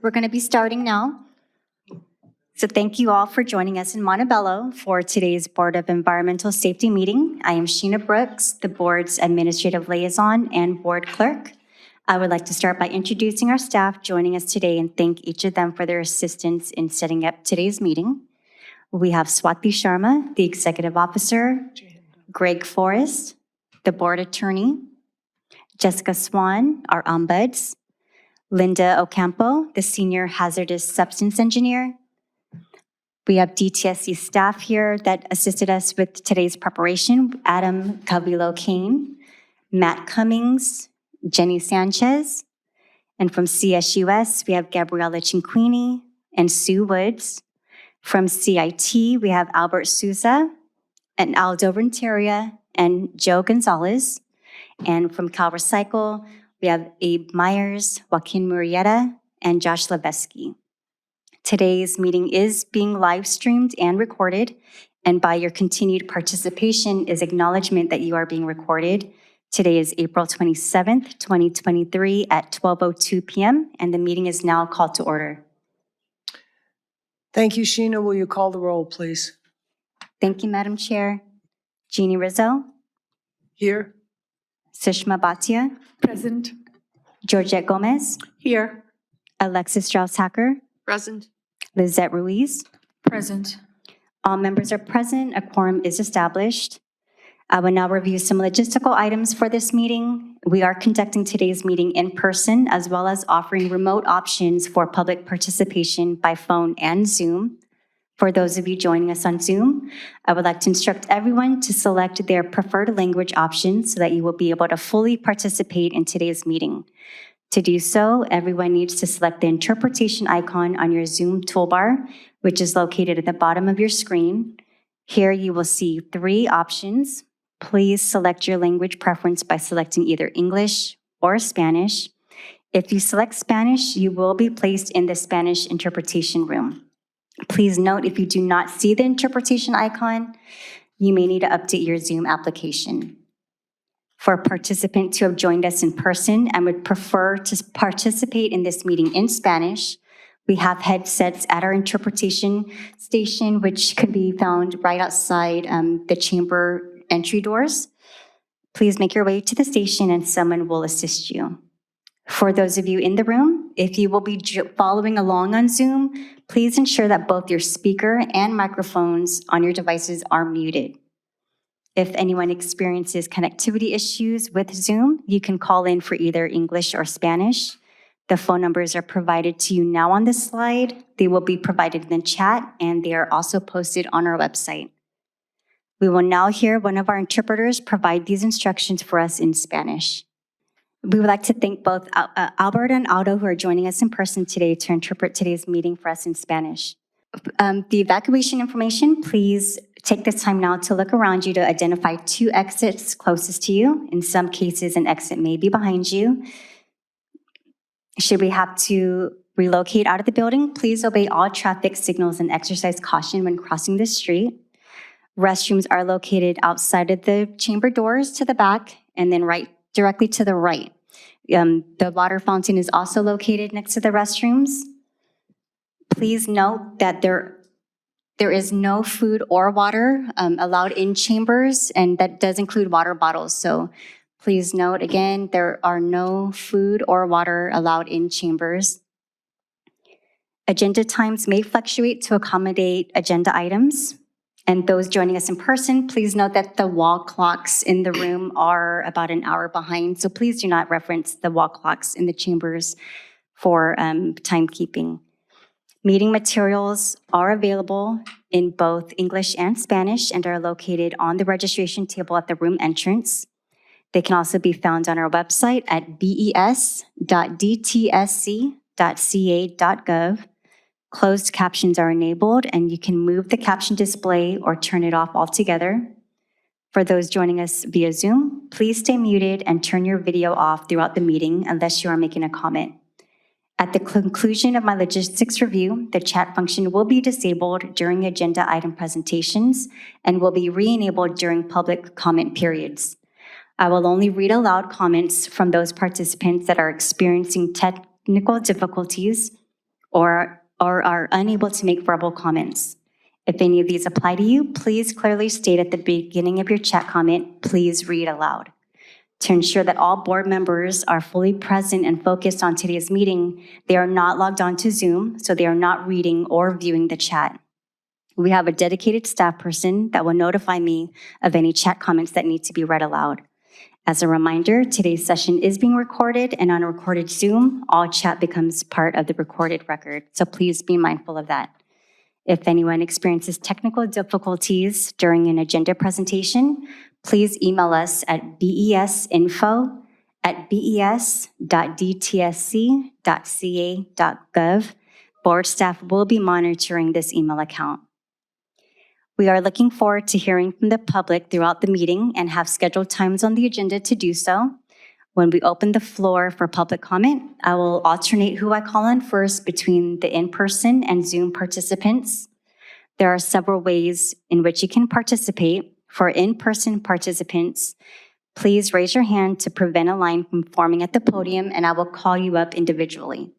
We're going to be starting now. So thank you all for joining us in Montebello for today's Board of Environmental Safety meeting. I am Sheena Brooks, the board's administrative liaison and board clerk. I would like to start by introducing our staff joining us today and thank each of them for their assistance in setting up today's meeting. We have Swati Sharma, the executive officer, Greg Forrest, the board attorney, Jessica Swan, our ombuds, Linda Ocampo, the senior hazardous substance engineer. We have DTSC staff here that assisted us with today's preparation: Adam Cavilo-Kane, Matt Cummings, Jenny Sanchez, and from CSUS, we have Gabriella Cinquini and Sue Woods. From CIT, we have Albert Souza and Aldo Renteria and Joe Gonzalez. And from Cal Recycle, we have Abe Myers, Joaquin Murrieta, and Josh Levesky. Today's meeting is being live streamed and recorded, and by your continued participation is acknowledgement that you are being recorded. Today is April 27th, 2023 at 12:02 p.m., and the meeting is now called to order. Thank you, Sheena. Will you call the roll, please? Thank you, Madam Chair. Jeannie Rizzo. Here. Sushma Bhatia. Present. Georgette Gomez. Here. Alexis Strauss-Hacker. Present. Lizette Ruiz. Present. All members are present. A quorum is established. I will now review some logistical items for this meeting. We are conducting today's meeting in person, as well as offering remote options for public participation by phone and Zoom. For those of you joining us on Zoom, I would like to instruct everyone to select their preferred language option so that you will be able to fully participate in today's meeting. To do so, everyone needs to select the interpretation icon on your Zoom toolbar, which is located at the bottom of your screen. Here you will see 3 options. Please select your language preference by selecting either English or Spanish. If you select Spanish, you will be placed in the Spanish interpretation room. Please note, if you do not see the interpretation icon, you may need to update your Zoom application. For participants who have joined us in person and would prefer to participate in this meeting in Spanish, we have headsets at our interpretation station, which can be found right outside the chamber entry doors. Please make your way to the station and someone will assist you. For those of you in the room, if you will be following along on Zoom, please ensure that both your speaker and microphones on your devices are muted. If anyone experiences connectivity issues with Zoom, you can call in for either English or Spanish. The phone numbers are provided to you now on this slide. They will be provided in the chat, and they are also posted on our website. We will now hear one of our interpreters provide these instructions for us in Spanish. We would like to thank both Albert and Aldo, who are joining us in person today to interpret today's meeting for us in Spanish. The evacuation information, please take this time now to look around you to identify 2 exits closest to you. In some cases, an exit may be behind you. Should we have to relocate out of the building, please obey all traffic signals and exercise caution when crossing the street. Restrooms are located outside of the chamber doors to the back and then directly to the right. The water fountain is also located next to the restrooms. Please note that there is no food or water allowed in chambers, and that does include water bottles. So please note again, there are no food or water allowed in chambers. Agenda times may fluctuate to accommodate agenda items. And those joining us in person, please note that the wall clocks in the room are about an hour behind. So please do not reference the wall clocks in the chambers for timekeeping. Meeting materials are available in both English and Spanish and are located on the registration table at the room entrance. They can also be found on our website at bes.dtsc.ca.gov. Closed captions are enabled, and you can move the caption display or turn it off altogether. For those joining us via Zoom, please stay muted and turn your video off throughout the meeting unless you are making a comment. At the conclusion of my logistics review, the chat function will be disabled during agenda item presentations and will be re-enabled during public comment periods. I will only read aloud comments from those participants that are experiencing technical difficulties or are unable to make verbal comments. If any of these apply to you, please clearly state at the beginning of your chat comment, please read aloud. To ensure that all board members are fully present and focused on today's meeting, they are not logged on to Zoom, so they are not reading or viewing the chat. We have a dedicated staff person that will notify me of any chat comments that need to be read aloud. As a reminder, today's session is being recorded, and on a recorded Zoom, all chat becomes part of the recorded record, so please be mindful of that. If anyone experiences technical difficulties during an agenda presentation, please email us at besinfo@bes.dtsc.ca.gov. Board staff will be monitoring this email account. We are looking forward to hearing from the public throughout the meeting and have scheduled times on the agenda to do so. When we open the floor for public comment, I will alternate who I call on first between the in-person and Zoom participants. There are several ways in which you can participate. For in-person participants, please raise your hand to prevent a line from forming at the podium, and I will call you up individually.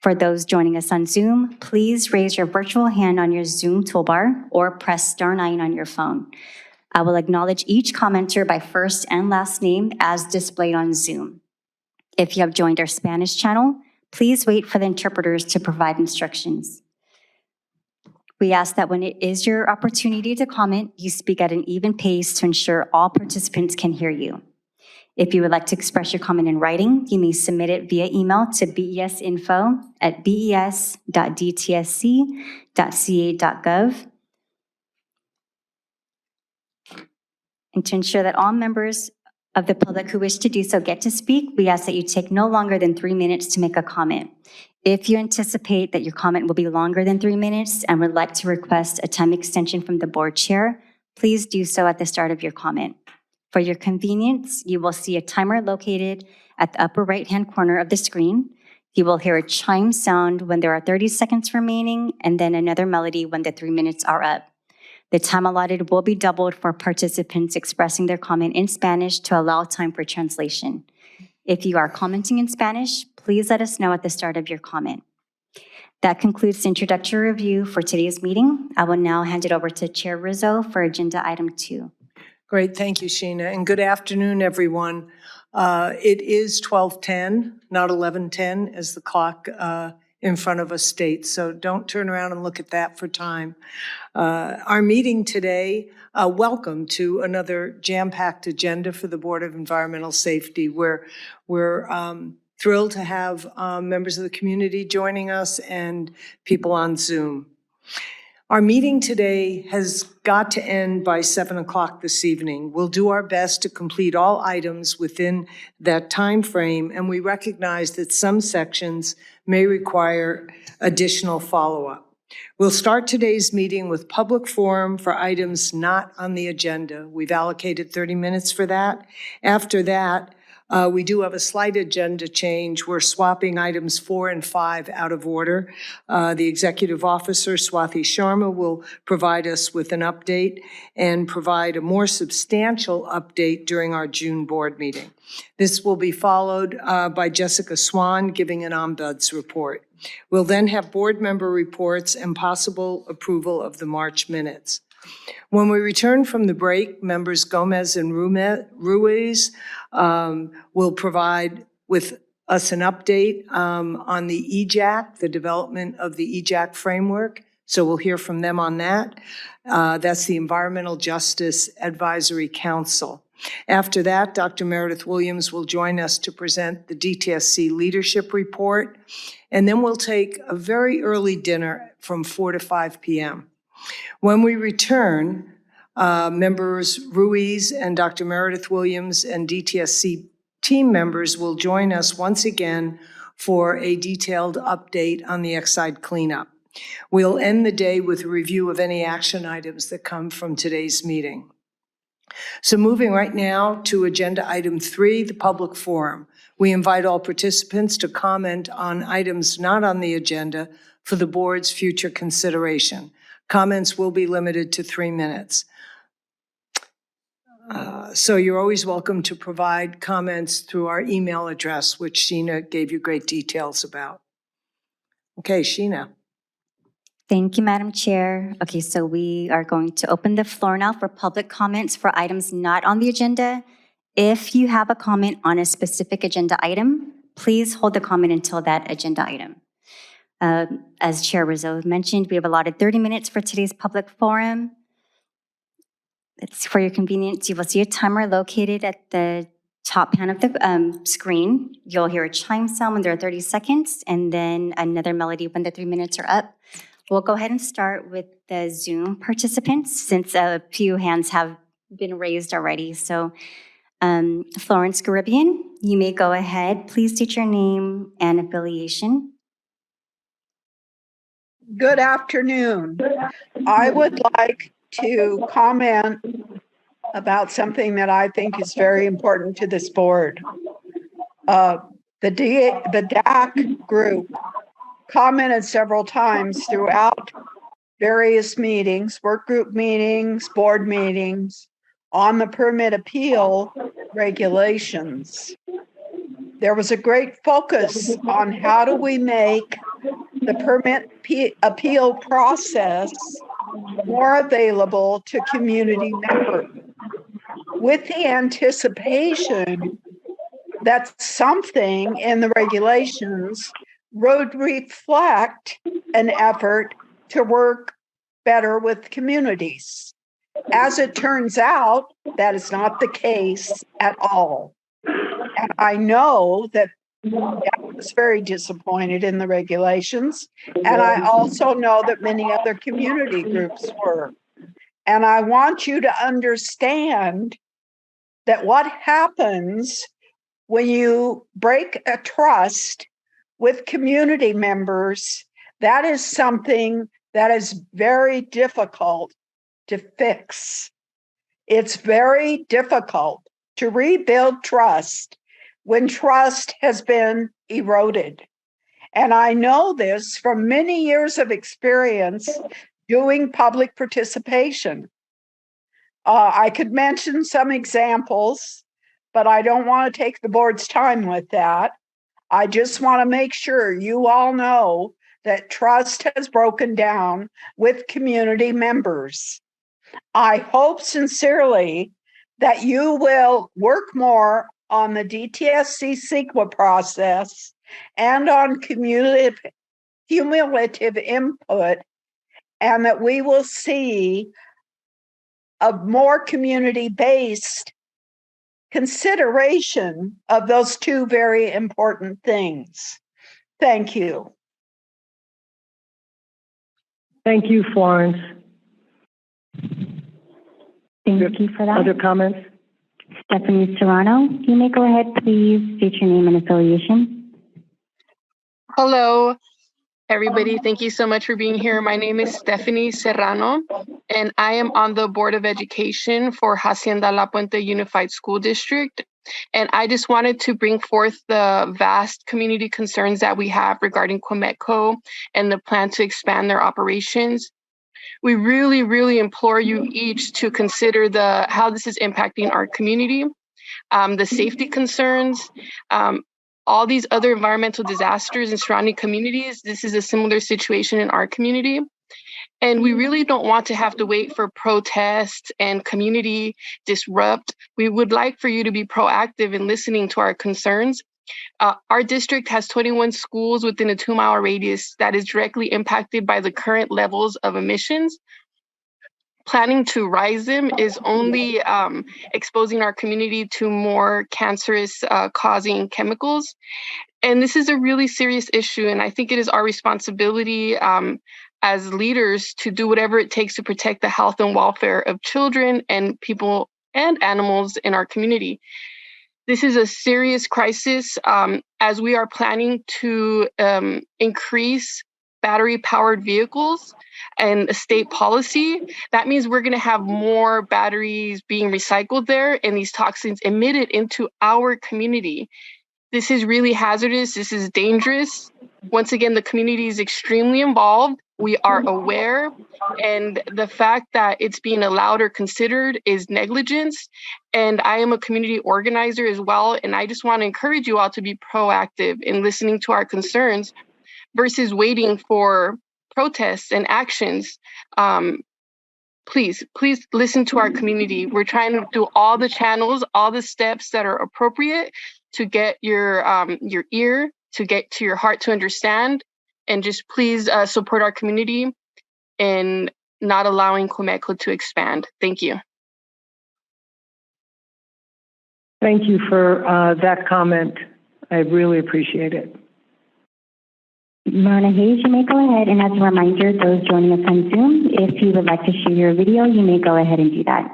For those joining us on Zoom, please raise your virtual hand on your Zoom toolbar or press *9 on your phone. I will acknowledge each commenter by first and last name as displayed on Zoom. If you have joined our Spanish channel, please wait for the interpreters to provide instructions. We ask that when it is your opportunity to comment, you speak at an even pace to ensure all participants can hear you. If you would like to express your comment in writing, you may submit it via email to besinfo@bes.dtsc.ca.gov. And to ensure that all members of the public who wish to do so get to speak, we ask that you take no longer than 3 minutes to make a comment. If you anticipate that your comment will be longer than 3 minutes and would like to request a time extension from the board chair, please do so at the start of your comment. For your convenience, you will see a timer located at the upper right-hand corner of the screen. You will hear a chime sound when there are 30 seconds remaining, and then another melody when the 3 minutes are up. The time allotted will be doubled for participants expressing their comment in Spanish to allow time for translation. If you are commenting in Spanish, please let us know at the start of your comment. That concludes the introductory review for today's meeting. I will now hand it over to Chair Rizzo for Agenda Item 2. Great, thank you, Sheena, and good afternoon, everyone. It is 12:10, not 11:10, as the clock in front of us states, so don't turn around and look at that for time. Our meeting today, welcome to another jam-packed agenda for the Board of Environmental Safety. We're thrilled to have members of the community joining us and people on Zoom. Our meeting today has got to end by 7 o'clock this evening. We'll do our best to complete all items within that time frame, and we recognize that some sections may require additional follow-up. We'll start today's meeting with public forum for items not on the agenda. We've allocated 30 minutes for that. After that, we do have a slight agenda change. We're swapping items 4 and 5 out of order. The Executive Officer, Swathi Sharma, will provide us with an update and provide a more substantial update during our June board meeting. This will be followed by Jessica Swan giving an Ombuds report. We'll then have board member reports and possible approval of the March minutes. When we return from the break, members Gomez and Ruiz will provide with us an update on the EJAC, the development of the EJAC framework. So we'll hear from them on that. That's the Environmental Justice Advisory Council. After that, Dr. Meredith Williams will join us to present the DTSC leadership report. And then we'll take a very early dinner from 4 to 5 p.m. When we return, members Ruiz and Dr. Meredith Williams and DTSC team members will join us once again for a detailed update on the Exide cleanup. We'll end the day with a review of any action items that come from today's meeting. So moving right now to Agenda Item 3, the public forum. We invite all participants to comment on items not on the agenda for the board's future consideration. Comments will be limited to 3 minutes. So you're always welcome to provide comments through our email address, which Sheena gave you great details about. Okay, Sheena. Thank you, Madam Chair. Okay, so we are going to open the floor now for public comments for items not on the agenda. If you have a comment on a specific agenda item, please hold the comment until that agenda item. As Chair Rizzo mentioned, we have allotted 30 minutes for today's public forum. It's for your convenience. You will see a timer located at the top pan of the screen. You'll hear a chime sound when there are 30 seconds, and then another melody when the 3 minutes are up. We'll go ahead and start with the Zoom participants since a few hands have been raised already. So Florence Caribbean, you may go ahead. Please state your name and affiliation. Good afternoon. I would like to comment about something that I think is very important to this board. The DAC group commented several times throughout various meetings, work group meetings, board meetings, on the permit appeal regulations. There was a great focus on how do we make the permit appeal process more available to community members, with the anticipation that something in the regulations would reflect an effort to work better with communities. As it turns out, that is not the case at all. And I know that I was very disappointed in the regulations. And I also know that many other community groups were. And I want you to understand that what happens when you break a trust with community members, that is something that is very difficult to fix. It's very difficult to rebuild trust when trust has been eroded. And I know this from many years of experience doing public participation. I could mention some examples, but I don't want to take the board's time with that. I just want to make sure you all know that trust has broken down with community members. I hope sincerely that you will work more on the DTSC CEQA process and on cumulative input, and that we will see a more community-based consideration of those two very important things. Thank you. Thank you, Florence. Thank you for that. Other comments? Stephanie Serrano, you may go ahead, please state your name and affiliation. Hello, everybody. Thank you so much for being here. My name is Stephanie Serrano, and I am on the Board of Education for Hacienda La Puente Unified School District. And I just wanted to bring forth the vast community concerns that we have regarding Quemetco and the plan to expand their operations. We really, really implore you each to consider how this is impacting our community, the safety concerns, all these other environmental disasters in surrounding communities. This is a similar situation in our community. And we really don't want to have to wait for protests and community disrupt. We would like for you to be proactive in listening to our concerns. Our district has 21 schools within a 2-mile radius that is directly impacted by the current levels of emissions. Planning to rise them is only exposing our community to more cancerous causing chemicals. And this is a really serious issue. And I think it is our responsibility as leaders to do whatever it takes to protect the health and welfare of children and people and animals in our community. This is a serious crisis as we are planning to increase battery-powered vehicles and state policy. That means we're going to have more batteries being recycled there and these toxins emitted into our community. This is really hazardous. This is dangerous. Once again, the community is extremely involved. We are aware, and the fact that it's being allowed or considered is negligence. And I am a community organizer as well, and I just want to encourage you all to be proactive in listening to our concerns, versus waiting for protests and actions. Please listen to our community. We're trying to do all the channels, all the steps that are appropriate to get your ear, to get to your heart to understand, and just please support our community in not allowing Cumeco to expand. Thank you. Thank you for that comment. I really appreciate it. Myrna Hayes, you may go ahead. And as a reminder, those joining us on Zoom, if you would like to share your video, you may go ahead and do that.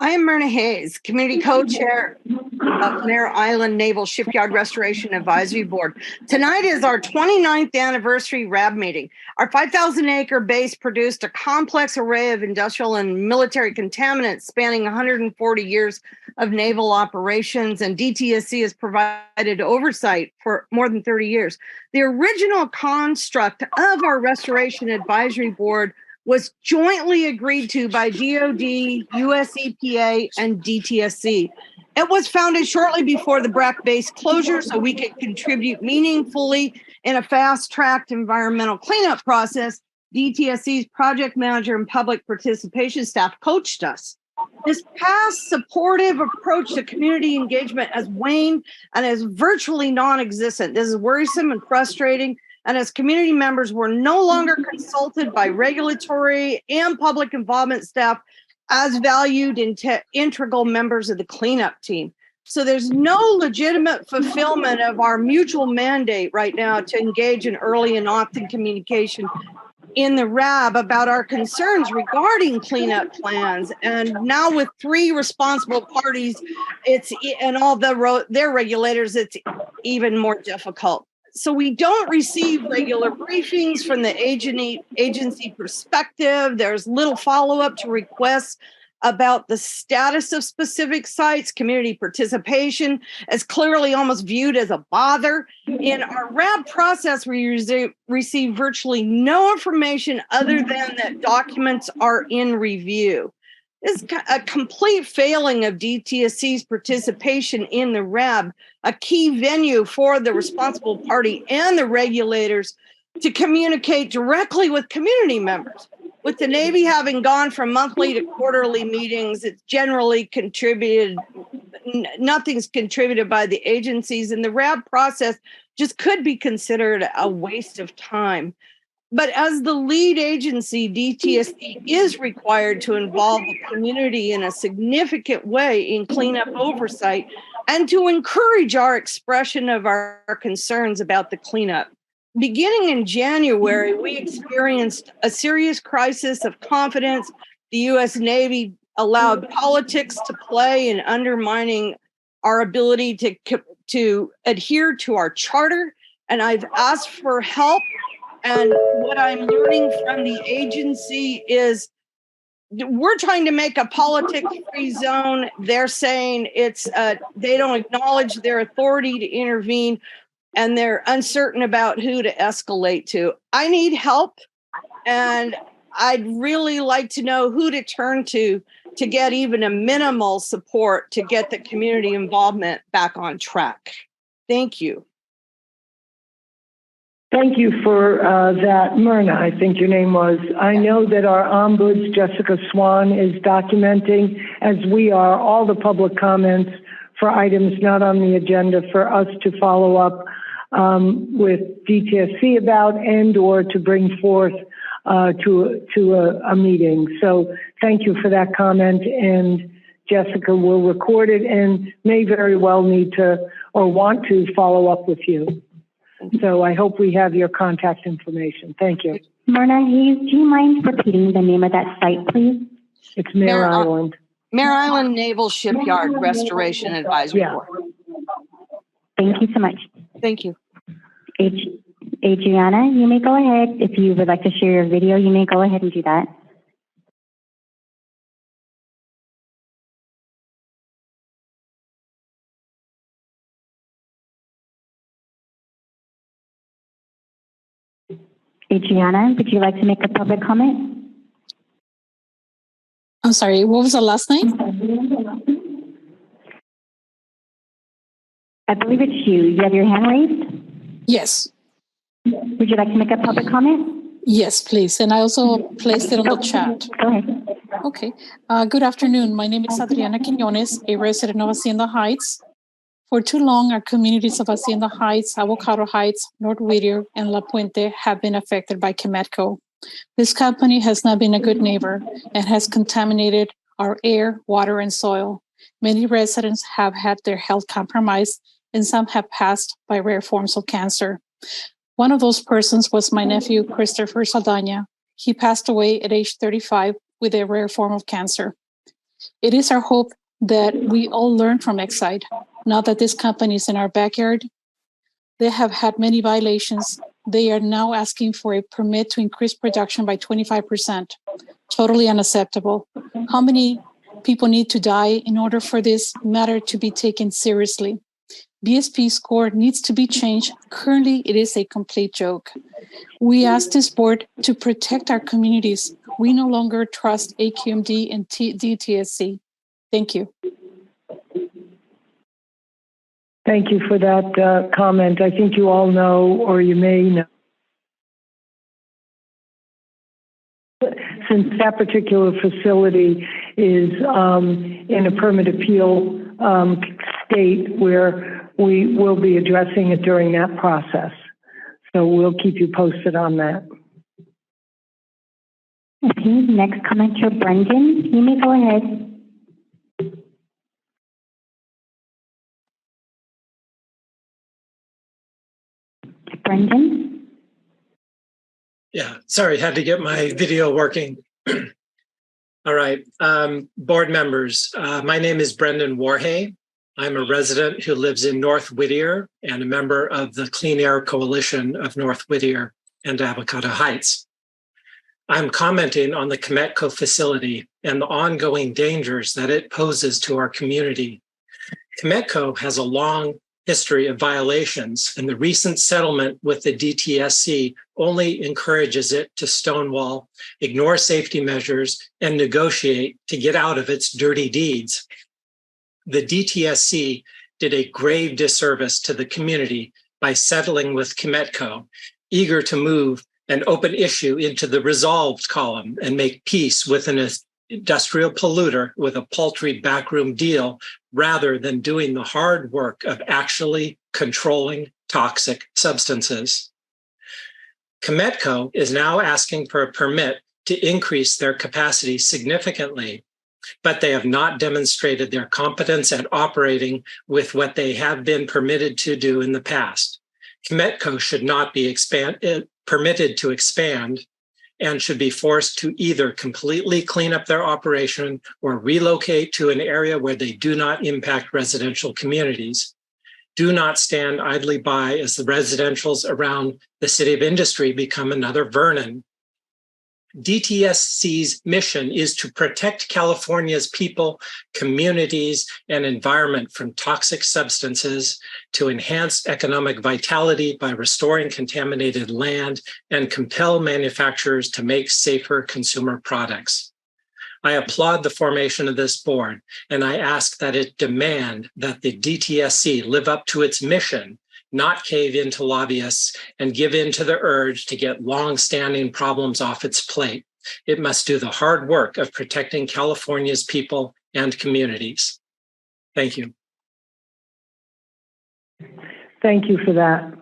I am Myrna Hayes, Community Co-Chair of Mare Island Naval Shipyard Restoration Advisory Board. Tonight is our 29th anniversary RAB meeting. Our 5,000-acre base produced a complex array of industrial and military contaminants spanning 140 years of naval operations, and DTSC has provided oversight for more than 30 years. The original construct of our Restoration Advisory Board was jointly agreed to by DOD, US EPA, and DTSC. It was founded shortly before the BRAC base closure so we could contribute meaningfully in a fast-tracked environmental cleanup process. DTSC's project manager and public participation staff coached us. This past supportive approach to community engagement has waned and is virtually non-existent. This is worrisome and frustrating. And as community members, we're no longer consulted by regulatory and public involvement staff as valued integral members of the cleanup team. So there's no legitimate fulfillment of our mutual mandate right now to engage in early and often communication in the RAB about our concerns regarding cleanup plans. And now with 3 responsible parties, and all their regulators, it's even more difficult. So we don't receive regular briefings from the agency perspective. There's little follow-up to requests about the status of specific sites. Community participation is clearly almost viewed as a bother. In our RAB process, we receive virtually no information other than that documents are in review. It's a complete failing of DTSC's participation in the RAB, a key venue for the responsible party and the regulators to communicate directly with community members. With the Navy having gone from monthly to quarterly meetings, it's generally contributed, nothing's contributed by the agencies, and the RAB process just could be considered a waste of time. But as the lead agency, DTSC is required to involve the community in a significant way in cleanup oversight and to encourage our expression of our concerns about the cleanup. Beginning in January, we experienced a serious crisis of confidence. The U.S. Navy allowed politics to play in undermining our ability to adhere to our charter, and I've asked for help. And what I'm learning from the agency is we're trying to make a politics-free zone. They're saying they don't acknowledge their authority to intervene, and they're uncertain about who to escalate to. I need help, and I'd really like to know who to turn to get even a minimal support to get the community involvement back on track. Thank you. Thank you for that, Myrna, I think your name was. I know that our ombuds, Jessica Swan, is documenting, as we are, all the public comments for items not on the agenda for us to follow up with DTSC about and or to bring forth to a meeting. So thank you for that comment, and Jessica will record it and may very well need to or want to follow up with you. So I hope we have your contact information. Thank you. Myrna Hayes, do you mind repeating the name of that site, please? It's Mare Island. Mare Island Naval Shipyard Restoration Advisory Board. Thank you so much. Thank you. Adriana, you may go ahead. If you would like to share your video, you may go ahead and do that. Adriana, would you like to make a public comment? I'm sorry, what was the last name? I believe it's you. You have your hand raised? Yes. Would you like to make a public comment? Yes, please. And I also placed it on the chat. Go ahead. Okay. Good afternoon. My name is Adriana Quiñones, a resident of Hacienda Heights. For too long, our communities of Hacienda Heights, Avocado Heights, North Whittier, and La Puente have been affected by Chemetco. This company has not been a good neighbor and has contaminated our air, water, and soil. Many residents have had their health compromised, and some have passed by rare forms of cancer. One of those persons was my nephew, Christopher Saldana. He passed away at age 35 with a rare form of cancer. It is our hope that we all learn from Exide. Now that this company is in our backyard, they have had many violations. They are now asking for a permit to increase production by 25%. Totally unacceptable. How many people need to die in order for this matter to be taken seriously? BSP score needs to be changed. Currently, it is a complete joke. We ask this board to protect our communities. We no longer trust AQMD and DTSC. Thank you. Thank you for that comment. I think you all know, or you may know, since that particular facility is in a permit appeal state where we will be addressing it during that process. So we'll keep you posted on that. Okay, next commenter, Brendan. You may go ahead. Brendan? Yeah, sorry, had to get my video working. All right, board members, my name is Brendan Warhay. I'm a resident who lives in North Whittier and a member of the Clean Air Coalition of North Whittier and Avocado Heights. I'm commenting on the Chemetco facility and the ongoing dangers that it poses to our community. Chemetco has a long history of violations, and the recent settlement with the DTSC only encourages it to stonewall, ignore safety measures, and negotiate to get out of its dirty deeds. The DTSC did a grave disservice to the community by settling with Chemetco, eager to move an open issue into the resolved column and make peace with an industrial polluter with a paltry backroom deal rather than doing the hard work of actually controlling toxic substances. Chemetco is now asking for a permit to increase their capacity significantly, but they have not demonstrated their competence at operating with what they have been permitted to do in the past. Chemetco should not be permitted to expand and should be forced to either completely clean up their operation or relocate to an area where they do not impact residential communities. Do not stand idly by as the residentials around the City of Industry become another Vernon. DTSC's mission is to protect California's people, communities, and environment from toxic substances, to enhance economic vitality by restoring contaminated land, and compel manufacturers to make safer consumer products. I applaud the formation of this board, and I ask that it demand that the DTSC live up to its mission, not cave into lobbyists and give in to the urge to get long-standing problems off its plate. It must do the hard work of protecting California's people and communities. Thank you. Thank you for that.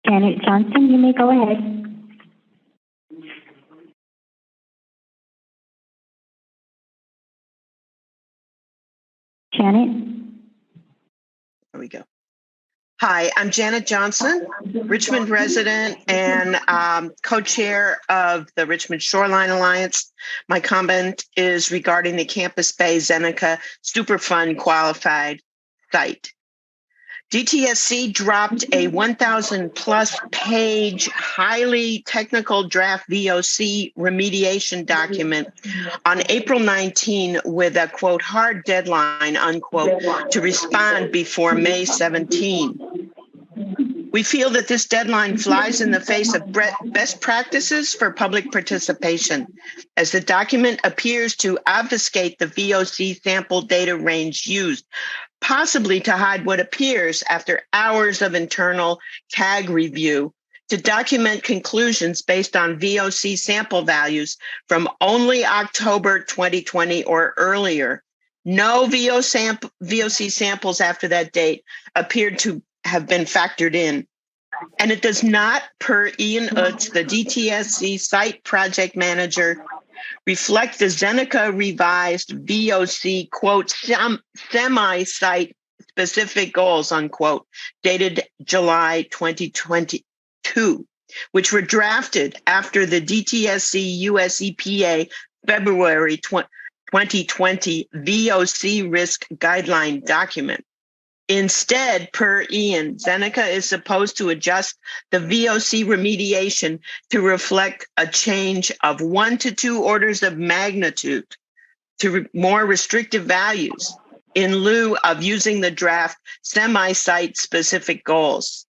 Janet Johnson, you may go ahead. Janet? There we go. Hi, I'm Janet Johnson, Richmond resident and co-chair of the Richmond Shoreline Alliance. My comment is regarding the Campus Bay Zeneca Superfund qualified site. DTSC dropped a 1,000 plus page, highly technical draft VOC remediation document on April 19 with a quote, hard deadline, unquote, to respond before May 17. We feel that this deadline flies in the face of best practices for public participation, as the document appears to obfuscate the VOC sample data range used possibly to hide what appears after hours of internal CAG review, to document conclusions based on VOC sample values from only October 2020 or earlier. No VOC samples after that date appeared to have been factored in. And it does not, per Ian Utz, the DTSC site project manager, reflect the Zeneca revised VOC, quote, semi-site specific goals, unquote, dated July 2022, which were drafted after the DTSC US EPA February 2020 VOC risk guideline document. Instead, per Ian, Zeneca is supposed to adjust the VOC remediation to reflect a change of 1 to 2 orders of magnitude to more restrictive values in lieu of using the draft semi-site specific goals.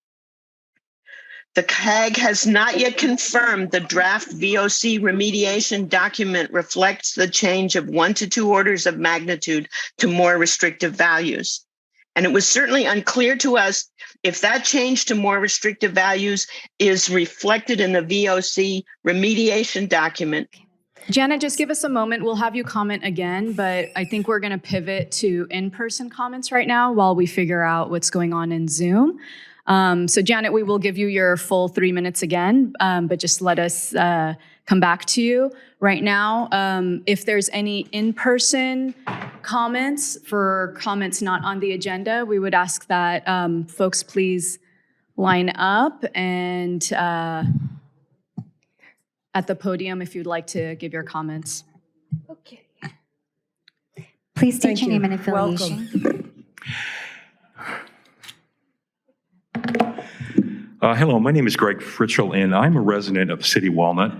The CAG has not yet confirmed the draft VOC remediation document reflects the change of 1 to 2 orders of magnitude to more restrictive values. And it was certainly unclear to us if that change to more restrictive values is reflected in the VOC remediation document. Janet, just give us a moment. We'll have you comment again, but I think we're going to pivot to in-person comments right now while we figure out what's going on in Zoom. So Janet, we will give you your full 3 minutes again, but just let us come back to you right now. If there's any in-person comments for comments not on the agenda, we would ask that folks please line up and at the podium if you'd like to give your comments. Okay. Please state Thank your you. name and affiliation. Hello, my name is Greg Fritschel, and I'm a resident of the city of Walnut,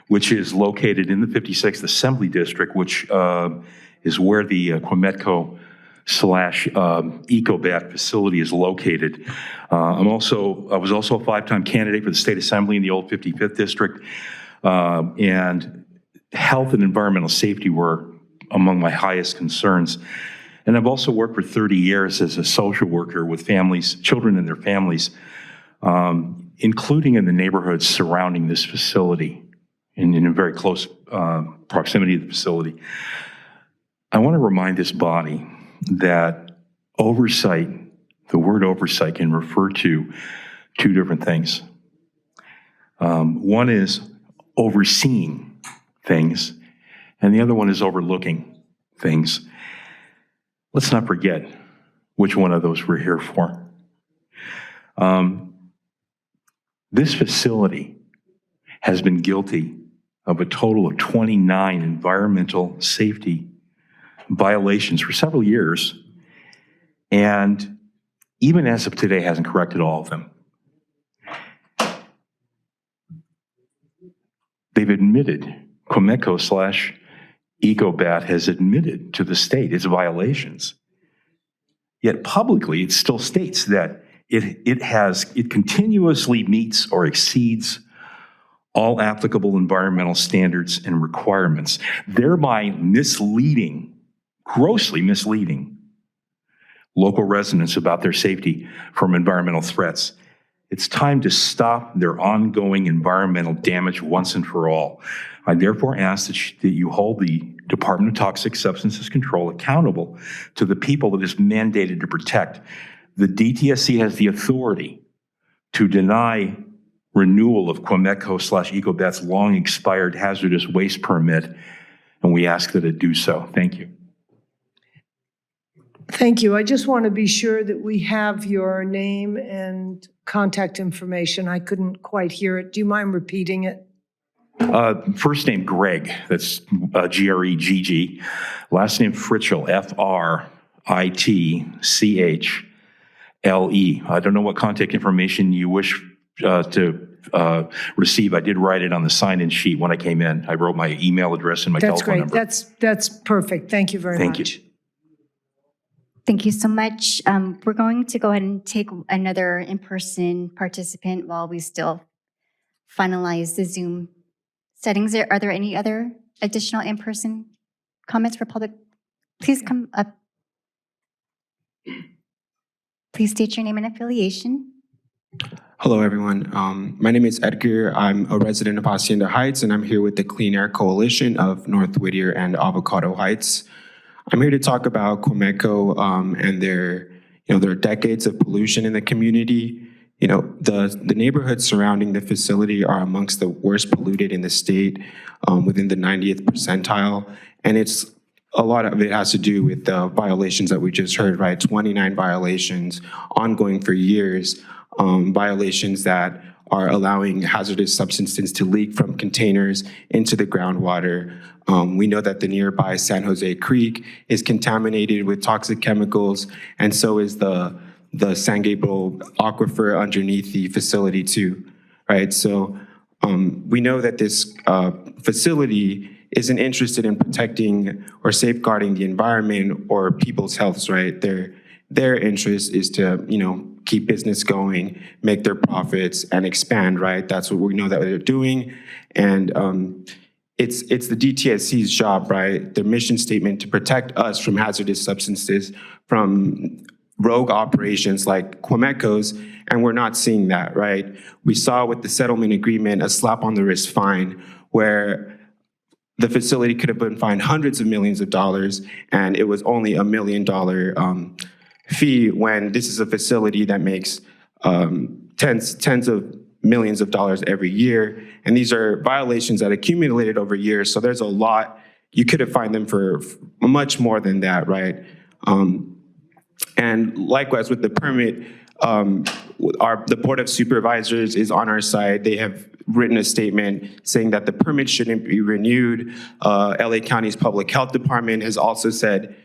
which is located in the 56th Assembly District, which is where the Quimetco / EcoBat facility is located. I was also a 5-time candidate for the state assembly in the old 55th district, and health and environmental safety were among my highest concerns. And I've also worked for 30 years as a social worker with families, children and their families, including in the neighborhoods surrounding this facility, in a very close proximity to the facility. I want to remind this body that oversight, the word oversight can refer to 2 different things. One is overseeing things, and the other one is overlooking things. Let's not forget which one of those we're here for. This facility has been guilty of a total of 29 environmental safety violations for several years, and even as of today hasn't corrected all of them. They've admitted, Quimetco / EcoBat has admitted to the state its violations. Yet publicly, it still states that it continuously meets or exceeds all applicable environmental standards and requirements, thereby grossly misleading local residents about their safety from environmental threats. It's time to stop their ongoing environmental damage once and for all. I therefore ask that you hold the Department of Toxic Substances Control accountable to the people that is mandated to protect. The DTSC has the authority to deny renewal of Quimetco / EcoBat's long expired hazardous waste permit, and we ask that it do so. Thank you. Thank you. I just want to be sure that we have your name and contact information. I couldn't quite hear it. Do you mind repeating it? First name Greg, that's G-R-E-G-G. Last name Fritschel, F-R-I-T-C-H-L-E. I don't know what contact information you wish to receive. I did write it on the sign-in sheet when I came in. I wrote my email address and my telephone number. That's great. That's perfect. Thank you very much. Thank you. Thank you so much. We're going to go ahead and take another in-person participant while we still finalize the Zoom settings. Are there any other additional in-person comments for public? Please come up. Please state your name and affiliation. Hello, everyone. My name is Edgar. I'm a resident of Hacienda Heights, and I'm here with the Clean Air Coalition of North Whittier and Avocado Heights. I'm here to talk about Quemeco and their decades of pollution in the community. The neighborhoods surrounding the facility are amongst the worst polluted in the state, within the 90th percentile, and a lot of it has to do with the violations that we just heard, right? 29 violations ongoing for years, violations that are allowing hazardous substances to leak from containers into the groundwater. We know that the nearby San Jose Creek is contaminated with toxic chemicals, and so is the San Gabriel aquifer underneath the facility too, right? So we know that this facility isn't interested in protecting or safeguarding the environment or people's health, right? Their interest is to, keep business going, make their profits, and expand, right? That's what we know that they're doing. And it's the DTSC's job, right? Their mission statement to protect us from hazardous substances, from rogue operations like Quemeco's, and we're not seeing that, right? We saw with the settlement agreement a slap on the wrist fine where the facility could have been fined hundreds of millions of dollars, and it was only $1 million fee when this is a facility that makes tens of millions of dollars every year. And these are violations that accumulated over years. So there's a lot. You could have fined them for much more than that, right? And likewise with the permit, the Board of Supervisors is on our side. They have written a statement saying that the permit shouldn't be renewed. LA County's Public Health Department has also said,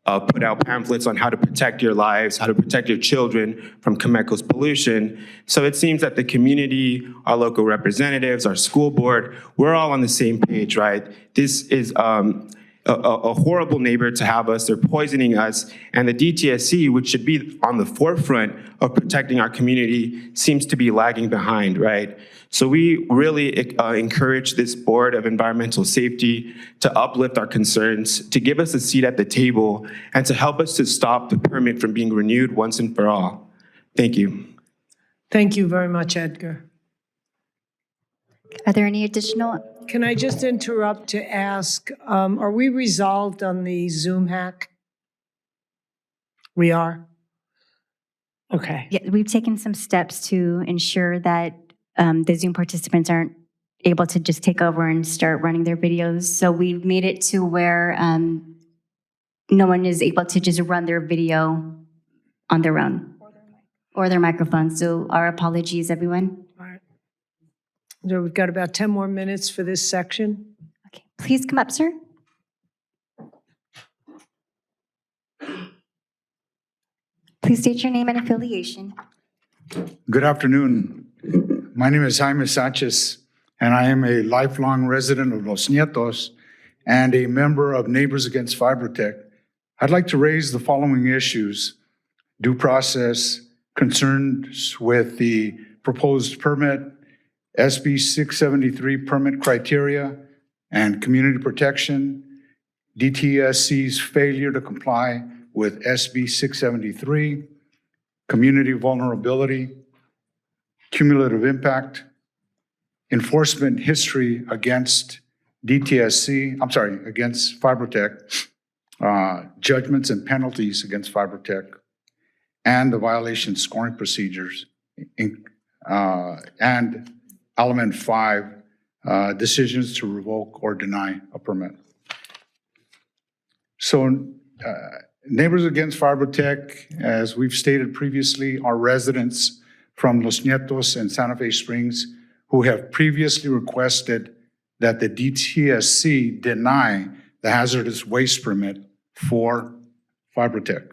put out pamphlets on how to protect your lives, how to protect your children from Quemeco's pollution. So it seems that the community, our local representatives, our school board, we're all on the same page, right? This is a horrible neighbor to have us. They're poisoning us. And the DTSC, which should be on the forefront of protecting our community, seems to be lagging behind, right? So we really encourage this Board of Environmental Safety to uplift our concerns, to give us a seat at the table, and to help us to stop the permit from being renewed once and for all. Thank you. Thank you very much, Edgar. Are there any additional? Can I just interrupt to ask, are we resolved on the Zoom hack? We are? Okay. Yeah, we've taken some steps to ensure that the Zoom participants aren't able to just take over and start running their videos. So we've made it to where no one is able to just run their video on their own or their microphone. So our apologies, everyone. All right. So we've got about 10 more minutes for this section. Okay, please come up, sir. Please state your name and affiliation. Good afternoon. My name is Jaime Sanchez, and I am a lifelong resident of Los Nietos and a member of Neighbors Against Fibertech. I'd like to raise the following issues: due process, concerns with the proposed permit, SB 673 permit criteria, and community protection, DTSC's failure to comply with SB 673, community vulnerability, cumulative impact, enforcement history against against Fibertech, judgments and penalties against Fibertech, and the violation scoring procedures, and element 5, decisions to revoke or deny a permit. So Neighbors Against Fibertech, as we've stated previously, are residents from Los Nietos and Santa Fe Springs who have previously requested that the DTSC deny the hazardous waste permit for Fibertech.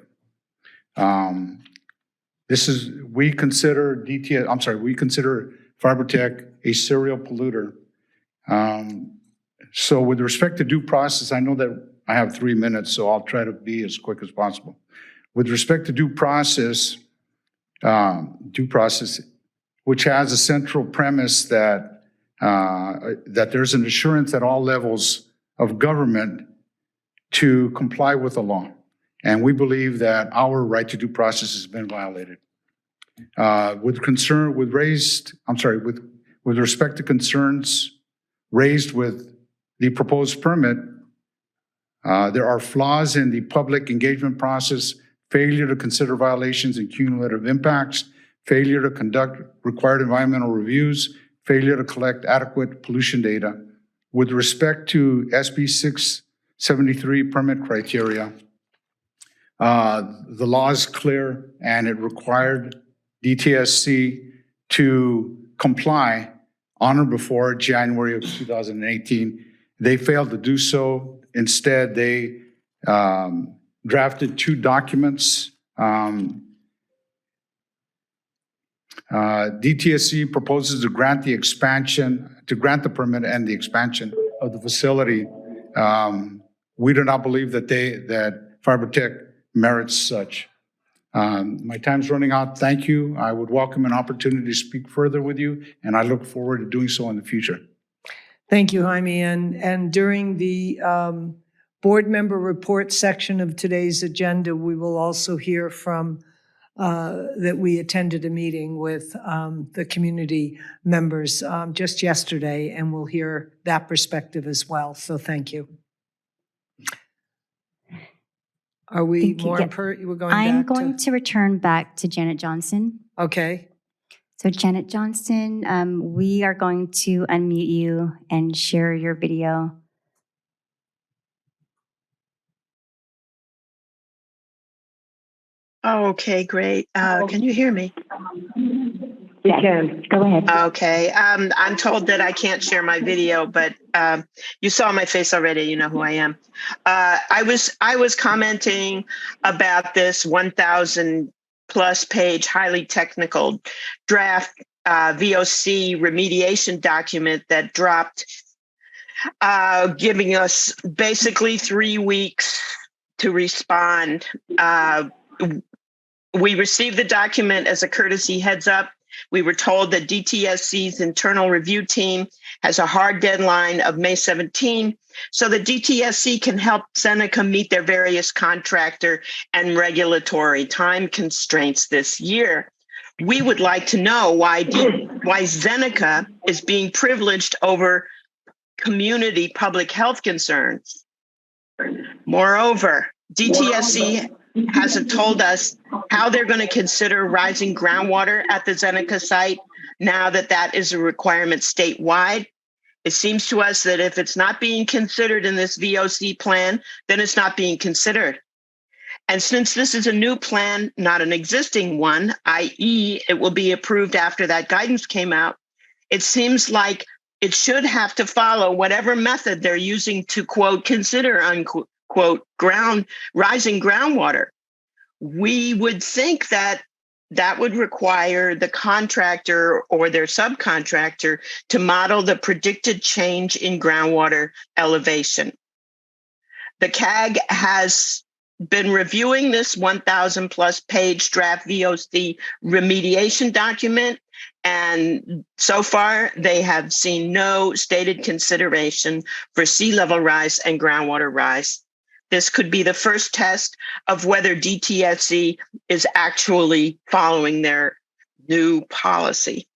We consider Fibertech a serial polluter. So with respect to due process, I know that I have 3 minutes, so I'll try to be as quick as possible. With respect to due process, which has a central premise that there's an assurance at all levels of government to comply with the law. and we believe that our right to due process has been violated. With respect to concerns raised with the proposed permit, there are flaws in the public engagement process, failure to consider violations and cumulative impacts, failure to conduct required environmental reviews, failure to collect adequate pollution data. With respect to SB 673 permit criteria, the law is clear and it required DTSC to comply on or before January of 2018. They failed to do so. Instead, they drafted two documents. DTSC proposes to grant the permit and the expansion of the facility. We do not believe that FiberTech merits such. My time's running out. Thank you. I would welcome an opportunity to speak further with you, and I look forward to doing so in the future. Thank you, Jaime. And during the board member report section of today's agenda, we will also hear from that we attended a meeting with the community members just yesterday, and we'll hear that perspective as well. So thank you. Are we more we're going I'm back going to return back to Janet Johnson. Okay. So Janet Johnson, we are going to unmute you and share your video. Okay, great. Can you hear me? We can. Go ahead. Okay. I'm told that I can't share my video, but you saw my face already. You know who I am. I was commenting about this 1,000 plus page, highly technical draft VOC remediation document that dropped, giving us basically 3 weeks to respond. We received the document as a courtesy heads up. We were told that DTSC's internal review team has a hard deadline of May 17, so the DTSC can help Seneca meet their various contractor and regulatory time constraints this year. We would like to know why Seneca is being privileged over community public health concerns. Moreover, DTSC hasn't told us how they're going to consider rising groundwater at the Seneca site now that that is a requirement statewide. It seems to us that if it's not being considered in this VOC plan, then it's not being considered. And since this is a new plan, not an existing one, i.e. it will be approved after that guidance came out, it seems like it should have to follow whatever method they're using to, quote, consider, unquote, rising groundwater. We would think that that would require the contractor or their subcontractor to model the predicted change in groundwater elevation. The CAG has been reviewing this 1,000 plus page draft VOC remediation document, and so far they have seen no stated consideration for sea level rise and groundwater rise. This could be the first test of whether DTSC is actually following their new policy.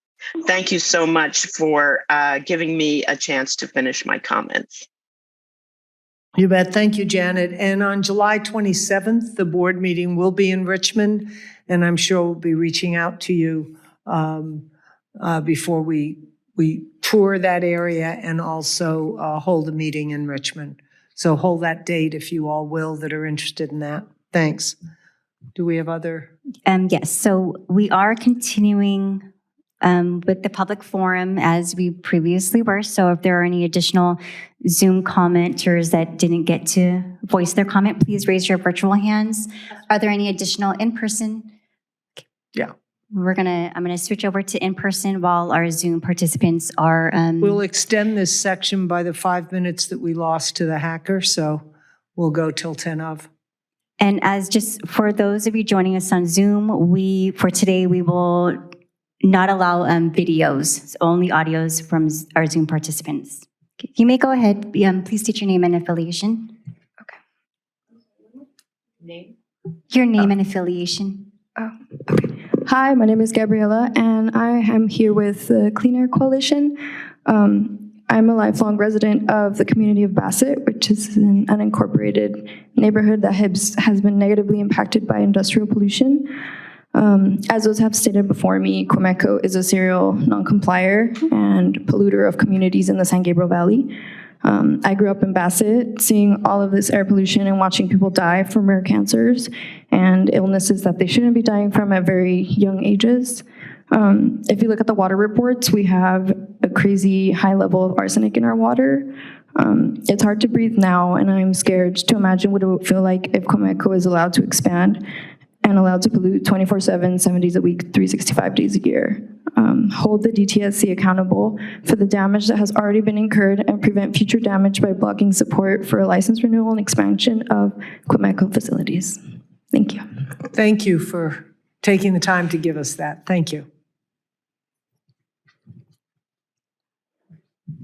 Thank you so much for giving me a chance to finish my comments. You bet. Thank you, Janet. And on July 27th, the board meeting will be in Richmond, and I'm sure we'll be reaching out to you before we tour that area and also hold a meeting in Richmond. So hold that date if you all will that are interested in that. Thanks. Do we have other? Yes, so we are continuing with the public forum as we previously were. So if there are any additional Zoom commenters that didn't get to voice their comment, please raise your virtual hands. Are there any additional in-person? Yeah. I'm gonna switch over to in-person while our Zoom participants are. We'll extend this section by the 5 minutes that we lost to the hacker, so we'll go till 10 of. And as just for those of you joining us on Zoom, for today we will not allow videos, so only audios from our Zoom participants. You may go ahead. Please state your name and affiliation. Your name and affiliation. Hi, my name is Gabriela, and I am here with the Clean Air Coalition. I'm a lifelong resident of the community of Bassett, which is an unincorporated neighborhood that has been negatively impacted by industrial pollution. As those have stated before me, Quemeco is a serial non-complier and polluter of communities in the San Gabriel Valley. I grew up in Bassett, seeing all of this air pollution and watching people die from rare cancers and illnesses that they shouldn't be dying from at very young ages. If you look at the water reports, we have a crazy high level of arsenic in our water. It's hard to breathe now, and I'm scared to imagine what it would feel like if Quemeco is allowed to expand and allowed to pollute 24/7, 7 days a week, 365 days a year. Hold the DTSC accountable for the damage that has already been incurred and prevent future damage by blocking support for a license renewal and expansion of Quemeco facilities. Thank you. Thank you for taking the time to give us that. Thank you.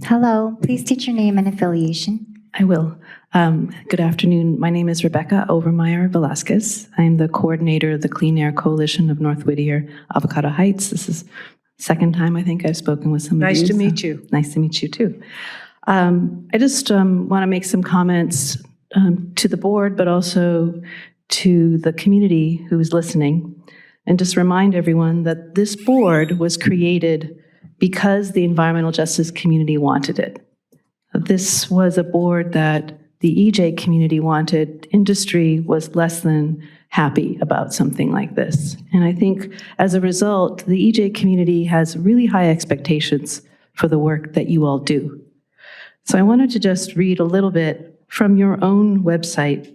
Hello, please state your name and affiliation. I will. Good afternoon. My name is Rebecca Overmeyer Velasquez. I'm the coordinator of the Clean Air Coalition of North Whittier, Avocado Heights. This is the second time I think I've spoken with somebody. Nice to meet you. Nice to meet you too. I just want to make some comments to the board, but also to the community who is listening, and just remind everyone that this board was created because the environmental justice community wanted it. This was a board that the EJAC community wanted. Industry was less than happy about something like this. And I think as a result, the EJAC community has really high expectations for the work that you all do. So I wanted to just read a little bit from your own website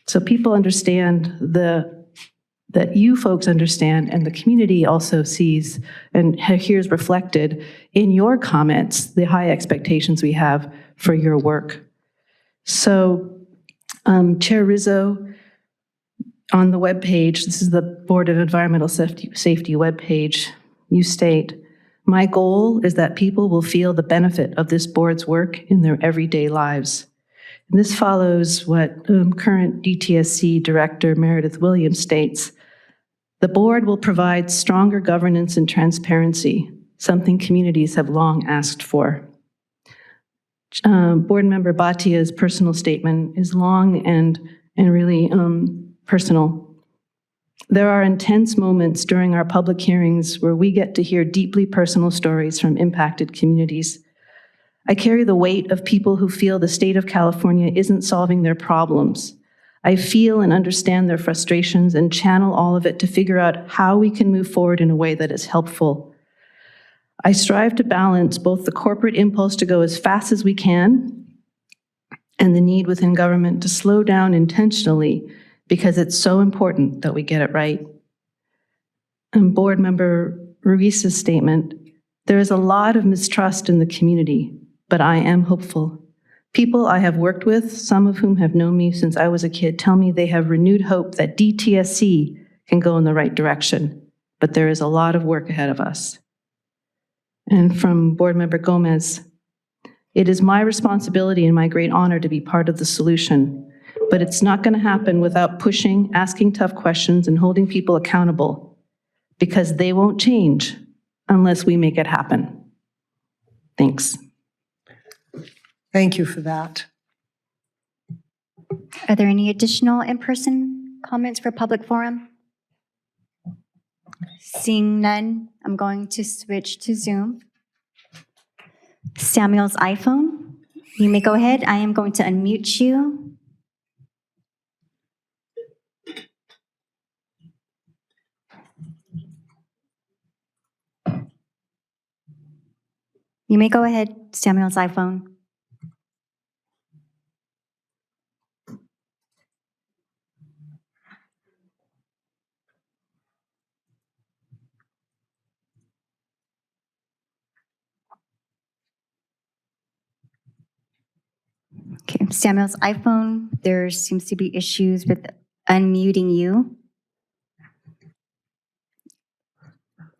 so people understand that you folks understand and the community also sees and hears reflected in your comments the high expectations we have for your work. So, Chair Rizzo, on the webpage, this is the Board of Environmental Safety webpage, you state, "My goal is that people will feel the benefit of this board's work in their everyday lives." And this follows what current DTSC Director Meredith Williams states, "The board will provide stronger governance and transparency, something communities have long asked for." Board Member Bhatia's personal statement is long and really personal. "There are intense moments during our public hearings where we get to hear deeply personal stories from impacted communities. I carry the weight of people who feel the state of California isn't solving their problems. I feel and understand their frustrations and channel all of it to figure out how we can move forward in a way that is helpful. I strive to balance both the corporate impulse to go as fast as we can and the need within government to slow down intentionally because it's so important that we get it right." And Board Member Ruiz's statement, "There is a lot of mistrust in the community, but I am hopeful. People I have worked with, some of whom have known me since I was a kid, tell me they have renewed hope that DTSC can go in the right direction, but there is a lot of work ahead of us." And from Board Member Gomez, "It is my responsibility and my great honor to be part of the solution, but it's not going to happen without pushing, asking tough questions, and holding people accountable, because they won't change unless we make it happen. Thanks." Thank you for that. Are there any additional in-person comments for public forum? Seeing none, I'm going to switch to Zoom. Samuel's iPhone, you may go ahead. I am going to unmute you. You may go ahead, Samuel's iPhone. Okay, Samuel's iPhone, there seems to be issues with unmuting you.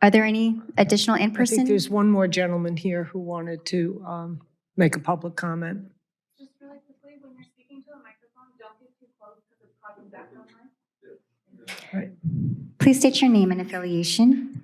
Are there any additional I think in-person? there's one more gentleman here who wanted to make a public comment. Just really quickly, when you're speaking to a microphone, don't get too close because it's causing background noise. Please state your name and affiliation.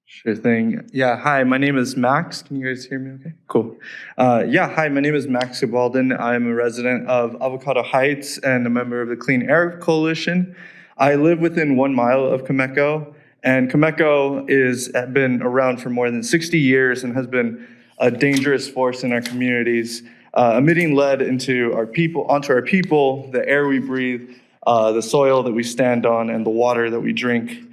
Sure thing. Yeah, hi, my name is Max. Can you guys hear me okay? Cool. Hi, my name is Max Gabalden. I'm a resident of Avocado Heights and a member of the Clean Air Coalition. I live within 1 mile of Comecco, and Comecco has been around for more than 60 years and has been a dangerous force in our communities, emitting lead onto our people, the air we breathe, the soil that we stand on, and the water that we drink.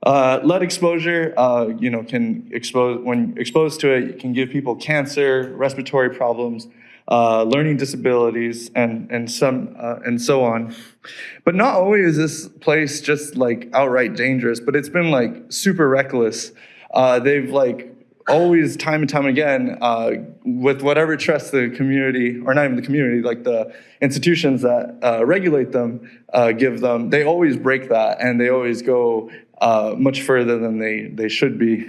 Lead exposure, when exposed to it, can give people cancer, respiratory problems, learning disabilities, and so on. But not only is this place just like outright dangerous, but it's been like super reckless. They've like always, time and time again, with whatever trust the community, or not even the community, like the institutions that regulate them, give them, they always break that, and they always go much further than they should be.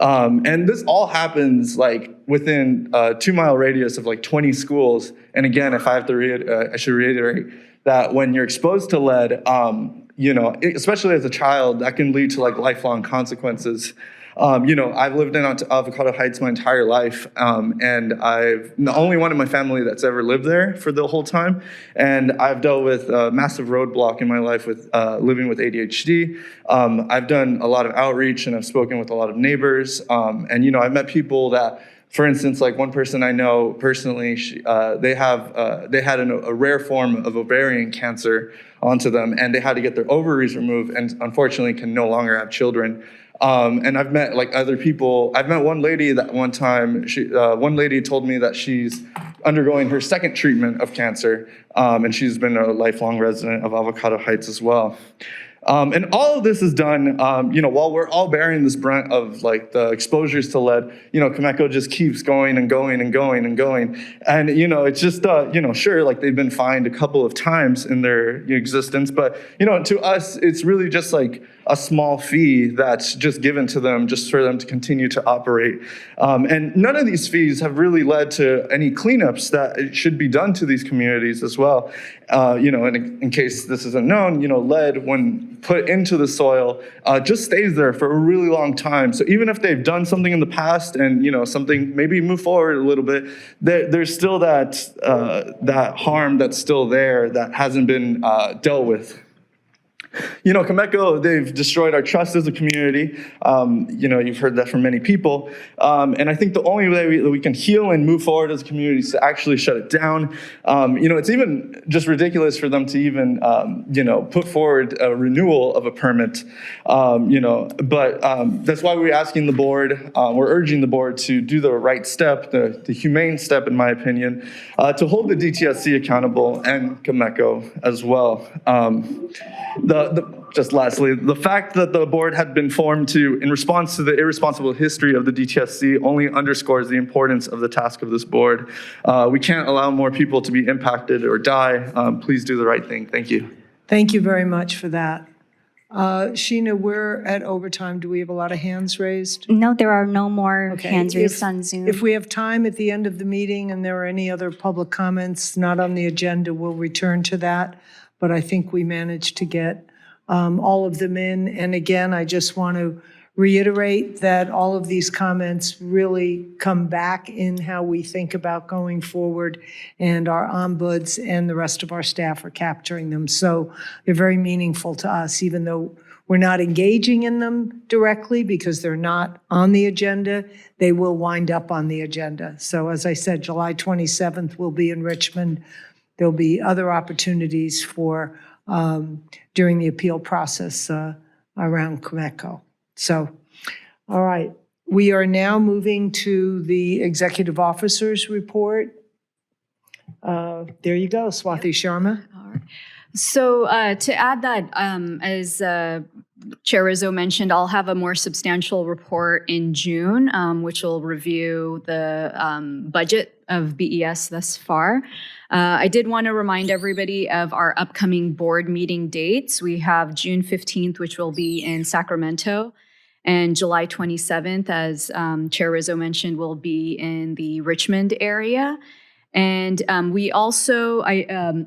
And this all happens like within a 2 mile radius of like 20 schools. And again, if I have to I should reiterate that when you're exposed to lead, especially as a child, that can lead to like lifelong consequences. I've lived in Avocado Heights my entire life, and I'm the only one in my family that's ever lived there for the whole time. And I've dealt with a massive roadblock in my life with living with ADHD. I've done a lot of outreach, and I've spoken with a lot of neighbors. And I've met people that, for instance, like one person I know personally, they had a rare form of ovarian cancer onto them, and they had to get their ovaries removed, and unfortunately can no longer have children. And I've met like other people. I've met one lady that one time, one lady told me that she's undergoing her second treatment of cancer, and she's been a lifelong resident of Avocado Heights as well. And all of this is done, while we're all bearing this brunt of like the exposures to lead, Comecco just keeps going and going and going and going. And, it's just, sure, like they've been fined a couple of times in their existence, but, to us, it's really just like a small fee that's just given to them just for them to continue to operate. And none of these fees have really led to any cleanups that should be done to these communities as well. And in case this isn't known, lead, when put into the soil, just stays there for a really long time. So even if they've done something in the past and, something maybe move forward a little bit, there's still that harm that's still there that hasn't been dealt with. Comecco, they've destroyed our trust as a community. You've heard that from many people. And I think the only way that we can heal and move forward as a community is to actually shut it down. It's even just ridiculous for them to even, put forward a renewal of a permit. But that's why we're asking the board, we're urging the board to do the right step, the humane step, in my opinion, to hold the DTSC accountable and Comecco as well. Just lastly, the fact that the board had been formed in response to the irresponsible history of the DTSC only underscores the importance of the task of this board. We can't allow more people to be impacted or die. Please do the right thing. Thank you. Thank you very much for that. Sheena, we're at overtime. Do we have a lot of hands raised? No, there are no more hands raised on Zoom. If we have time at the end of the meeting and there are any other public comments not on the agenda, we'll return to that. But I think we managed to get all of them in. And again, I just want to reiterate that all of these comments really come back in how we think about going forward, and our ombuds and the rest of our staff are capturing them. So they're very meaningful to us, even though we're not engaging in them directly because they're not on the agenda, they will wind up on the agenda. So as I said, July 27th we'll be in Richmond. There'll be other opportunities for during the appeal process around Comecco. So, all right, we are now moving to the executive officer's report. There you go, Swati Sharma. All right. So to add that, as Chair Rizzo mentioned, I'll have a more substantial report in June, which will review the budget of BES thus far. I did want to remind everybody of our upcoming board meeting dates. We have June 15th, which will be in Sacramento, and July 27th, as Chair Rizzo mentioned, will be in the Richmond area. And we also,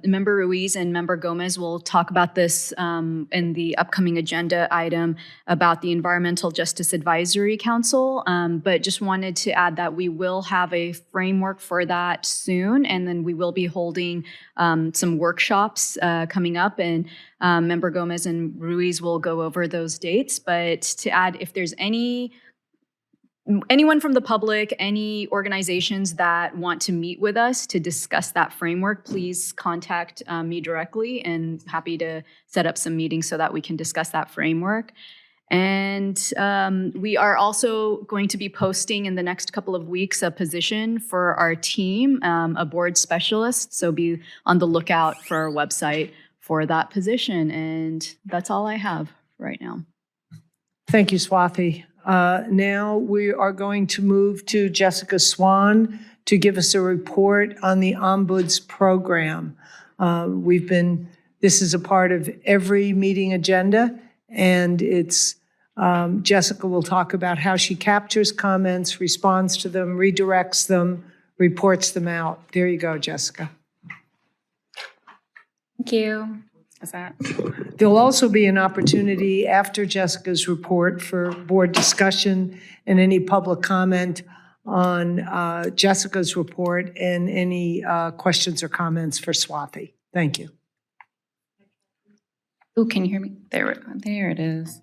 Member Ruiz and Member Gomez will talk about this in the upcoming agenda item about the Environmental Justice Advisory Council. But just wanted to add that we will have a framework for that soon. And then we will be holding some workshops coming up. And Member Gomez and Ruiz will go over those dates. But to add, if there's anyone from the public, any organizations that want to meet with us to discuss that framework, please contact me directly, and happy to set up some meetings so that we can discuss that framework. And we are also going to be posting in the next couple of weeks a position for our team, a board specialist. So be on the lookout for our website for that position. And that's all I have right now. Thank you, Swathi. Now we are going to move to Jessica Swan to give us a report on the Ombuds program. This is a part of every meeting agenda, and it's Jessica will talk about how she captures comments, responds to them, redirects them, reports them out. There you go, Jessica. Thank you. There'll also be an opportunity after Jessica's report for board discussion and any public comment on Jessica's report and any questions or comments for Swathi. Thank you. Oh, can you hear me? There it is.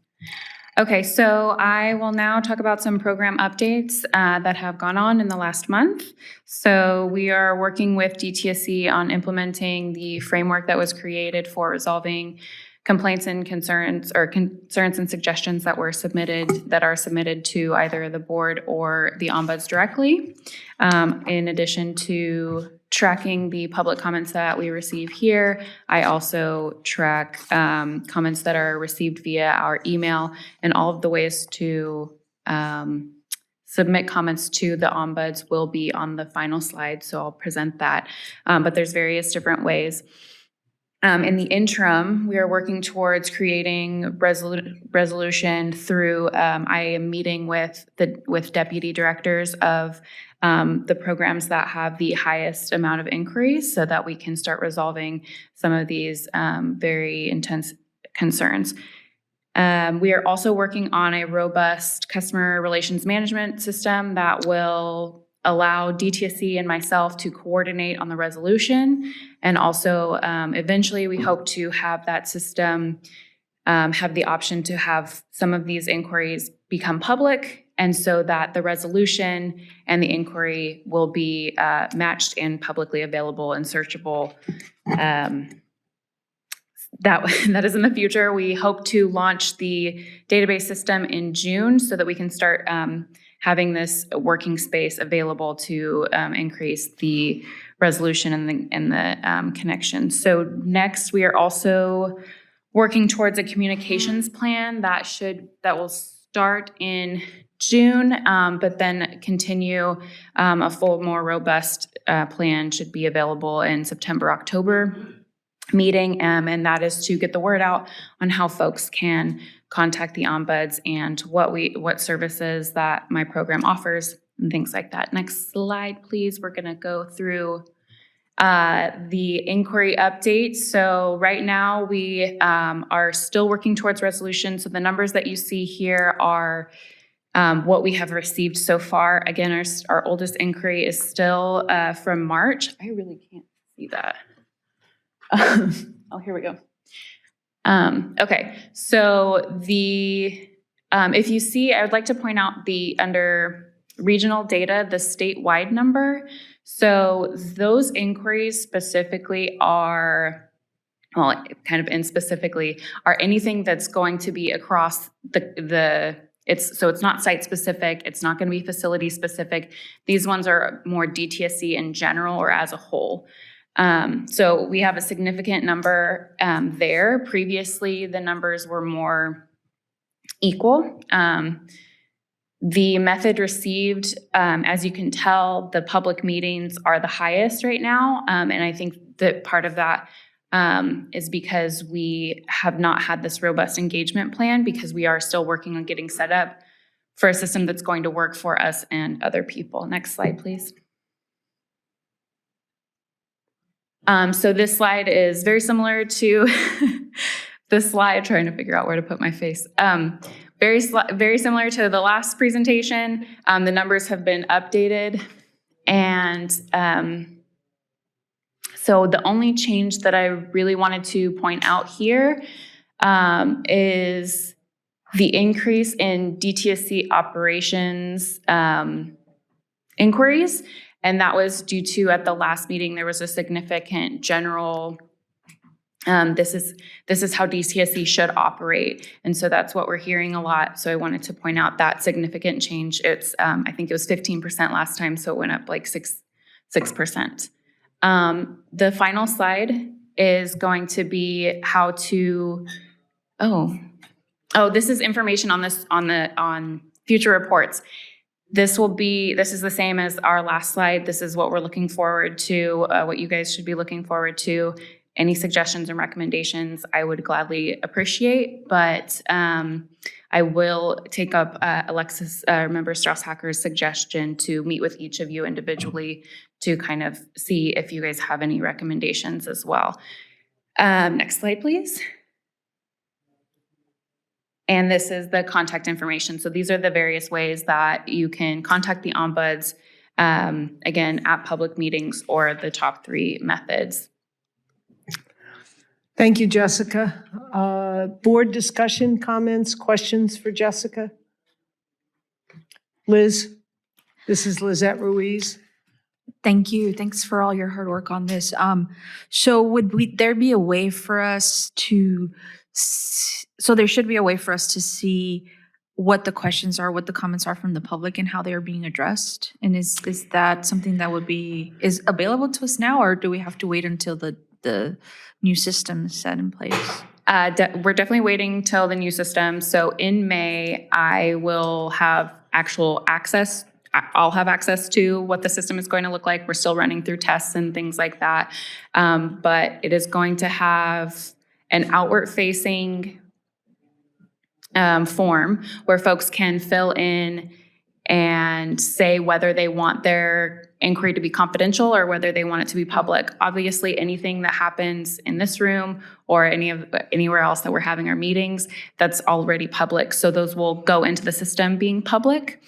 Okay, so I will now talk about some program updates that have gone on in the last month. So we are working with DTSC on implementing the framework that was created for resolving complaints and concerns and suggestions that are submitted to either the board or the ombuds directly. In addition to tracking the public comments that we receive here, I also track comments that are received via our email, and all of the ways to submit comments to the ombuds will be on the final slide, so I'll present that. But there's various different ways. In the interim, we are working towards creating resolution through, I am meeting with deputy directors of the programs that have the highest amount of inquiries so that we can start resolving some of these very intense concerns. We are also working on a robust customer relations management system that will allow DTSC and myself to coordinate on the resolution. And also, eventually, we hope to have that system have the option to have some of these inquiries become public, and so that the resolution and the inquiry will be matched and publicly available and searchable. That is in the future. We hope to launch the database system in June so that we can start having this working space available to increase the resolution and the connection. So next, we are also working towards a communications plan that will start in June, but then continue. A full, more robust plan should be available in September, October meeting, and that is to get the word out on how folks can contact the ombuds and what services that my program offers and things like that. Next slide, please. We're going to go through the inquiry update. So right now we are still working towards resolution. So the numbers that you see here are what we have received so far. Again, our oldest inquiry is still from March. I really can't see that. Oh, here we go. Okay, so if you see, I would like to point out under regional data, the statewide number. So those inquiries specifically are, well, kind of inspecifically, are anything that's going to be across so it's not site specific, it's not going to be facility specific. These ones are more DTSC in general or as a whole. So we have a significant number there. Previously, the numbers were more equal. The method received, as you can tell, the public meetings are the highest right now. And I think that part of that is because we have not had this robust engagement plan, because we are still working on getting set up for a system that's going to work for us and other people. Next slide, please. So this slide is very similar to this slide, trying to figure out where to put my face. Very similar to the last presentation. The numbers have been updated. And so the only change that I really wanted to point out here is the increase in DTSC operations inquiries. And that was due to, at the last meeting, there was a significant general, this is how DTSC should operate. And so that's what we're hearing a lot. So I wanted to point out that significant change. It's, I think it was 15% last time, so it went up like 6%. The final slide is going to be how to, this is information on this, on future reports. This is the same as our last slide. This is what we're looking forward to, what you guys should be looking forward to. Any suggestions and recommendations I would gladly appreciate, but I will take up Member Strauss-Hacker's suggestion to meet with each of you individually to kind of see if you guys have any recommendations as well. Next slide, please. And this is the contact information. So these are the various ways that you can contact the ombuds, again, at public meetings or the top 3 methods. Thank you, Jessica. Board discussion, comments, questions for Jessica? Liz, this is Lizette Ruiz. Thank you. Thanks for all your hard work on this. So would there be a way for us to, so there should be a way for us to see what the questions are, what the comments are from the public and how they are being addressed? And is that something that is available to us now, or do we have to wait until the new system is set in place? We're definitely waiting till the new system. So in May, I will have actual access. I'll have access to what the system is going to look like. We're still running through tests and things like that. But it is going to have an outward-facing form where folks can fill in and say whether they want their inquiry to be confidential or whether they want it to be public. Obviously, anything that happens in this room or anywhere else that we're having our meetings, that's already public. So those will go into the system being public.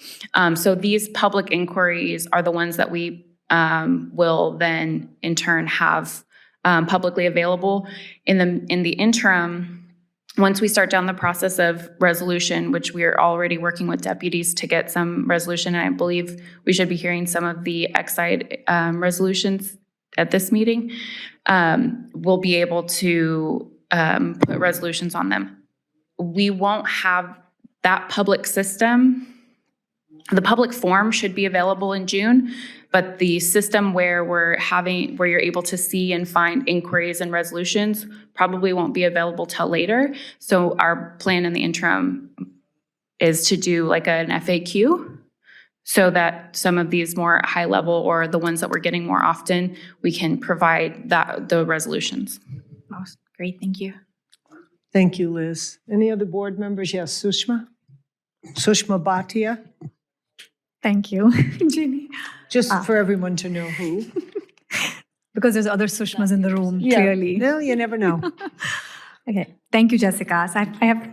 So these public inquiries are the ones that we will then in turn have publicly available. In the interim, once we start down the process of resolution, which we are already working with deputies to get some resolution, and I believe we should be hearing some of the Exide resolutions at this meeting, we'll be able to put resolutions on them. We won't have that public system. The public form should be available in June, but the system where you're able to see and find inquiries and resolutions probably won't be available till later. So our plan in the interim is to do like an FAQ so that some of these more high level or the ones that we're getting more often, we can provide the resolutions. Awesome. Great, thank you. Thank you, Liz. Any other board members? Yes, Sushma Bhatia. Thank you, Jeannie. Just for everyone to know who. Because there's other Sushmas in the room, clearly. No, you never know. Okay, thank you, Jessica. So I have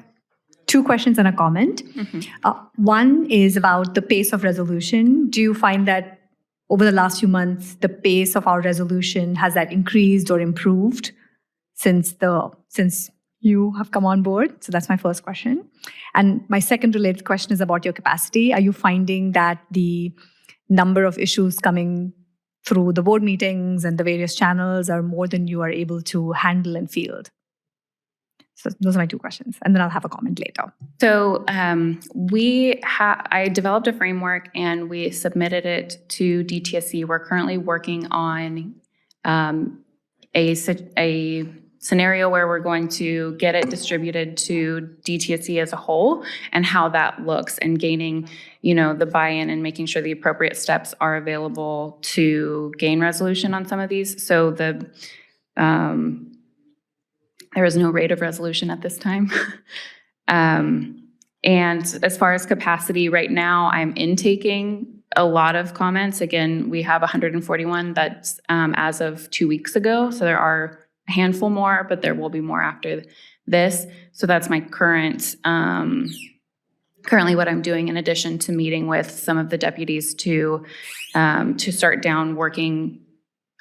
2 questions and a comment. One is about the pace of resolution. Do you find that over the last few months, the pace of our resolution, has that increased or improved since you have come on board? So that's my first question. And my second related question is about your capacity. Are you finding that the number of issues coming through the board meetings and the various channels are more than you are able to handle and field? So those are my 2 questions. And then I'll have a comment later. So I developed a framework and we submitted it to DTSC. We're currently working on a scenario where we're going to get it distributed to DTSC as a whole and how that looks, and gaining, the buy-in and making sure the appropriate steps are available to gain resolution on some of these. So there is no rate of resolution at this time. And as far as capacity, right now I'm intaking a lot of comments. Again, we have 141 that's as of 2 weeks ago. So there are a handful more, but there will be more after this. So that's my currently what I'm doing, in addition to meeting with some of the deputies to start down working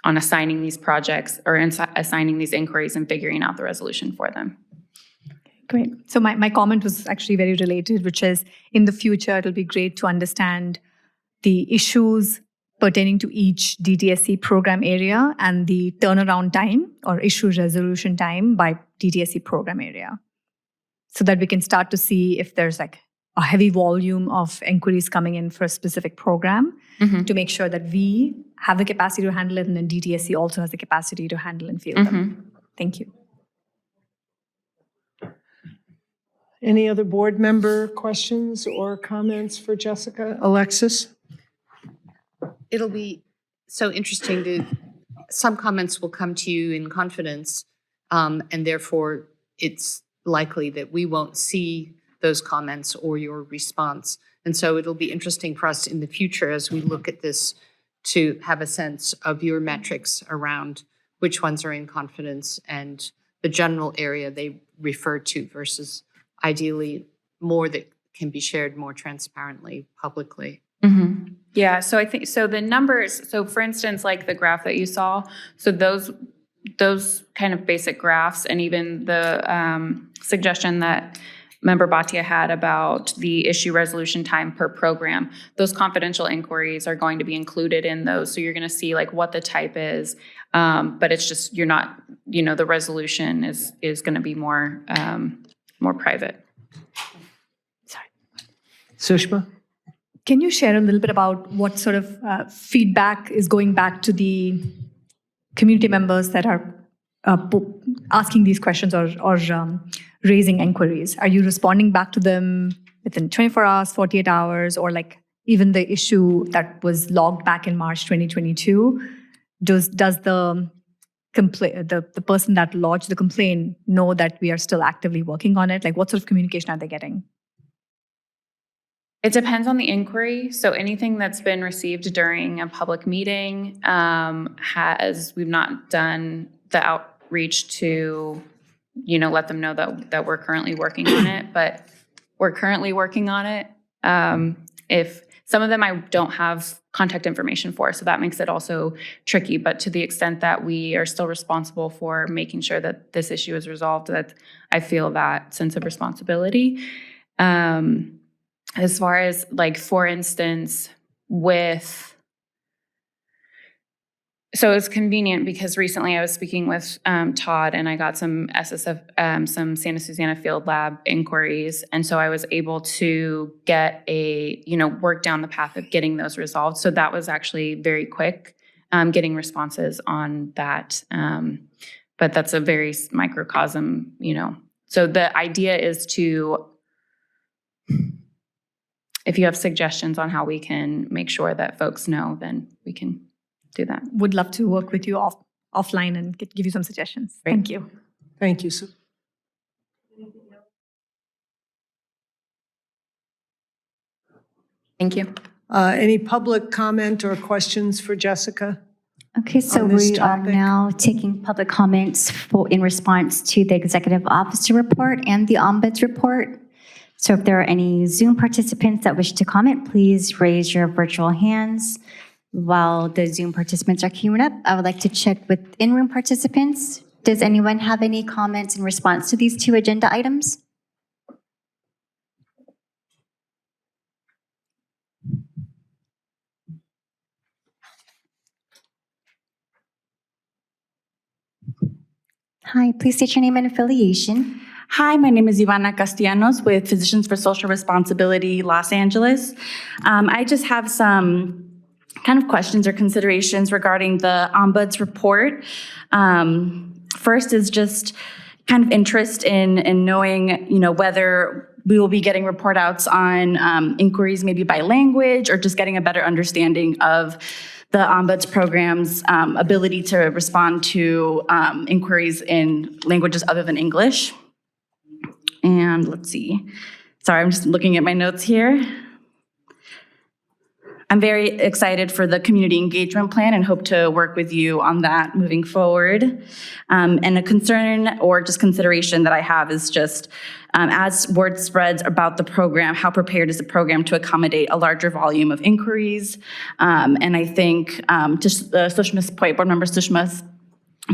on assigning these projects or assigning these inquiries and figuring out the resolution for them. Great. So my comment was actually very related, which is in the future, it'll be great to understand the issues pertaining to each DTSC program area and the turnaround time or issue resolution time by DTSC program area, so that we can start to see if there's like a heavy volume of inquiries coming in for a specific program, to make sure that we have the capacity to handle it, and then DTSC also has the capacity to handle and field them. Thank you. Any other board member questions or comments for Jessica? Alexis? It'll be so interesting some comments will come to you in confidence, and therefore it's likely that we won't see those comments or your response. And so it'll be interesting for us in the future as we look at this to have a sense of your metrics around which ones are in confidence and the general area they refer to versus ideally more that can be shared more transparently publicly. Yeah, so I think, so the numbers, so for instance, like the graph that you saw, so those kind of basic graphs and even the suggestion that Member Bhatia had about the issue resolution time per program, those confidential inquiries are going to be included in those. So you're going to see like what the type is, but it's just, you're not, the resolution is going to be more private. Sorry. Sushma? Can you share a little bit about what sort of feedback is going back to the community members that are asking these questions or raising inquiries? Are you responding back to them within 24 hours, 48 hours, or like even the issue that was logged back in March 2022? Does the person that lodged the complaint know that we are still actively working on it? Like, what sort of communication are they getting? It depends on the inquiry. So anything that's been received during a public meeting we've not done the outreach to, let them know that we're currently working on it, but we're currently working on it. If some of them I don't have contact information for, so that makes it also tricky, but to the extent that we are still responsible for making sure that this issue is resolved, that I feel that sense of responsibility. As far as like, for instance, so it's convenient because recently I was speaking with Todd and I got some SSF, some Santa Susana Field Lab inquiries. And so I was able to get work down the path of getting those resolved. So that was actually very quick, getting responses on that. But that's a very microcosm, So the idea is if you have suggestions on how we can make sure that folks know, then we can do that. Would love to work with you offline and give you some suggestions. Great. Thank you. Thank you, Sue. Thank you. Any public comment or questions for Jessica? Okay, so we are now taking public comments in response to the Executive Officer Report and the Ombuds Report. So if there are any Zoom participants that wish to comment, please raise your virtual hands. While the Zoom participants are queuing up, I would like to check with in-room participants. Does anyone have any comments in response to these two agenda items? Hi, please state your name and affiliation. Hi, my name is Ivana Castellanos with Physicians for Social Responsibility, Los Angeles. I just have some kind of questions or considerations regarding the Ombuds report. First is just kind of interest in knowing, whether we will be getting report outs on inquiries maybe by language or just getting a better understanding of the Ombuds program's ability to respond to inquiries in languages other than English. And let's see. Sorry, I'm just looking at my notes here. I'm very excited for the community engagement plan and hope to work with you on that moving forward. And a concern or just consideration that I have is just as word spreads about the program, how prepared is the program to accommodate a larger volume of inquiries? And I think just Sushma's point, Board Member Sushma's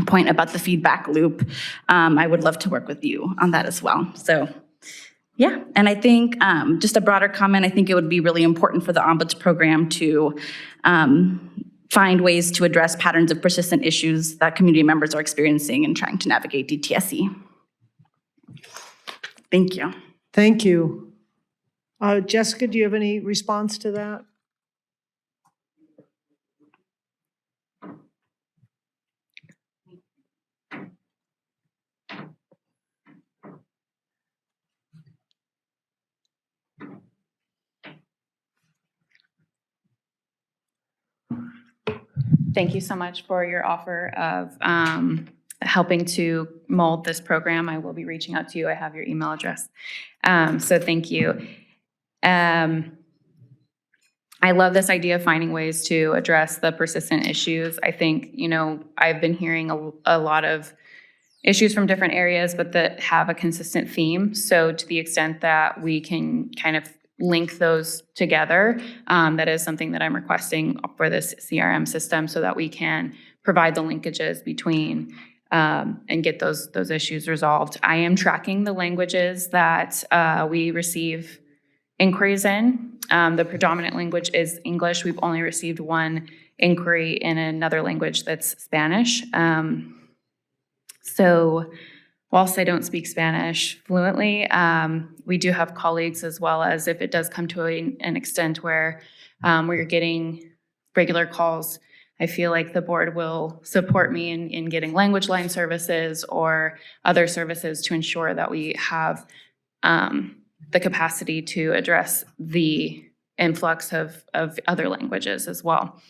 point about the feedback loop, I would love to work with you on that as well. So yeah, and I think just a broader comment, I think it would be really important for the Ombuds program to find ways to address patterns of persistent issues that community members are experiencing and trying to navigate DTSC. Thank you. Thank you. Jessica, do you have any response to that? Thank you so much for your offer of helping to mold this program. I will be reaching out to you. I have your email address. So thank you. I love this idea of finding ways to address the persistent issues. I think, you know, I've been hearing a lot of issues from different areas, but that have a consistent theme. So to the extent that we can kind of link those together, that is something that I'm requesting for this CRM system so that we can provide the linkages between and get those issues resolved. I am tracking the languages that we receive inquiries in. The predominant language is English. We've only received one inquiry in another language that's Spanish. So whilst I don't speak Spanish fluently, we do have colleagues, as well as if it does come to an extent where we're getting regular calls, I feel like the board will support me in getting language line services or other services to ensure that we have the capacity to address the influx of other languages as well.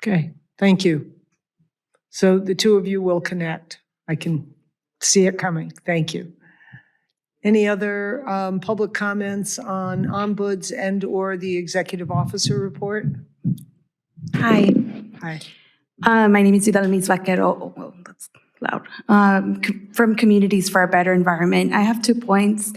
Okay, thank you. So the two of you will connect. I can see it coming. Thank you. Any other public comments on ombuds and or the executive officer report? Hi. Hi. My name is Idalmis Vaquero. Oh, well, that's loud. From Communities for a Better Environment. I have 2 points.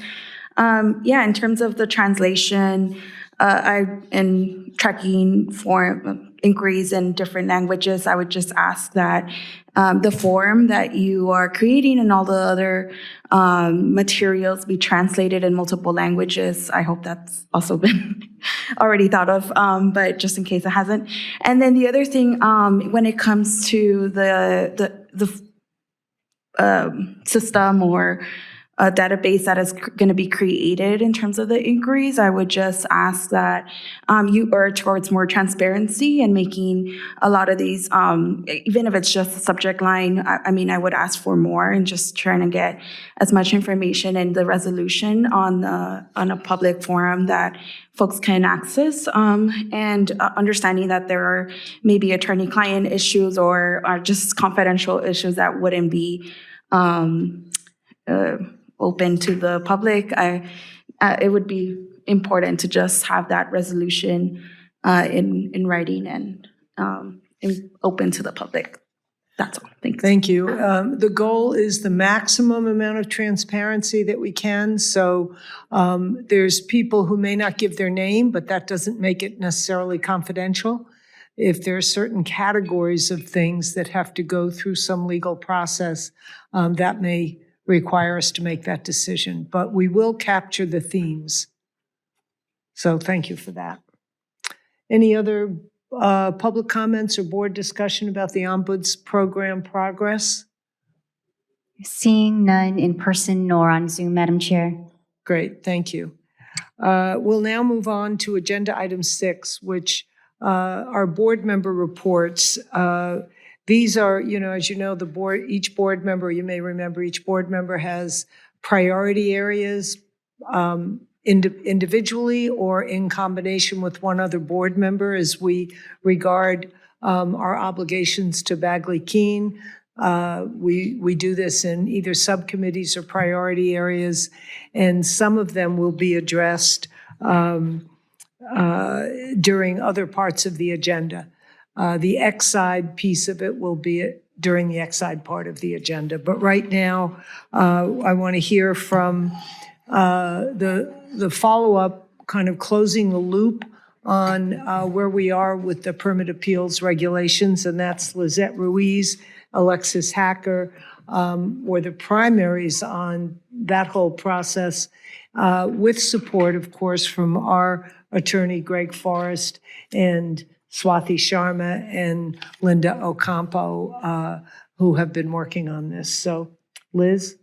Yeah, in terms of the translation, and tracking for inquiries in different languages, I would just ask that the form that you are creating and all the other materials be translated in multiple languages. I hope that's also been already thought of, but just in case it hasn't. And then the other thing, when it comes to the system or a database that is going to be created in terms of the inquiries, I would just ask that you urge towards more transparency and making a lot of these, even if it's just a subject line, I mean, I would ask for more and just trying to get as much information in the resolution on a public forum that folks can access, and understanding that there are maybe attorney-client issues or just confidential issues that wouldn't be open to the public. It would be important to just have that resolution in writing and open to the public. That's all. Thanks. Thank you. The goal is the maximum amount of transparency that we can. So there's people who may not give their name, but that doesn't make it necessarily confidential. If there are certain categories of things that have to go through some legal process, that may require us to make that decision, but we will capture the themes. So thank you for that. Any other public comments or board discussion about the Ombuds program progress? Seeing none in person nor on Zoom, Madam Chair. Great, thank you. We'll now move on to agenda item 6, which are board member reports. These are, as you know, each board member, you may remember, each board member has priority areas individually or in combination with one other board member as we regard our obligations to Bagley Keene. We do this in either subcommittees or priority areas, and some of them will be addressed during other parts of the agenda. The Exide piece of it will be during the Exide part of the agenda. But right now, I want to hear from the follow-up, kind of closing the loop on where we are with the permit appeals regulations, and that's Lizette Ruiz, Alexis Hacker, were the primaries on that whole process, with support, of course, from our attorney, Greg Forrest, and Swathi Sharma and Linda Ocampo, who have been working on this. So, Liz?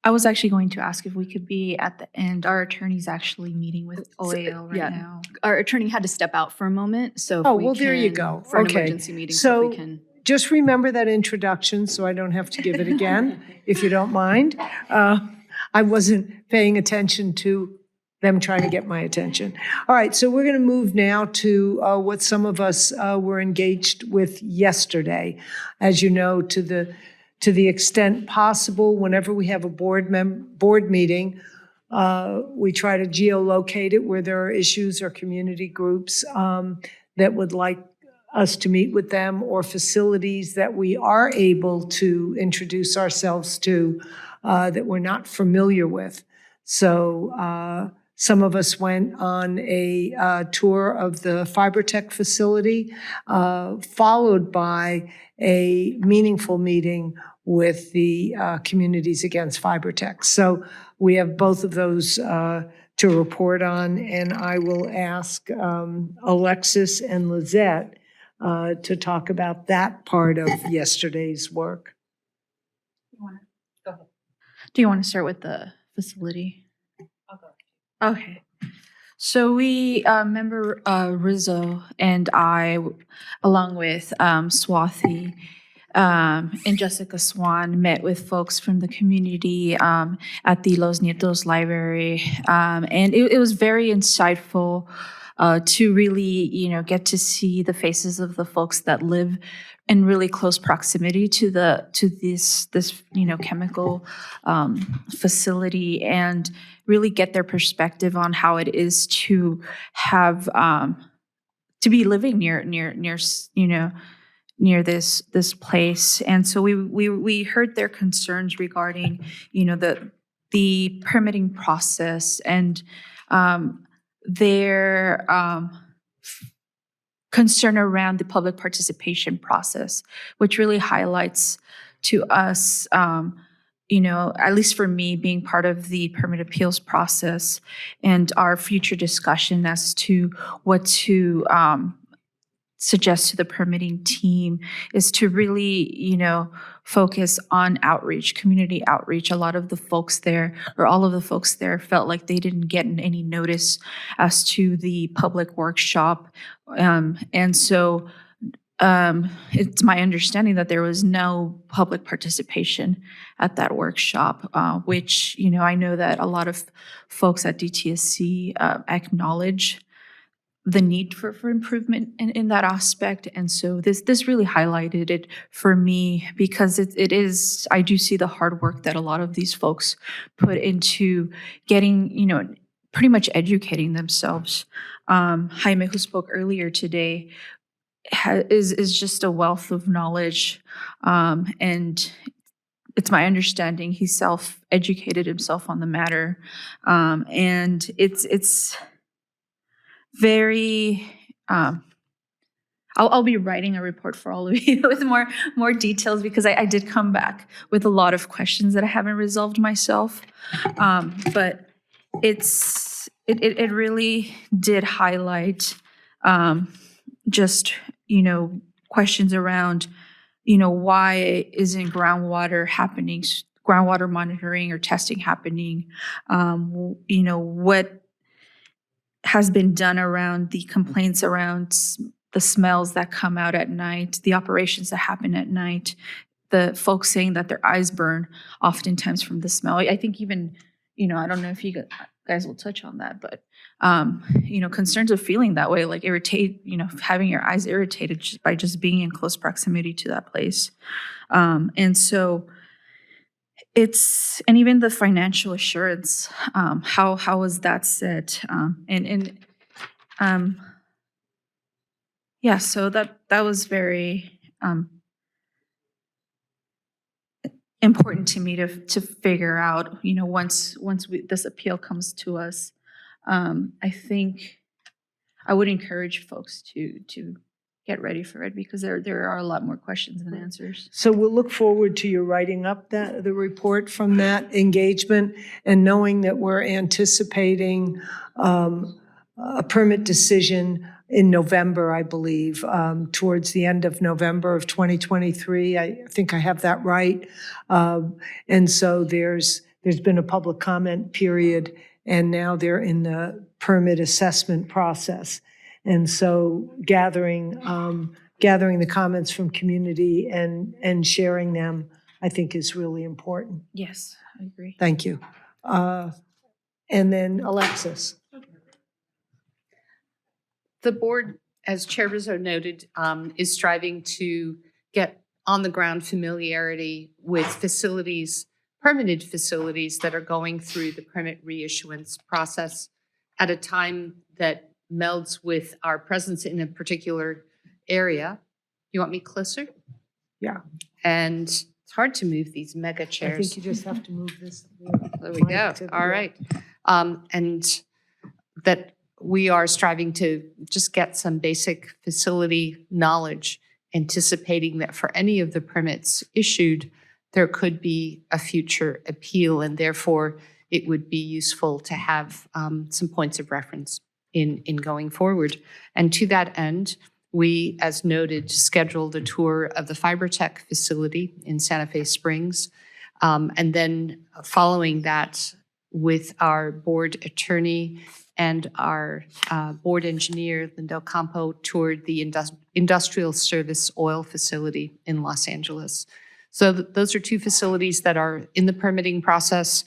I was actually going to ask if we could be at the end. Our attorney's actually meeting with OAL right now. Our attorney had to step out for a moment, so if Oh, we well, there you can- go. For an Okay. emergency meeting, So if we can. just remember that introduction so I don't have to give it again, if you don't mind. I wasn't paying attention to them trying to get my attention. All right, so we're going to move now to what some of us were engaged with yesterday. As you know, to the extent possible, whenever we have a board meeting, we try to geolocate it where there are issues or community groups that would like us to meet with them, or facilities that we are able to introduce ourselves to that we're not familiar with. So some of us went on a tour of the FiberTech facility, followed by a meaningful meeting with the Communities Against FiberTech. So we have both of those to report on, and I will ask Alexis and Lizette to talk about that part of yesterday's work. Do you want to start with the facility? Okay. So we, member Rizzo and I, along with Swathi and Jessica Swan, met with folks from the community at the Los Nietos Library. And it was very insightful to really, get to see the faces of the folks that live in really close proximity to this chemical facility, and really get their perspective on how it is to have to be living near this place. And so we heard their concerns regarding the permitting process and their concern around the public participation process, which really highlights to us, at least for me, being part of the permit appeals process and our future discussion as to what to suggest to the permitting team is to really, focus on outreach, community outreach. A lot of the folks there, or all of the folks there, felt like they didn't get any notice as to the public workshop. And so it's my understanding that there was no public participation at that workshop, which, I know that a lot of folks at DTSC acknowledge the need for improvement in that aspect. And so this really highlighted it for me, because it is, I do see the hard work that a lot of these folks put into getting, pretty much educating themselves. Jaime, who spoke earlier today, is just a wealth of knowledge. And it's my understanding he self-educated himself on the matter. And it's very, I'll be writing a report for all of you with more details, because I did come back with a lot of questions that I haven't resolved myself. But it really did highlight just, questions around, why isn't groundwater monitoring or testing happening? What has been done around the complaints around the smells that come out at night, the operations that happen at night, the folks saying that their eyes burn oftentimes from the smell. I think even, I don't know if guys will touch on that, but concerns of feeling that way, like having your eyes irritated by just being in close proximity to that place. And so and even the financial assurance, how was that set? So that was very important to me to figure out, once this appeal comes to us. I think I would encourage folks to get ready for it, because there are a lot more questions than answers. So we'll look forward to your writing up the report from that engagement, and knowing that we're anticipating a permit decision in November, I believe, towards the end of November of 2023. I think I have that right. And so there's been a public comment period, and now they're in the permit assessment process. And so gathering the comments from community and sharing them, I think, is really important. Yes, I agree. Thank you. And then Alexis. The board, as Chair Rizzo noted, is striving to get on-the-ground familiarity with permitted facilities that are going through the permit reissuance process at a time that melds with our presence in a particular area. You want me closer? Yeah. And it's hard to move these mega chairs. I think you just have to move this. There we go. All right. And that we are striving to just get some basic facility knowledge, anticipating that for any of the permits issued, there could be a future appeal, and therefore it would be useful to have some points of reference in going forward. And to that end, we, as noted, scheduled a tour of the FiberTech facility in Santa Fe Springs. And then following that, with our board attorney and our board engineer, Lindell Campo, toured the industrial service oil facility in Los Angeles. So those are two facilities that are in the permitting process.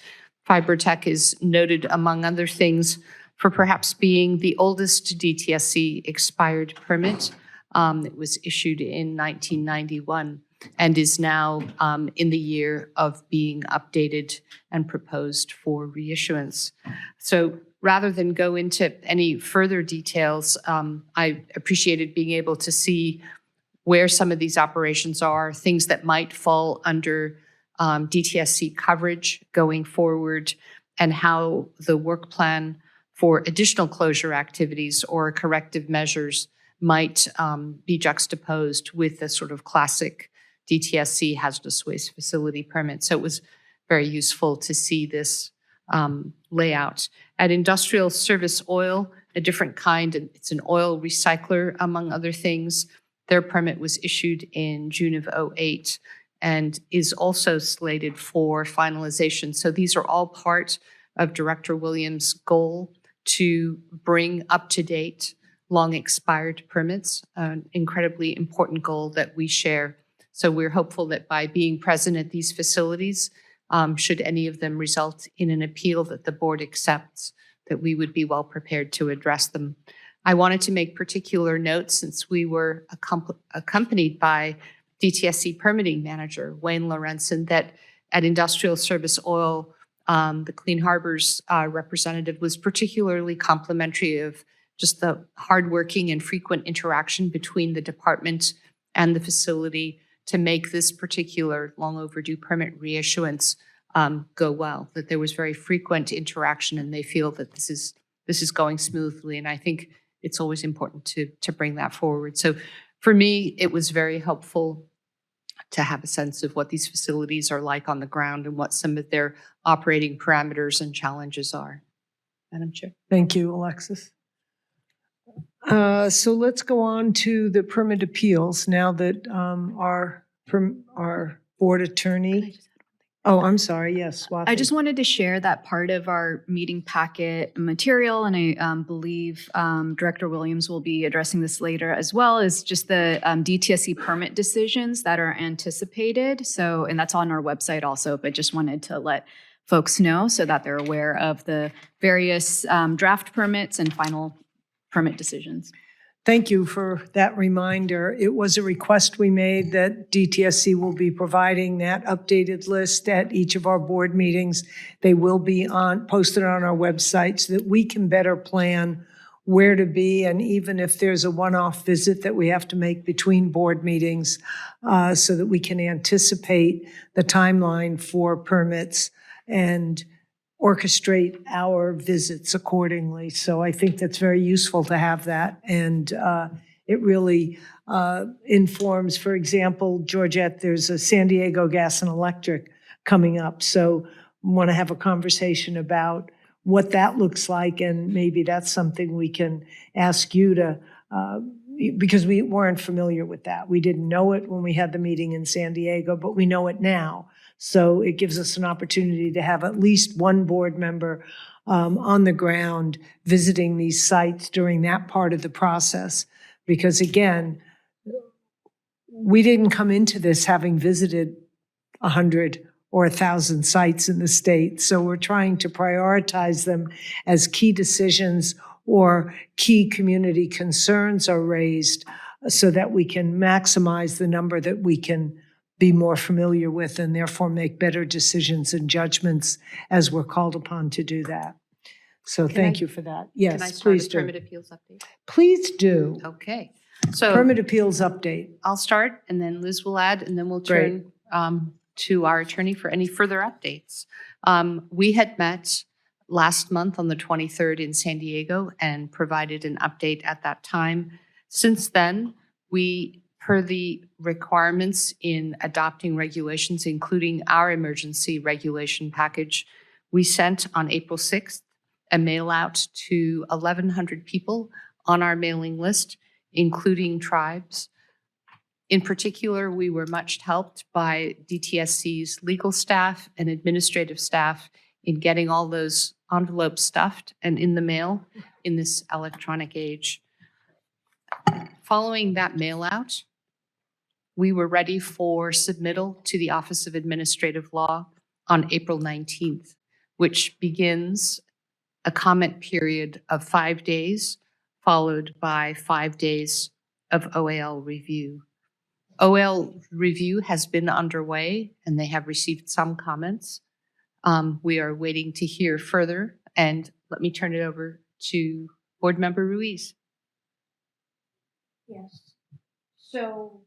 FiberTech is noted, among other things, for perhaps being the oldest DTSC expired permit. It was issued in 1991 and is now in the year of being updated and proposed for reissuance. So rather than go into any further details, I appreciated being able to see where some of these operations are, things that might fall under DTSC coverage going forward, and how the work plan for additional closure activities or corrective measures might be juxtaposed with the sort of classic DTSC hazardous waste facility permit. So it was very useful to see this layout. At Industrial Service Oil, a different kind, it's an oil recycler, among other things. Their permit was issued in June of 2008 and is also slated for finalization. So these are all part of Director Williams' goal to bring up-to-date long expired permits, an incredibly important goal that we share. So we're hopeful that by being present at these facilities, should any of them result in an appeal that the board accepts, that we would be well prepared to address them. I wanted to make particular note, since we were accompanied by DTSC permitting manager Wayne Lorenzen, that at Industrial Service Oil, the Clean Harbors representative was particularly complimentary of just the hardworking and frequent interaction between the department and the facility to make this particular long overdue permit reissuance go well, that there was very frequent interaction and they feel that this is going smoothly. And I think it's always important to bring that forward. So for me, it was very helpful to have a sense of what these facilities are like on the ground and what some of their operating parameters and challenges are. Madam Chair. Thank you, Alexis. So let's go on to the permit appeals now that our board attorney. Oh, I'm sorry. Yes, Swati. I just wanted to share that part of our meeting packet material, and I believe Director Williams will be addressing this later, as well as just the DTSC permit decisions that are anticipated. So, and that's on our website also, but just wanted to let folks know so that they're aware of the various draft permits and final permit decisions. Thank you for that reminder. It was a request we made that DTSC will be providing that updated list at each of our board meetings. They will be posted on our website so that we can better plan where to be, and even if there's a one-off visit that we have to make between board meetings, so that we can anticipate the timeline for permits and orchestrate our visits accordingly. So I think that's very useful to have that. And it really informs, for example, Georgette, there's a San Diego Gas and Electric coming up. So we want to have a conversation about what that looks like. And maybe that's something we can ask you to, because we weren't familiar with that. We didn't know it when we had the meeting in San Diego, but we know it now. So it gives us an opportunity to have at least one board member on the ground visiting these sites during that part of the process. Because again, we didn't come into this having visited 100 or 1,000 sites in the state. So we're trying to prioritize them as key decisions or key community concerns are raised so that we can maximize the number that we can be more familiar with and therefore make better decisions and judgments as we're called upon to do that. So thank you for that. Can I Yes, start please with do. permit appeals update? Please do. Okay. So Permit appeals update. I'll start and then Liz will add and then we'll Great. turn to our attorney for any further updates. We had met last month on the 23rd in San Diego and provided an update at that time. Since then, per the requirements in adopting regulations, including our emergency regulation package, we sent on April 6th a mail out to 1,100 people on our mailing list, including tribes. In particular, we were much helped by DTSC's legal staff and administrative staff in getting all those envelopes stuffed and in the mail in this electronic age. Following that mail out, we were ready for submittal to the Office of Administrative Law on April 19th, which begins a comment period of 5 days, followed by 5 days of OAL review. OAL review has been underway and they have received some comments. We are waiting to hear further, and let me turn it over to Board Member Ruiz. Yes. So,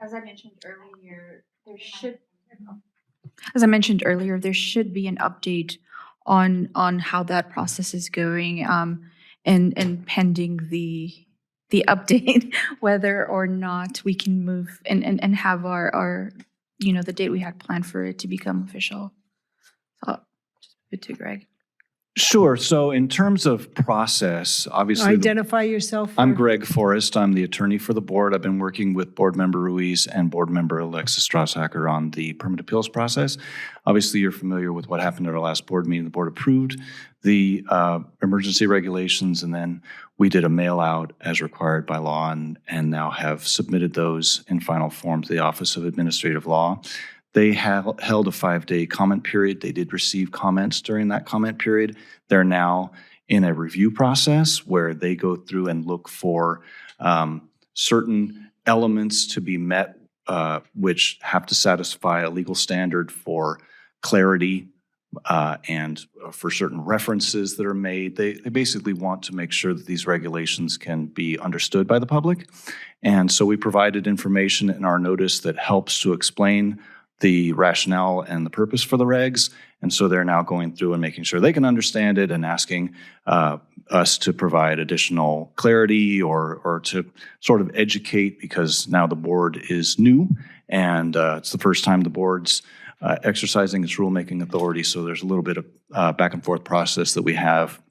as I mentioned earlier, there should be an update on how that process is going, and pending the update, whether or not we can move and have our the date we had planned for it to become official. So just put it to Greg. Sure. So in terms of process, obviously. Identify yourself. I'm Greg Forrest. I'm the attorney for the board. I've been working with Board Member Ruiz and Board Member Alexis Strasshacker on the permit appeals process. Obviously, you're familiar with what happened at our last board meeting. The board approved the emergency regulations, and then we did a mail out as required by law and now have submitted those in final form to the Office of Administrative Law. They held a 5-day comment period. They did receive comments during that comment period. They're now in a review process where they go through and look for certain elements to be met, which have to satisfy a legal standard for clarity and for certain references that are made. They basically want to make sure that these regulations can be understood by the public. And so we provided information in our notice that helps to explain the rationale and the purpose for the regs. And so they're now going through and making sure they can understand it and asking us to provide additional clarity or to sort of educate, because now the board is new and it's the first time the board's exercising its rulemaking authority. So there's a little bit of back and forth process that we have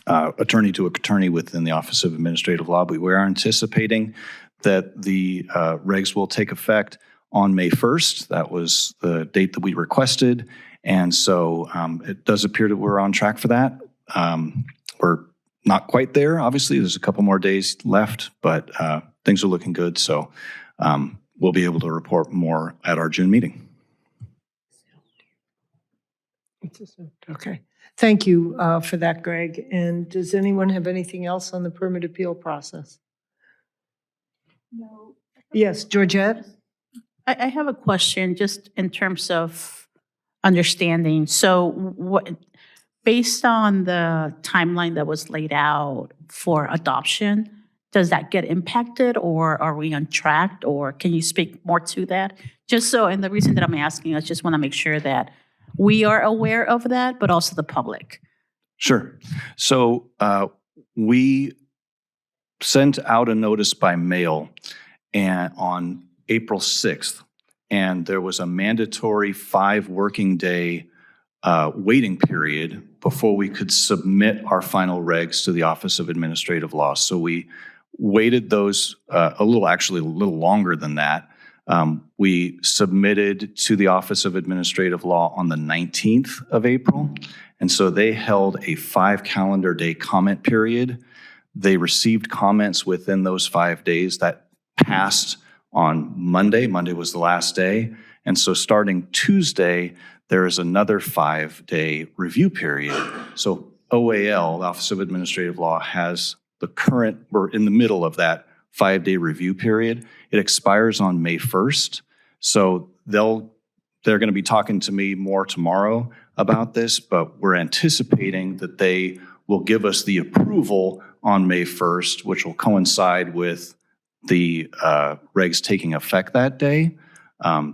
attorney to attorney within the Office of Administrative Law. But we're anticipating that the regs will take effect on May 1st. That was the date that we requested. And so it does appear that we're on track for that. We're not quite there. Obviously, there's a couple more days left, but things are looking good. So we'll be able to report more at our June meeting. Okay. Thank you for that, Greg. And does anyone have anything else on the permit appeal process? No. Yes, Georgette? I have a question just in terms of understanding. So what, based on the timeline that was laid out for adoption, does that get impacted or are we on track or can you speak more to that? Just so, and the reason that I'm asking, I just want to make sure that we are aware of that, but also the public. Sure. So we sent out a notice by mail and on April 6th, and there was a mandatory 5 working day waiting period before we could submit our final regs to the Office of Administrative Law. So we waited those a little longer than that. We submitted to the Office of Administrative Law on the 19th of April, and so they held a 5 calendar day comment period. They received comments within those 5 days that passed on Monday. Monday was the last day, and so starting Tuesday, there is another 5-day review period. So OAL, the Office of Administrative Law, has we're in the middle of that 5-day review period. It expires on May 1st. So they're going to be talking to me more tomorrow about this, but we're anticipating that they will give us the approval on May 1st, which will coincide with the regs taking effect that day.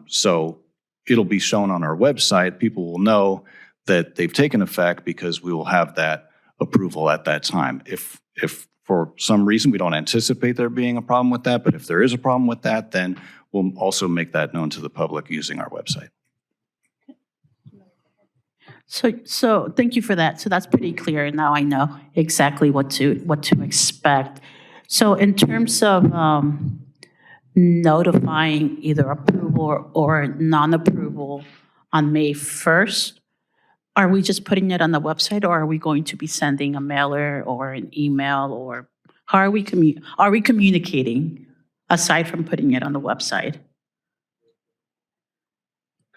So it'll be shown on our website. People will know that they've taken effect because we will have that approval at that time. If for some reason we don't anticipate there being a problem with that, but if there is a problem with that, then we'll also make that known to the public using our website. So thank you for that. So that's pretty clear. Now I know exactly what to expect. So in terms of notifying either approval or non-approval on May 1st, are we just putting it on the website or are we going to be sending a mailer or an email or how are we communicating aside from putting it on the website?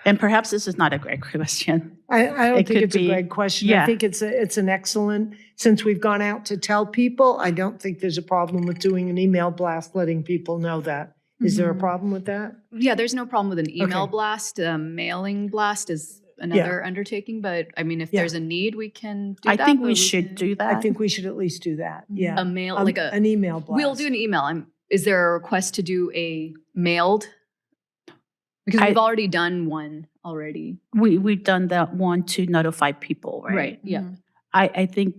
And perhaps this is not a great question. I don't think it's a great question. Yeah. I think it's an excellent, since we've gone out to tell people, I don't think there's a problem with doing an email blast, letting people know that. Is there a problem with that? Yeah, there's no problem with an email Okay. blast. Mailing blast is another undertaking, but I mean, if there's a need, we can do that. I think but we should do that. I think we should at least do that, yeah. A mail, An email blast. We'll do an email. Is there a request to do a mailed? Because we've already done one already. We've done that one to notify people, right? Right, yeah. I think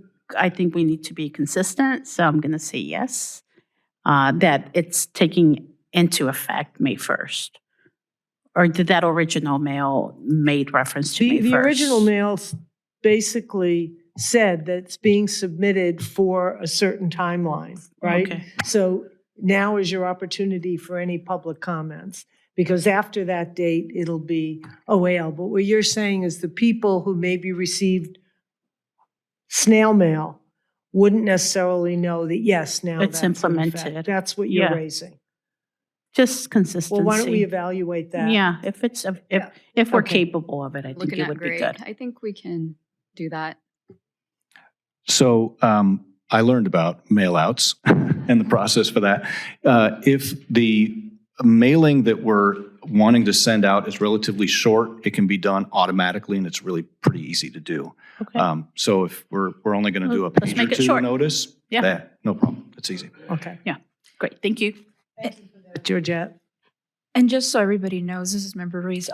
we need to be consistent, so I'm going to say yes, that it's taking into effect May 1st. Or did that original mail made reference to May 1st? The original mail basically said that it's being submitted for a certain timeline, right? Okay. So now is your opportunity for any public comments, because after that date, it'll be OAL. But what you're saying is the people who maybe received snail mail wouldn't necessarily know that, yes, now It's that's in effect. implemented. That's what you're Yeah. raising. Just consistency. Well, why don't we evaluate that? Yeah, if we're Okay. capable of it, I think Looking it at would be Greg, good. I think we can do that. So I learned about mailouts and the process for that. If the mailing that we're wanting to send out is relatively short, it can be done automatically, and it's really pretty easy to do. Okay. So if we're only going to do a Let's page or make it two short. notice, Yeah. no problem. It's easy. Okay. Yeah, great, thank you. Georgette? And just so everybody knows, this is Member Ruiz.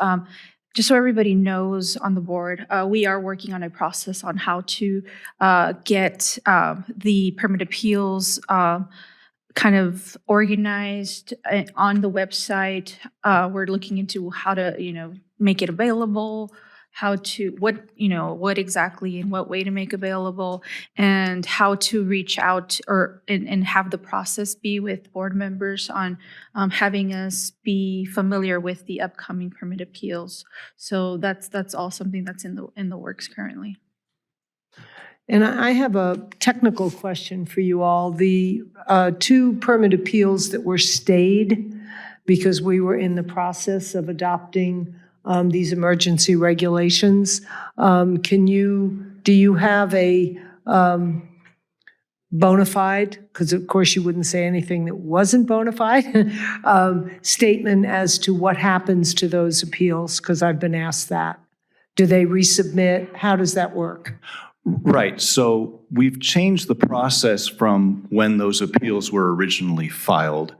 Just so everybody knows on the board, we are working on a process on how to get the permit appeals kind of organized on the website. We're looking into how to, make it available, what exactly in what way to make available, and how to reach out and have the process be with board members on having us be familiar with the upcoming permit appeals. So that's all something that's in the works currently. And I have a technical question for you all. The 2 permit appeals that were stayed because we were in the process of adopting these emergency regulations. Do you have a bona fide, because of course you wouldn't say anything that wasn't bona fide, statement as to what happens to those appeals? Because I've been asked that. Do they resubmit? How does that work? Right. So we've changed the process from when those appeals were originally filed.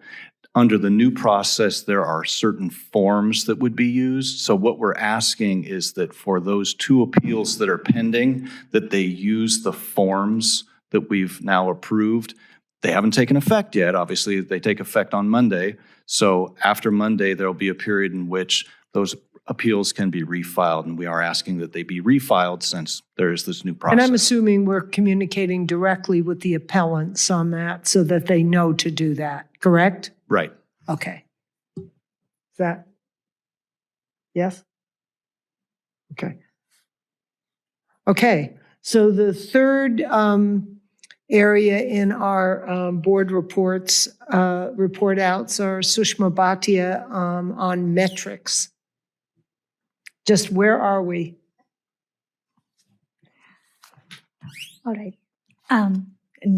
Under the new process, there are certain forms that would be used. So what we're asking is that for those 2 appeals that are pending, that they use the forms that we've now approved. They haven't taken effect yet. Obviously, they take effect on Monday. So after Monday, there'll be a period in which those appeals can be refiled, and we are asking that they be refiled since there is this new process. And I'm assuming we're communicating directly with the appellants on that so that they know to do that, correct? Right. Okay. Is that, yes? Okay. Okay, so the third area in our board reports, report outs are Sushma Bhatia on metrics. Just where are we? All right. And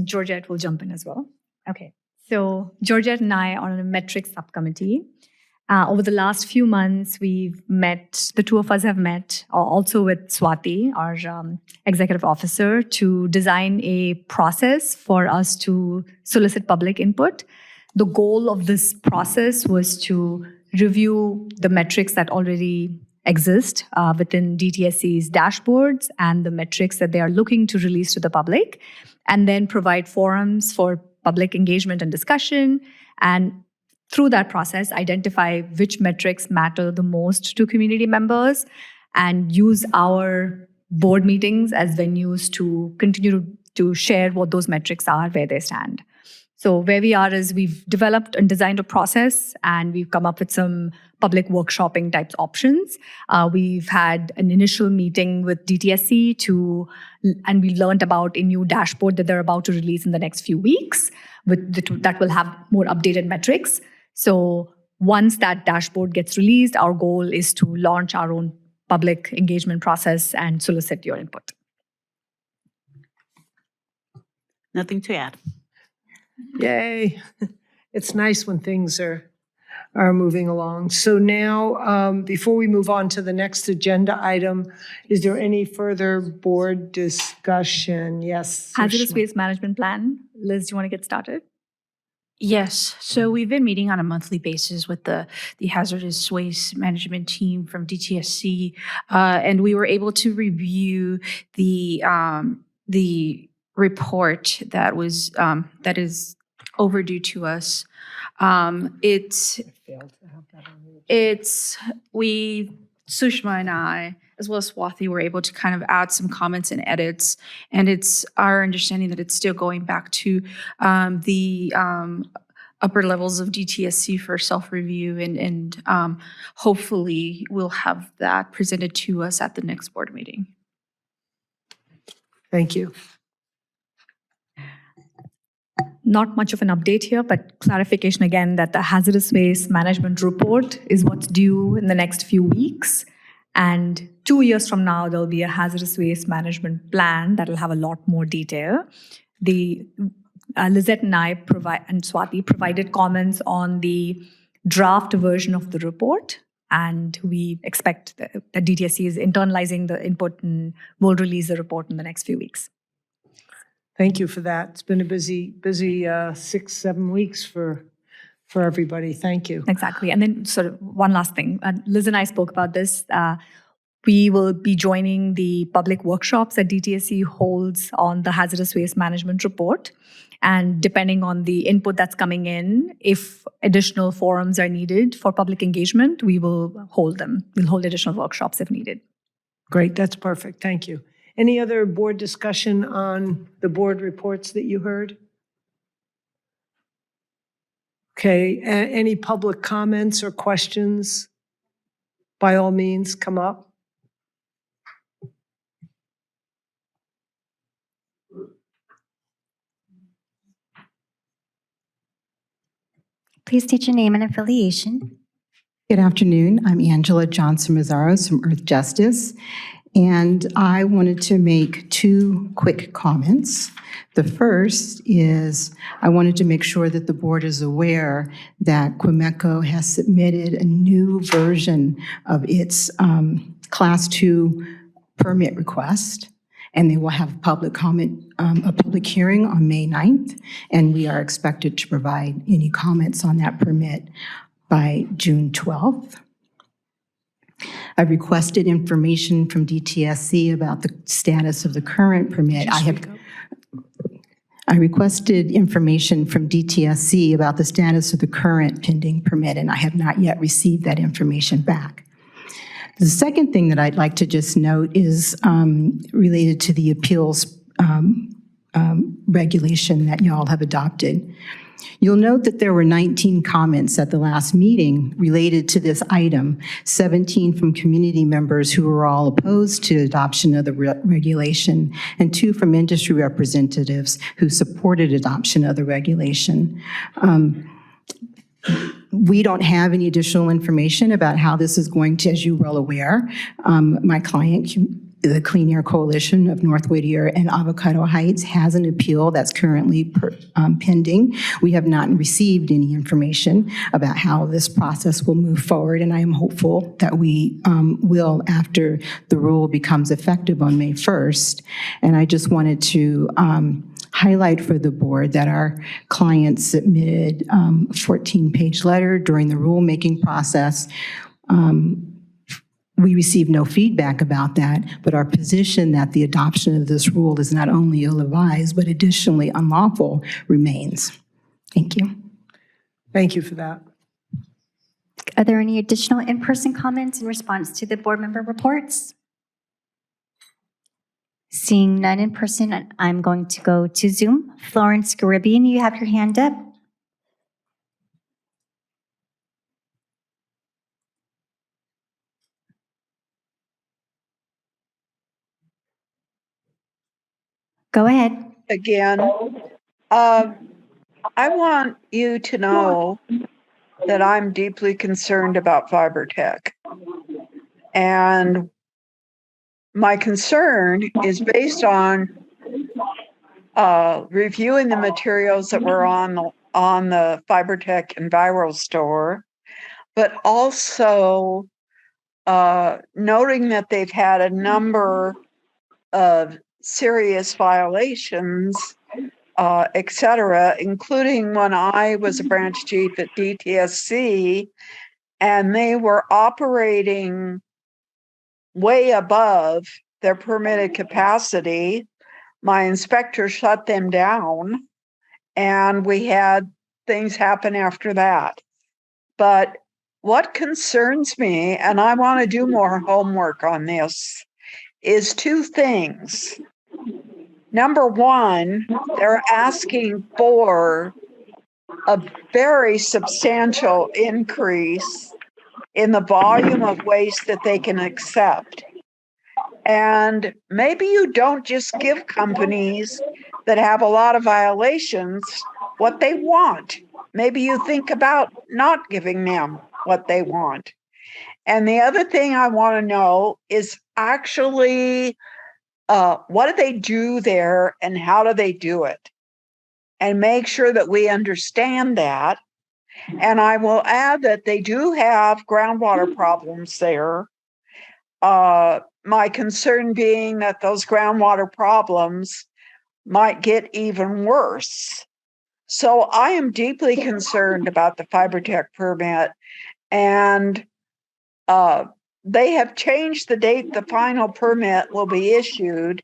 Georgette will jump in as well. Okay. So Georgette and I are on a metrics subcommittee. Over the last few months, we've met, the 2 of us have met, also with Swati, our executive officer, to design a process for us to solicit public input. The goal of this process was to review the metrics that already exist within DTSC's dashboards and the metrics that they are looking to release to the public, and then provide forums for public engagement and discussion, and through that process, identify which metrics matter the most to community members and use our board meetings as venues to continue to share what those metrics are, where they stand. So where we are is we've developed and designed a process, and we've come up with some public workshopping types options. We've had an initial meeting with DTSC and we learned about a new dashboard that they're about to release in the next few weeks that will have more updated metrics. So once that dashboard gets released, our goal is to launch our own public engagement process and solicit your input. Nothing to add. Yay. It's nice when things are moving along. So now, before we move on to the next agenda item, is there any further board discussion? Yes. Hazardous waste management plan. Liz, do you want to get started? Yes. So we've been meeting on a monthly basis with the hazardous waste management team from DTSC, and we were able to review the report that is overdue to us. Sushma and I, as well as Swati, were able to kind of add some comments and edits, and it's our understanding that it's still going back to the upper levels of DTSC for self-review, and hopefully we'll have that presented to us at the next board meeting. Thank you. Not much of an update here, but clarification again that the hazardous waste management report is what's due in the next few weeks. And 2 years from now, there'll be a hazardous waste management plan that'll have a lot more detail. Lizette and I and Swati provided comments on the draft version of the report. And we expect that DTSC is internalizing the input and will release the report in the next few weeks. Thank you for that. It's been a busy 6-7 weeks for everybody. Thank you. Exactly. And then sort of one last thing. Liz and I spoke about this. We will be joining the public workshops that DTSC holds on the hazardous waste management report. And depending on the input that's coming in, if additional forums are needed for public engagement, we will hold them. We'll hold additional workshops if needed. Great. That's perfect. Thank you. Any other board discussion on the board reports that you heard? Okay, any public comments or questions? By all means, come up. Please state your name and affiliation. Good afternoon. I'm Angela Johnson-Mazzaros from Earth Justice, and I wanted to make two quick comments. The first is I wanted to make sure that the board is aware that Quemeco has submitted a new version of its Class 2 permit request, and they will have public comment, a public hearing on May 9th, and we are expected to provide any comments on that permit by June 12th. I requested information from DTSC about the status of the current permit. I requested information from DTSC about the status of the current pending permit, and I have not yet received that information back. The second thing that I'd like to just note is related to the appeals regulation that y'all have adopted. You'll note that there were 19 comments at the last meeting related to this item, 17 from community members who were all opposed to adoption of the regulation, and 2 from industry representatives who supported adoption of the regulation. We don't have any additional information about how this is going to, as you're well aware. My client, the Clean Air Coalition of North Whittier and Avocado Heights, has an appeal that's currently pending. We have not received any information about how this process will move forward, and I am hopeful that we will after the rule becomes effective on May 1st. And I just wanted to highlight for the board that our client submitted a 14-page letter during the rulemaking process. We received no feedback about that, but our position that the adoption of this rule is not only ill-advised, but additionally unlawful remains. Thank you. Thank you for that. Are there any additional in-person comments in response to the board member reports? Seeing none in person, I'm going to go to Zoom. Florence Caribbean, you have your hand up. Go ahead. Again, I want you to know that I'm deeply concerned about fiber tech. And my concern is based on reviewing the materials that were on the Fiber Tech Enviro store, but also noting that they've had a number of serious violations, et cetera, including when I was a branch chief at DTSC, and they were operating way above their permitted capacity. My inspector shut them down, and we had things happen after that. But what concerns me, and I want to do more homework on this, is 2 things. Number one, they're asking for a very substantial increase in the volume of waste that they can accept. And maybe you don't just give companies that have a lot of violations what they want. Maybe you think about not giving them what they want. And the other thing I want to know is actually what do they do there and how do they do it? And make sure that we understand that. And I will add that they do have groundwater problems there. My concern being that those groundwater problems might get even worse. So I am deeply concerned about the fiber tech permit, and they have changed the date the final permit will be issued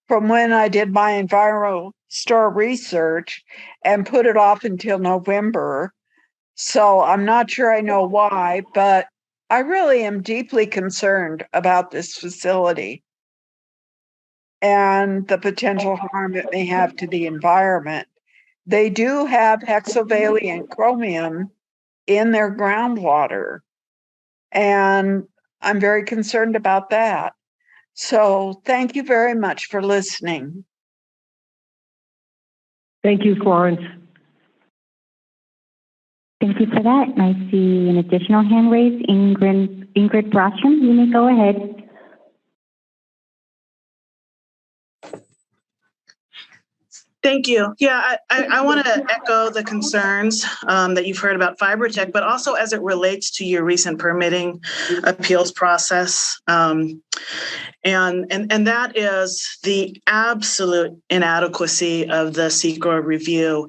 from when I did my Enviro store research and put it off until November. So I'm not sure I know why, but I really am deeply concerned about this facility and the potential harm it may have to the environment. They do have hexavalent chromium in their groundwater, and I'm very concerned about that. So thank you very much for listening. Thank you, Florence. Thank you for that. And I see an additional hand raised. Ingrid Brostrom, you may go ahead. Thank you. Yeah, I want to echo the concerns that you've heard about FiberTech, but also as it relates to your recent permitting appeals process. And that is the absolute inadequacy of the CEQA review,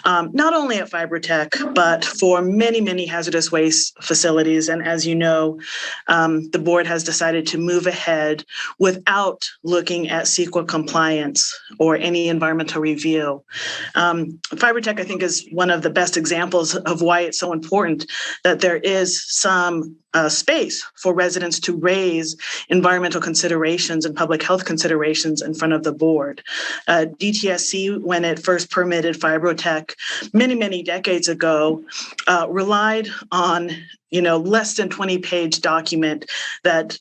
not only at FiberTech, but for many, many hazardous waste facilities. And as you know, the board has decided to move ahead without looking at CEQA compliance or any environmental review. FiberTech, I think, is one of the best examples of why it's so important that there is some space for residents to raise environmental considerations and public health considerations in front of the board. DTSC, when it first permitted FiberTech many, many decades ago, relied on less than 20-page document that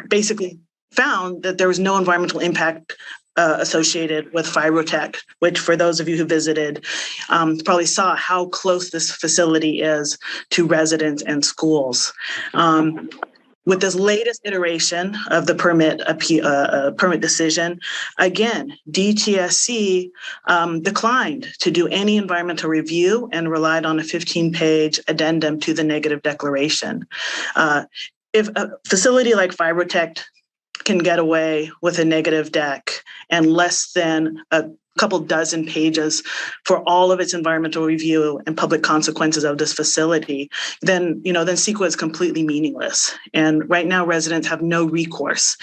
basically found that there was no environmental impact associated with FiberTech, which for those of you who visited probably saw how close this facility is to residents and schools. With this latest iteration of the permit decision, again, DTSC declined to do any environmental review and relied on a 15-page addendum to the negative declaration. If a facility like FiberTech can get away with a negative deck and less than a couple dozen pages for all of its environmental review and public consequences of this facility, then CEQA is completely meaningless. And right now, residents have no recourse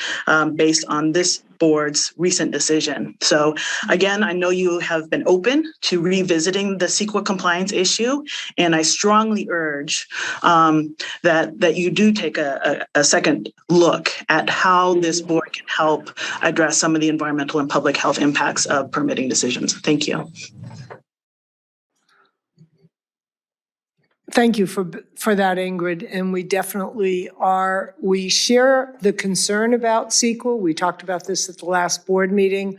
based on this board's recent decision. So again, I know you have been open to revisiting the CEQA compliance issue, and I strongly urge that you do take a second look at how this board can help address some of the environmental and public health impacts of permitting decisions. Thank you. Thank you for that, Ingrid. And we definitely we share the concern about CEQA. We talked about this at the last board meeting.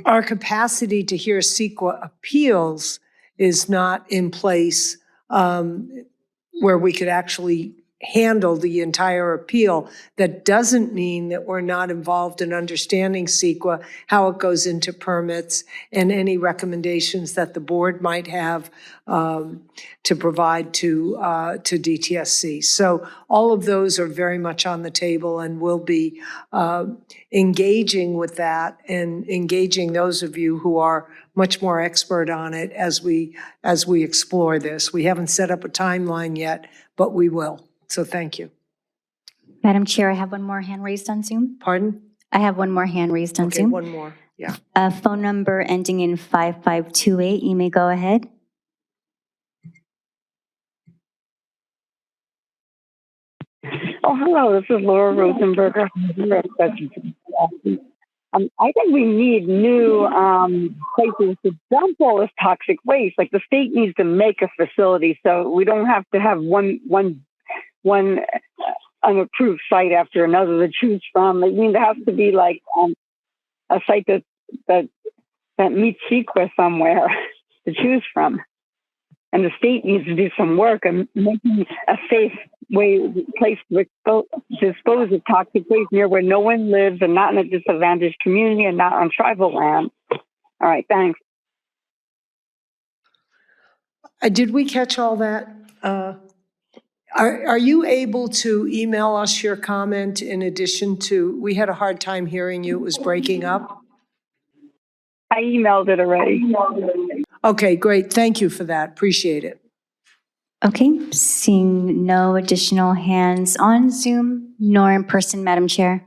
Our capacity to hear CEQA appeals is not in place where we could actually handle the entire appeal. That doesn't mean that we're not involved in understanding CEQA, how it goes into permits, and any recommendations that the board might have to provide to DTSC. So all of those are very much on the table, and we'll be engaging with that and engaging those of you who are much more expert on it as we explore this. We haven't set up a timeline yet, but we will. So thank you. Madam Chair, I have one more hand raised on Zoom. Pardon? I have one more hand raised on Zoom. One more. Yeah. Phone number ending in 5528. You may go ahead. Oh, hello. This is Laura Rosenberger. I think we need new places to dump all this toxic waste. Like the state needs to make a facility so we don't have to have one unapproved site after another to choose from. I mean, there has to be like a site that meets CEQA somewhere to choose from. And the state needs to do some work and making a safe place to dispose of toxic waste near where no one lives and not in a disadvantaged community and not on tribal land. All right, thanks. Did we catch all that? Are you able to email us your comment in addition to, we had a hard time hearing you, it was breaking up? I emailed it already. Okay, great. Thank you for that. Appreciate it. Okay, seeing no additional hands on Zoom nor in person, Madam Chair.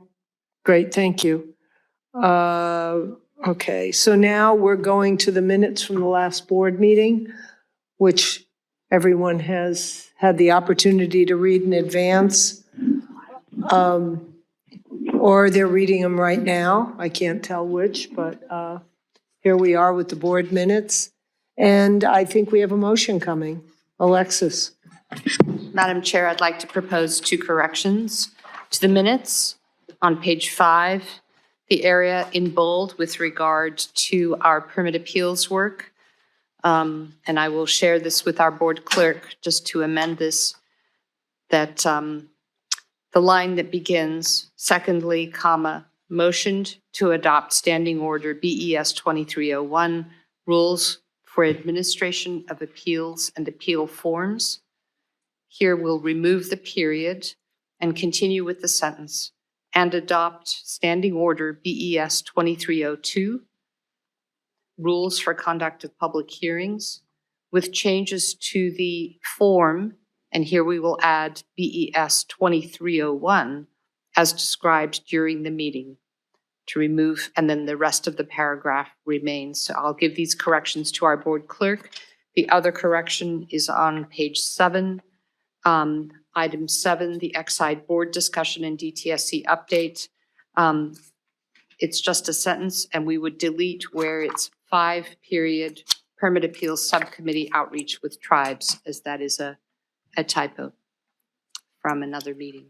Great, thank you. Okay, so now we're going to the minutes from the last board meeting, which everyone has had the opportunity to read in advance. Or they're reading them right now. I can't tell which, but here we are with the board minutes. And I think we have a motion coming. Alexis. Madam Chair, I'd like to propose 2 corrections to the minutes on page 5, the area in bold with regard to our permit appeals work. and I will share this with our board clerk just to amend this, that the line that begins, secondly, comma, motioned to adopt Standing Order BES 2301, rules for administration of appeals and appeal forms. Here we'll remove the period and continue with the sentence, and adopt Standing Order BES 2302, rules for conduct of public hearings, with changes to the form, and here we will add BES 2301 as described during the meeting to remove, and then the rest of the paragraph remains. So I'll give these corrections to our board clerk. The other correction is on page 7. Item 7, the Exide board discussion and DTSC update. It's just a sentence, and we would delete where it's 5 period permit appeals subcommittee outreach with tribes, as that is a typo from another meeting.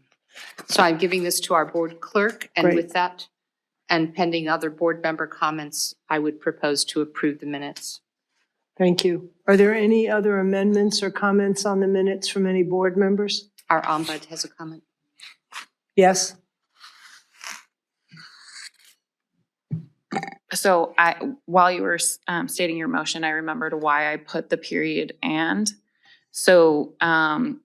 So I'm giving this to our board clerk, and Great. with that, and pending other board member comments, I would propose to approve the minutes. Thank you. Are there any other amendments or comments on the minutes from any board members? Our ombud has a comment. Yes? So while you were stating your motion, I remembered why I put the period and. So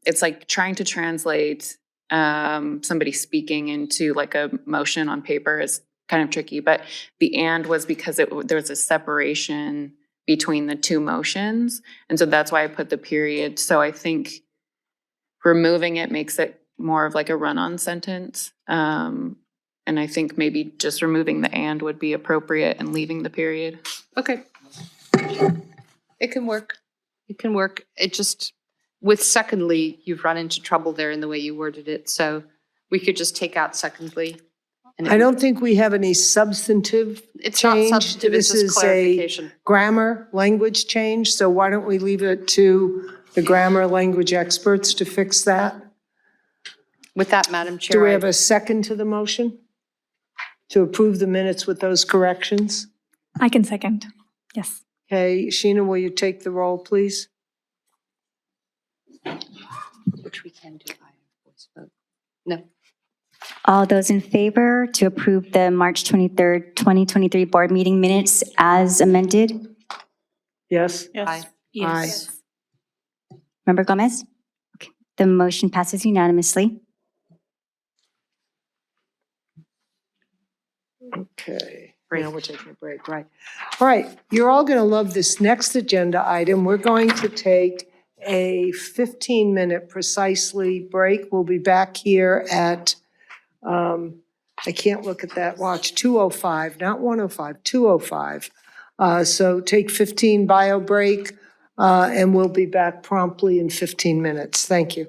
it's like trying to translate somebody speaking into like a motion on paper is kind of tricky, but the and was because there was a separation between the two motions. And so that's why I put the period. So I think removing it makes it more of like a run-on sentence. And I think maybe just removing the and would be appropriate and leaving the period. Okay. It can work. It can work. It just, with secondly, you've run into trouble there in the way you worded it. So we could just take out secondly. And I don't think we have any substantive It's change. not substantive, it's just clarification. This is a grammar language change, so why don't we leave it to the grammar language experts to fix that? With that, Madam Chair. Do we have a second to the motion? To approve the minutes with those corrections? I can second. Yes. Okay, Sheena, will you take the roll, please? Which we can do by voice vote. No. All those in favor to approve the March 23rd, 2023 board meeting minutes as amended? Yes? Aye. Yes. Member Gomez? Okay. The motion passes unanimously. Okay, now we're taking a break, right? All right, you're all going to love this next agenda item. We're going to take a 15-minute precisely break. We'll be back here at, I can't look at that watch, 2:05, not 1:05, 2:05. So take 15 bio break, and we'll be back promptly in 15 minutes. Thank you.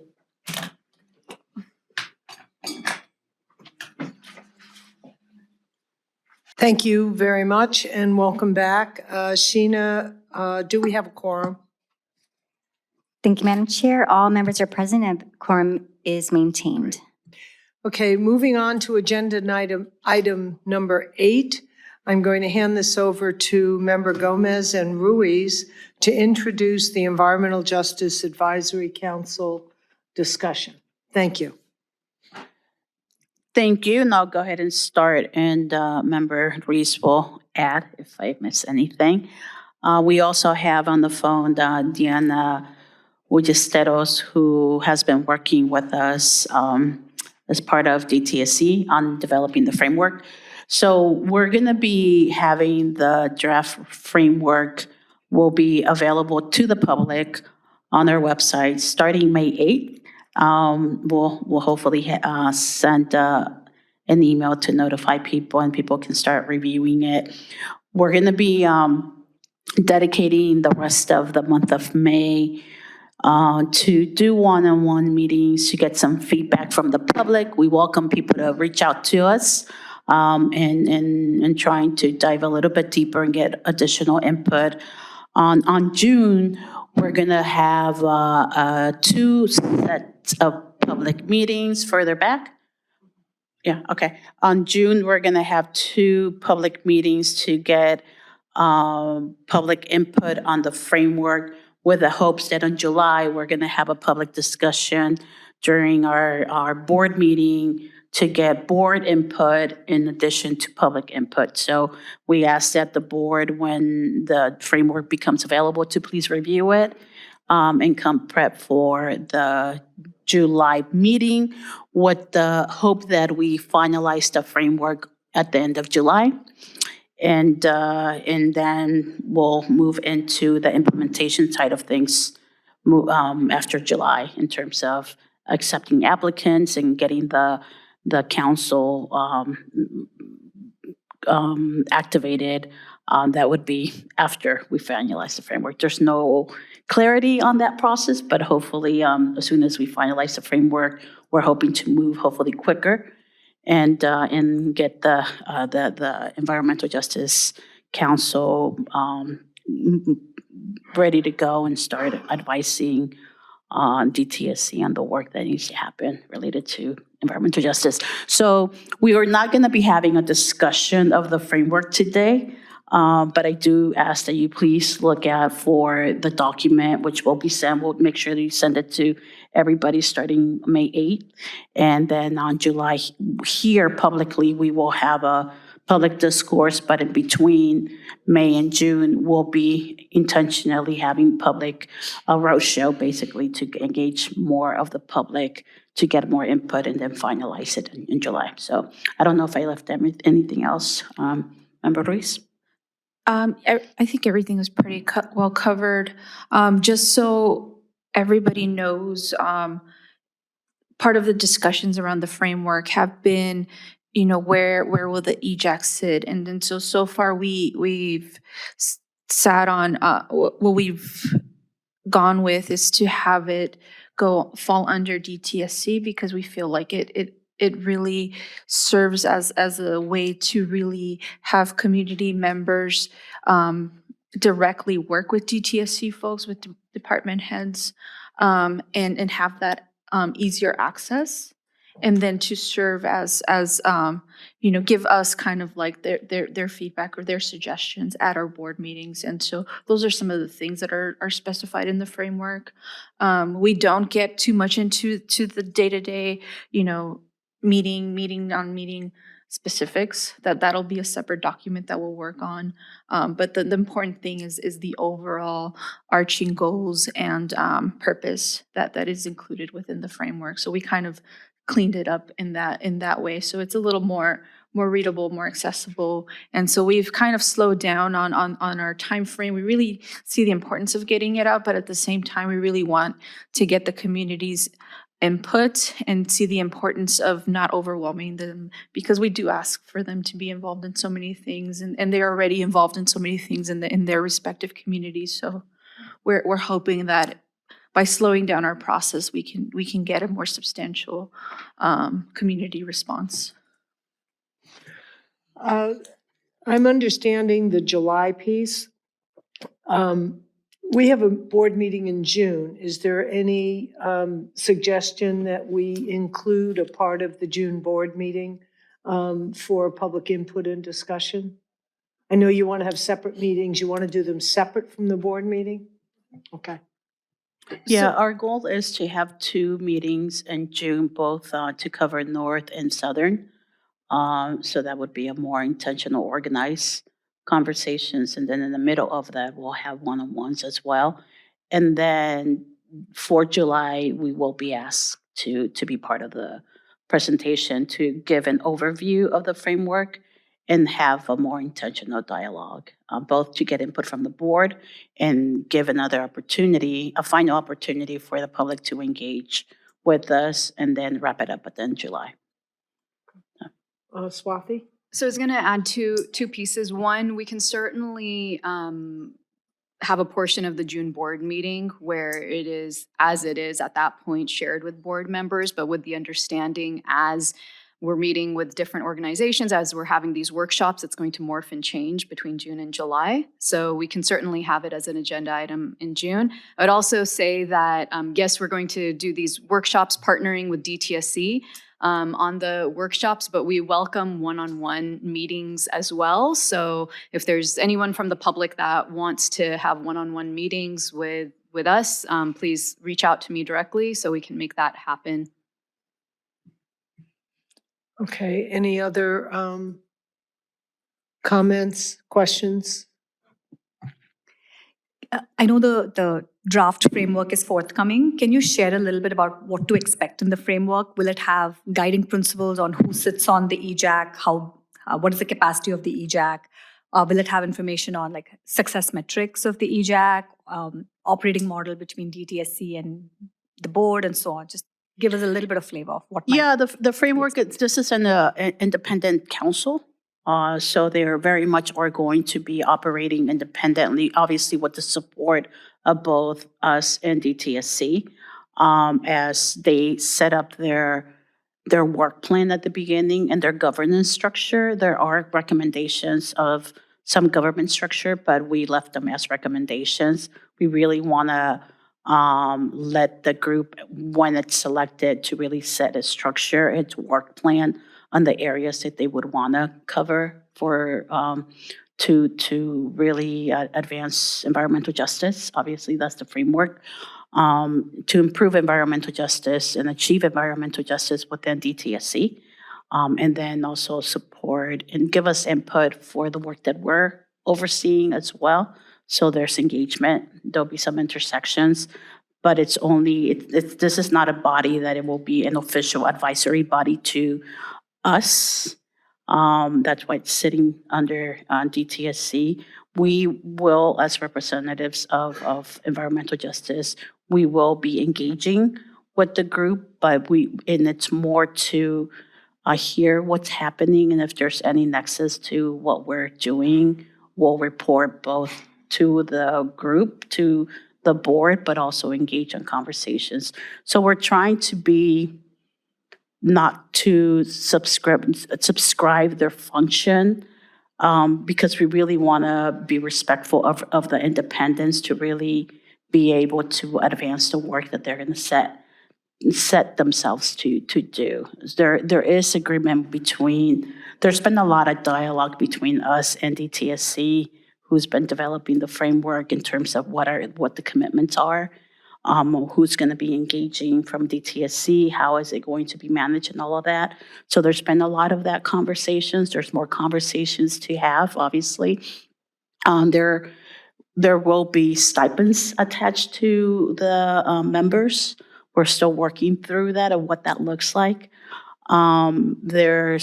Thank you very much and welcome back. Sheena, do we have a quorum? Thank you, Madam Chair. All members are present and quorum is maintained. Okay, moving on to agenda item number 8. I'm going to hand this over to Member Gomez and Ruiz to introduce the Environmental Justice Advisory Council discussion. Thank you. Thank you, and I'll go ahead and start, and Member Reese will add if I miss anything. We also have on the phone Diana Ujesteros, who has been working with us as part of DTSC on developing the framework. So we're going to be having the draft framework will be available to the public on our website starting May 8th. We'll hopefully send an email to notify people, and people can start reviewing it. We're going to be dedicating the rest of the month of May to do one-on-one meetings to get some feedback from the public. We welcome people to reach out to us and trying to dive a little bit deeper and get additional input. On June, we're going to have 2 sets of public meetings further back. Yeah, okay. On June, we're going to have 2 public meetings to get public input on the framework with the hopes that in July, we're going to have a public discussion during our board meeting to get board input in addition to public input. So we ask that the board, when the framework becomes available, to please review it and come prep for the July meeting with the hope that we finalize the framework at the end of July. And then we'll move into the implementation side of things after July in terms of accepting applicants and getting the council activated. That would be after we finalize the framework. There's no clarity on that process, but hopefully as soon as we finalize the framework, we're hoping to move hopefully quicker and get the Environmental Justice Council ready to go and start advising DTSC on the work that needs to happen related to environmental justice. So we are not going to be having a discussion of the framework today, but I do ask that you please look out for the document, which will be sent. We'll make sure that you send it to everybody starting May 8th. And then on July here publicly, we will have a public discourse, but in between May and June, we'll be intentionally having public roadshow basically to engage more of the public to get more input and then finalize it in July. So I don't know if I left anything else. Member Ruiz? I think everything is pretty well covered. Just so everybody knows, part of the discussions around the framework have been, where will the EJAC sit? And then so far we've sat on, what we've gone with is to have it fall under DTSC because we feel like it really serves as a way to really have community members directly work with DTSC folks, with department heads, and have that easier access. And then to serve as give us kind of like their feedback or their suggestions at our board meetings. And so those are some of the things that are specified in the framework. We don't get too much into the day-to-day, meeting specifics. That'll be a separate document that we'll work on. But the important thing is the overall arching goals and purpose that is included within the framework. So we kind of cleaned it up in that way. So it's a little more readable, more accessible. And so we've kind of slowed down on our time frame. We really see the importance of getting it out, but at the same time, we really want to get the community's input and see the importance of not overwhelming them, because we do ask for them to be involved in so many things, and they're already involved in so many things in their respective communities. So we're hoping that by slowing down our process, we can get a more substantial community response. I'm understanding the July piece. We have a board meeting in June. Is there any suggestion that we include a part of the June board meeting for public input and discussion? I know you want to have separate meetings. You want to do them separate from the board meeting? Okay. Yeah, our goal is to have 2 meetings in June, both to cover North and Southern. So that would be a more intentional, organized conversations. And then in the middle of that, we'll have one-on-ones as well. And then for July, we will be asked to be part of the presentation to give an overview of the framework and have a more intentional dialogue, both to get input from the board and give another opportunity, a final opportunity for the public to engage with us, and then wrap it up at the end of July. Swathi? So I was going to add two pieces. One, we can certainly have a portion of the June board meeting where it is, as it is at that point, shared with board members, but with the understanding as we're meeting with different organizations, as we're having these workshops, it's going to morph and change between June and July. So we can certainly have it as an agenda item in June. I would also say that, yes, we're going to do these workshops partnering with DTSC. on the workshops, but we welcome one-on-one meetings as well. So if there's anyone from the public that wants to have one-on-one meetings with us, please reach out to me directly so we can make that happen. Okay, any other comments, questions? I know the draft framework is forthcoming. Can you share a little bit about what to expect in the framework? Will it have guiding principles on who sits on the EJAC? What is the capacity of the EJAC? Will it have information on like success metrics of the EJAC, operating model between DTSC and the board, and so on? Just give us a little bit of flavor of what. Yeah, the framework, this is an independent council. So they very much are going to be operating independently, obviously with the support of both us and DTSC, as they set up their work plan at the beginning and their governance structure. There are recommendations of some government structure, but we left them as recommendations. We really want to let the group, when it's selected, to really set its structure, its work plan on the areas that they would want to cover for to really advance environmental justice. Obviously, that's the framework. To improve environmental justice and achieve environmental justice within DTSC, and then also support and give us input for the work that we're overseeing as well. So there's engagement. There'll be some intersections, but it's only, this is not a body that it will be an official advisory body to us. That's why it's sitting under DTSC. We will, as representatives of environmental justice, we will be engaging with the group, but and it's more to hear what's happening, and if there's any nexus to what we're doing, we'll report both to the group, to the board, but also engage in conversations. So we're trying to be not to subscribe their function, because we really want to be respectful of the independence to really be able to advance the work that they're going to set themselves to do. There is agreement there's been a lot of dialogue between us and DTSC, who's been developing the framework in terms of what the commitments are. Who's going to be engaging from DTSC, how is it going to be managed, and all of that. So there's been a lot of that conversations. There's more conversations to have, obviously. There will be stipends attached to the members. We're still working through that and what that looks like. The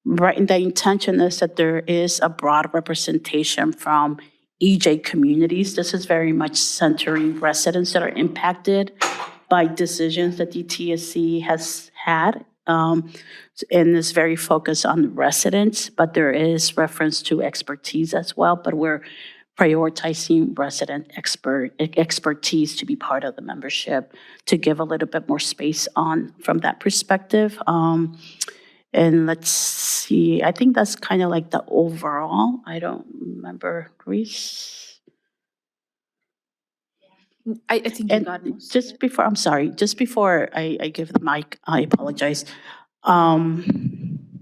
intention is that there is a broad representation from EJ communities. This is very much centering residents that are impacted by decisions that DTSC has had, and is very focused on residents, but there is reference to expertise as well, but we're prioritizing resident expertise to be part of the membership, to give a little bit more space from that perspective. And let's see, I think that's kind of like the overall. I don't remember, Reese. I think you got most. Just before I give the mic, I apologize. And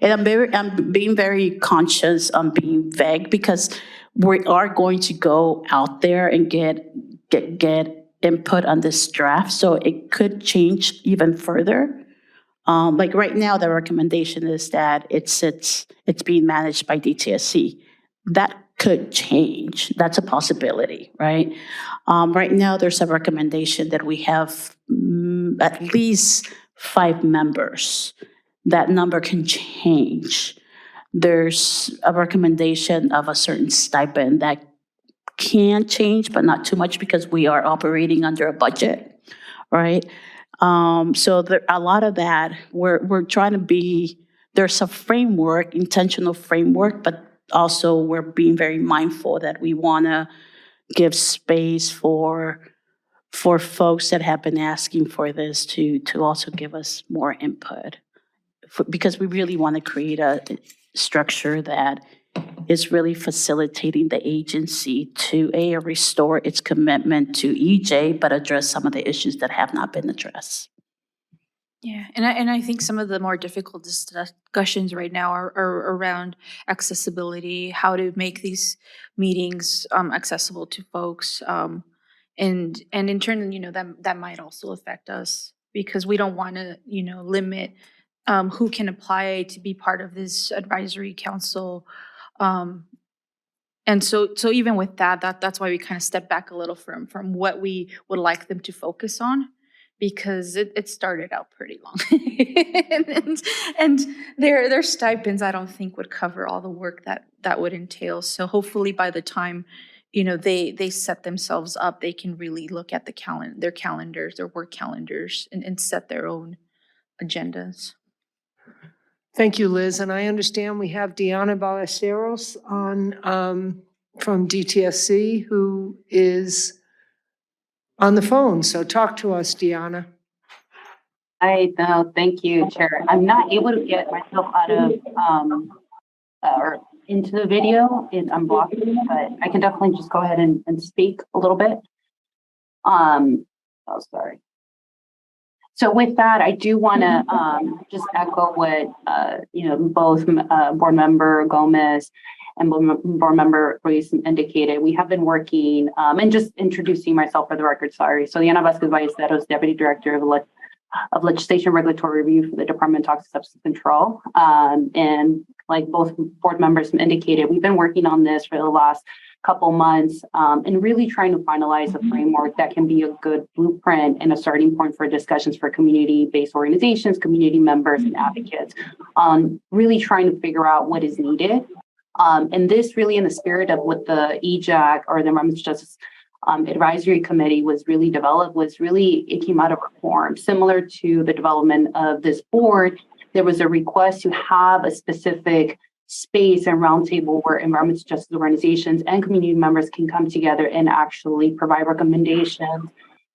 I'm being very conscious on being vague, because we are going to go out there and get input on this draft, so it could change even further. Like right now, the recommendation is that it's being managed by DTSC. That could change. That's a possibility, right? Right now, there's a recommendation that we have at least 5 members. That number can change. There's a recommendation of a certain stipend that can change, but not too much, because we are operating under a budget, right? So a lot of that, we're trying to be, there's a framework, intentional framework, but also we're being very mindful that we want to give space for folks that have been asking for this to also give us more input, because we really want to create a structure that is really facilitating the agency to restore its commitment to EJ, but address some of the issues that have not been addressed. Yeah, and I think some of the more difficult discussions right now are around accessibility, how to make these meetings accessible to folks, and in turn, that might also affect us because we don't want to limit who can apply to be part of this advisory council. Um, and so even with that's why we kind of step back a little from what we would like them to focus on, because it started out pretty long. and their stipends I don't think would cover all the work that would entail. So hopefully by the time they set themselves up, they can really look at their calendars, their work calendars, and set their own agendas. Thank you, Liz. And I understand we have Diana Ballesteros on from DTSC who is on the phone. So talk to us, Diana. Hi, no, thank you, Chair. I'm not able to get myself out of or into the video. I'm blocked, but I can definitely just go ahead and speak a little bit. Oh, sorry. So with that, I do want to just echo what both Board Member Gomez and Board Member Ruiz indicated. We have been working, and just introducing myself for the record, sorry. So Diana Vasquez Ballesteros, Deputy Director of Legislation Regulatory Review for the Department of Toxic Substance Control. And like both board members indicated, we've been working on this for the last couple months and really trying to finalize a framework that can be a good blueprint and a starting point for discussions for community-based organizations, community members, and advocates. Really trying to figure out what is needed. And this really in the spirit of what the EJAC or the Environmental Justice Advisory Committee was really developed, it came out of reform. Similar to the development of this board, there was a request to have a specific space and roundtable where environmental justice organizations and community members can come together and actually provide recommendations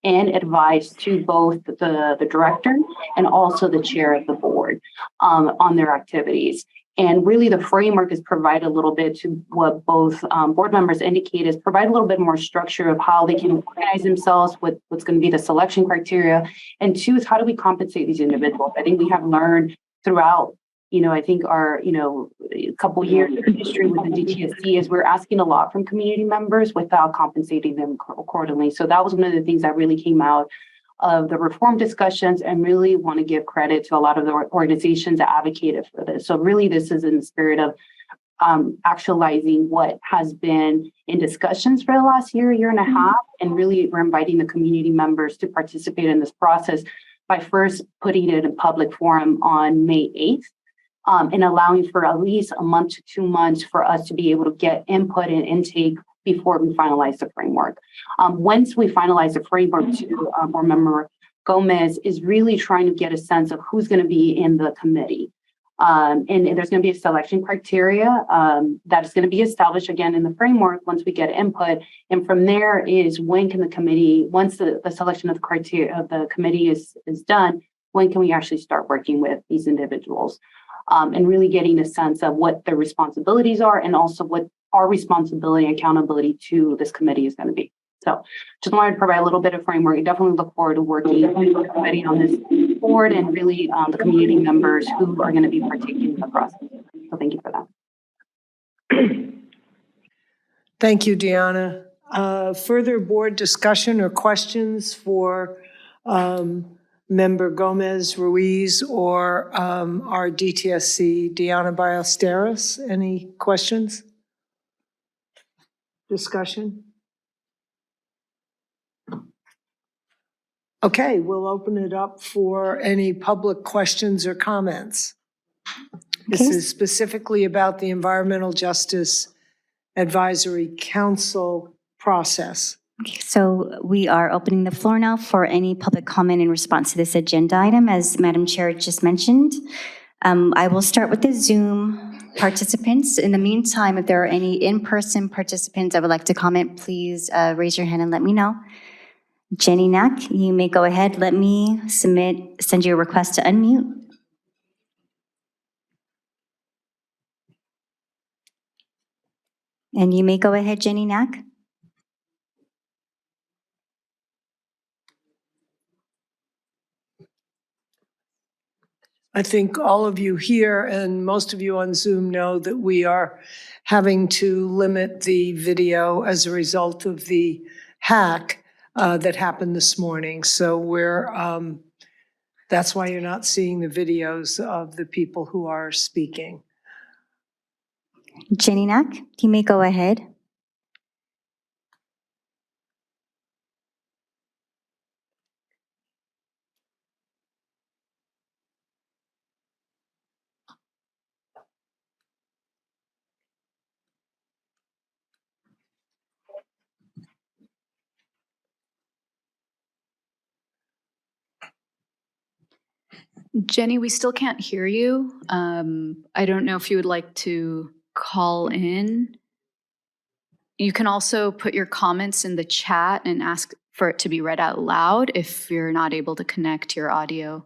and advice to both the director and also the chair of the board on their activities. And really the framework is provide a little bit to what both board members indicate is provide a little bit more structure of how they can organize themselves with what's going to be the selection criteria. And two is how do we compensate these individuals? I think we have learned throughout, I think our, a couple years of history with the DTSC is we're asking a lot from community members without compensating them accordingly. So that was one of the things that really came out of the reform discussions, and really want to give credit to a lot of the organizations that advocated for this. So really this is in the spirit of actualizing what has been in discussions for the last year and a half, and really we're inviting the community members to participate in this process by first putting it in public forum on May 8th and allowing for at least a month to 2 months for us to be able to get input and intake before we finalize the framework. Once we finalize the framework, to Board Member Gomez is really trying to get a sense of who's going to be in the committee. And there's going to be a selection criteria that is going to be established again in the framework once we get input. And from there is when can the committee, once the selection of the criteria of the committee is done, when can we actually start working with these individuals? And really getting a sense of what their responsibilities are and also what our responsibility and accountability to this committee is going to be. So just wanted to provide a little bit of framework. I definitely look forward to working with the committee on this board and really the community members who are going to be partaking in the process. So thank you for that. Thank you, Deanna. Further board discussion or questions for Member Gomez Ruiz or our DTSC, Diana Ballesteros? Any questions? Discussion? Okay, we'll open it up for any public questions or comments. This is specifically about the Environmental Justice Advisory Council process. Okay, so we are opening the floor now for any public comment in response to this agenda item, as Madam Chair just mentioned. I will start with the Zoom participants. In the meantime, if there are any in-person participants that would like to comment, please raise your hand and let me know. Jenny Knack, you may go ahead. Let me send you a request to unmute. And you may go ahead, Jenny Knack. I think all of you here and most of you on Zoom know that we are having to limit the video as a result of the hack that happened this morning. So that's why you're not seeing the videos of the people who are speaking. Jenny Knack, you may go ahead. Jenny, we still can't hear you. I don't know if you would like to call in. You can also put your comments in the chat and ask for it to be read out loud if you're not able to connect your audio.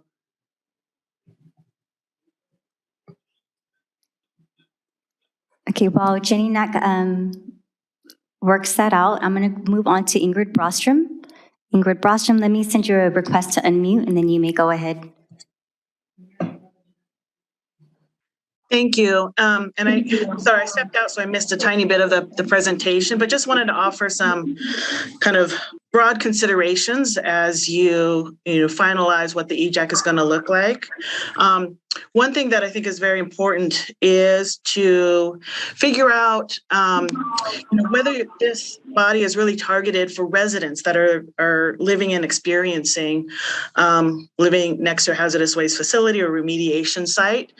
Okay, while Jenny Knack works that out, I'm going to move on to Ingrid Brostrom. Ingrid Brostrom, let me send you a request to unmute, and then you may go ahead. Thank you. Sorry, I stepped out, so I missed a tiny bit of the presentation, but just wanted to offer some kind of broad considerations as you finalize what the EJAC is going to look like. One thing that I think is very important is to figure out whether this body is really targeted for residents that are living and experiencing living next to a hazardous waste facility or remediation site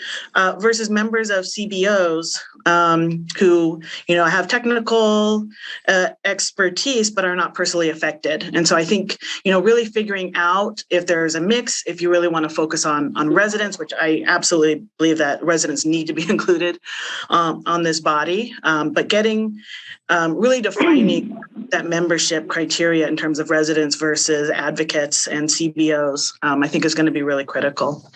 versus members of CBOs who have technical expertise but are not personally affected. And so I think really figuring out if there's a mix, if you really want to focus on residents, which I absolutely believe that residents need to be included on this body, but getting really defining that membership criteria in terms of residents versus advocates and CBOs, I think is going to be really critical.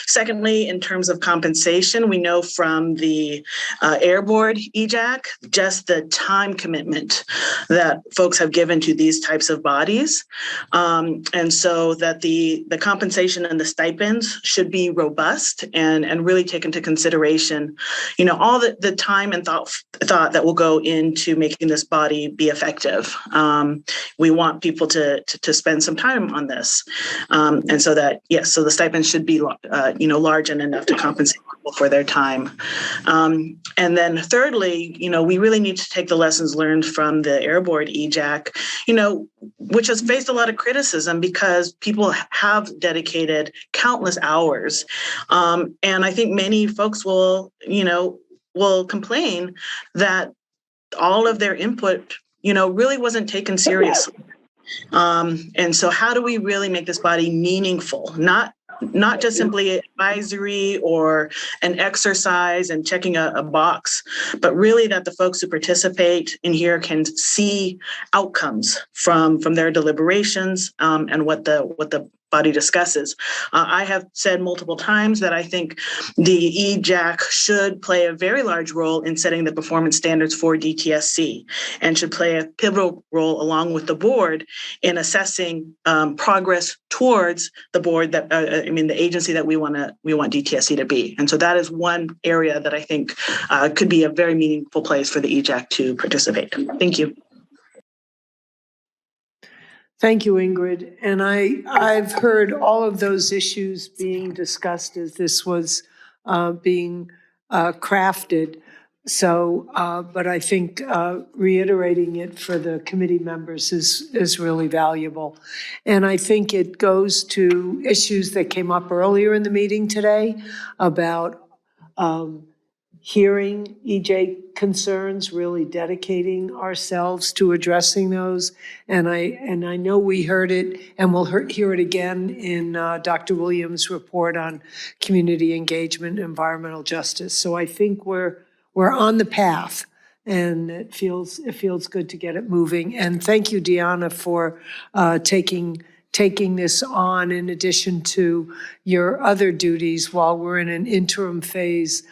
Secondly, in terms of compensation, we know from the Air Board EJAC just the time commitment that folks have given to these types of bodies. And so that the compensation and the stipends should be robust and really take into consideration, all the time and thought that will go into making this body be effective. We want people to spend some time on this. And so that, yes, so the stipends should be, large and enough to compensate people for their time. And then thirdly, we really need to take the lessons learned from the Air Board EJAC, which has faced a lot of criticism because people have dedicated countless hours. And I think many folks will complain that all of their input, really wasn't taken seriously. And so how do we really make this body meaningful? Not just simply advisory or an exercise and checking a box, but really that the folks who participate in here can see outcomes from their deliberations and what the body discusses. I have said multiple times that I think the EJAC should play a very large role in setting the performance standards for DTSC and should play a pivotal role along with the board in assessing progress towards the board the agency that we want DTSC to be. And so that is one area that I think could be a very meaningful place for the EJAC to participate. Thank you. Thank you, Ingrid. And I've heard all of those issues being discussed as this was being crafted. So, but I think reiterating it for the committee members is really valuable. And I think it goes to issues that came up earlier in the meeting today about hearing EJ concerns, really dedicating ourselves to addressing those. And I know we heard it, and we'll hear it again in Dr. Williams' report on community engagement and environmental justice. So I think we're on the path, and it feels good to get it moving. And thank you, Deanna, for taking this on in addition to your other duties while we're in an interim phase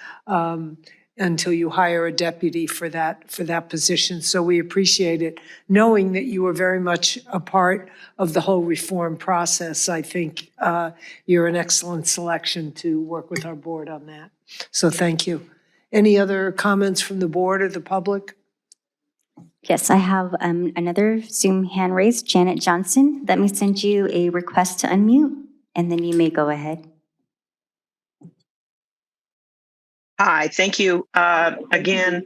until you hire a deputy for that position. So we appreciate it, knowing that you were very much a part of the whole reform process. I think you're an excellent selection to work with our board on that. So thank you. Any other comments from the board or the public? Yes, I have another Zoom hand raised. Janet Johnson, let me send you a request to unmute, and then you may go ahead. Hi, thank you. Again,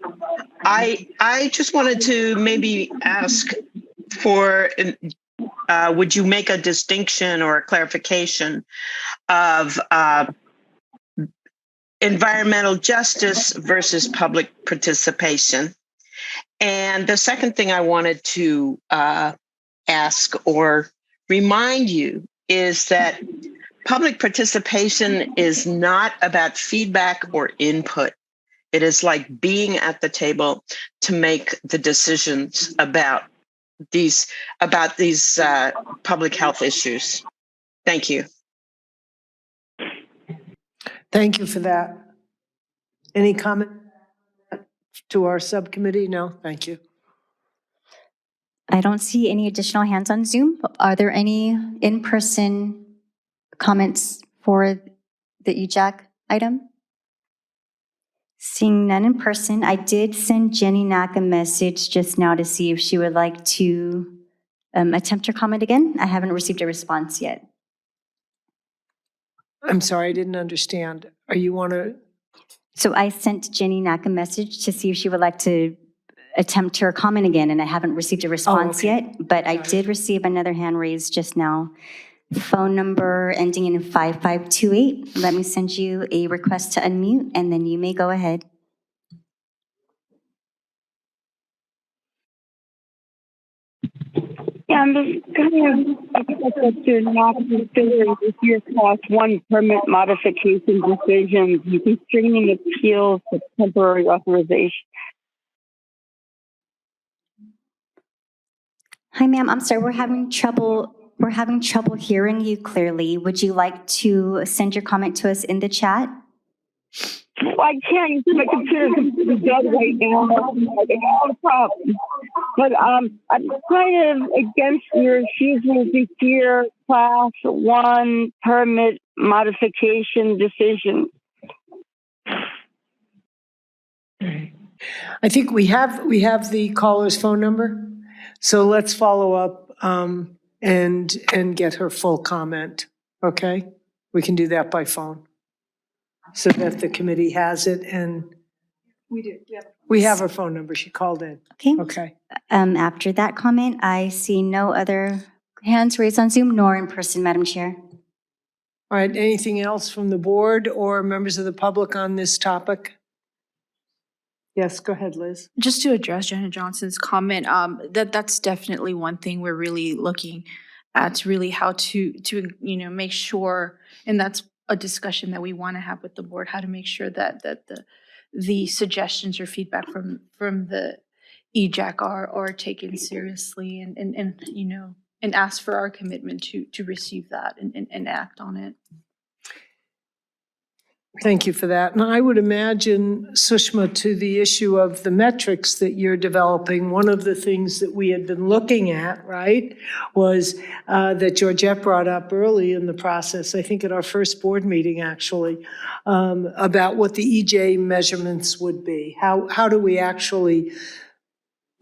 I just wanted to maybe ask for, would you make a distinction or a clarification of environmental justice versus public participation? And the second thing I wanted to ask or remind you is that public participation is not about feedback or input. It is like being at the table to make the decisions about these public health issues. Thank you. Thank you for that. Any comment to our subcommittee? No, thank you. I don't see any additional hands on Zoom. Are there any in-person comments for the EJAC item? Seeing none in person, I did send Jenny Knack a message just now to see if she would like to attempt her comment again. I haven't received a response yet. I'm sorry, I didn't understand. You want to? So I sent Jenny Knack a message to see if she would like to attempt her comment again, and I haven't received a response yet, but I did receive another hand raised just now. Phone number ending in 5528. Let me send you a request to unmute, and then you may go ahead. Yeah, I'm just kind of expected to not consider this year's class 1 permit modification decisions and constraining appeals to temporary authorization. Hi, ma'am. I'm sorry. We're having trouble hearing you clearly. Would you like to send your comment to us in the chat? Well, I can't use my computer completely dead right now. No problem. But I'm kind of against your refusal this year class 1 permit modification decision. I think we have the caller's phone number. So let's follow up and get her full comment, okay? We can do that by phone so that the committee has it, and We do. we have her phone number. She called in. Okay. After that comment, I see no other hands raised on Zoom nor in person, Madam Chair. All right, anything else from the board or members of the public on this topic? Yes, go ahead, Liz. Just to address Janet Johnson's comment, that's definitely one thing we're really looking at, really how to make sure, and that's a discussion that we want to have with the board, how to make sure that the suggestions or feedback from the EJAC are taken seriously and ask for our commitment to receive that and act on it. Thank you for that. And I would imagine, Sushma, to the issue of the metrics that you're developing, one of the things that we had been looking at, right, was that Georgette brought up early in the process, I think at our first board meeting actually, about what the EJ measurements would be. How do we actually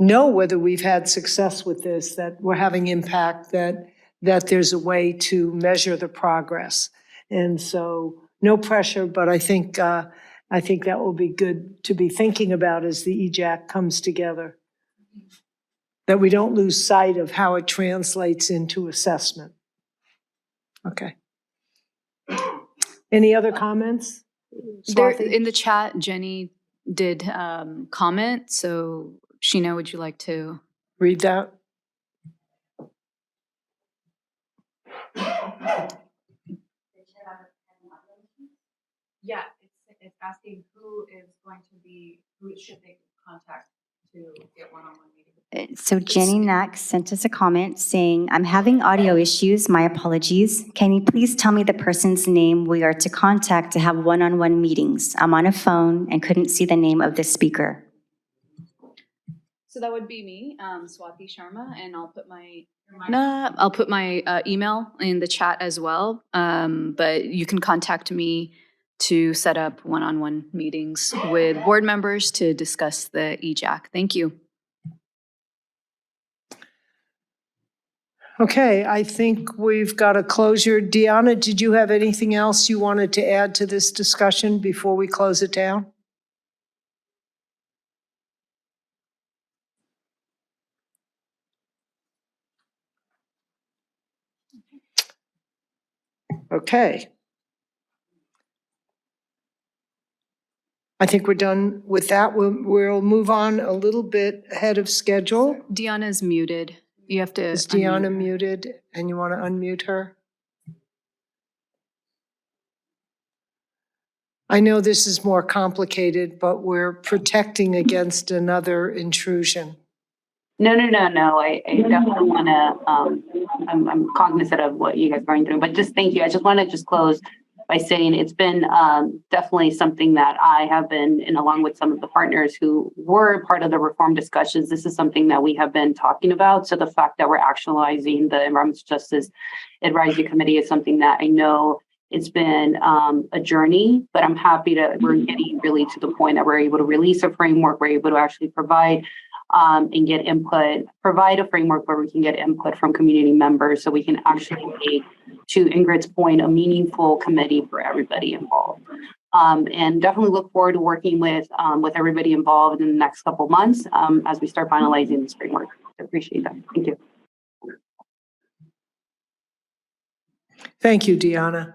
know whether we've had success with this, that we're having impact, that there's a way to measure the progress? And so, no pressure, but I think that will be good to be thinking about as the EJAC comes together. That we don't lose sight of how it translates into assessment. Okay. Any other comments? In the chat, Jenny did comment, so Sheena, would you like to read that? Yeah, it's asking who should make contact So Jenny Knack sent us a comment saying, I'm having audio issues, my apologies. Can you please tell me the person's name we are to contact to have one-on-one meetings? I'm on a phone and couldn't see the name of the speaker. So that would be me, Swati Sharma, and I'll put my email in the chat as well. But you can contact me to set up one-on-one meetings with board members to discuss the EJAC. Thank you. Okay, I think we've got a closure. Deanna, did you have anything else you wanted to add to this discussion before we close it down? Okay. I think we're done with that. We'll move on a little bit ahead of schedule. Deanna is muted. You have to. Is Deanna muted and you want to unmute her? I know this is more complicated, but we're protecting against another intrusion. No. I definitely want to, I'm cognizant of what you guys are going through, but just thank you. I just want to just close by saying it's been definitely something that I have been, and along with some of the partners who were part of the reform discussions, this is something that we have been talking about. So the fact that we're actualizing the Environmental Justice Advisory Committee is something that I know it's been a journey, but I'm happy that we're getting really to the point that we're able to release a framework, we're able to actually provide and get input, provide a framework where we can get input from community members so we can actually make, to Ingrid's point, a meaningful committee for everybody involved. And definitely look forward to working with everybody involved in the next couple of months as we start finalizing this framework. I appreciate that. Thank you. Thank you, Deanna.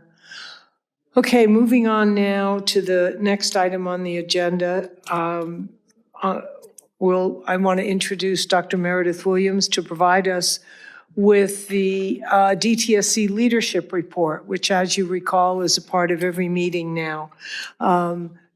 Okay, moving on now to the next item on the agenda. I want to introduce Dr. Meredith Williams to provide us with the DTSC Leadership Report, which, as you recall, is a part of every meeting now.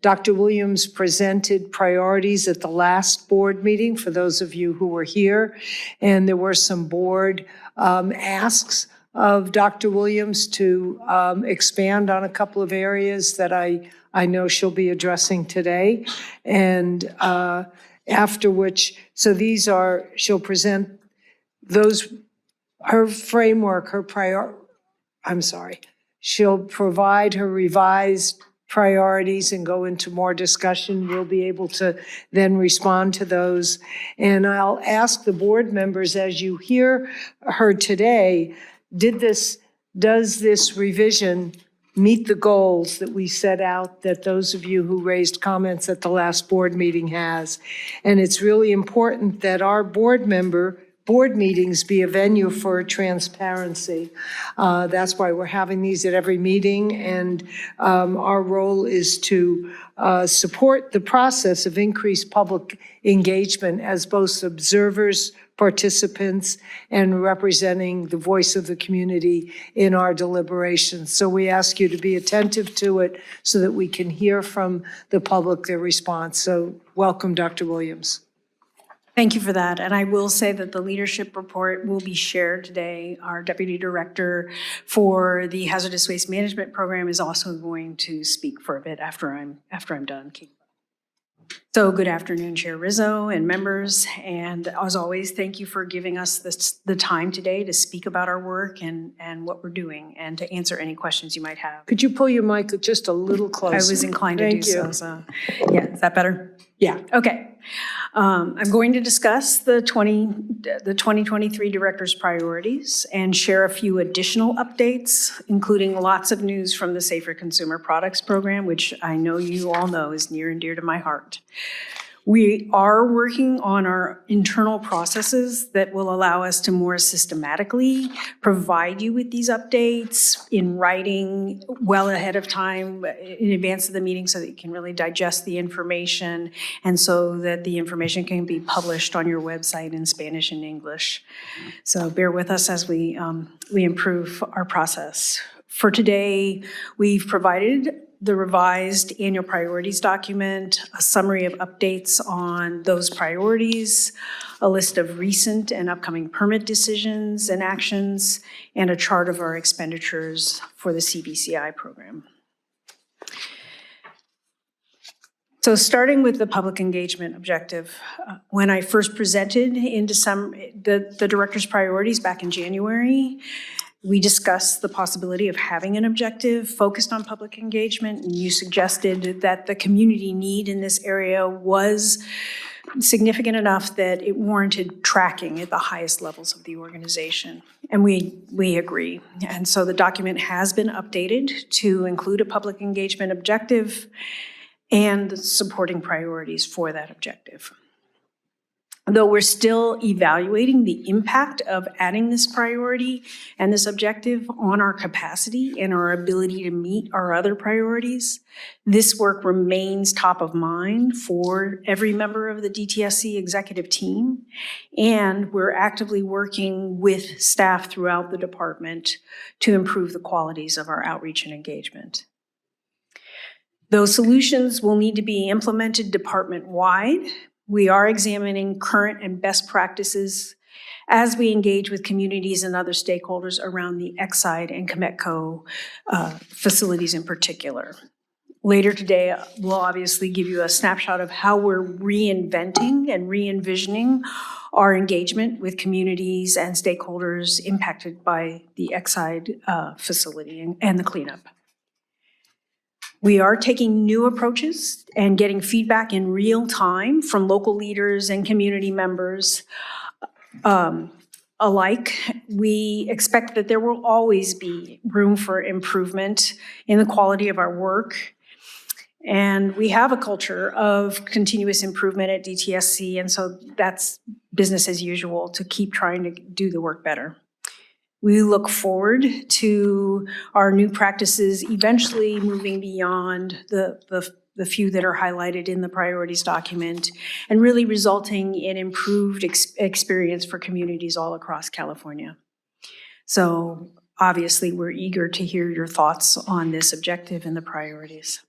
Dr. Williams presented priorities at the last board meeting, for those of you who were here, and there were some board asks of Dr. Williams to expand on a couple of areas that I know she'll be addressing today. And after which, so these are, she'll present those, her framework, she'll provide her revised priorities and go into more discussion. We'll be able to then respond to those. And I'll ask the board members, as you hear her today, does this revision meet the goals that we set out, that those of you who raised comments at the last board meeting has? And it's really important that our board meetings be a venue for transparency. That's why we're having these at every meeting, and our role is to support the process of increased public engagement as both observers, participants, and representing the voice of the community in our deliberations. So we ask you to be attentive to it so that we can hear from the public their response. So welcome, Dr. Williams. Thank you for that. And I will say that the leadership report will be shared today. Our Deputy Director for the Hazardous Waste Management Program is also going to speak for a bit after I'm done. So good afternoon, Chair Rizzo and members. And as always, thank you for giving us the time today to speak about our work and what we're doing and to answer any questions you might have. Could you pull your mic just a little closer? I was inclined to do so. Yeah, is that better? Yeah, okay. I'm going to discuss the 2023 Director's priorities and share a few additional updates, including lots of news from the Safer Consumer Products Program, which I know you all know is near and dear to my heart. We are working on our internal processes that will allow us to more systematically provide you with these updates in writing well ahead of time in advance of the meeting so that you can really digest the information and so that the information can be published on your website in Spanish and English. So bear with us as we improve our process. For today, we've provided the revised annual priorities document, a summary of updates on those priorities, a list of recent and upcoming permit decisions and actions, and a chart of our expenditures for the CBCI program. So starting with the public engagement objective, when I first presented in December, the director's priorities back in January, we discussed the possibility of having an objective focused on public engagement, and you suggested that the community need in this area was significant enough that it warranted tracking at the highest levels of the organization. And we agree. And so the document has been updated to include a public engagement objective and supporting priorities for that objective. Though we're still evaluating the impact of adding this priority and this objective on our capacity and our ability to meet our other priorities, this work remains top of mind for every member of the DTSC executive team, and we're actively working with staff throughout the department to improve the qualities of our outreach and engagement. Those solutions will need to be implemented department-wide. We are examining current and best practices as we engage with communities and other stakeholders around the Exide and Cometco facilities in particular. Later today, we'll obviously give you a snapshot of how we're reinventing and re-envisioning our engagement with communities and stakeholders impacted by the Exide facility and the cleanup. We are taking new approaches and getting feedback in real time from local leaders and community members alike. We expect that there will always be room for improvement in the quality of our work. And we have a culture of continuous improvement at DTSC, and so that's business as usual to keep trying to do the work better. We look forward to our new practices eventually moving beyond the few that are highlighted in the priorities document and really resulting in improved experience for communities all across California. So obviously, we're eager to hear your thoughts on this objective and the priorities.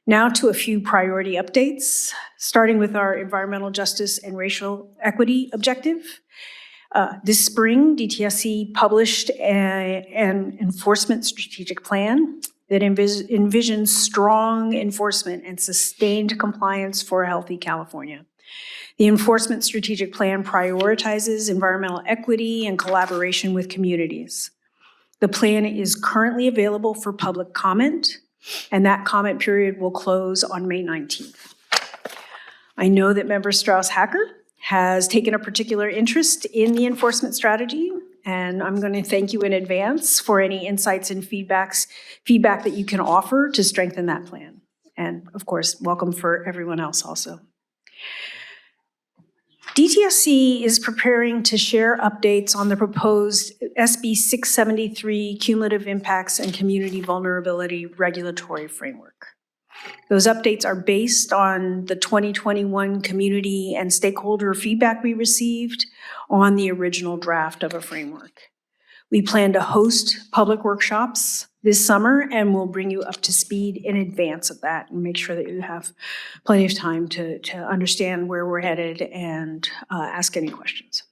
Now to a few priority updates, starting with our environmental justice and racial equity objective. This spring, DTSC published an enforcement strategic plan that envisions strong enforcement and sustained compliance for a healthy California. The enforcement strategic plan prioritizes environmental equity and collaboration with communities. The plan is currently available for public comment, and that comment period will close on May 19th. I know that Member Strauss-Hacker has taken a particular interest in the enforcement strategy, and I'm going to thank you in advance for any insights and feedback that you can offer to strengthen that plan. And of course, welcome for everyone else also. DTSC is preparing to share updates on the proposed SB 673 Cumulative Impacts and Community Vulnerability Regulatory Framework. Those updates are based on the 2021 community and stakeholder feedback we received on the original draft of a framework. We plan to host public workshops this summer, and we'll bring you up to speed in advance of that and make sure that you have plenty of time to understand where we're headed and ask any questions.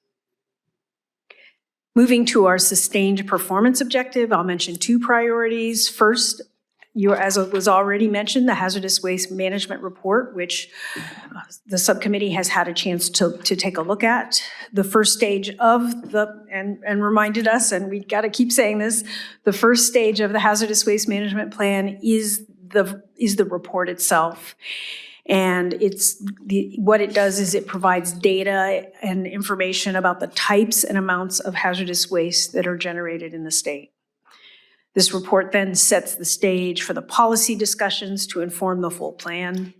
Moving to our sustained performance objective, I'll mention two priorities. First, as was already mentioned, the Hazardous Waste Management Report, which the subcommittee has had a chance to take a look at. The first stage of and reminded us, and we got to keep saying this, the first stage of the Hazardous Waste Management Plan is the report itself. And what it does is it provides data and information about the types and amounts of hazardous waste that are generated in the state. This report then sets the stage for the policy discussions to inform the full plan.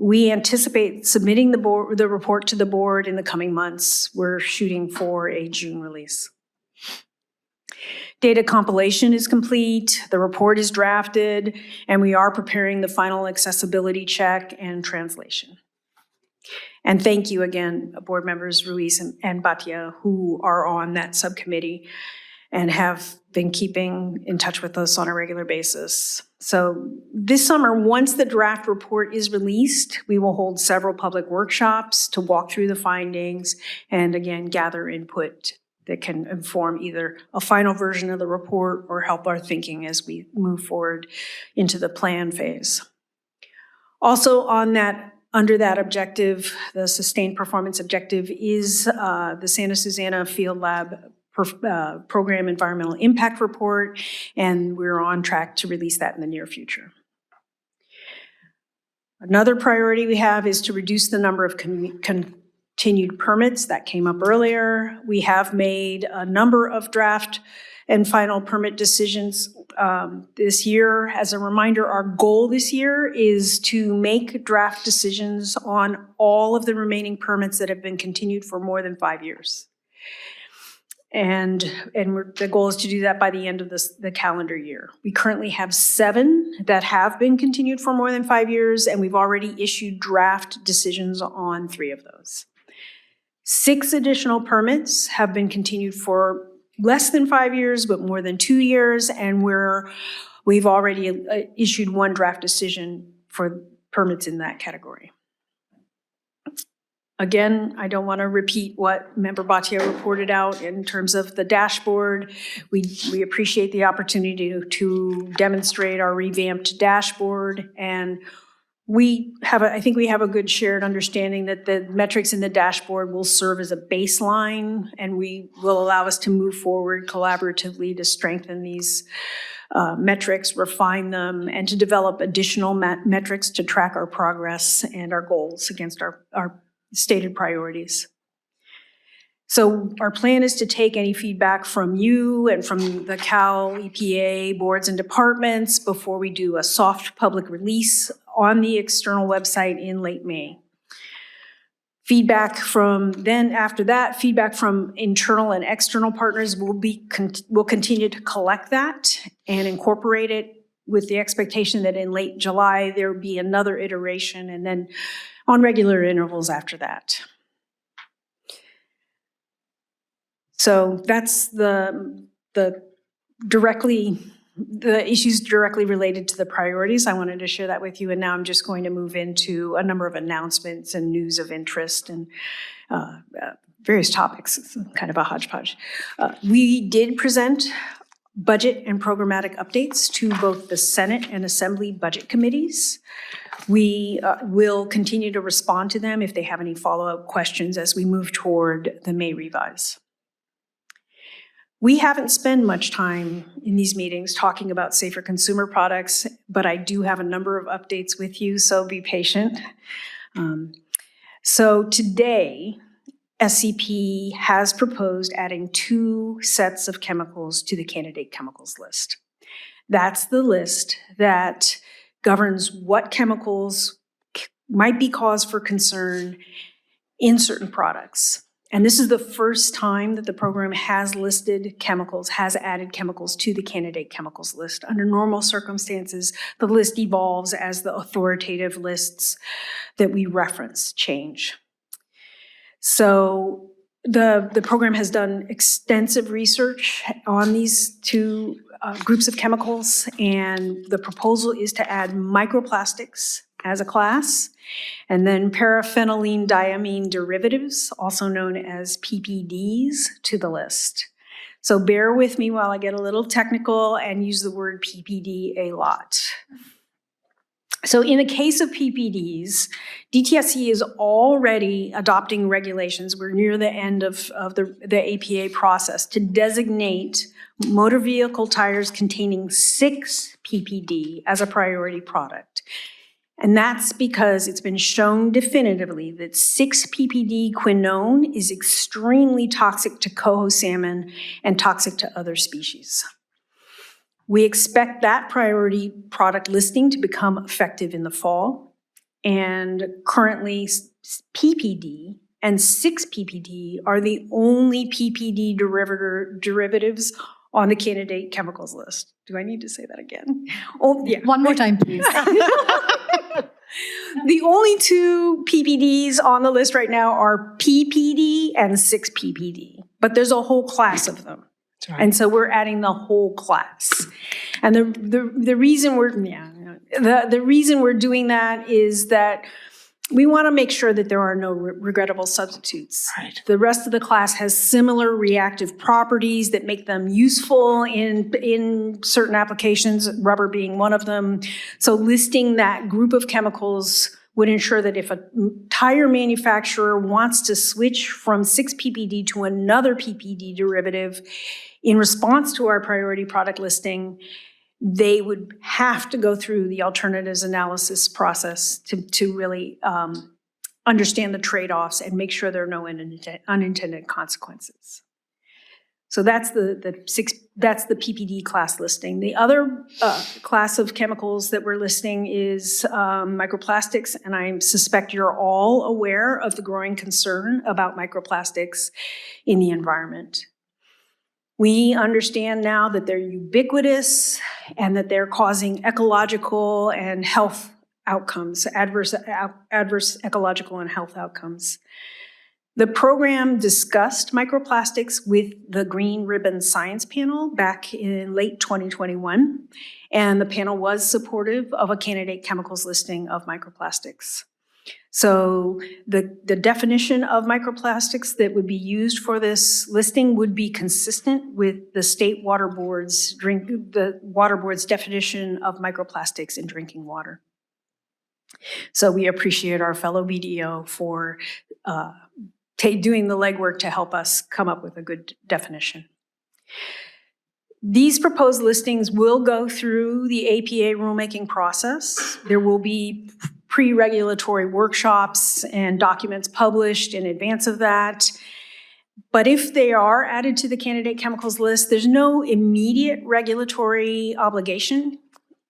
We anticipate submitting the report to the board in the coming months. We're shooting for a June release. Data compilation is complete, the report is drafted, and we are preparing the final accessibility check and translation. And thank you again, board members Ruiz and Batia, who are on that subcommittee. and have been keeping in touch with us on a regular basis. So this summer, once the draft report is released, we will hold several public workshops to walk through the findings and again, gather input that can inform either a final version of the report or help our thinking as we move forward into the plan phase. Also on that, under that objective, the sustained performance objective is the Santa Susana Field Lab Program Environmental Impact Report, and we're on track to release that in the near future. Another priority we have is to reduce the number of continued permits. That came up earlier. We have made a number of draft and final permit decisions this year. As a reminder, our goal this year is to make draft decisions on all of the remaining permits that have been continued for more than 5 years. And the goal is to do that by the end of the calendar year. We currently have 7 that have been continued for more than 5 years, and we've already issued draft decisions on 3 of those. 6 additional permits have been continued for less than 5 years, but more than 2 years, and we've already issued 1 draft decision for permits in that category. Again, I don't want to repeat what Member Bhatia reported out in terms of the dashboard. We appreciate the opportunity to demonstrate our revamped dashboard, and I think we have a good shared understanding that the metrics in the dashboard will serve as a baseline, and will allow us to move forward collaboratively to strengthen these metrics, refine them, and to develop additional metrics to track our progress and our goals against our stated priorities. So our plan is to take any feedback from you and from the Cal EPA boards and departments before we do a soft public release on the external website in late May. Feedback from internal and external partners will continue to collect that and incorporate it with the expectation that in late July there will be another iteration, and then on regular intervals after that. So that's the issues directly related to the priorities. I wanted to share that with you, and now I'm just going to move into a number of announcements and news of interest and various topics. It's kind of a hodgepodge. We did present budget and programmatic updates to both the Senate and Assembly budget committees. We will continue to respond to them if they have any follow-up questions as we move toward the May revise. We haven't spent much time in these meetings talking about safer consumer products, but I do have a number of updates with you, so be patient. So today, SCP has proposed adding 2 sets of chemicals to the candidate chemicals list. That's the list that governs what chemicals might be cause for concern in certain products. And this is the first time that the program has listed chemicals, has added chemicals to the candidate chemicals list. Under normal circumstances, the list evolves as the authoritative lists that we reference change. So the program has done extensive research on these 2 groups of chemicals, and the proposal is to add microplastics as a class, and then paraphenylene diamine derivatives, also known as PPDs, to the list. So bear with me while I get a little technical and use the word PPD a lot. So in the case of PPDs, DTSC is already adopting regulations. We're near the end of the APA process to designate motor vehicle tires containing 6 PPD as a priority product. And that's because it's been shown definitively that 6-PPD quinone is extremely toxic to coho salmon and toxic to other species. We expect that priority product listing to become effective in the fall. And currently, PPD and 6-PPD are the only PPD derivatives on the candidate chemicals list. Do I need to say that again? Oh, yeah. One more time, please. The only 2 PPDs on the list right now are PPD and 6-PPD, but there's a whole class of them. And so we're adding the whole class. And the reason the reason we're doing that is that we want to make sure that there are no regrettable substitutes. Right. The rest of the class has similar reactive properties that make them useful in certain applications, rubber being one of them. So listing that group of chemicals would ensure that if a tire manufacturer wants to switch from 6-PPD to another PPD derivative in response to our priority product listing, they would have to go through the alternatives analysis process to really understand the trade-offs and make sure there are no unintended consequences. So that's the PPD class listing. The other class of chemicals that we're listing is microplastics, and I suspect you're all aware of the growing concern about microplastics in the environment. We understand now that they're ubiquitous and that they're causing ecological and health outcomes, adverse ecological and health outcomes. The program discussed microplastics with the Green Ribbon Science Panel back in late 2021, and the panel was supportive of a candidate chemicals listing of microplastics. So the definition of microplastics that would be used for this listing would be consistent with the state water board's definition of microplastics in drinking water. So we appreciate our fellow BDO for doing the legwork to help us come up with a good definition. These proposed listings will go through the APA rulemaking process. There will be pre-regulatory workshops and documents published in advance of that. But if they are added to the candidate chemicals list, there's no immediate regulatory obligation.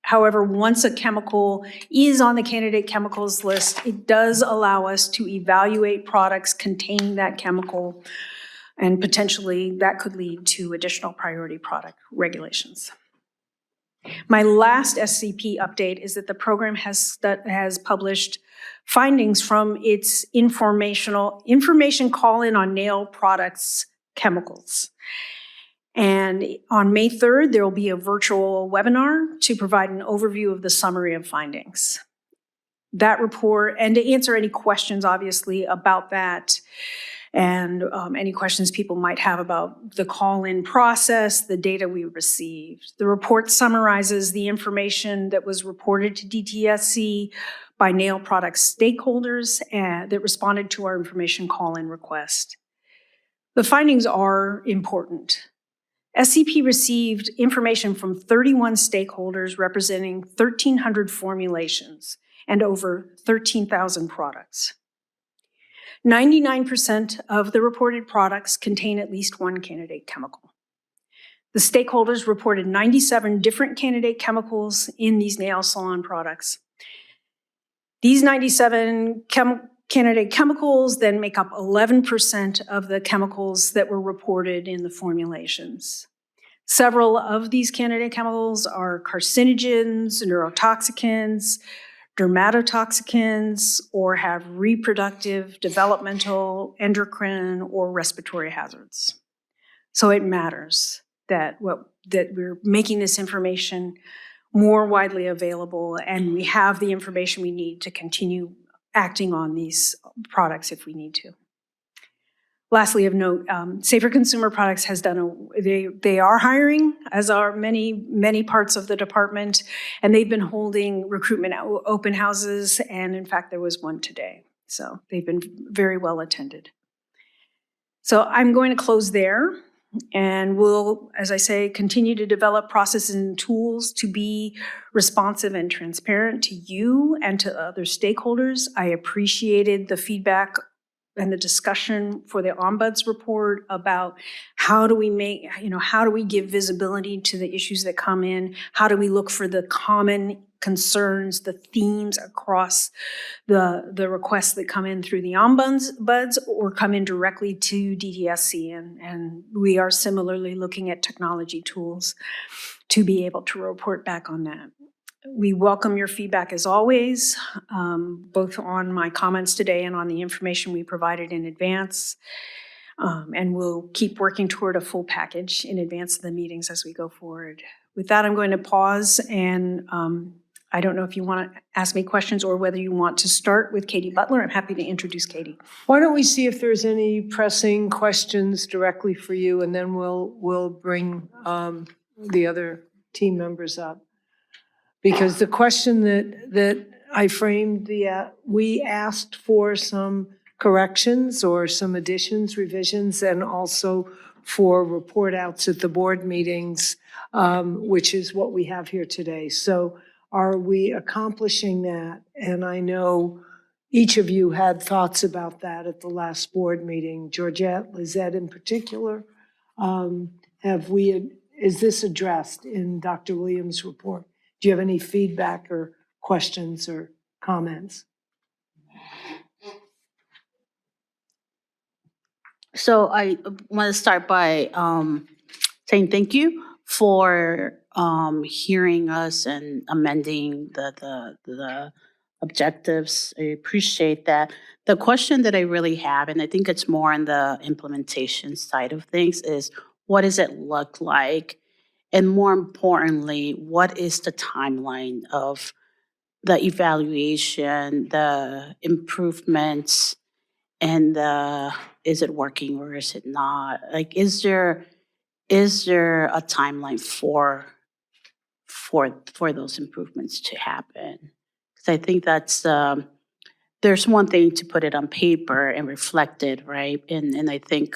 However, once a chemical is on the candidate chemicals list, it does allow us to evaluate products containing that chemical, and potentially that could lead to additional priority product regulations. My last SCP update is that the program has published findings from its information call-in on nail products chemicals. And on May 3rd, there will be a virtual webinar to provide an overview of the summary of findings. That report, and to answer any questions, obviously, about that, and any questions people might have about the call-in process, the data we received. The report summarizes the information that was reported to DTSC by nail products stakeholders that responded to our information call-in request. The findings are important. SCP received information from 31 stakeholders representing 1,300 formulations and over 13,000 products. 99% of the reported products contain at least one candidate chemical. The stakeholders reported 97 different candidate chemicals in these nail salon products. These 97 candidate chemicals then make up 11% of the chemicals that were reported in the formulations. Several of these candidate chemicals are carcinogens, neurotoxicants, dermatotoxicants, or have reproductive, developmental, endocrine, or respiratory hazards. So it matters that we're making this information more widely available, and we have the information we need to continue acting on these products if we need to. Lastly, of note, Safer Consumer Products has done they are hiring, as are many parts of the department, and they've been holding recruitment open houses, and in fact, there was one today. So they've been very well attended. So I'm going to close there, and we'll, as I say, continue to develop processes and tools to be responsive and transparent to you and to other stakeholders. I appreciated the feedback and the discussion for the Ombuds report about how do we give visibility to the issues that come in? How do we look for the common concerns, the themes across the requests that come in through the Ombuds or come in directly to DTSC? And we are similarly looking at technology tools to be able to report back on that. We welcome your feedback as always, both on my comments today and on the information we provided in advance. And we'll keep working toward a full package in advance of the meetings as we go forward. With that, I'm going to pause, and I don't know if you want to ask me questions or whether you want to start with Katie Butler. I'm happy to introduce Katie. Why don't we see if there's any pressing questions directly for you, and then we'll bring the other team members up. Because the question that I framed, we asked for some corrections or some additions, revisions, and also for report outs at the board meetings, which is what we have here today. So are we accomplishing that? And I know each of you had thoughts about that at the last board meeting. Georgette, Lizette in particular. Is this addressed in Dr. Williams' report? Do you have any feedback or questions or comments? So I want to start by saying thank you for hearing us and amending the objectives. I appreciate that. The question that I really have, and I think it's more on the implementation side of things, is what does it look like? And more importantly, what is the timeline of the evaluation, the improvements, and is it working or is it not? Like, is there a timeline for those improvements to happen? Because I think that's there's one thing to put it on paper and reflect it, right? And I think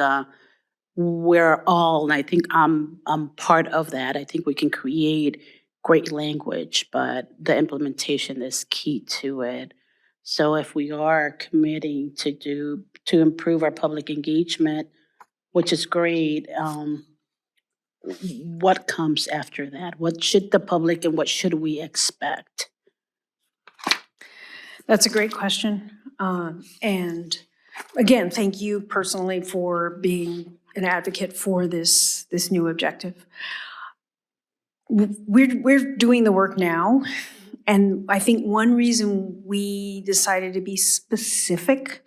we're all, and I think I'm part of that. I think we can create great language, but the implementation is key to it. So if we are committing to improve our public engagement, which is great, what comes after that? What should the public and what should we expect? That's a great question. And again, thank you personally for being an advocate for this new objective. We're doing the work now. And I think one reason we decided to be specific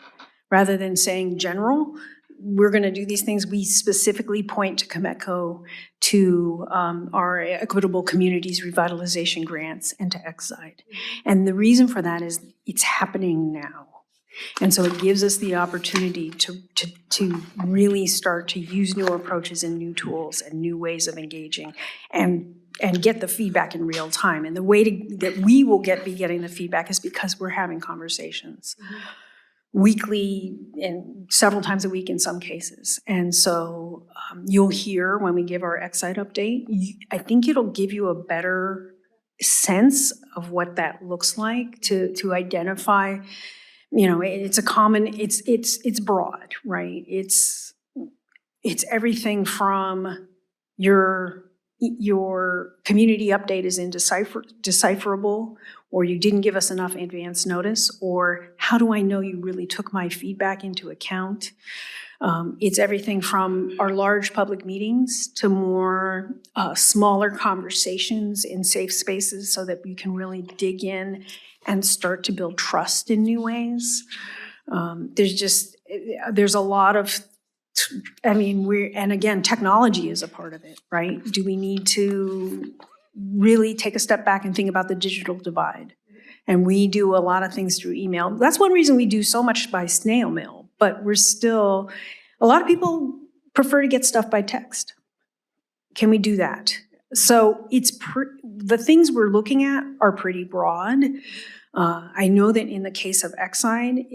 rather than saying general, we're going to do these things, we specifically point to Commetco, to our Equitable Communities Revitalization Grants, and to Exide. And the reason for that is it's happening now. And so it gives us the opportunity to really start to use new approaches and new tools and new ways of engaging and get the feedback in real time. And the way that we will be getting the feedback is because we're having conversations weekly and several times a week in some cases. And so you'll hear when we give our Exide update, I think it'll give you a better sense of what that looks like to identify. It's broad, right? It's everything from your community update is indecipherable, or you didn't give us enough advance notice, or how do I know you really took my feedback into account? It's everything from our large public meetings to more smaller conversations in safe spaces so that we can really dig in and start to build trust in new ways. There's a lot of, and again, technology is a part of it, right? Do we need to really take a step back and think about the digital divide? And we do a lot of things through email. That's one reason we do so much by snail mail, but a lot of people prefer to get stuff by text. Can we do that? So the things we're looking at are pretty broad. I know that in the case of Exide,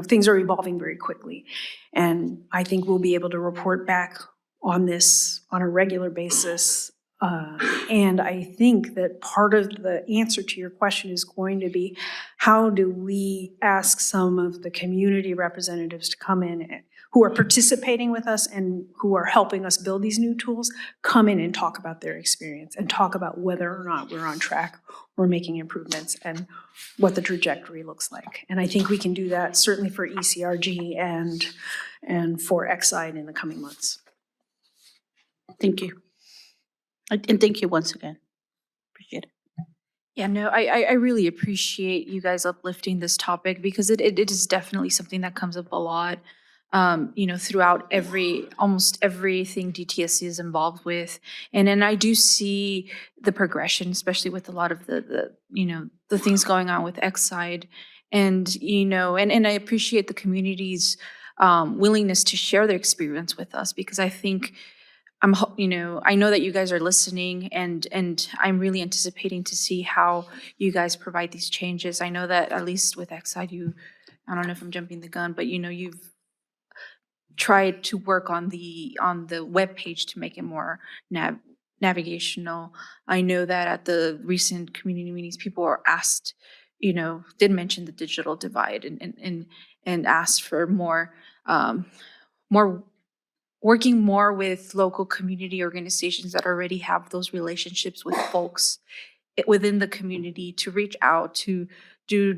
things are evolving very quickly. And I think we'll be able to report back on this on a regular basis. And I think that part of the answer to your question is going to be, how do we ask some of the community representatives to come in who are participating with us and who are helping us build these new tools, come in and talk about their experience and talk about whether or not we're on track or making improvements and what the trajectory looks like. And I think we can do that certainly for ECRG and for Exide in the coming months. Thank you. And thank you once again. Appreciate it. Yeah, no, I really appreciate you guys uplifting this topic because it is definitely something that comes up a lot, throughout almost everything DTSC is involved with. And then I do see the progression, especially with a lot of the things going on with Exide. And, and I appreciate the community's willingness to share their experience with us because I think I know that you guys are listening and I'm really anticipating to see how you guys provide these changes. I know that at least with Exide, I don't know if I'm jumping the gun, but you've tried to work on the web page to make it more navigational. I know that at the recent community meetings, people are asked, did mention the digital divide and asked for more working more with local community organizations that already have those relationships with folks within the community to reach out to do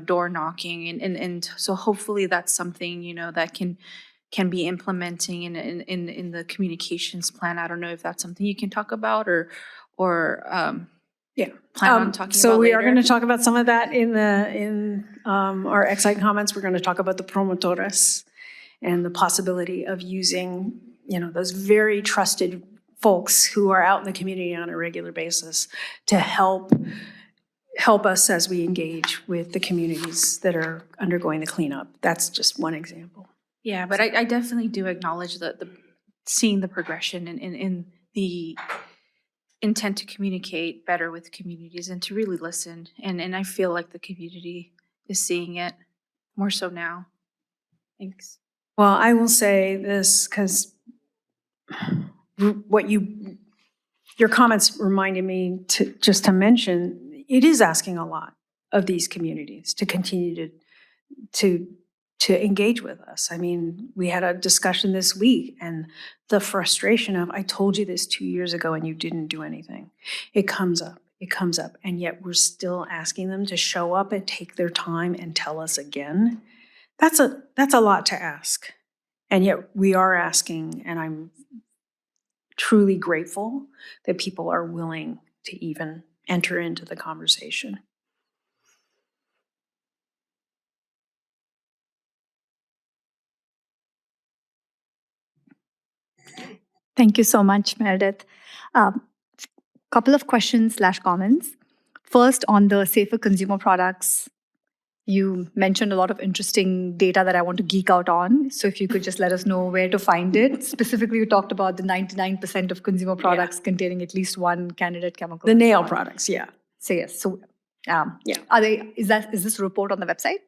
door knocking and so hopefully that's something that can be implementing in the communications plan. I don't know if that's something you can talk about or Yeah. plan on talking so about we later. are going to talk about some of that in our Exide comments. We're going to talk about the promotores and the possibility of using, those very trusted folks who are out in the community on a regular basis to help us as we engage with the communities that are undergoing the cleanup. That's just one example. Yeah, but I definitely do acknowledge the seeing the progression in the intent to communicate better with communities and to really listen. And I feel like the community is seeing it more so now. Thanks. Well, I will say this because your comments reminded me to mention, it is asking a lot of these communities to continue to engage with us. I mean, we had a discussion this week and the frustration of, I told you this 2 years ago and you didn't do anything. It comes up, and yet we're still asking them to show up and take their time and tell us again. That's a lot to ask. And yet we are asking, and I'm truly grateful that people are willing to even enter into the conversation. Thank you so much, Meredith. Couple of questions/comments. First, on the safer consumer products, you mentioned a lot of interesting data that I want to geek out on. So if you could just let us know where to find it. Specifically, you talked about the 99% of consumer products containing at least one candidate chemical. The nail products, yeah. So yes. So Yeah. Is this report on the website?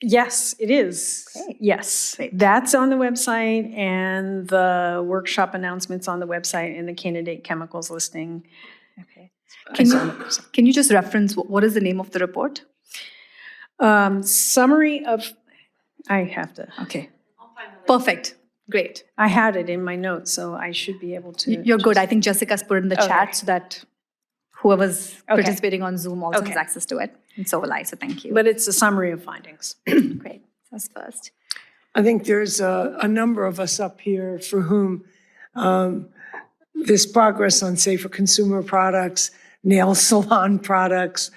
Yes, it is. Great. Yes, Great. that's on the website, and the workshop announcements on the website, and the candidate chemicals listing. Okay. Can you just reference what is the name of the report? Summary of. I have to. Okay. Perfect. Great. I had it in my notes, so I should be able to. You're good. I think Jessica's put it in the chat so that whoever's Okay. participating on Zoom also Okay. has access to it. And so will I, so thank you. But it's a summary of findings. Great. That's first. I think there's a number of us up here for whom this progress on safer consumer products, nail salon products,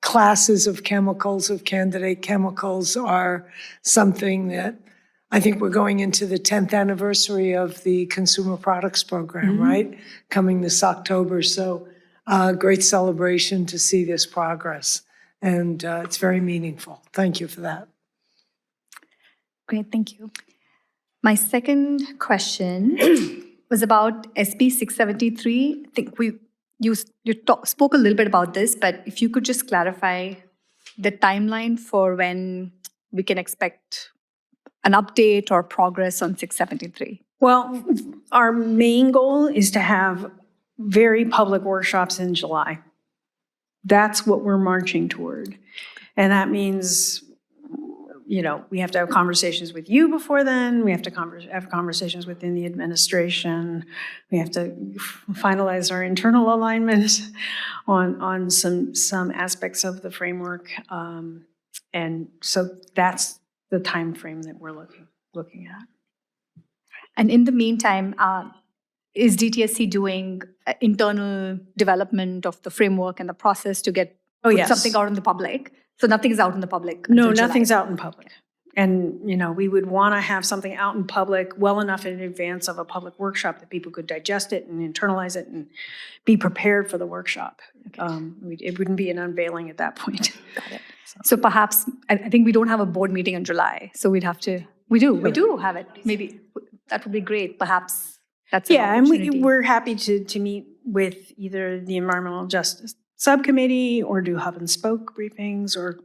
classes of chemicals, of candidate chemicals are something that I think we're going into the 10th anniversary of the Consumer Products Program, right? Coming this October. So great celebration to see this progress. And it's very meaningful. Thank you for that. Great, thank you. My second question was about SB 673. I think you spoke a little bit about this, but if you could just clarify the timeline for when we can expect an update or progress on 673. Well, our main goal is to have very public workshops in July. That's what we're marching toward. And that means, we have to have conversations with you before then. We have to have conversations within the administration. We have to finalize our internal alignment on some aspects of the framework. And so that's the time frame that we're looking at. And in the meantime, is DTSC doing internal development of the framework and the process to get Oh, put yes. something out in the public? So nothing is out in the public? No, until July. nothing's out in public. And, we would want to have something out in public well enough in advance of a public workshop that people could digest it and internalize it and be prepared for the workshop. It wouldn't be an unveiling at that point. Got it. So perhaps, I think we don't have a board meeting in July, so we'd have to, we do have it. Maybe that would be great. Perhaps that's an Yeah, and opportunity. we're happy to meet with either the Environmental Justice Subcommittee or do hub and spoke briefings, or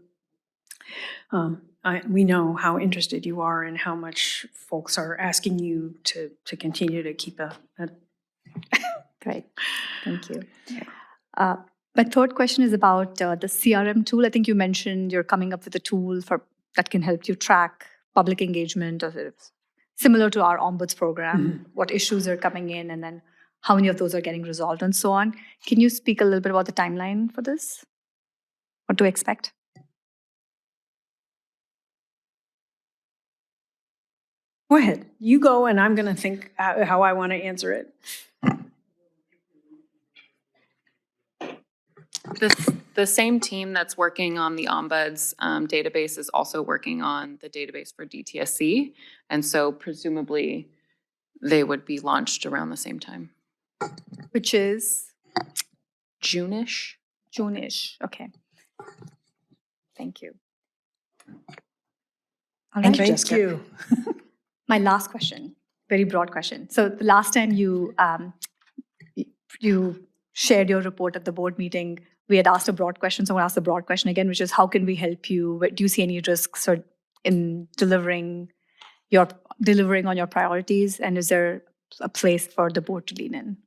we know how interested you are and how much folks are asking you to continue to keep a Great, thank you. My third question is about the CRM tool. I think you mentioned you're coming up with a tool that can help you track public engagement, or sort of similar to our Ombuds program, what issues are coming in, and then how many of those are getting resolved and so on. Can you speak a little bit about the timeline for this? What to expect? Go ahead. You go, and I'm going to think how I want to answer it. The same team that's working on the Ombuds database is also working on the database for DTSC. And so presumably they would be launched around the same time. Which is? June-ish. June-ish, okay. Thank you. All Thank right. you. My last question, very broad question. So the last time you shared your report at the board meeting, we had asked a broad question. So I'm going to ask the broad question again, which is, how can we help you? Do you see any risks in delivering on your priorities? And is there a place for the board to lean in?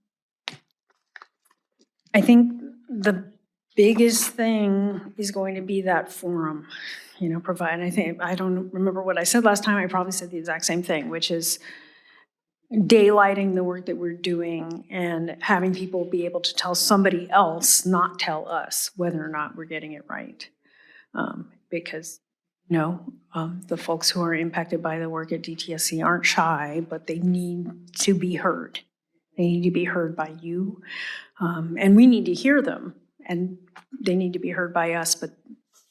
I think the biggest thing is going to be that forum, I don't remember what I said last time. I probably said the exact same thing, which is daylighting the work that we're doing and having people be able to tell somebody else, not tell us, whether or not we're getting it right. Because the folks who are impacted by the work at DTSC aren't shy, but they need to be heard. They need to be heard by you. And we need to hear them, and they need to be heard by us. But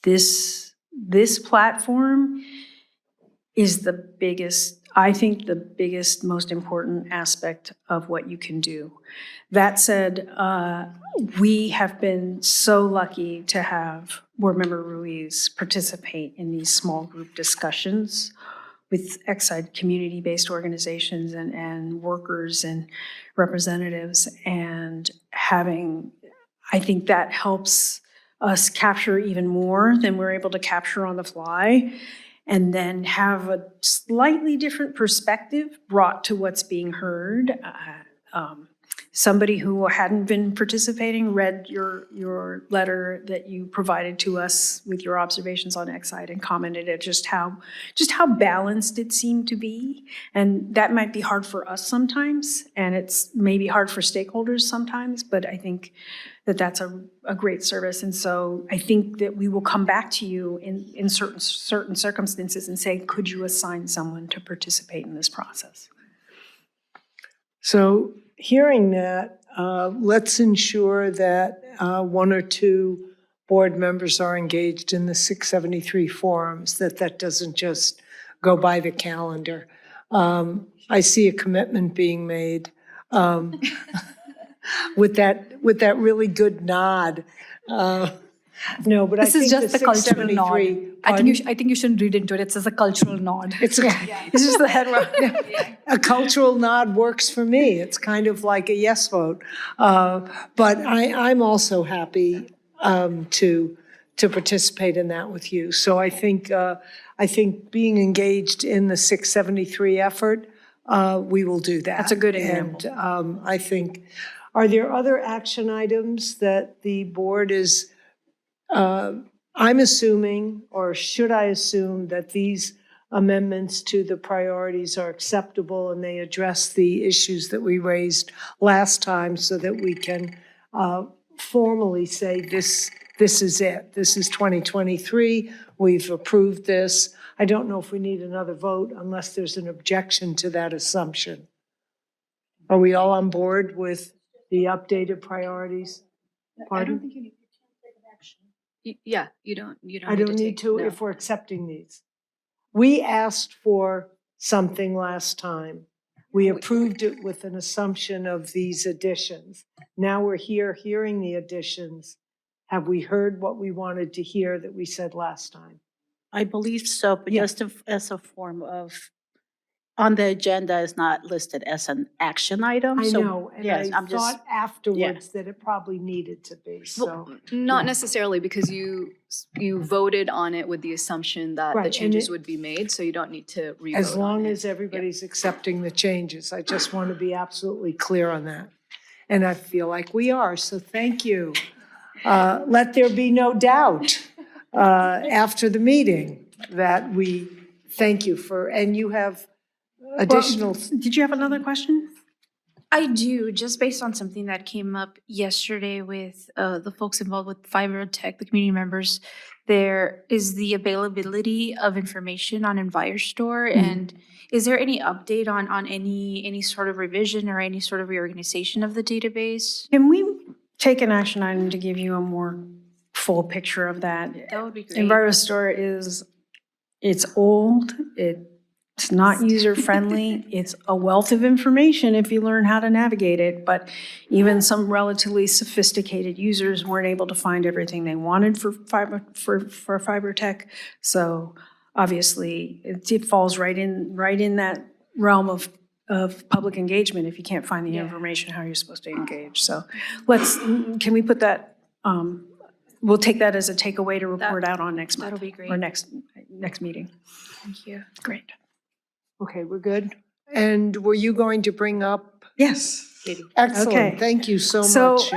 this platform is the biggest, most important aspect of what you can do. That said, we have been so lucky to have Board Member Ruiz participate in these small group discussions with Exide community-based organizations and workers and representatives, and I think that helps us capture even more than we're able to capture on the fly, and then have a slightly different perspective brought to what's being heard. Somebody who hadn't been participating read your letter that you provided to us with your observations on Exide and commented at just how balanced it seemed to be. And that might be hard for us sometimes, and it's maybe hard for stakeholders sometimes, but I think that's a great service. And so I think that we will come back to you in certain circumstances and say, could you assign someone to participate in this process? So hearing that, let's ensure that one or two board members are engaged in the 673 forums, that doesn't just go by the calendar. I see a commitment being made. With that really good nod. No, but This I is think just the cultural nod. I pardon? think you shouldn't read into it. It's just a cultural nod. It's just the head. A cultural nod works for me. It's kind of like a yes vote. But I'm also happy to participate in that with you. So I think being engaged in the 673 effort, we will do that. That's a good example. And I think, are there other action items that the board is, I'm assuming, or should I assume, that these amendments to the priorities are acceptable and they address the issues that we raised last time, so that we can formally say this is it. This is 2023. We've approved this. I don't know if we need another vote unless there's an objection to that assumption. Are we all on board with the updated priorities? Pardon? think you need to take an action. Yeah, you don't I don't need to if we're accepting these. We asked for something last time. We approved it with an assumption of these additions. Now we're here hearing the additions. Have we heard what we wanted to hear that we said last time? I believe so, but Yeah. just as a form of, on the agenda is not listed as an action item. I so know, and yes, I I'm just, thought afterwards that it probably needed to be, so. Not necessarily, because you voted on it with the assumption that Right, the and changes it- would be made, so you don't need to re-vote As long on it. as everybody's accepting the changes, I just want to be absolutely clear on that. And I feel like we are, so thank you. Let there be no doubt after the meeting that we thank you for, and you have additional. Did you have another question? I do, just based on something that came up yesterday with the folks involved with Fiber Tech, the community members. There is the availability of information on EnviroStore, and is there any update on any sort of revision or any sort of reorganization of the database? Can we take an action item to give you a more full picture of that? That would be great. EnviroStore it's old, it's not user-friendly, it's a wealth of information if you learn how to navigate it, but even some relatively sophisticated users weren't able to find everything they wanted for fiber tech. So obviously, it falls right in that realm of public engagement. If you can't find the information, how are you supposed to engage? So can we put that, we'll take that as a takeaway to report out on next month. That'll be great. Or next meeting. Thank you. Great. Okay, we're good. And were you going to bring up? Yes. Katie. Excellent, Okay. thank you so So, much.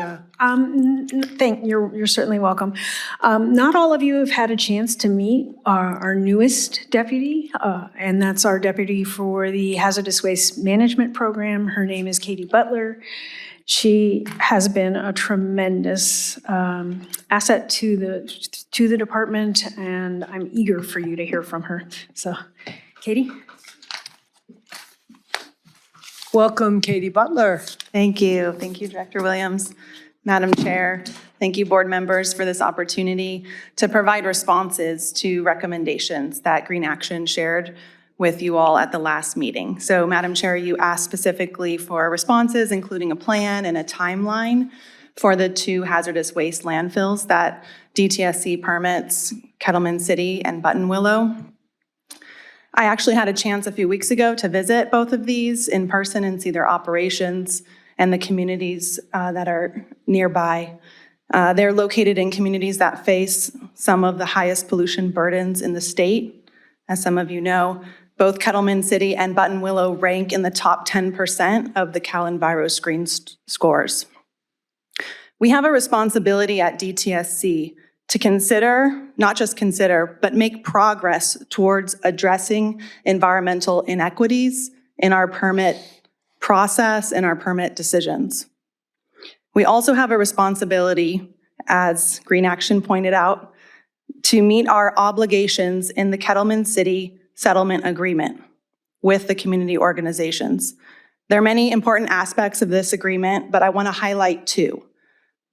You're certainly welcome. Not all of you have had a chance to meet our newest deputy, and that's our deputy for the Hazardous Waste Management Program. Her name is Katie Butler. She has been a tremendous asset to the department, and I'm eager for you to hear from her. So, Katie? Welcome, Katie Butler. Thank you. Thank you, Director Williams. Madam Chair, thank you, board members, for this opportunity to provide responses to recommendations that Green Action shared with you all at the last meeting. So, Madam Chair, you asked specifically for responses, including a plan and a timeline for the 2 hazardous waste landfills that DTSC permits, Kettleman City and Buttonwillow. I actually had a chance a few weeks ago to visit both of these in person and see their operations and the communities that are nearby. They're located in communities that face some of the highest pollution burdens in the state. As some of you know, both Kettleman City and Buttonwillow rank in the top 10% of the Cal Enviro Screen scores. We have a responsibility at DTSC to consider, not just consider, but make progress towards addressing environmental inequities in our permit process and our permit decisions. We also have a responsibility, as Green Action pointed out, to meet our obligations in the Kettleman City Settlement Agreement with the community organizations. There are many important aspects of this agreement, but I want to highlight 2.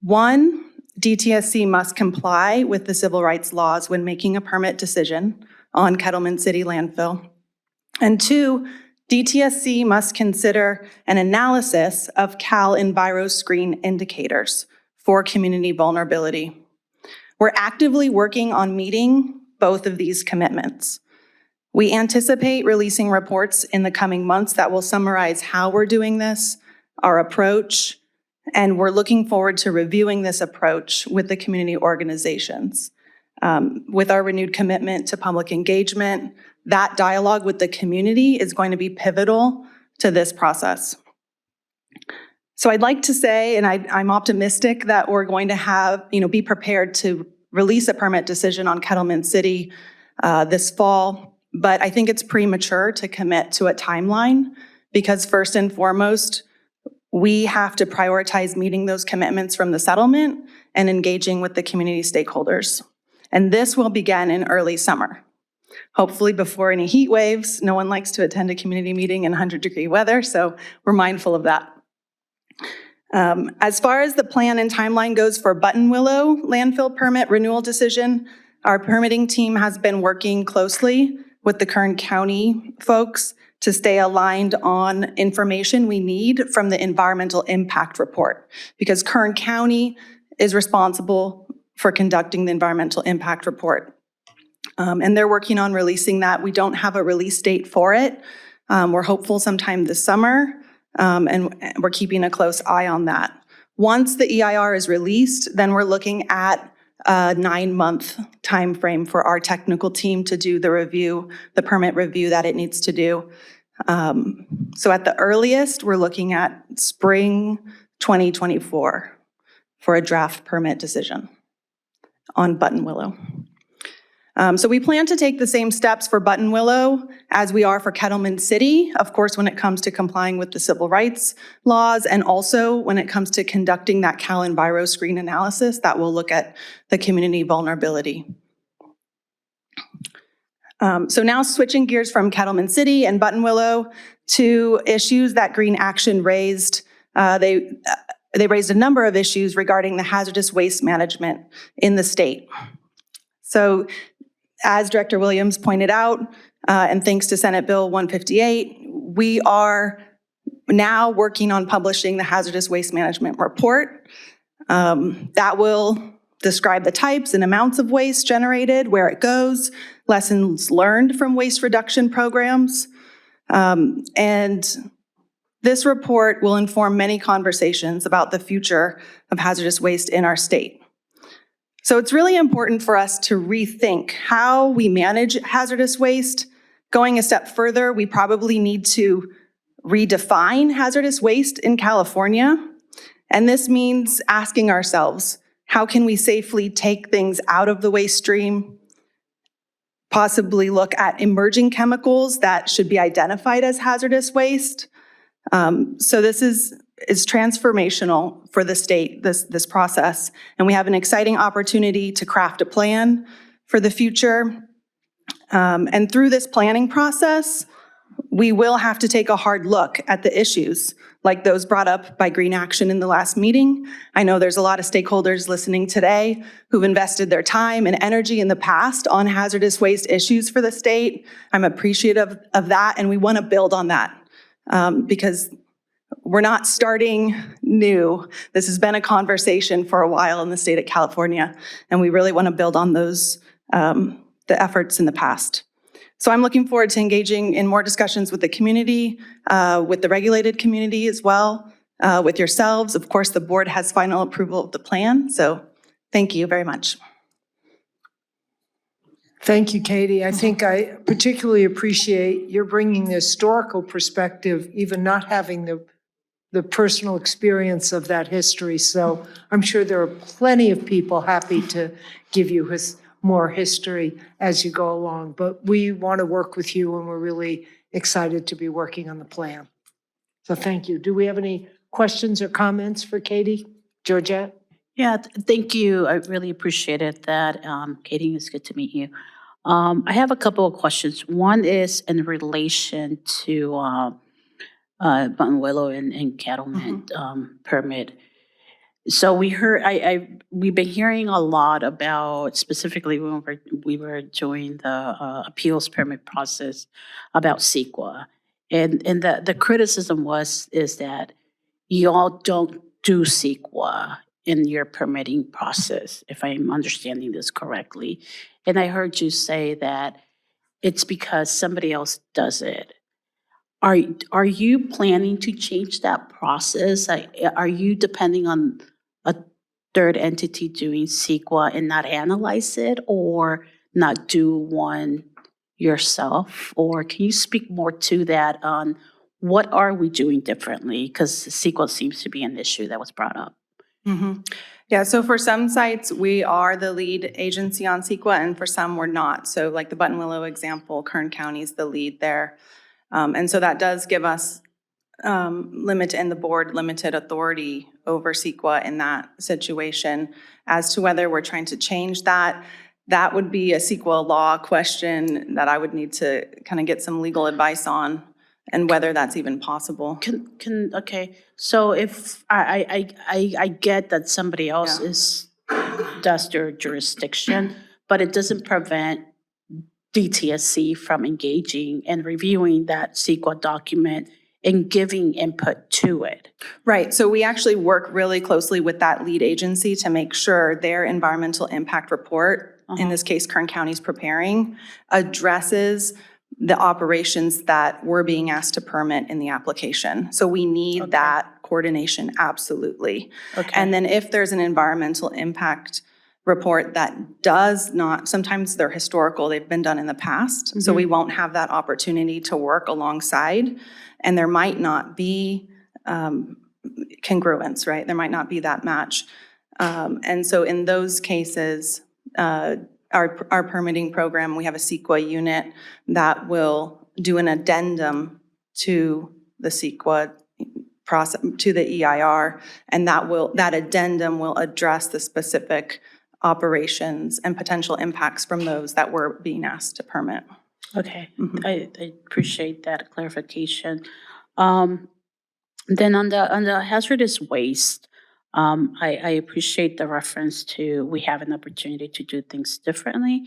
1, DTSC must comply with the civil rights laws when making a permit decision on Kettleman City landfill. And 2, DTSC must consider an analysis of Cal Enviro Screen indicators for community vulnerability. We're actively working on meeting both of these commitments. We anticipate releasing reports in the coming months that will summarize how we're doing this, our approach, and we're looking forward to reviewing this approach with the community organizations. With our renewed commitment to public engagement, that dialogue with the community is going to be pivotal to this process. So I'd like to say, and I'm optimistic that we're going to have, be prepared to release a permit decision on Kettleman City this fall, but I think it's premature to commit to a timeline because first and foremost, we have to prioritize meeting those commitments from the settlement and engaging with the community stakeholders. And this will begin in early summer. hopefully before any heat waves. No one likes to attend a community meeting in 100-degree weather, so we're mindful of that. As far as the plan and timeline goes for Button Willow landfill permit renewal decision, our permitting team has been working closely with the Kern County folks to stay aligned on information we need from the environmental impact report, because Kern County is responsible for conducting the environmental impact report. And they're working on releasing that. We don't have a release date for it. We're hopeful sometime this summer, and we're keeping a close eye on that. Once the EIR is released, then we're looking at a 9-month time frame for our technical team to do the review, the permit review that it needs to do. So at the earliest, we're looking at spring 2024 for a draft permit decision on Button Willow. So we plan to take the same steps for Button Willow as we are for Kettleman City, of course, when it comes to complying with the civil rights laws, and also when it comes to conducting that Cal Enviro screen analysis that will look at the community vulnerability. So now switching gears from Kettleman City and Button Willow to issues that Green Action raised. They raised a number of issues regarding the hazardous waste management in the state. So as Director Williams pointed out, and thanks to Senate Bill 158, we are now working on publishing the hazardous waste management report. That will describe the types and amounts of waste generated, where it goes, lessons learned from waste reduction programs. And this report will inform many conversations about the future of hazardous waste in our state. So it's really important for us to rethink how we manage hazardous waste. Going a step further, we probably need to redefine hazardous waste in California. And this means asking ourselves, how can we safely take things out of the waste stream? Possibly look at emerging chemicals that should be identified as hazardous waste. So this is transformational for the state, this process. And we have an exciting opportunity to craft a plan for the future. And through this planning process, we will have to take a hard look at the issues like those brought up by Green Action in the last meeting. I know there's a lot of stakeholders listening today who've invested their time and energy in the past on hazardous waste issues for the state. I'm appreciative of that, and we want to build on that because we're not starting new. This has been a conversation for a while in the state of California, and we really want to build on those, the efforts in the past. So I'm looking forward to engaging in more discussions with the community, with the regulated community as well, with yourselves. Of course, the board has final approval of the plan, so thank you very much. Thank you, Katie. I think I particularly appreciate your bringing the historical perspective, even not having the personal experience of that history. So I'm sure there are plenty of people happy to give you more history as you go along. But we want to work with you, and we're really excited to be working on the plan. So thank you. Do we have any questions or comments for Katie? Georgette? Yeah, thank you. I really appreciated that. Katie, it's good to meet you. I have a couple of questions. One is in relation to Button Willow and Cattleman permit. So we heard, we've been hearing a lot about, specifically when we were doing the appeals permit process, about CEQA. And the criticism is that you all don't do CEQA in your permitting process, if I'm understanding this correctly. And I heard you say that it's because somebody else does it. Are you planning to change that process? Are you depending on a third entity doing CEQA and not analyze it, or not do one yourself? Or can you speak more to that on what are we doing differently? Because CEQA seems to be an issue that was brought up. Mm-hmm. Yeah, so for some sites, we are the lead agency on CEQA, and for some we're not. So like the Button Willow example, Kern County is the lead there. And so that does give us and the board limited authority over CEQA in that situation. As to whether we're trying to change that, that would be a CEQA law question that I would need to kind of get some legal advice on, and whether that's even possible. Okay, so if I get that somebody else does their jurisdiction, but it doesn't prevent DTSC from engaging and reviewing that CEQA document and giving input to it. Right, so we actually work really closely with that lead agency to make sure their environmental impact report, in this case Kern County's preparing, addresses the operations that we're being asked to permit in the application. So we need that coordination, absolutely. And then if there's an environmental impact report that does not, sometimes they're historical, they've been done in the past, so we won't have that opportunity to work alongside, and there might not be congruence, right? There might not be that match. And so in those cases, our permitting program, we have a CEQA unit that will do an addendum to the CEQA process, to the EIR, and that addendum will address the specific operations and potential impacts from those that we're being asked to permit. Okay, I appreciate that clarification. Then on the hazardous waste, I appreciate the reference to we have an opportunity to do things differently.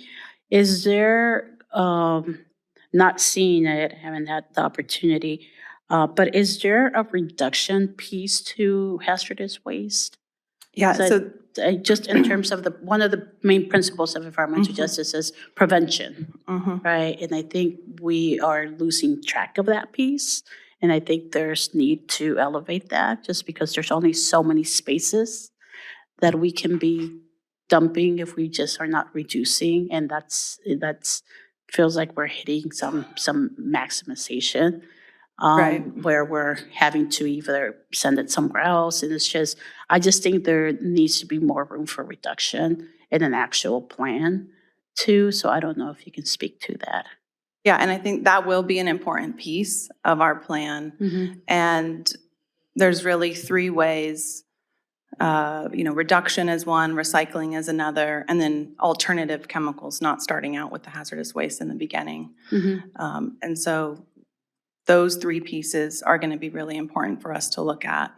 Is there, not seeing it, haven't had the opportunity, but is there a reduction piece to hazardous waste? Yeah, so just in terms of one of the main principles of environmental justice is prevention, right? And I think we are losing track of that piece. And I think there's need to elevate that just because there's only so many spaces that we can be dumping if we just are not reducing. And that's feels like we're hitting some maximization. Where we're having to either send it somewhere else. And I just think there needs to be more room for reduction in an actual plan too. So I don't know if you can speak to that. Yeah, and I think that will be an important piece of our plan. And there's really three ways. Reduction is one, recycling is another, and then alternative chemicals, not starting out with the hazardous waste in the beginning. And so those three pieces are going to be really important for us to look at.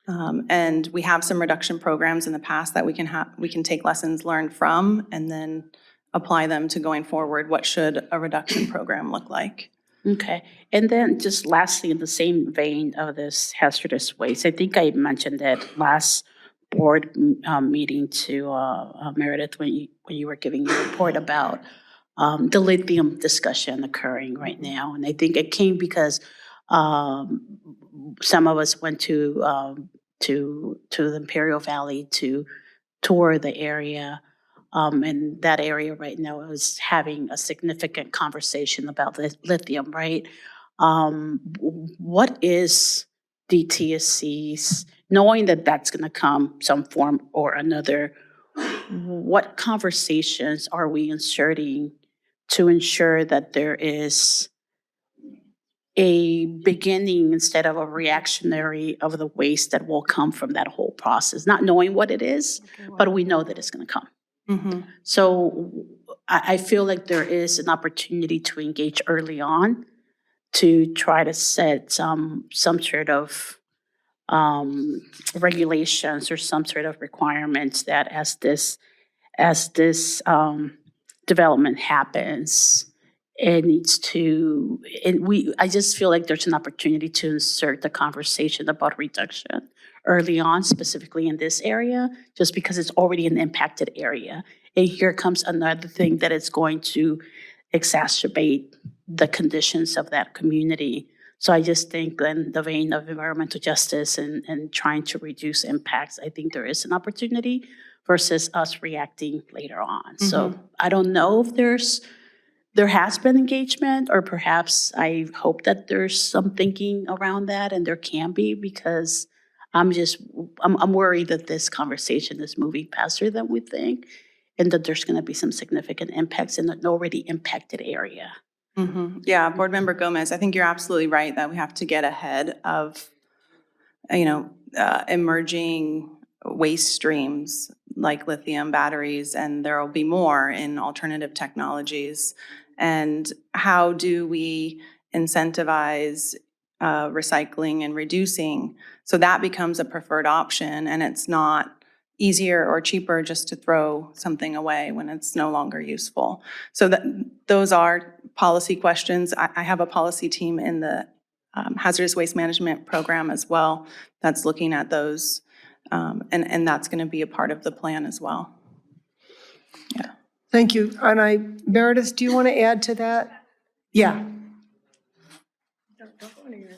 And we have some reduction programs in the past that we can take lessons learned from and then apply them to going forward. What should a reduction program look like? Okay. And then just lastly, in the same vein of this hazardous waste, I think I mentioned it last board meeting to Meredith when you were giving your report about the lithium discussion occurring right now. And I think it came because some of us went to the Imperial Valley to tour the area. And that area right now is having a significant conversation about lithium, right? What is DTSC's, knowing that that's going to come some form or another, what conversations are we inserting to ensure that there is a beginning instead of a reactionary of the waste that will come from that whole process, not knowing what it is, but we know that it's going to come. So I feel like there is an opportunity to engage early on to try to set some sort of regulations or some sort of requirements that as this development happens, it needs to, I just feel like there's an opportunity to insert the conversation about reduction early on, specifically in this area, just because it's already an impacted area. And here comes another thing that is going to exacerbate the conditions of that community. So I just think in the vein of environmental justice and trying to reduce impacts, I think there is an opportunity versus us reacting later on. So I don't know if there has been engagement, or perhaps I hope that there's some thinking around that, and there can be, because I'm worried that this conversation is moving faster than we think, and that there's going to be some significant impacts in an already impacted area. Yeah, Board Member Gomez, I think you're absolutely right that we have to get ahead of, emerging waste streams like lithium batteries, and there will be more in alternative technologies. And how do we incentivize recycling and reducing so that becomes a preferred option, and it's not easier or cheaper just to throw something away when it's no longer useful. So those are policy questions. I have a policy team in the hazardous waste management program as well that's looking at those, and that's going to be a part of the plan as well. Yeah. Thank you. And Meredith, do you want to add to that? Yeah.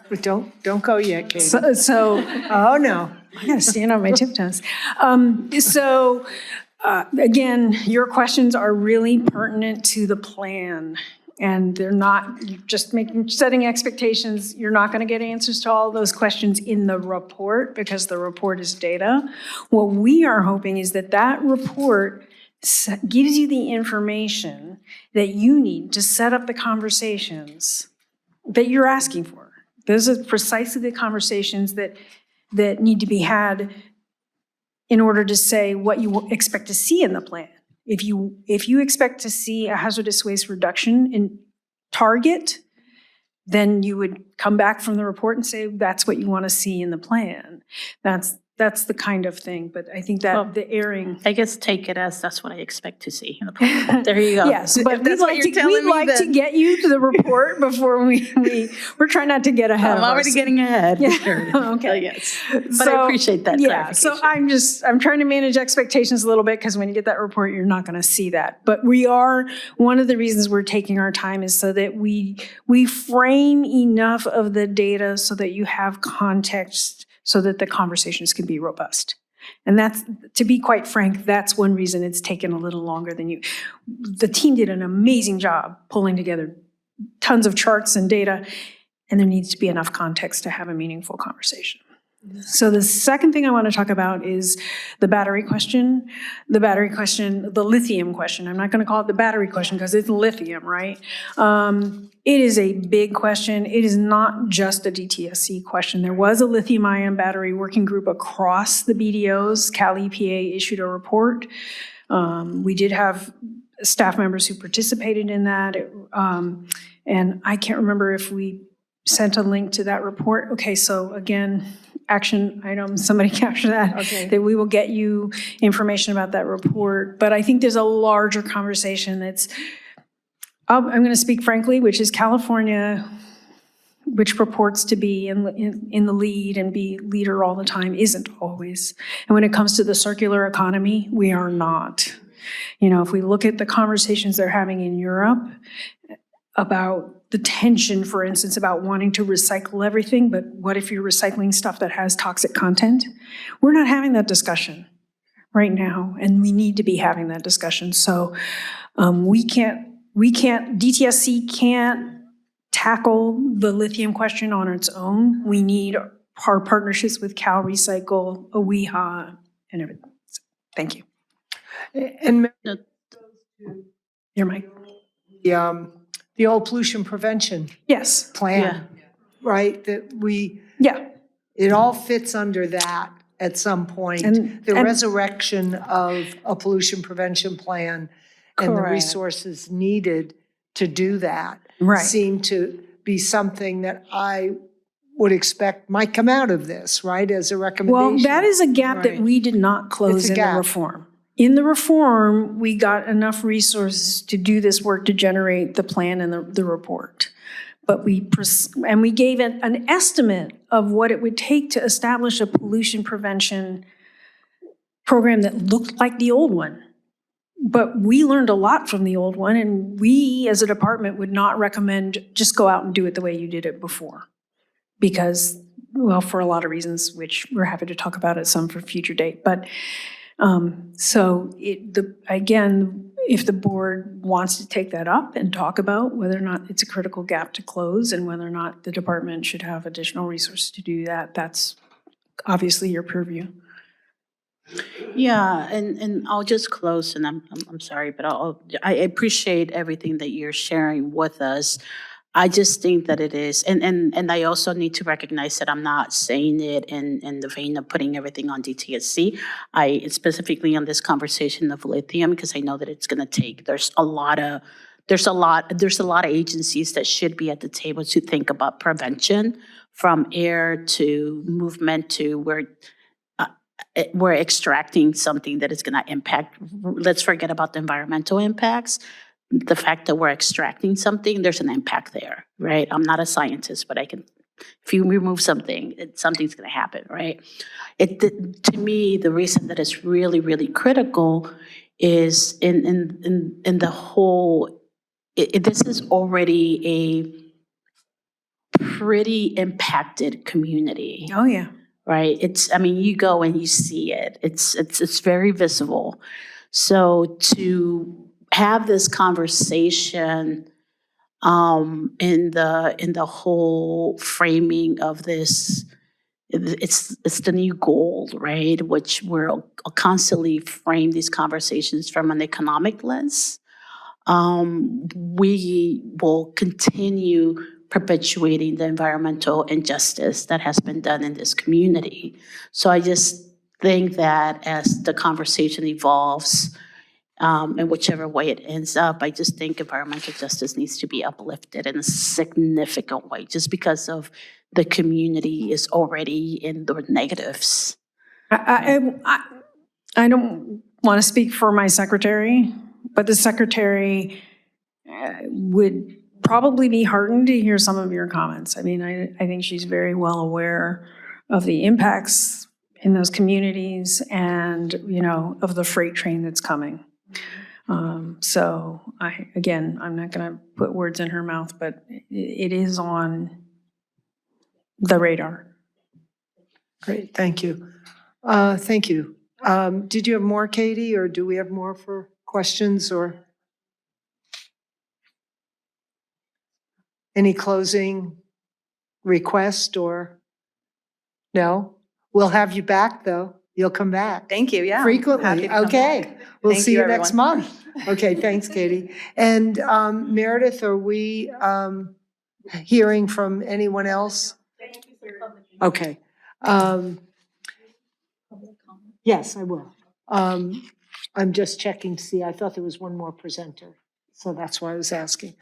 But don't go yet, Katie. Oh, no. I gotta stand on my tiptoes. Again, your questions are really pertinent to the plan. And they're not just setting expectations. You're not going to get answers to all those questions in the report because the report is data. What we are hoping is that report gives you the information that you need to set up the conversations that you're asking for. Those are precisely the conversations that need to be had in order to say what you expect to see in the plan. If you expect to see a hazardous waste reduction in target, then you would come back from the report and say that's what you want to see in the plan. That's the kind of thing. But I think that the airing, I guess take it as that's what I expect to see in the plan. There you go. Yes, but we'd like to get you to the report before we're trying not to get ahead of I'm already ourselves. getting ahead. Yeah. Sure. Okay. Yes. But I appreciate that clarification. So I'm trying to manage expectations a little bit because when you get that report, you're not going to see that. But one of the reasons we're taking our time is so that we frame enough of the data so that you have context so that the conversations can be robust. And that's, to be quite frank, that's one reason it's taken a little longer than you. The team did an amazing job pulling together tons of charts and data, and there needs to be enough context to have a meaningful conversation. So the second thing I want to talk about is the battery question. The lithium question. I'm not going to call it the battery question because it's lithium, right? It is a big question. It is not just a DTSC question. There was a lithium-ion battery working group across the BDOs. Cal EPA issued a report. We did have staff members who participated in that. And I can't remember if we sent a link to that report. Okay, so again, action item, somebody capture that, that we will get you information about that report. But I think there's a larger conversation that's, I'm going to speak frankly, which is California, which purports to be in the lead and be leader all the time, isn't always. And when it comes to the circular economy, we are not. If we look at the conversations they're having in Europe about the tension, for instance, about wanting to recycle everything, but what if you're recycling stuff that has toxic content? We're not having that discussion right now, and we need to be having that discussion. So DTSC can't tackle the lithium question on its own. We need our partnerships with Cal Recycle, OEHA, and everything. So, thank you. And your mic. The old pollution prevention plan, right? It all fits under that at some point. The resurrection of a pollution prevention plan and the resources needed to do that seem to be something that I would expect might come out of this, right, as a recommendation. Well, that is a gap that we did not close in the reform. In the reform, we got enough resources to do this work to generate the plan and the report. But we gave an estimate of what it would take to establish a pollution prevention program that looked like the old one. But we learned a lot from the old one, and we as a department would not recommend just go out and do it the way you did it before. Because, well, for a lot of reasons, which we're happy to talk about at some for future date. But again, if the board wants to take that up and talk about whether or not it's a critical gap to close and whether or not the department should have additional resources to do that, that's obviously your purview. Yeah, and I'll just close, and I'm sorry, but I appreciate everything that you're sharing with us. I just think that it is, and I also need to recognize that I'm not saying it in the vein of putting everything on DTSC. Specifically on this conversation of lithium, because I know that it's going to take. There's a lot of agencies that should be at the table to think about prevention, from air to movement to where we're extracting something that is going to impact. Let's forget about the environmental impacts. The fact that we're extracting something, there's an impact there, right? I'm not a scientist, but if you remove something, something's going to happen, right? To me, the reason that it's really, really critical is in the whole. This is already a pretty impacted community. Oh yeah. Right. You go and you see it. It's very visible. So to have this conversation in the whole framing of this, it's the new gold, right? Which we'll constantly frame these conversations from an economic lens. We will continue perpetuating the environmental injustice that has been done in this community. So I just think that as the conversation evolves, in whichever way it ends up, I just think environmental justice needs to be uplifted in a significant way, just because of the community is already in the negatives. I don't want to speak for my secretary, but the secretary would probably be heartened to hear some of your comments. I think she's very well aware of the impacts in those communities and, of the freight train that's coming. So I'm not going to put words in her mouth, but it is on the radar. Great, thank you. Thank you. Did you have more, Katie, or do we have more for questions or any closing request or no? We'll have you back though. You'll come back. Thank you, yeah. Frequently, Happy to come okay. back. We'll Thank see you, you next everyone. month. Okay, thanks, Katie. And Meredith, are we hearing from anyone else? Okay. Yes, I will. I'm just checking to see. I thought there was one more presenter, so that's why I was asking.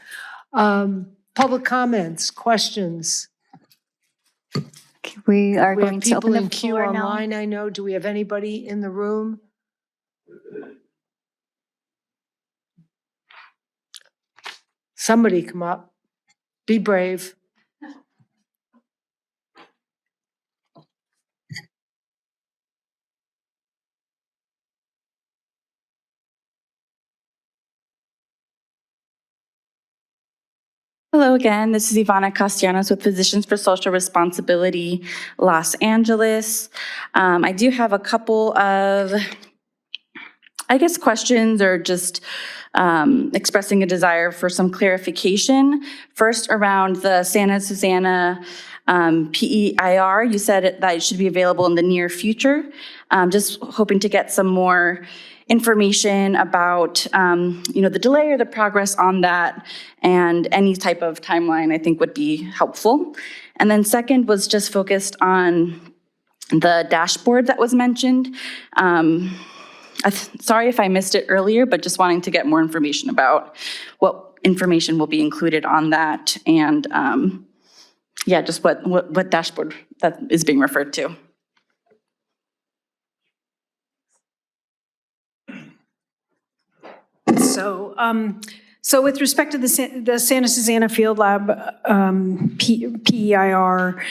Public comments, questions. We are We going have to open people the in queue floor now. online, I know. Do we have anybody in the room? Somebody come up. Be brave. Hello again, this is Ivana Castellanos with Physicians for Social Responsibility, Los Angeles. I do have a couple of, questions or just expressing a desire for some clarification. First, around the Santa Susana PEIR, you said that it should be available in the near future. Just hoping to get some more information about, the delay or the progress on that, and any type of timeline I think would be helpful. And then second was just focused on the dashboard that was mentioned. Sorry if I missed it earlier, but just wanting to get more information about what information will be included on that, and just what dashboard that is being referred to. So with respect to the Santa Susana Field Lab PEIR,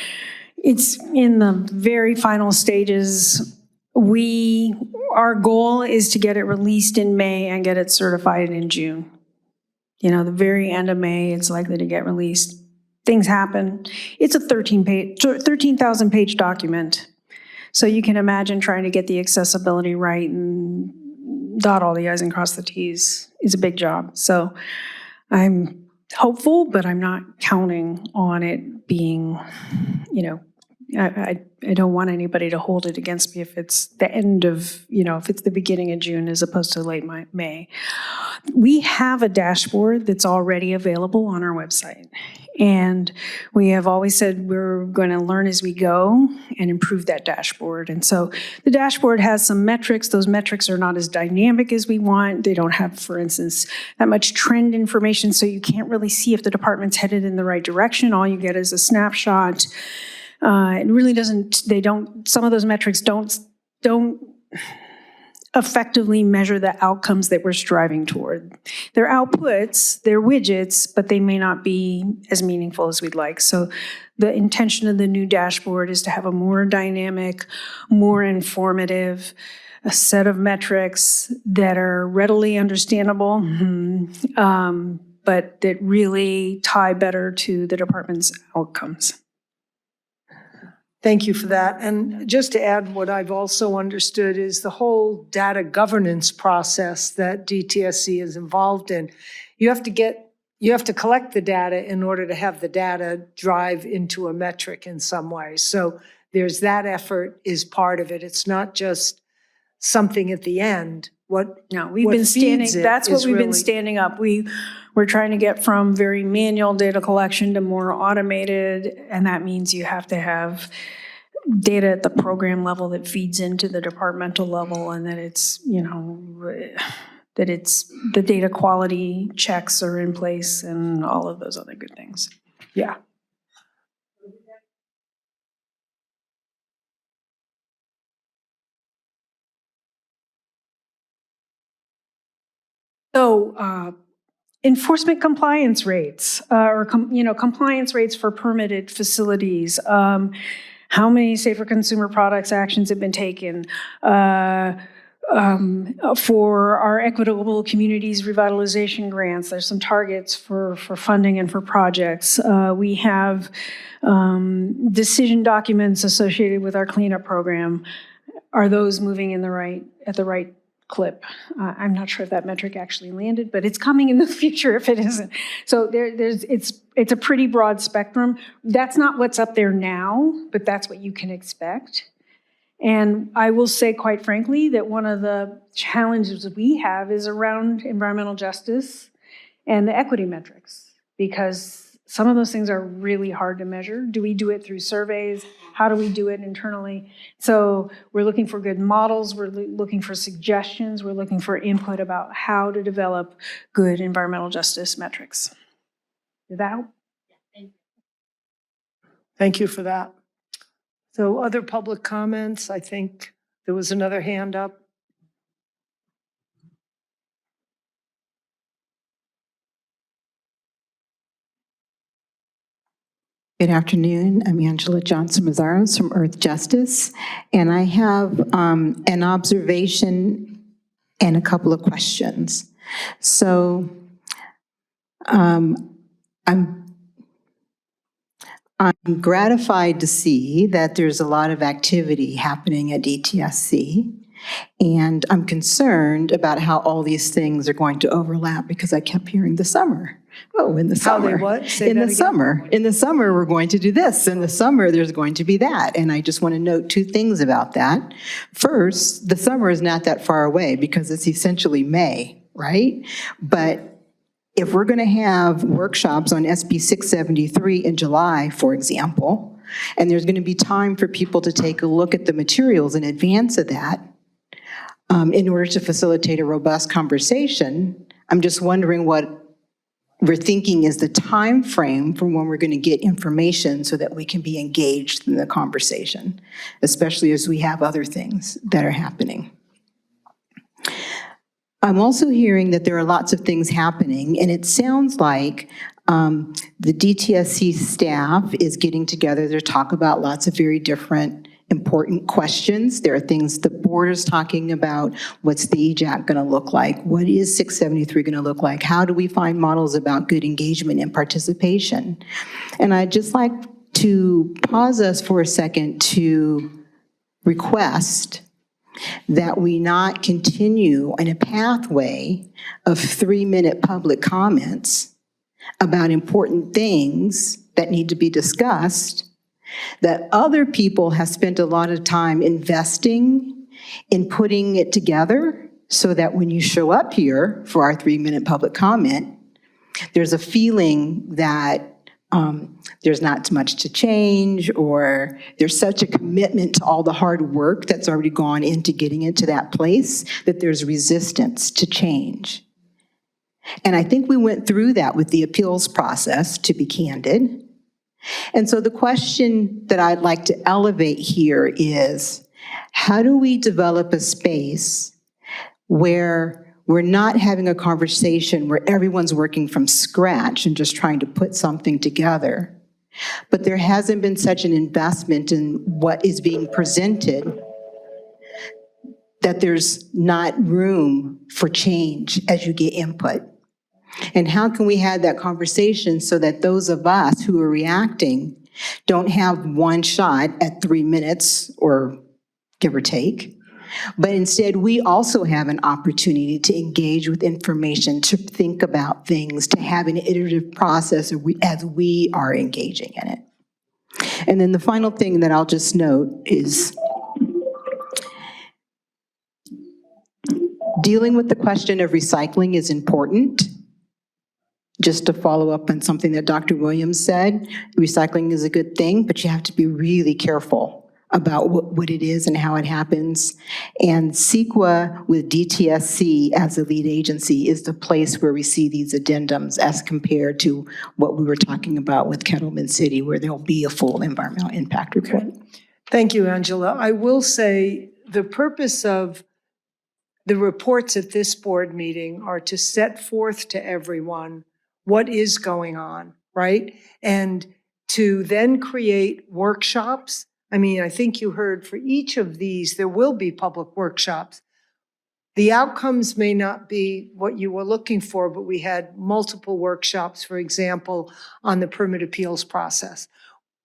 it's in the very final stages. Our goal is to get it released in May and get it certified in June. The very end of May, it's likely to get released. Things happen. It's a 13,000 page document. So you can imagine trying to get the accessibility right and dot all the I's and cross the T's is a big job. So I'm hopeful, but I'm not counting on it being, I don't want anybody to hold it against me if it's the end of, if it's the beginning of June as opposed to late May. We have a dashboard that's already available on our website. And we have always said we're going to learn as we go and improve that dashboard. And so the dashboard has some metrics. Those metrics are not as dynamic as we want. They don't have, for instance, that much trend information, so you can't really see if the department's headed in the right direction. All you get is a snapshot. It really doesn't, some of those metrics don't effectively measure the outcomes that we're striving toward. They're outputs, they're widgets, but they may not be as meaningful as we'd like. So the intention of the new dashboard is to have a more dynamic, more informative, a set of metrics that are readily understandable, but that really tie better to the department's outcomes. Thank you for that. And just to add, what I've also understood is the whole data governance process that DTSC is involved in. You have to collect the data in order to have the data drive into a metric in some way. So there's that effort is part of it. It's not just something at the end. We've been standing up. We're trying to get from very manual data collection to more automated, and that means you have to have data at the program level that feeds into the departmental level, and that it's, the data quality checks are in place and all of those other good things. Yeah. So, enforcement compliance rates, compliance rates for permitted facilities. How many safer consumer products actions have been taken? For our equitable communities revitalization grants, there's some targets for funding and for projects. We have decision documents associated with our cleanup program. Are those moving at the right clip? I'm not sure if that metric actually landed, but it's coming in the future if it isn't. So it's a pretty broad spectrum. That's not what's up there now, but that's what you can expect. And I will say, quite frankly, that one of the challenges we have is around environmental justice and the equity metrics, because some of those things are really hard to measure. Do we do it through surveys? How do we do it internally? So we're looking for good models. We're looking for suggestions. We're looking for input about how to develop good environmental justice metrics. Did that help? Thank you for that. So other public comments, I think there was another hand up. Good afternoon. I'm Angela Johnson-Mazzaros from Earth Justice, and I have an observation and a couple of questions. So I'm gratified to see that there's a lot of activity happening at DTSC, and I'm concerned about how all these things are going to overlap, because I kept hearing the summer. Oh, in the summer. How they what? Say in that the again. summer. In the summer, we're going to do this. In the summer, there's going to be that. And I just want to note two things about that. First, the summer is not that far away because it's essentially May, right? But if we're going to have workshops on SB 673 in July, for example, and there's going to be time for people to take a look at the materials in advance of that, in order to facilitate a robust conversation, I'm just wondering what we're thinking is the time frame for when we're going to get information so that we can be engaged in the conversation, especially as we have other things that are happening. I'm also hearing that there are lots of things happening, and it sounds like the DTSC staff is getting together to talk about lots of very different important questions. There are things the board is talking about. What's the EJAC going to look like? What is 673 going to look like? How do we find models about good engagement and participation? And I'd just like to pause us for a second to request that we not continue in a pathway of 3-minute public comments about important things that need to be discussed, that other people have spent a lot of time investing in putting it together so that when you show up here for our 3-minute public comment, there's a feeling that there's not much to change, or there's such a commitment to all the hard work that's already gone into getting it to that place that there's resistance to change. And I think we went through that with the appeals process, to be candid. And so the question that I'd like to elevate here is, how do we develop a space where we're not having a conversation where everyone's working from scratch and just trying to put something together, but there hasn't been such an investment in what is being presented that there's not room for change as you get input? And how can we have that conversation so that those of us who are reacting don't have one shot at 3 minutes, or give or take, but instead we also have an opportunity to engage with information, to think about things, to have an iterative process as we are engaging in it. And then the final thing that I'll just note is dealing with the question of recycling is important. Just to follow up on something that Dr. Williams said, recycling is a good thing, but you have to be really careful about what it is and how it happens. And CEQA with DTSC as a lead agency is the place where we see these addendums as compared to what we were talking about with Kettleman City, where there'll be a full environmental impact report. Okay. Thank you, Angela. I will say the purpose of the reports at this board meeting are to set forth to everyone what is going on, right? And to then create workshops. I mean, I think you heard for each of these, there will be public workshops. The outcomes may not be what you were looking for, but we had multiple workshops, for example, on the permit appeals process.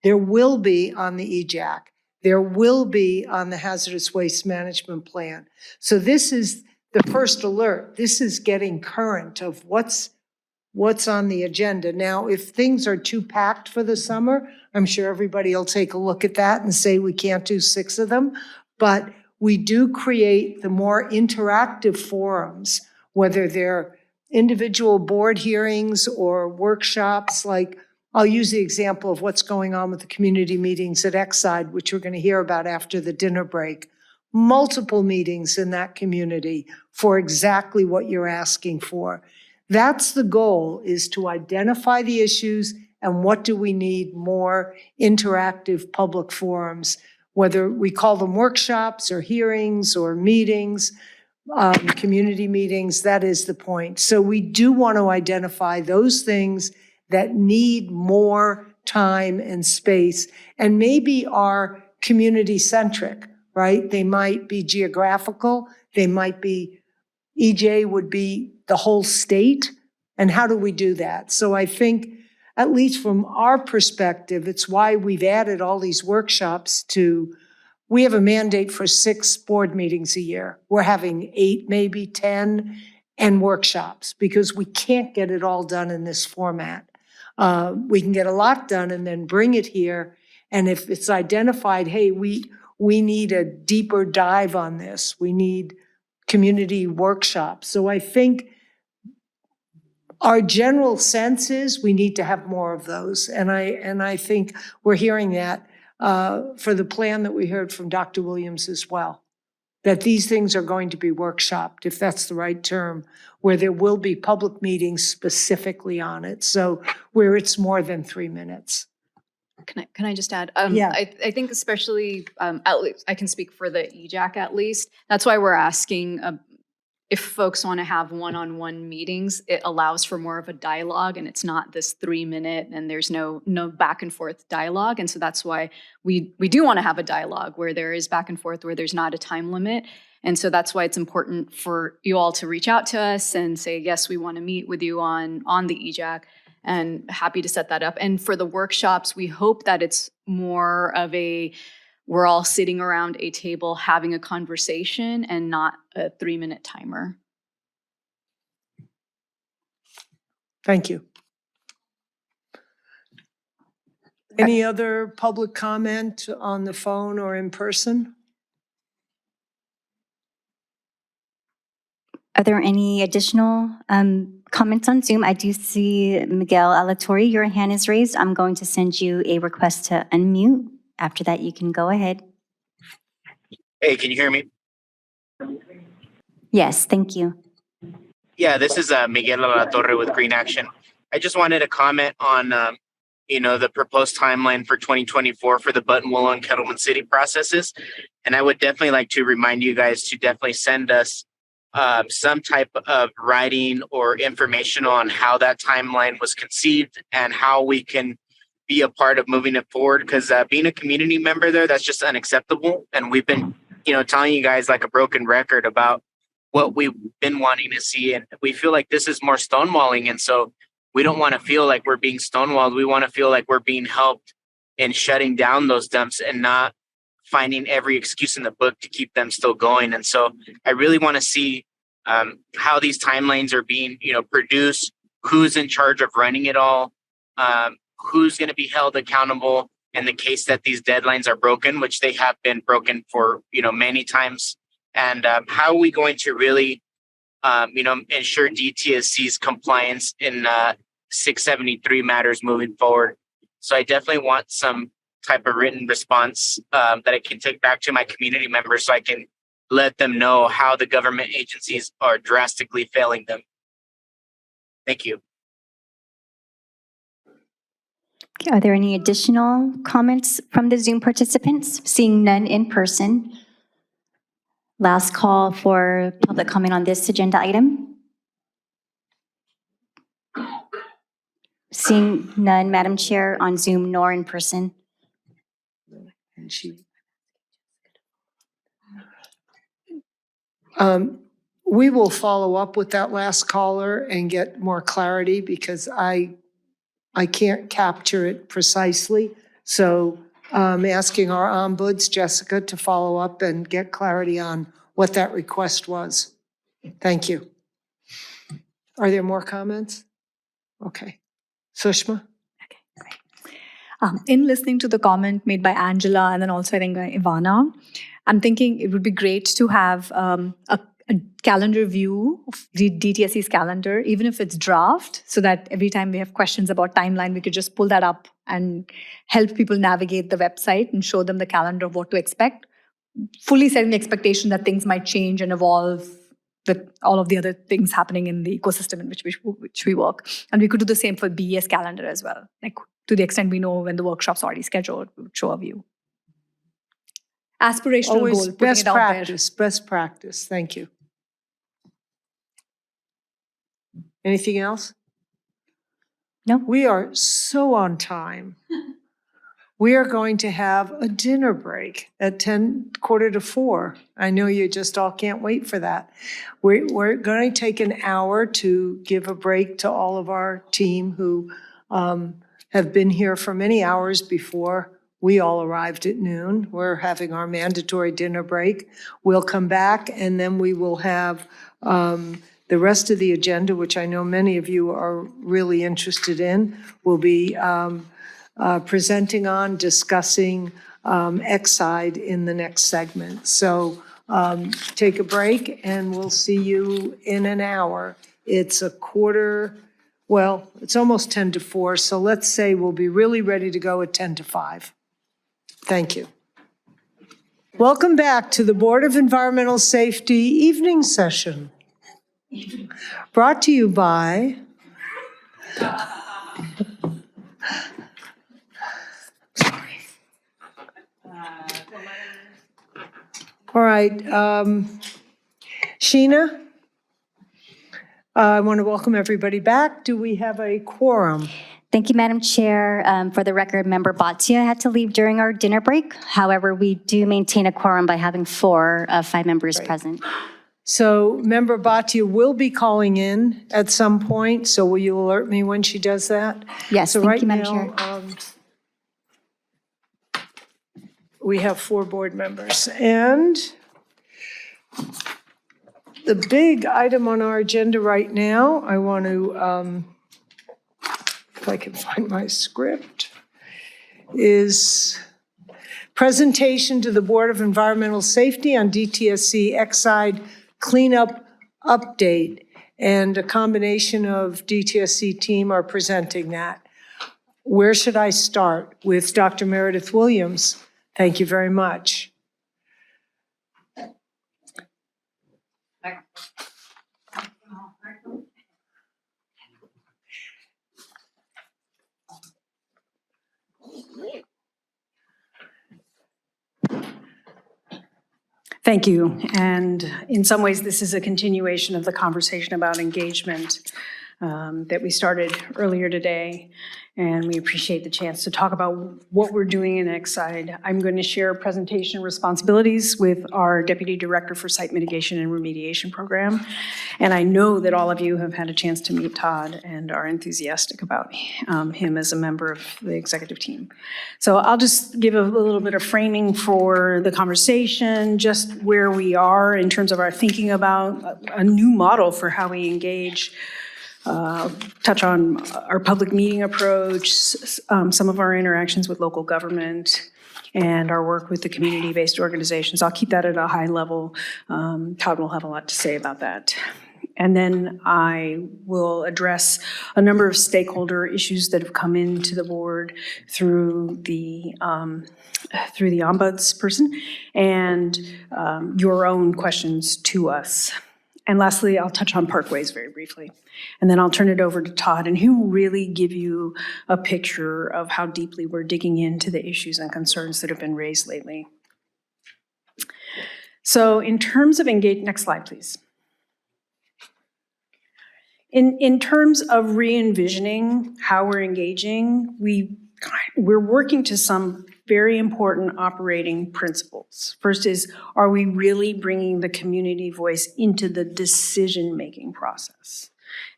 There will be on the EJAC. There will be on the hazardous waste management plan. So this is the first alert. This is getting current of what's on the agenda. Now, if things are too packed for the summer, I'm sure everybody will take a look at that and say we can't do 6 of them. But we do create the more interactive forums, whether they're individual board hearings or workshops. Like, I'll use the example of what's going on with the community meetings at Exide, which we're going to hear about after the dinner break. Multiple meetings in that community for exactly what you're asking for. That's the goal, is to identify the issues and what do we need more interactive public forums, whether we call them workshops or hearings or meetings, community meetings, that is the point. So we do want to identify those things that need more time and space and maybe are community-centric, right? They might be geographical, they might be, EJ would be the whole state, and how do we do that? So I think, at least from our perspective, it's why we've added all these workshops to, we have a mandate for 6 board meetings a year. We're having 8, maybe 10, and workshops, because we can't get it all done in this format. We can get a lot done and then bring it here, and if it's identified, hey, we need a deeper dive on this, we need community workshops. So I think our general sense is we need to have more of those. And I think we're hearing that for the plan that we heard from Dr. Williams as well, that these things are going to be workshopped, if that's the right term, where there will be public meetings specifically on it. So where it's more than 3 minutes. Can I just add? Yeah. I think especially, at least I can speak for the EJAC at least. That's why we're asking if folks want to have one-on-one meetings, it allows for more of a dialogue, and it's not this 3-minute and there's no back and forth dialogue. And so that's why we do want to have a dialogue where there is back and forth, where there's not a time limit. And so that's why it's important for you all to reach out to us and say, yes, we want to meet with you on the EJAC. And happy to set that up. And for the workshops, we hope that it's more of we're all sitting around a table having a conversation and not a 3-minute timer. Thank you. Any other public comment on the phone or in person? Are there any additional comments on Zoom? I do see Miguel Alatorre, your hand is raised. I'm going to send you a request to unmute. After that, you can go ahead. Hey, can you hear me? Yes, thank you. Yeah, this is Miguel Alatorre with Green Action. I just wanted to comment on, the proposed timeline for 2024 for the Buttonwillow and Kettleman City processes. And I would definitely like to remind you guys to definitely send us some type of writing or information on how that timeline was conceived and how we can be a part of moving it forward. Because being a community member there, that's just unacceptable. And we've been, telling you guys like a broken record about what we've been wanting to see. And we feel like this is more stonewalling. And so we don't want to feel like we're being stonewalled. We want to feel like we're being helped in shutting down those dumps and not finding every excuse in the book to keep them still going. And so I really want to see how these timelines are being, produced, who's in charge of running it all, who's going to be held accountable in the case that these deadlines are broken, which they have been broken for, many times. And how are we going to really, ensure DTSC's compliance in 673 matters moving forward? So I definitely want some type of written response that I can take back to my community members so I can let them know how the government agencies are drastically failing them. Thank you. Okay, are there any additional comments from the Zoom participants? Seeing none in person. Last call for public comment on this agenda item. Seeing none, Madam Chair, on Zoom nor in person. We will follow up with that last caller and get more clarity because I can't capture it precisely. So I'm asking our ombuds, Jessica, to follow up and get clarity on what that request was. Thank you. Are there more comments? Okay. Sushma? In listening to the comment made by Angela and then also I think by Ivana, I'm thinking it would be great to have a calendar view of the DTSC's calendar, even if it's draft, so that every time we have questions about timeline, we could just pull that up and help people navigate the website and show them the calendar of what to expect, fully setting the expectation that things might change and evolve with all of the other things happening in the ecosystem in which we work. And we could do the same for BES calendar as well. Like to the extent we know when the workshop's already scheduled, we would show a view. Aspirational Always goal, putting it out best practice. Thank you. Anything else? No. We are so on time. We are going to have a dinner break at 4:45. I know you just all can't wait for that. We're going to take an hour to give a break to all of our team who have been here for many hours before we all arrived at noon. We're having our mandatory dinner break. We'll come back and then we will have the rest of the agenda, which I know many of you are really interested in. We'll be presenting on, discussing Exide in the next segment. So take a break and we'll see you in an hour. It's it's almost 4:10, so let's say we'll be really ready to go at 5:10. Thank you. Welcome back to the Board of Environmental Safety evening session. Brought to you by all right, Sheena, I want to welcome everybody back. Do we have a quorum? Thank you, Madam Chair. For the record, Member Bhatia had to leave during our dinner break. However, we do maintain a quorum by having 4 of 5 members present. So Member Bhatia will be calling in at some point, so will you alert me when she does that? Yes, so thank right you, Madam now, Chair. We have 4 board members. And the big item on our agenda right now, I want to, if I can find my script, is presentation to the Board of Environmental Safety on DTSC Exide cleanup update, and a combination of DTSC team are presenting that. Where should I start? With Dr. Meredith Williams. Thank you very much. Thank you. And in some ways, this is a continuation of the conversation about engagement that we started earlier today. And we appreciate the chance to talk about what we're doing in Exide. I'm going to share presentation responsibilities with our Deputy Director for Site Mitigation and Remediation Program. And I know that all of you have had a chance to meet Todd and are enthusiastic about him as a member of the executive team. So I'll just give a little bit of framing for the conversation, just where we are in terms of our thinking about a new model for how we engage. Touch on our public meeting approach, some of our interactions with local government, and our work with the community-based organizations. I'll keep that at a high level. Todd will have a lot to say about that. And then I will address a number of stakeholder issues that have come into the board through the ombuds person and your own questions to us. And lastly, I'll touch on parkways very briefly. And then I'll turn it over to Todd, and he will really give you a picture of how deeply we're digging into the issues and concerns that have been raised lately. So in terms of engagement, next slide, please. In terms of re-envisioning how we're engaging, we're working to some very important operating principles. First is, are we really bringing the community voice into the decision-making process?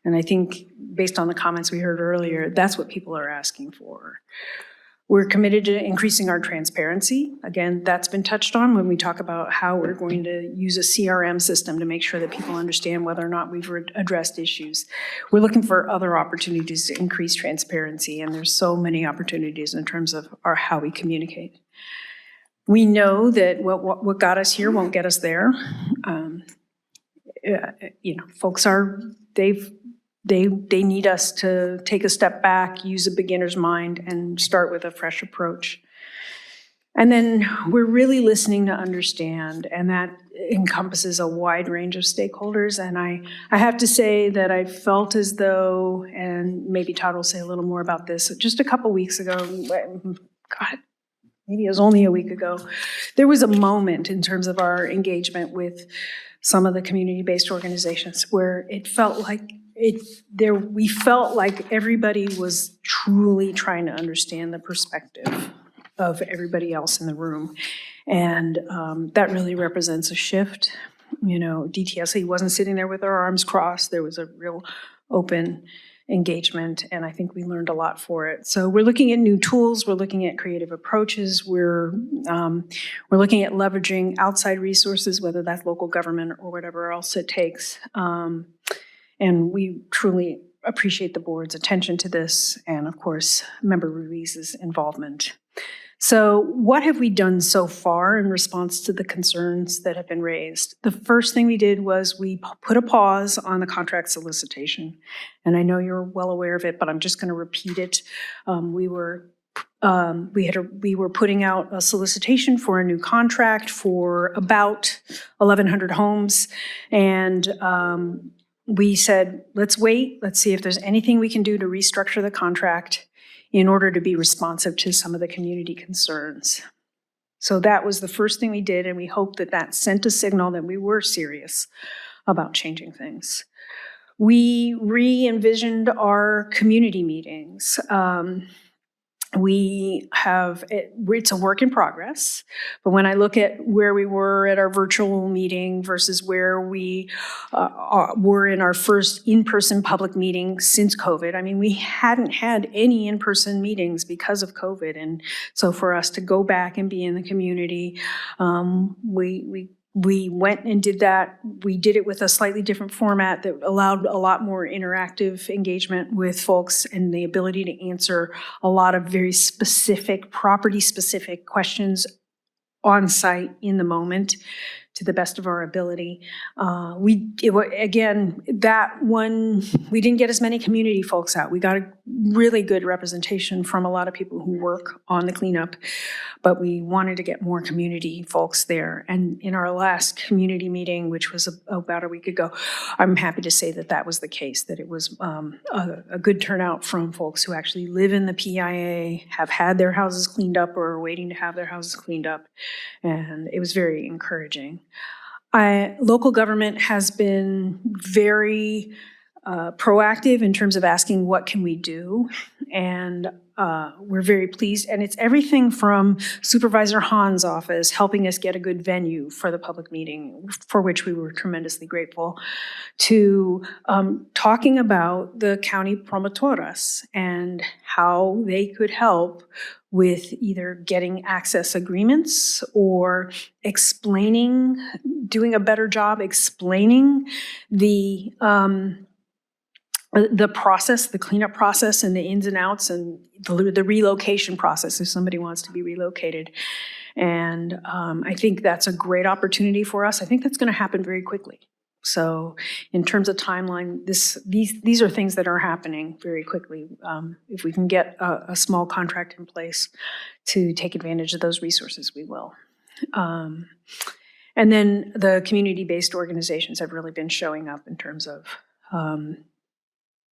And I think based on the comments we heard earlier, that's what people are asking for. We're committed to increasing our transparency. Again, that's been touched on when we talk about how we're going to use a CRM system to make sure that people understand whether or not we've addressed issues. We're looking for other opportunities to increase transparency, and there's so many opportunities in terms of how we communicate. We know that what got us here won't get us there. Folks they need us to take a step back, use a beginner's mind, and start with a fresh approach. And then we're really listening to understand, and that encompasses a wide range of stakeholders. And I have to say that I felt as though, and maybe Todd will say a little more about this, just a couple weeks ago, God, maybe it was only a week ago, there was a moment in terms of our engagement with some of the community-based organizations where it felt like we felt like everybody was truly trying to understand the perspective of everybody else in the room. And that really represents a shift. DTSC wasn't sitting there with our arms crossed. There was a real open engagement, and I think we learned a lot for it. So we're looking at new tools, we're looking at creative approaches, we're looking at leveraging outside resources, whether that's local government or whatever else it takes. And we truly appreciate the board's attention to this and, of course, Member Ruiz's involvement. So what have we done so far in response to the concerns that have been raised? The first thing we did was we put a pause on the contract solicitation. And I know you're well aware of it, but I'm just going to repeat it. We were putting out a solicitation for a new contract for about 1,100 homes. And we said, let's wait, let's see if there's anything we can do to restructure the contract in order to be responsive to some of the community concerns. So that was the first thing we did, and we hope that that sent a signal that we were serious about changing things. We re-envisioned our community meetings. It's a work in progress, but when I look at where we were at our virtual meeting versus where we were in our first in-person public meeting since COVID, I mean, we hadn't had any in-person meetings because of COVID. And so for us to go back and be in the community, we went and did that. We did it with a slightly different format that allowed a lot more interactive engagement with folks and the ability to answer a lot of very specific, property-specific questions on site in the moment to the best of our ability. Again, that one, we didn't get as many community folks out. We got a really good representation from a lot of people who work on the cleanup, but we wanted to get more community folks there. And in our last community meeting, which was about a week ago, I'm happy to say that that was the case, that it was a good turnout from folks who actually live in the PIA, have had their houses cleaned up or are waiting to have their houses cleaned up. And it was very encouraging. Local government has been very proactive in terms of asking what can we do, and we're very pleased. And it's everything from Supervisor Hahn's office helping us get a good venue for the public meeting, for which we were tremendously grateful, to talking about the county promotoras and how they could help with either getting access agreements or explaining, doing a better job explaining the process, the cleanup process and the ins and outs and the relocation process if somebody wants to be relocated. And I think that's a great opportunity for us. I think that's going to happen very quickly. So in terms of timeline, these are things that are happening very quickly. If we can get a small contract in place to take advantage of those resources, we will. And then the community-based organizations have really been showing up in terms of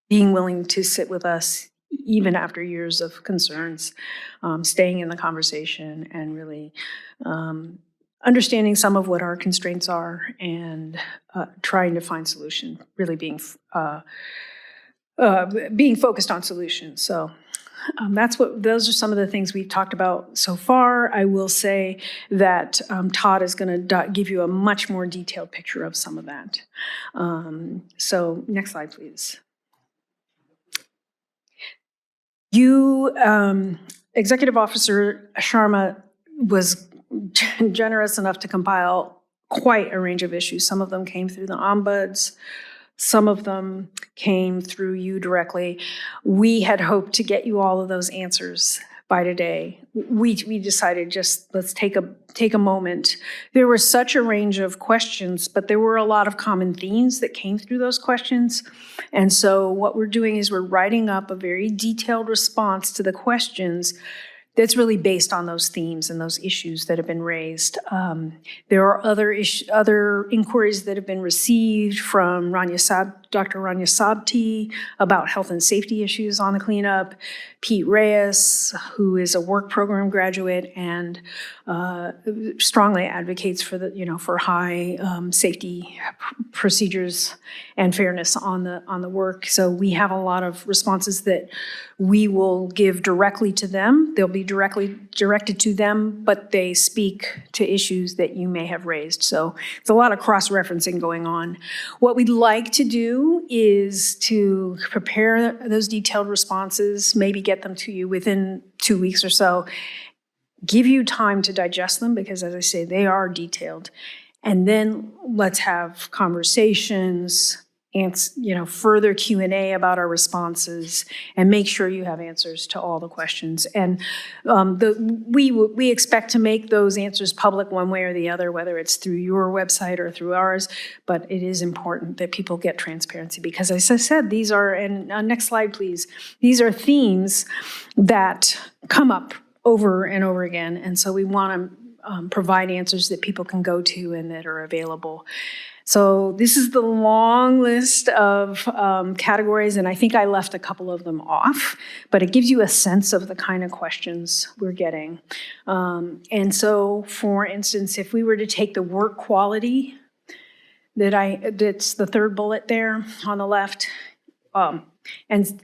being willing to sit with us even after years of concerns, staying in the conversation and really understanding some of what our constraints are and trying to find solutions, really being focused on solutions. So those are some of the things we've talked about so far. I will say that Todd is going to give you a much more detailed picture of some of that. So next slide, please. You, Executive Officer Sharma was generous enough to compile quite a range of issues. Some of them came through the ombuds. Some of them came through you directly. We had hoped to get you all of those answers by today. We decided just let's take a moment. There was such a range of questions, but there were a lot of common themes that came through those questions. And so what we're doing is we're writing up a very detailed response to the questions that's really based on those themes and those issues that have been raised. There are other inquiries that have been received from Dr. Rania Sabti about health and safety issues on the cleanup, Pete Reyes, who is a work program graduate and strongly advocates for for high safety procedures and fairness on the work. So we have a lot of responses that we will give directly to them. They'll be directly directed to them, but they speak to issues that you may have raised. So it's a lot of cross-referencing going on. What we'd like to do is to prepare those detailed responses, maybe get them to you within 2 weeks or so, give you time to digest them because, as I say, they are detailed. And then let's have conversations, further Q&A about our responses, and make sure you have answers to all the questions. And we expect to make those answers public one way or the other, whether it's through your website or through ours. But it is important that people get transparency because, as I said, these are, and next slide, please, these are themes that come up over and over again. And so we want to provide answers that people can go to and that are available. So this is the long list of categories, and I think I left a couple of them off, but it gives you a sense of the kind of questions we're getting. And so, for instance, if we were to take the work quality, that's the third bullet there on the left, and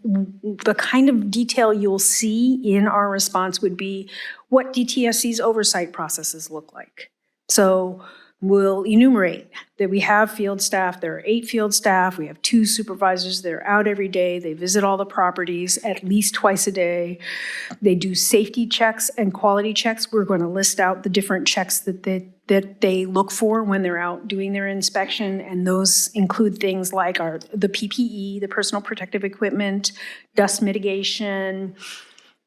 the kind of detail you'll see in our response would be what DTSC's oversight processes look like. So we'll enumerate that we have field staff. There are 8 field staff. We have 2 supervisors. They're out every day. They visit all the properties at least twice a day. They do safety checks and quality checks. We're going to list out the different checks that they look for when they're out doing their inspection, and those include things like the PPE, the personal protective equipment, dust mitigation,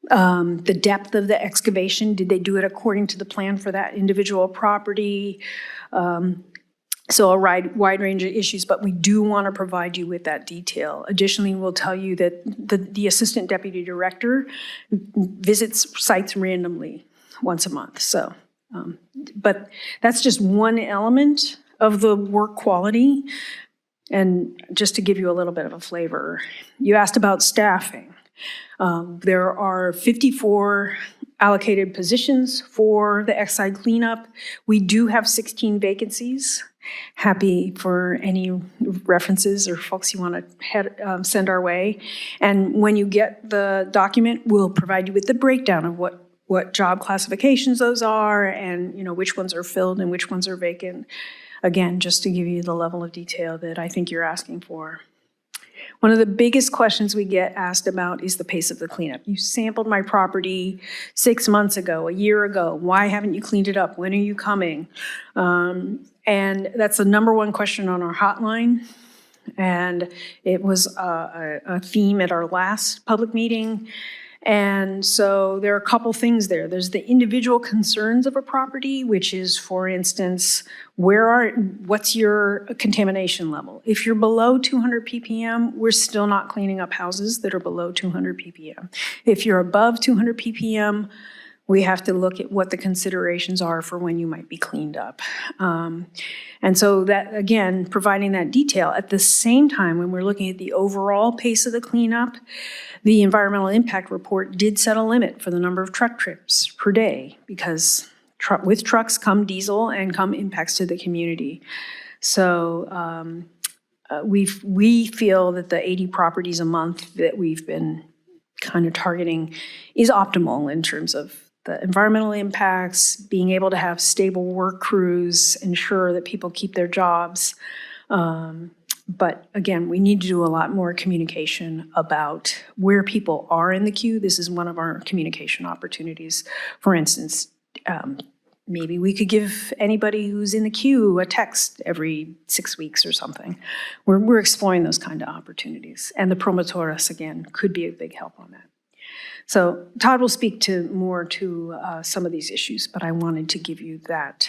The depth of the excavation, did they do it according to the plan for that individual property? So a wide range of issues, but we do want to provide you with that detail. Additionally, we'll tell you that the Assistant Deputy Director visits sites randomly once a month. So, but that's just one element of the work quality. And just to give you a little bit of a flavor, you asked about staffing. There are 54 allocated positions for the Exide cleanup. We do have 16 vacancies. Happy for any references or folks you want to send our way. And when you get the document, we'll provide you with the breakdown of what job classifications those are, and which ones are filled and which ones are vacant. Again, just to give you the level of detail that I think you're asking for. One of the biggest questions we get asked about is the pace of the cleanup. You sampled my property 6 months ago, a year ago. Why haven't you cleaned it up? When are you coming? And that's the number one question on our hotline. And it was a theme at our last public meeting. And so there are a couple things there. There's the individual concerns of a property, which is, for instance, what's your contamination level? If you're below 200 ppm, we're still not cleaning up houses that are below 200 ppm. If you're above 200 ppm, we have to look at what the considerations are for when you might be cleaned up. And so that, again, providing that detail. At the same time, when we're looking at the overall pace of the cleanup, the environmental impact report did set a limit for the number of truck trips per day, because with trucks come diesel and come impacts to the community. So we feel that the 80 properties a month that we've been kind of targeting is optimal in terms of the environmental impacts, being able to have stable work crews, ensure that people keep their jobs. But again, we need to do a lot more communication about where people are in the queue. This is one of our communication opportunities. For instance, maybe we could give anybody who's in the queue a text every 6 weeks or something. We're exploring those kind of opportunities. And the promotoras, again, could be a big help on that. So Todd will speak more to some of these issues, but I wanted to give you that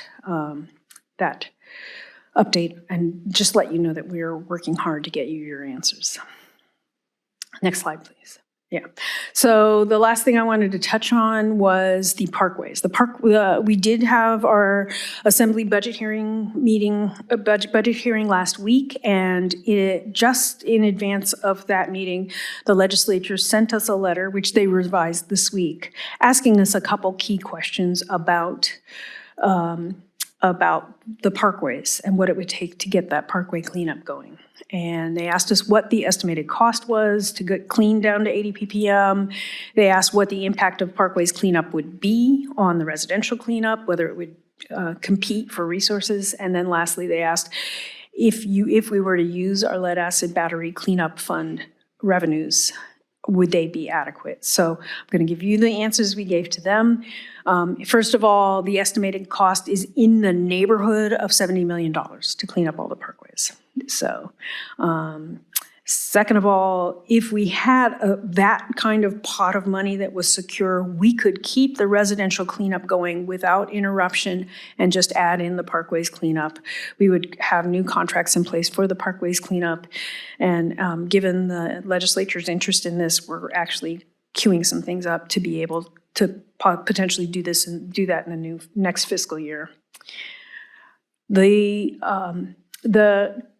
update and just let you know that we are working hard to get you your answers. Next slide, please. Yeah. So the last thing I wanted to touch on was the parkways. We did have our assembly budget hearing meeting, budget hearing last week, and just in advance of that meeting, the legislature sent us a letter, which they revised this week, asking us a couple key questions about the parkways and what it would take to get that parkway cleanup going. And they asked us what the estimated cost was to get cleaned down to 80 ppm. They asked what the impact of parkways cleanup would be on the residential cleanup, whether it would compete for resources. And then lastly, they asked if we were to use our lead acid battery cleanup fund revenues, would they be adequate? So I'm going to give you the answers we gave to them. First of all, the estimated cost is in the neighborhood of $70 million to clean up all the parkways. So, second of all, if we had that kind of pot of money that was secure, we could keep the residential cleanup going without interruption and just add in the parkways cleanup. We would have new contracts in place for the parkways cleanup. And given the legislature's interest in this, we're actually queuing some things up to be able to potentially do this and do that in the next fiscal year. The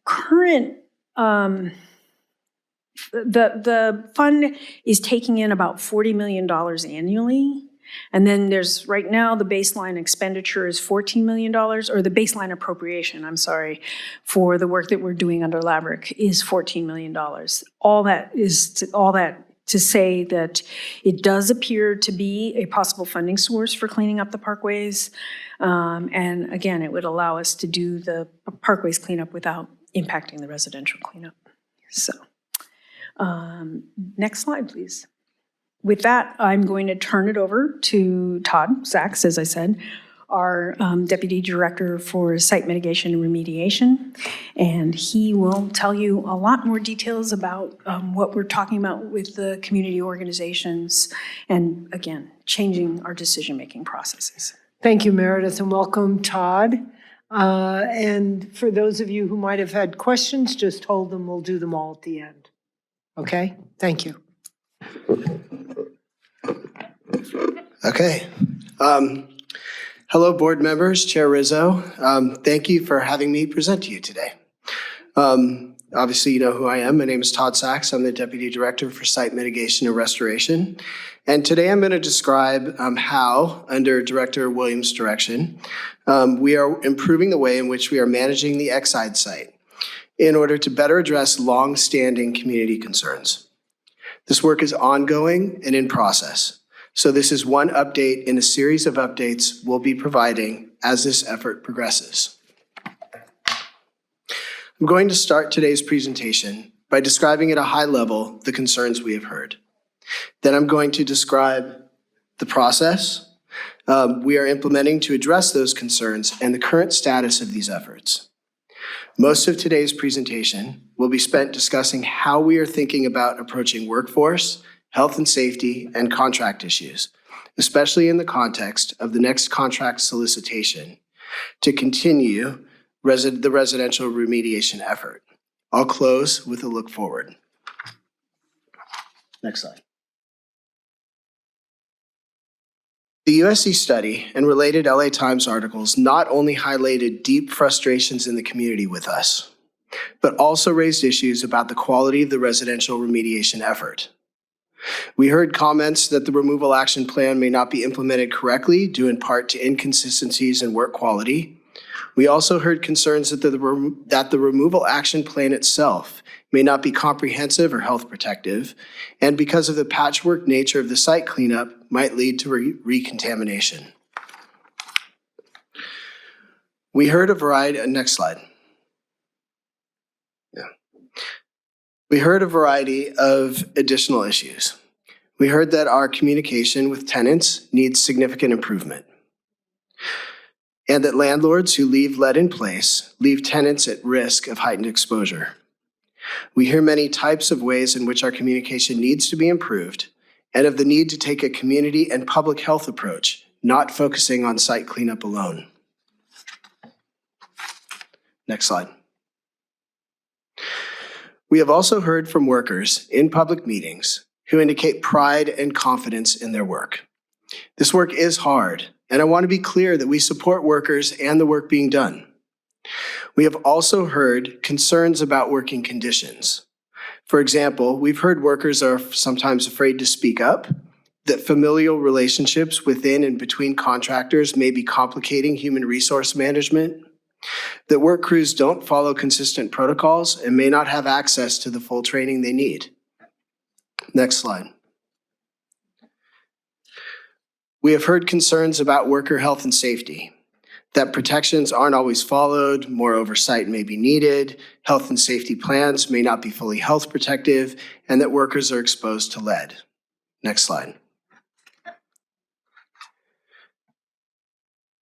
current the fund is taking in about $40 million annually. And then there's, right now, the baseline expenditure is $14 million, or the baseline appropriation, I'm sorry, for the work that we're doing under LABRIC is $14 million. All that to say that it does appear to be a possible funding source for cleaning up the parkways. And again, it would allow us to do the parkways cleanup without impacting the residential cleanup. So, next slide, please. With that, I'm going to turn it over to Todd Sachs, as I said, our Deputy Director for Site Mitigation and Remediation, and he will tell you a lot more details about what we're talking about with the community organizations and, again, changing our decision-making processes. Thank you, Meredith, and welcome, Todd. And for those of you who might have had questions, just hold them. We'll do them all at the end. Okay? Thank you. Okay. Hello, board members, Chair Rizzo. Thank you for having me present to you today. Obviously, you know who I am. My name is Todd Sachs. I'm the Deputy Director for Site Mitigation and Restoration. And today I'm going to describe how, under Director Williams' direction, we are improving the way in which we are managing the Exide site in order to better address long-standing community concerns. This work is ongoing and in process. So this is one update in a series of updates we'll be providing as this effort progresses. I'm going to start today's presentation by describing at a high level the concerns we have heard. Then I'm going to describe the process we are implementing to address those concerns and the current status of these efforts. Most of today's presentation will be spent discussing how we are thinking about approaching workforce, health and safety, and contract issues, especially in the context of the next contract solicitation to continue the residential remediation effort. I'll close with a look forward. Next slide. The USC study and related LA Times articles not only highlighted deep frustrations in the community with us, but also raised issues about the quality of the residential remediation effort. We heard comments that the removal action plan may not be implemented correctly, due in part to inconsistencies in work quality. We also heard concerns that the removal action plan itself may not be comprehensive or health protective, and because of the patchwork nature of the site cleanup, might lead to recontamination. We heard a variety, next slide. We heard a variety of additional issues. We heard that our communication with tenants needs significant improvement, and that landlords who leave lead in place leave tenants at risk of heightened exposure. We hear many types of ways in which our communication needs to be improved, and of the need to take a community and public health approach, not focusing on site cleanup alone. Next slide. We have also heard from workers in public meetings who indicate pride and confidence in their work. This work is hard, and I want to be clear that we support workers and the work being done. We have also heard concerns about working conditions. For example, we've heard workers are sometimes afraid to speak up, that familial relationships within and between contractors may be complicating human resource management, that work crews don't follow consistent protocols and may not have access to the full training they need. Next slide. We have heard concerns about worker health and safety, that protections aren't always followed, more oversight may be needed, health and safety plans may not be fully health protective, and that workers are exposed to lead. Next slide.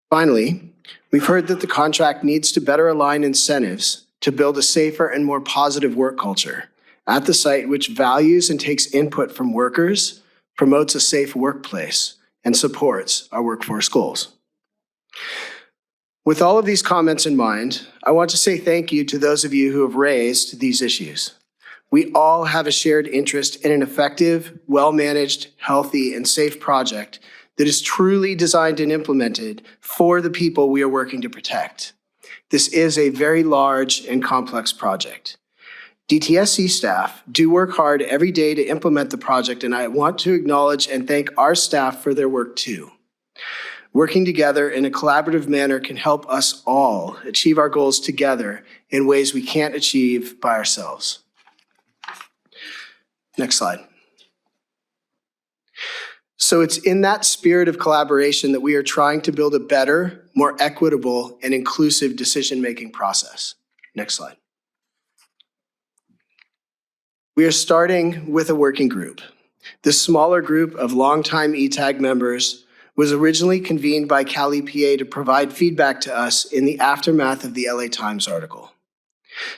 Finally, we've heard that the contract needs to better align incentives to build a safer and more positive work culture at the site, which values and takes input from workers, promotes a safe workplace, and supports our workforce goals. With all of these comments in mind, I want to say thank you to those of you who have raised these issues. We all have a shared interest in an effective, well-managed, healthy, and safe project that is truly designed and implemented for the people we are working to protect. This is a very large and complex project. DTSC staff do work hard every day to implement the project, and I want to acknowledge and thank our staff for their work too. Working together in a collaborative manner can help us all achieve our goals together in ways we can't achieve by ourselves. Next slide. So it's in that spirit of collaboration that we are trying to build a better, more equitable, and inclusive decision-making process. Next slide. We are starting with a working group. This smaller group of longtime EJAC members was originally convened by Cal EPA to provide feedback to us in the aftermath of the LA Times article.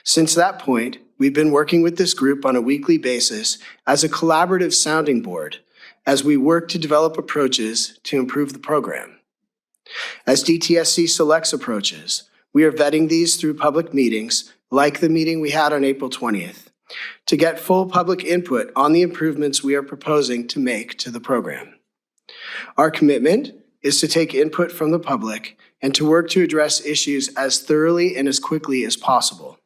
Since that point, we've been working with this group on a weekly basis as a collaborative sounding board as we work to develop approaches to improve the program. As DTSC selects approaches, we are vetting these through public meetings, like the meeting we had on April 20th, to get full public input on the improvements we are proposing to make to the program. Our commitment is to take input from the public and to work to address issues as thoroughly and as quickly as possible.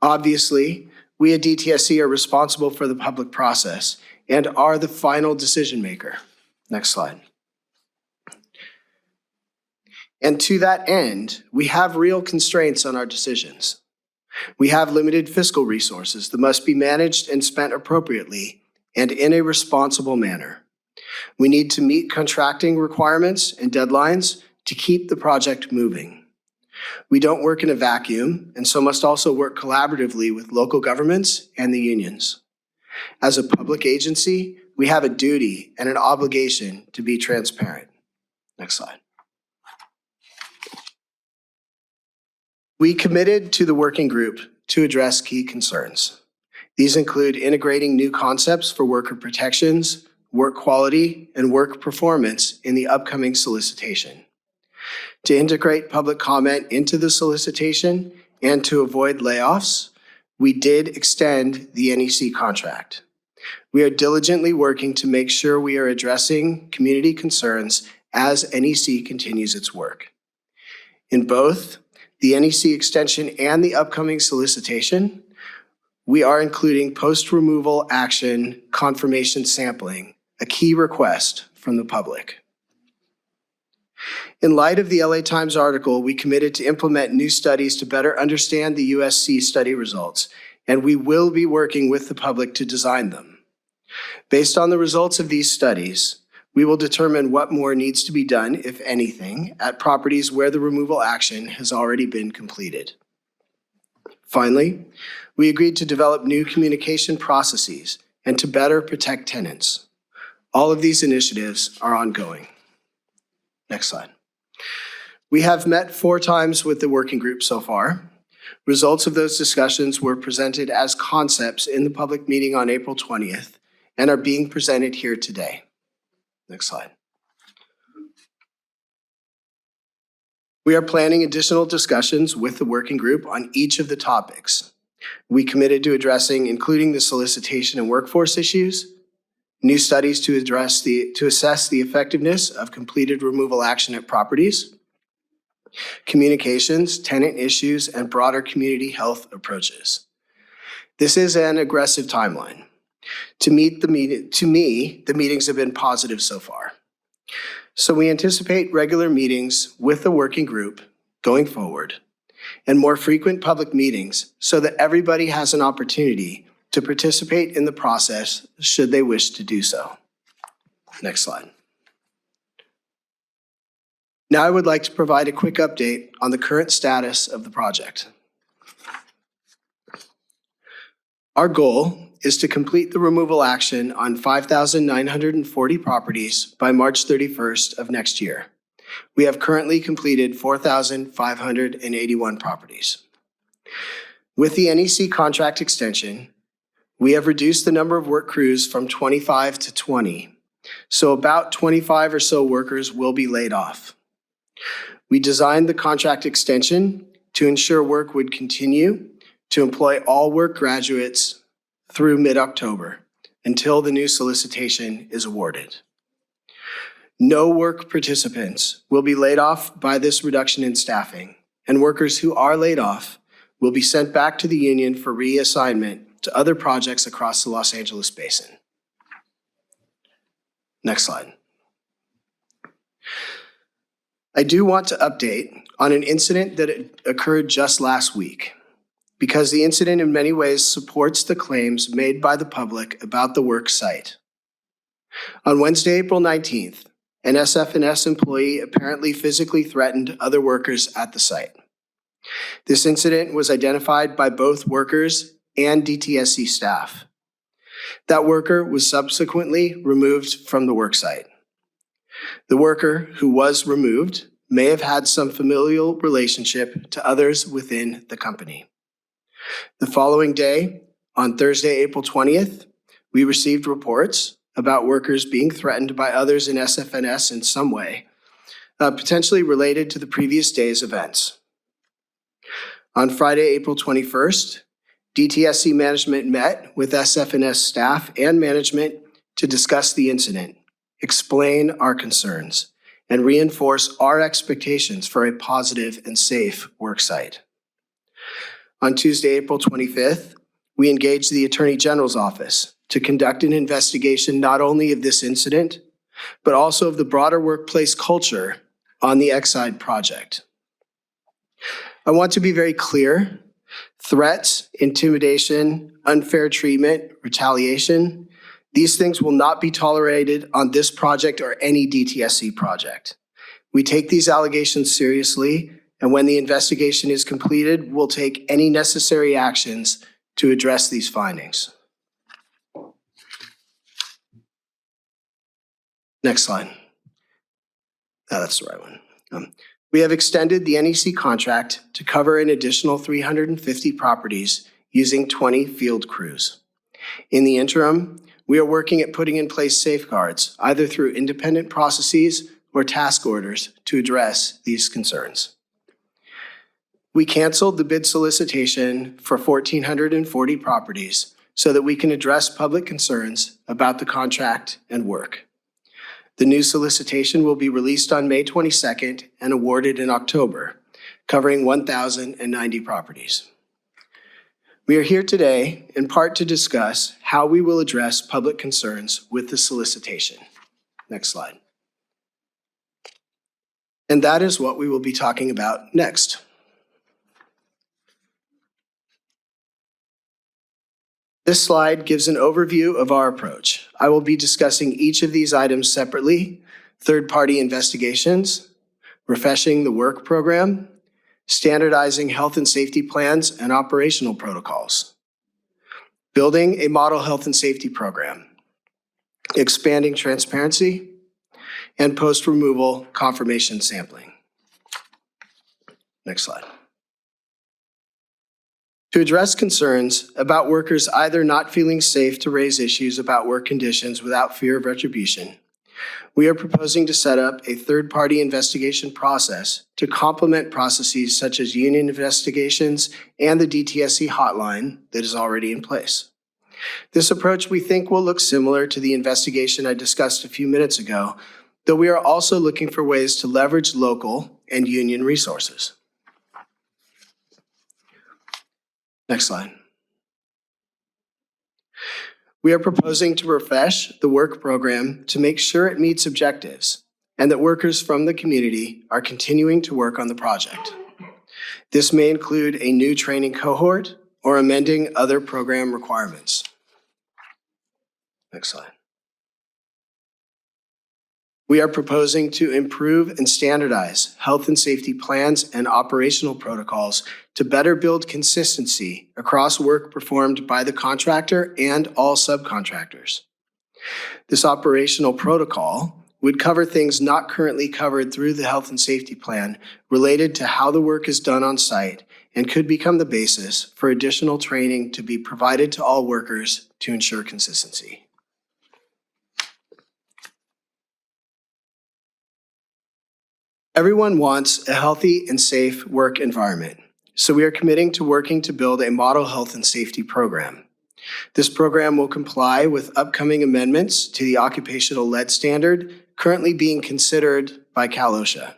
Obviously, we at DTSC are responsible for the public process and are the final decision maker. Next slide. And to that end, we have real constraints on our decisions. We have limited fiscal resources that must be managed and spent appropriately and in a responsible manner. We need to meet contracting requirements and deadlines to keep the project moving. We don't work in a vacuum, and so must also work collaboratively with local governments and the unions. As a public agency, we have a duty and an obligation to be transparent. Next slide. We committed to the working group to address key concerns. These include integrating new concepts for worker protections, work quality, and work performance in the upcoming solicitation. To integrate public comment into the solicitation and to avoid layoffs, we did extend the NEC contract. We are diligently working to make sure we are addressing community concerns as NEC continues its work. In both the NEC extension and the upcoming solicitation, we are including post-removal action confirmation sampling, a key request from the public. In light of the LA Times article, we committed to implement new studies to better understand the USC study results, and we will be working with the public to design them. Based on the results of these studies, we will determine what more needs to be done, if anything, at properties where the removal action has already been completed. Finally, we agreed to develop new communication processes and to better protect tenants. All of these initiatives are ongoing. Next slide. We have met 4 times with the working group so far. Results of those discussions were presented as concepts in the public meeting on April 20th and are being presented here today. Next slide. We are planning additional discussions with the working group on each of the topics. We committed to addressing, including the solicitation and workforce issues, new studies to assess the effectiveness of completed removal action at properties, communications, tenant issues, and broader community health approaches. This is an aggressive timeline. To me, the meetings have been positive so far. So we anticipate regular meetings with the working group going forward and more frequent public meetings so that everybody has an opportunity to participate in the process should they wish to do so. Next slide. Now I would like to provide a quick update on the current status of the project. Our goal is to complete the removal action on 5,940 properties by March 31st of next year. We have currently completed 4,581 properties. With the NEC contract extension, we have reduced the number of work crews from 25 to 20, so about 25 or so workers will be laid off. We designed the contract extension to ensure work would continue to employ all work graduates through mid-October until the new solicitation is awarded. No work participants will be laid off by this reduction in staffing, and workers who are laid off will be sent back to the union for reassignment to other projects across the Los Angeles basin. Next slide. I do want to update on an incident that occurred just last week, because the incident in many ways supports the claims made by the public about the work site. On Wednesday, April 19th, an SF&S employee apparently physically threatened other workers at the site. This incident was identified by both workers and DTSC staff. That worker was subsequently removed from the work site. The worker who was removed may have had some familial relationship to others within the company. The following day, on Thursday, April 20th, we received reports about workers being threatened by others in SFNS in some way, potentially related to the previous day's events. On Friday, April 21st, DTSC management met with SFNS staff and management to discuss the incident, explain our concerns, and reinforce our expectations for a positive and safe worksite. On Tuesday, April 25th, we engaged the Attorney General's office to conduct an investigation not only of this incident, but also of the broader workplace culture on the Exide project. I want to be very clear. Threats, intimidation, unfair treatment, retaliation, these things will not be tolerated on this project or any DTSC project. We take these allegations seriously, and when the investigation is completed, we'll take any necessary actions to address these findings. Next slide. That's the right one. We have extended the NEC contract to cover an additional 350 properties using 20 field crews. In the interim, we are working at putting in place safeguards, either through independent processes or task orders, to address these concerns. We canceled the bid solicitation for 1,440 properties so that we can address public concerns about the contract and work. The new solicitation will be released on May 22nd and awarded in October, covering 1,090 properties. We are here today in part to discuss how we will address public concerns with the solicitation. Next slide. And that is what we will be talking about next. This slide gives an overview of our approach. I will be discussing each of these items separately: third-party investigations, refreshing the work program, standardizing health and safety plans and operational protocols, building a model health and safety program, expanding transparency, and post-removal confirmation sampling. Next slide. To address concerns about workers either not feeling safe to raise issues about work conditions without fear of retribution, we are proposing to set up a third-party investigation process to complement processes such as union investigations and the DTSC hotline that is already in place. This approach, we think, will look similar to the investigation I discussed a few minutes ago, though we are also looking for ways to leverage local and union resources. Next slide. We are proposing to refresh the work program to make sure it meets objectives and that workers from the community are continuing to work on the project. This may include a new training cohort or amending other program requirements. Next slide. We are proposing to improve and standardize health and safety plans and operational protocols to better build consistency across work performed by the contractor and all subcontractors. This operational protocol would cover things not currently covered through the health and safety plan related to how the work is done on site and could become the basis for additional training to be provided to all workers to ensure consistency. Everyone wants a healthy and safe work environment, so we are committing to working to build a model health and safety program. This program will comply with upcoming amendments to the occupational lead standard currently being considered by Cal OSHA.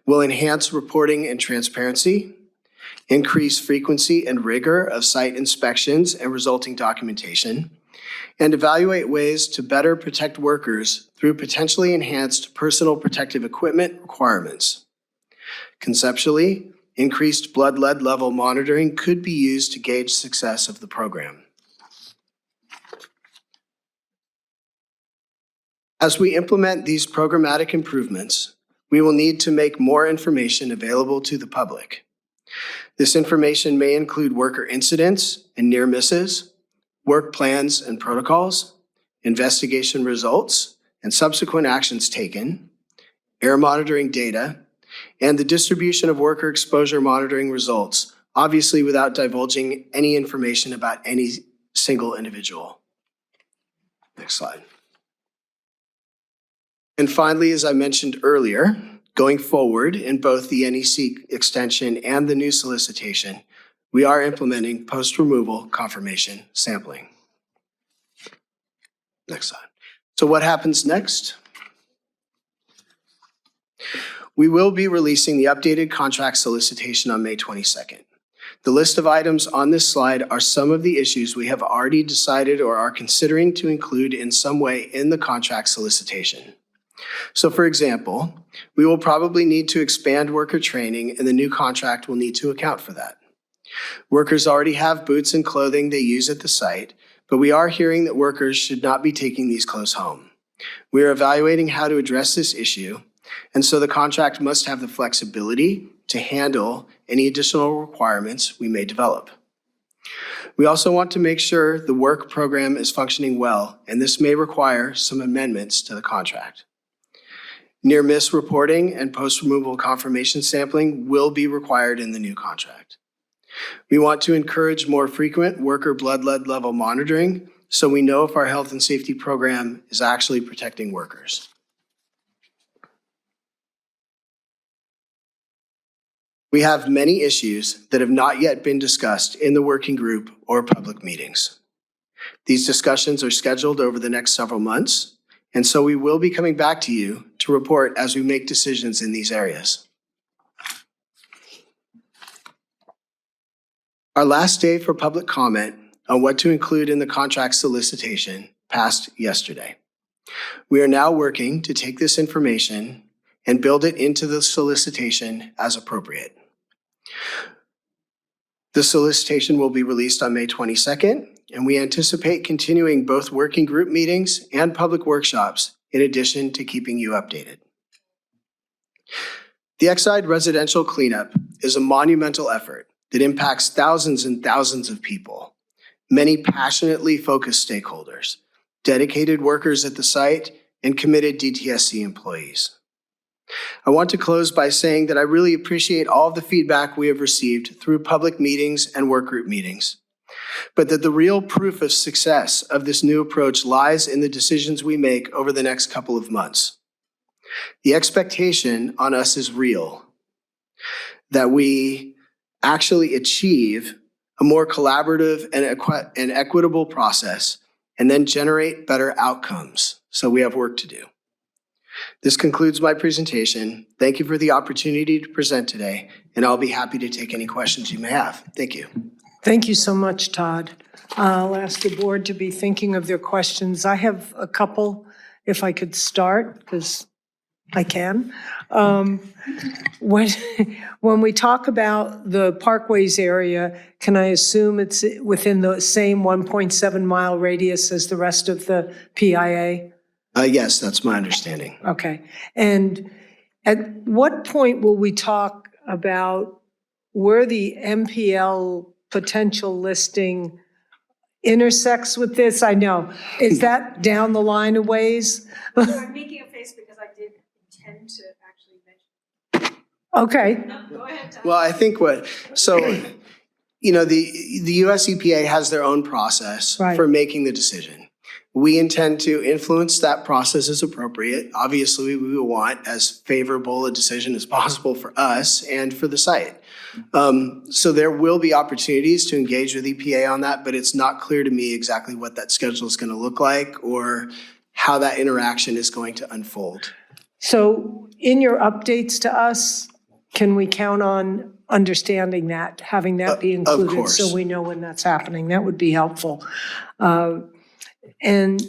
Will enhance reporting and transparency, increase frequency and rigor of site inspections and resulting documentation, and evaluate ways to better protect workers through potentially enhanced personal protective equipment requirements. Conceptually, increased blood lead level monitoring could be used to gauge success of the program. As we implement these programmatic improvements, we will need to make more information available to the public. This information may include worker incidents and near misses, work plans and protocols, investigation results, and subsequent actions taken, air monitoring data, and the distribution of worker exposure monitoring results, obviously without divulging any information about any single individual. Next slide. And finally, as I mentioned earlier, going forward in both the NEC extension and the new solicitation, we are implementing post-removal confirmation sampling. Next slide. So what happens next? We will be releasing the updated contract solicitation on May 22nd. The list of items on this slide are some of the issues we have already decided or are considering to include in some way in the contract solicitation. So for example, we will probably need to expand worker training, and the new contract will need to account for that. Workers already have boots and clothing they use at the site, but we are hearing that workers should not be taking these clothes home. We are evaluating how to address this issue, and so the contract must have the flexibility to handle any additional requirements we may develop. We also want to make sure the work program is functioning well, and this may require some amendments to the contract. Near-miss reporting and post-removal confirmation sampling will be required in the new contract. We want to encourage more frequent worker blood lead level monitoring so we know if our health and safety program is actually protecting workers. We have many issues that have not yet been discussed in the working group or public meetings. These discussions are scheduled over the next several months, and so we will be coming back to you to report as we make decisions in these areas. Our last day for public comment on what to include in the contract solicitation passed yesterday. We are now working to take this information and build it into the solicitation as appropriate. The solicitation will be released on May 22nd, and we anticipate continuing both working group meetings and public workshops in addition to keeping you updated. The Exide residential cleanup is a monumental effort that impacts thousands and thousands of people, many passionately focused stakeholders, dedicated workers at the site, and committed DTSC employees. I want to close by saying that I really appreciate all of the feedback we have received through public meetings and work group meetings, but that the real proof of success of this new approach lies in the decisions we make over the next couple of months. The expectation on us is real, that we actually achieve a more collaborative and equitable process and then generate better outcomes. So we have work to do. This concludes my presentation. Thank you for the opportunity to present today, and I'll be happy to take any questions you may have. Thank you. Thank you so much, Todd. I'll ask the board to be thinking of their questions. I have a couple, if I could start, because I can. When we talk about the parkways area, can I assume it's within the same 1.7 mile radius as the rest of the PIA? Yes, that's my understanding. Okay. And at what point will we talk about where the MPL potential listing intersects with this? I know. Is that down the line a ways? I'm making a face because I did intend to actually mention. Okay. No, go ahead. Well, I think the US EPA has their own process for making the decision. We intend to influence that process as appropriate. Obviously, we will want as favorable a decision as possible for us and for the site. So there will be opportunities to engage with EPA on that, but it's not clear to me exactly what that schedule is going to look like or how that interaction is going to unfold. So in your updates to us, can we count on understanding that, having that be included so we know when that's happening? That would be helpful. And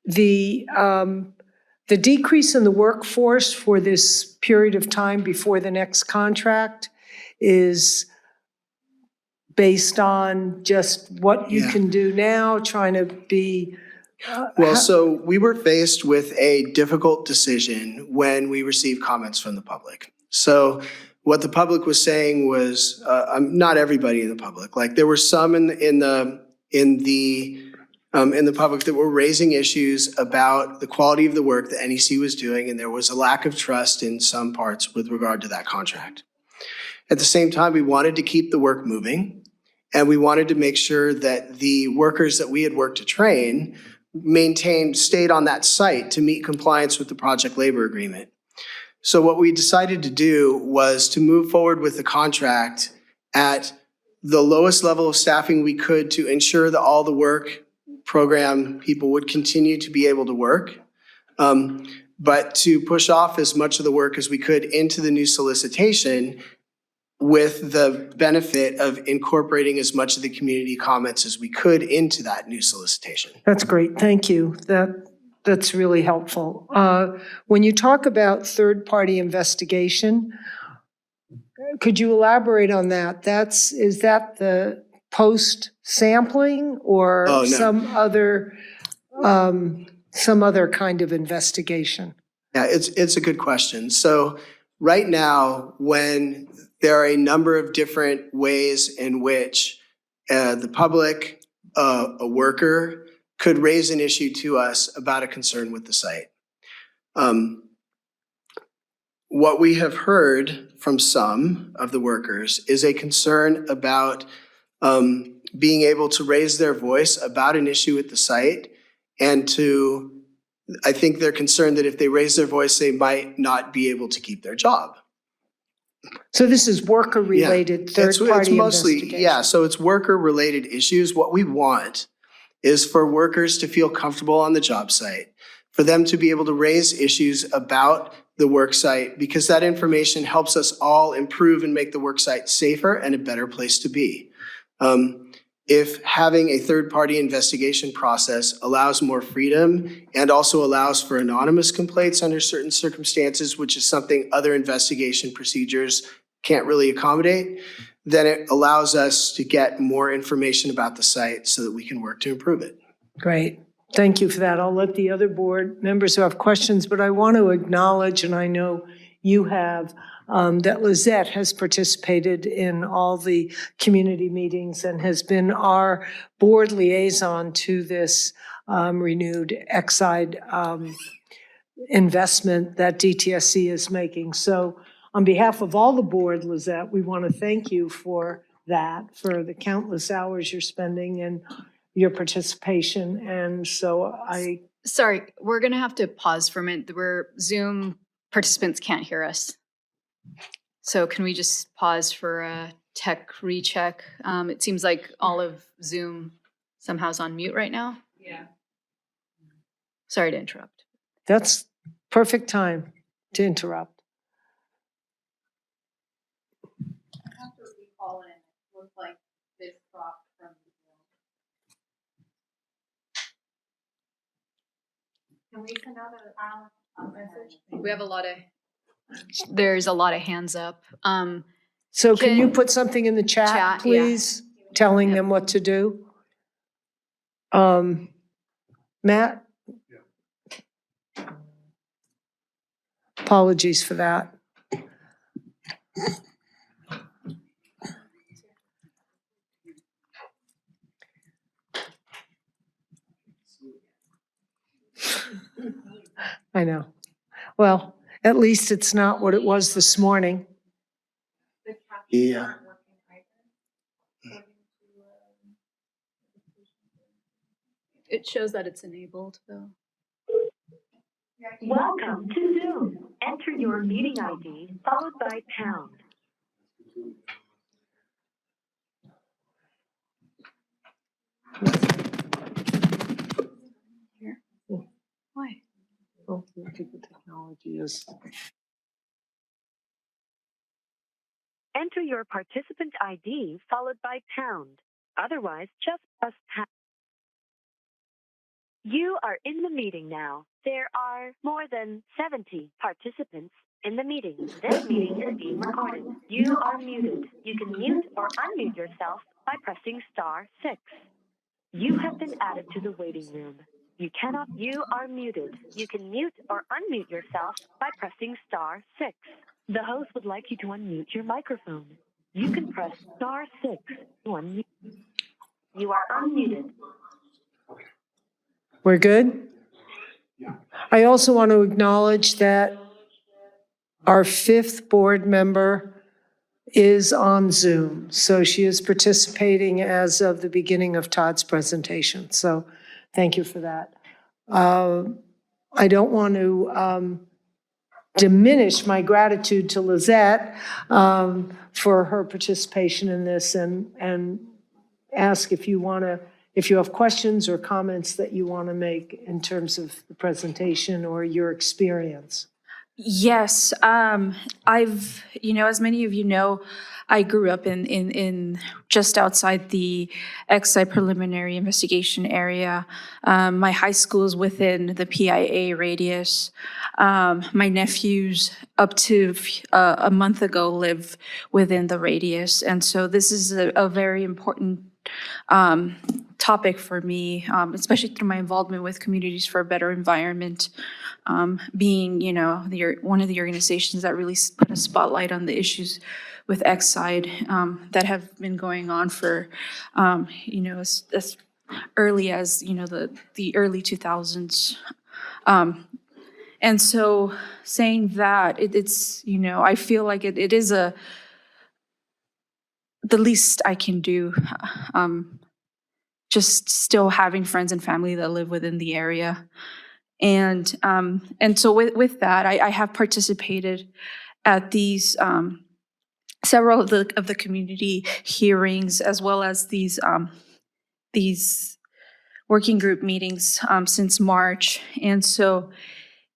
the decrease in the workforce for this period of time before the next contract is based on just what you can do now, trying to be... Well, so we were faced with a difficult decision when we received comments from the public. So what the public was saying was, not everybody in the public, like there were some in the in the public that were raising issues about the quality of the work that NEC was doing, and there was a lack of trust in some parts with regard to that contract. At the same time, we wanted to keep the work moving, and we wanted to make sure that the workers that we had worked to train stayed on that site to meet compliance with the project labor agreement. So what we decided to do was to move forward with the contract at the lowest level of staffing we could to ensure that all the work program people would continue to be able to work, but to push off as much of the work as we could into the new solicitation with the benefit of incorporating as much of the community comments as we could into that new solicitation. That's great. Thank you. That's really helpful. When you talk about third-party investigation, could you elaborate on that? Is that the post-sampling or Oh, no. some other kind of investigation? Yeah, it's a good question. So right now, when there are a number of different ways in which the public, a worker, could raise an issue to us about a concern with the site. What we have heard from some of the workers is a concern about being able to raise their voice about an issue at the site, and I think they're concerned that if they raise their voice, they might not be able to keep their job. So this is worker-related third-party It's mostly, investigation? yeah, so it's worker-related issues. What we want is for workers to feel comfortable on the job site, for them to be able to raise issues about the work site, because that information helps us all improve and make the work site safer and a better place to be. If having a third-party investigation process allows more freedom and also allows for anonymous complaints under certain circumstances, which is something other investigation procedures can't really accommodate, then it allows us to get more information about the site so that we can work to improve it. Great. Thank you for that. I'll let the other board members who have questions, but I want to acknowledge, and I know you have, that Lizette has participated in all the community meetings and has been our board liaison to this renewed Exide investment that DTSC is making. So on behalf of all the board, Lizette, we want to thank you for that, for the countless hours you're spending and your participation. And so Sorry, we're going to have to pause for a minute. Zoom participants can't hear us. So can we just pause for a tech recheck? It seems like all of Zoom somehow is on mute right now. Yeah. Sorry to interrupt. that's perfect time to interrupt. Can we send out a message? There's a lot of hands up. So can you put something in the chat, please, telling them what to do? Matt? Apologies for that. I know. Well, at least it's not what it was this morning. Yeah. It shows that it's enabled, though. Welcome to Zoom. Enter your meeting ID followed by pound. Why? Oh, I think the technology is. Enter your participant ID followed by pound. Otherwise, just press pound. You are in the meeting now. There are more than 70 participants in the meeting. This meeting is being recorded. You are muted. You can mute or unmute yourself by pressing *6. You have been added to the waiting room. You are muted. You can mute or unmute yourself by pressing *6. The host would like you to unmute your microphone. You can press *6 to unmute. You are unmuted. We're good? I also want to acknowledge that our 5th board member is on Zoom. So she is participating as of the beginning of Todd's presentation. So thank you for that. I don't want to diminish my gratitude to Lizette for her participation in this and ask if you have questions or comments that you want to make in terms of the presentation or your experience. Yes, I've, as many of you know, I grew up in just outside the Exide preliminary investigation area. My high school is within the PIA radius. My nephews, up to a month ago, live within the radius, and so this is a very important topic for me, especially through my involvement with Communities for a Better Environment, being, one of the organizations that really put a spotlight on the issues with Exide that have been going on for, as early as, the early 2000s. And so saying that, it's, I feel like it is the least I can do. Just still having friends and family that live within the area. And so with that, I have participated at these several of the community hearings, as well as these working group meetings since March. And so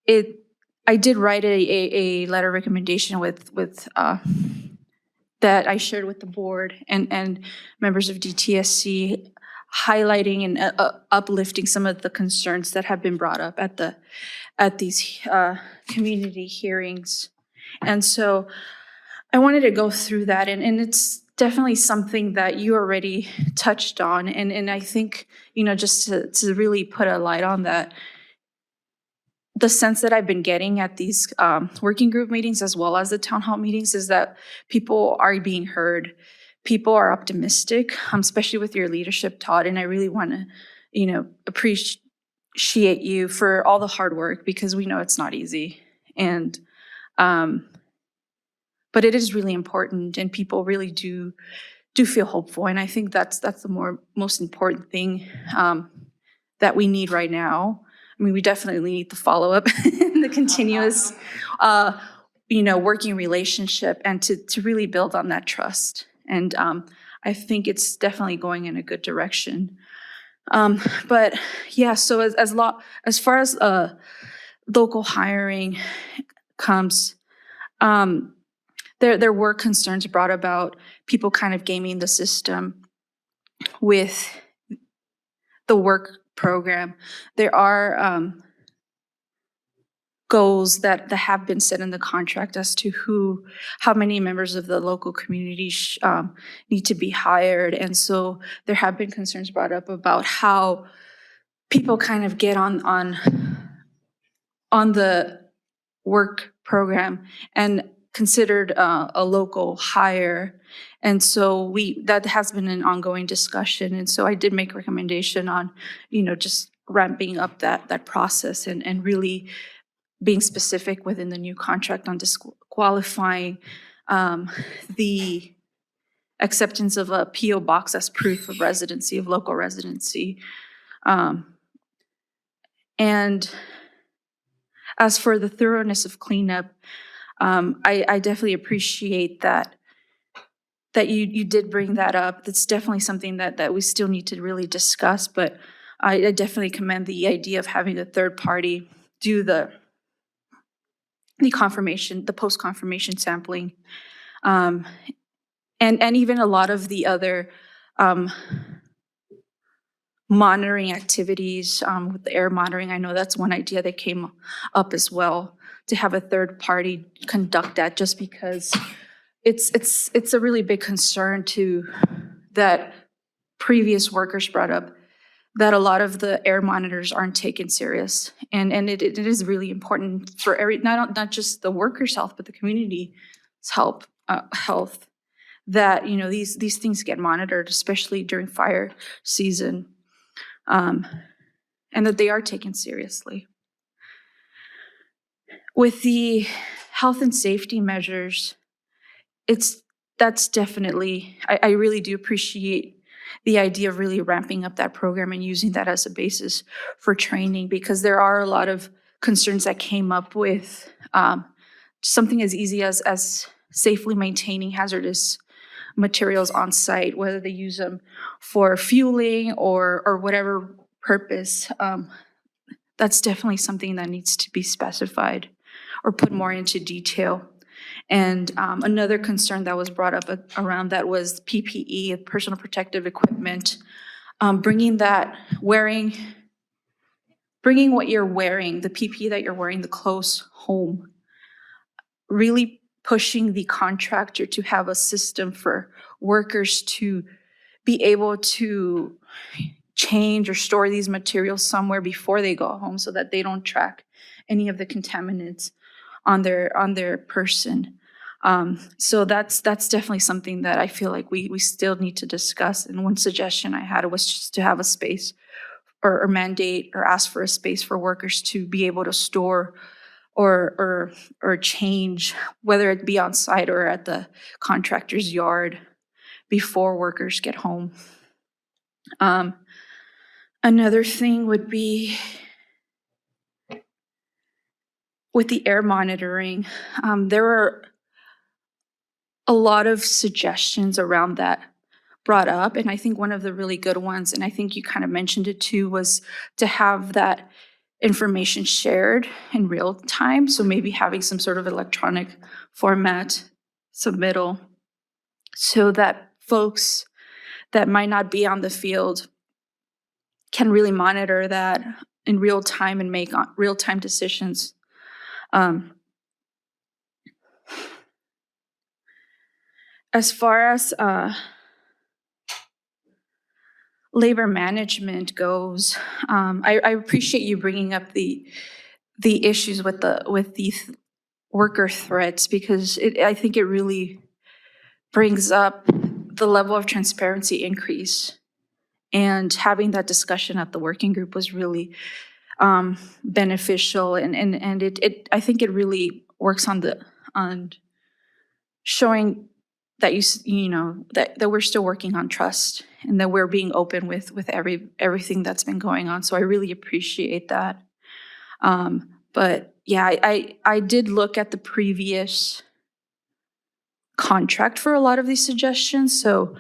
I did write a letter of recommendation with that I shared with the board and members of DTSC, highlighting and uplifting some of the concerns that have been brought up at these community hearings. And so I wanted to go through that, and it's definitely something that you already touched on, and I think, just to really put a light on that, the sense that I've been getting at these working group meetings as well as the town hall meetings is that people are being heard. People are optimistic, especially with your leadership, Todd, and I really want to, appreciate you for all the hard work, because we know it's not easy. And, but it is really important, and people really do feel hopeful. And I think that's the most important thing that we need right now. I mean, we definitely need the follow-up and the continuous, working relationship, and to really build on that trust. And I think it's definitely going in a good direction. But yeah, so as far as local hiring comes, there were concerns brought about people kind of gaming the system with the work program. There are goals that have been set in the contract as to how many members of the local community need to be hired. And so there have been concerns brought up about how people kind of get on the work program and considered a local hire. And so that has been an ongoing discussion. And so I did make a recommendation on, just ramping up that process and really being specific within the new contract on disqualifying the acceptance of a PO box as proof of residency, of local residency. And as for the thoroughness of cleanup, I definitely appreciate that you did bring that up. That's definitely something that we still need to really discuss, but I definitely commend the idea of having a third party do the confirmation, the post-confirmation sampling, and even a lot of the other monitoring activities with the air monitoring. I know that's one idea that came up as well, to have a third party conduct that, just because it's a really big concern that previous workers brought up, that a lot of the air monitors aren't taken serious, and it is really important for not just the workers' health, but the community's health. That these things get monitored, especially during fire season. and that they are taken seriously. With the health and safety measures, that's definitely, I really do appreciate the idea of really ramping up that program and using that as a basis for training, because there are a lot of concerns that came up with something as easy as safely maintaining hazardous materials on site, whether they use them for fueling or whatever purpose. That's definitely something that needs to be specified or put more into detail. And another concern that was brought up around that was PPE, personal protective equipment, bringing what you're wearing, the PPE that you're wearing, the clothes home, really pushing the contractor to have a system for workers to be able to change or store these materials somewhere before they go home so that they don't track any of the contaminants on their person. So that's definitely something that I feel like we still need to discuss. And one suggestion I had was just to have a space or mandate or ask for a space for workers to be able to store or change, whether it be on site or at the contractor's yard before workers get home. Another thing would be with the air monitoring. There were a lot of suggestions around that brought up, and I think one of the really good ones, and I think you kind of mentioned it too, was to have that information shared in real time. So maybe having some sort of electronic format submittal so that folks that might not be on the field can really monitor that in real time and make real-time decisions. As far as labor management goes, I appreciate you bringing up the issues with the worker threats, because I think it really brings up the level of transparency increase. And having that discussion at the working group was really beneficial, and it I think it really works on showing that that we're still working on trust and that we're being open with everything that's been going on. So I really appreciate that. But yeah, I did look at the previous contract for a lot of these suggestions. So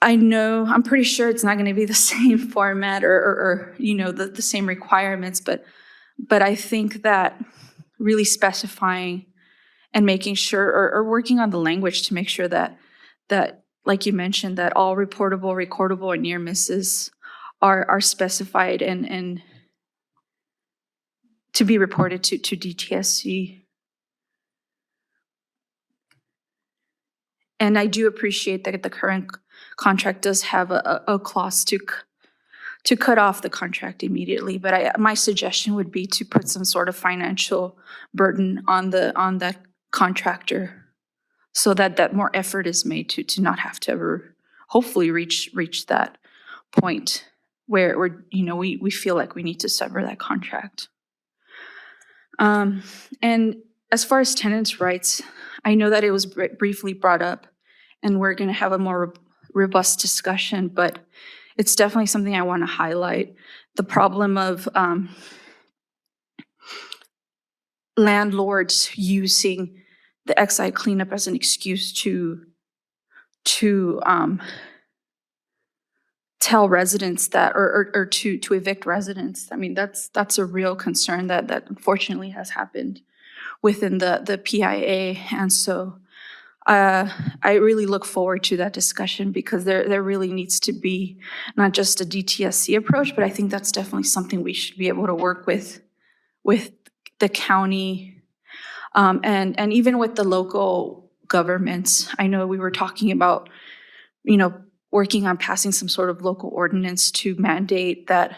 I'm pretty sure it's not going to be the same format or the same requirements, but I think that really specifying and making sure or working on the language to make sure that like you mentioned, that all reportable, recordable, and near misses are specified and to be reported to DTSC. And I do appreciate that the current contract does have a clause to cut off the contract immediately. But my suggestion would be to put some sort of financial burden on that contractor, so that more effort is made to not have to ever hopefully reach that point where we feel like we need to sever that contract. And as far as tenants' rights, I know that it was briefly brought up, and we're going to have a more robust discussion, but it's definitely something I want to highlight. The problem of landlords using the Exide cleanup as an excuse to tell residents that, or to evict residents. I mean, that's a real concern that unfortunately has happened within the PIA. And so I really look forward to that discussion, because there really needs to be not just a DTSC approach, but I think that's definitely something we should be able to work with the county, and even with the local governments. I know we were talking about, working on passing some sort of local ordinance to mandate that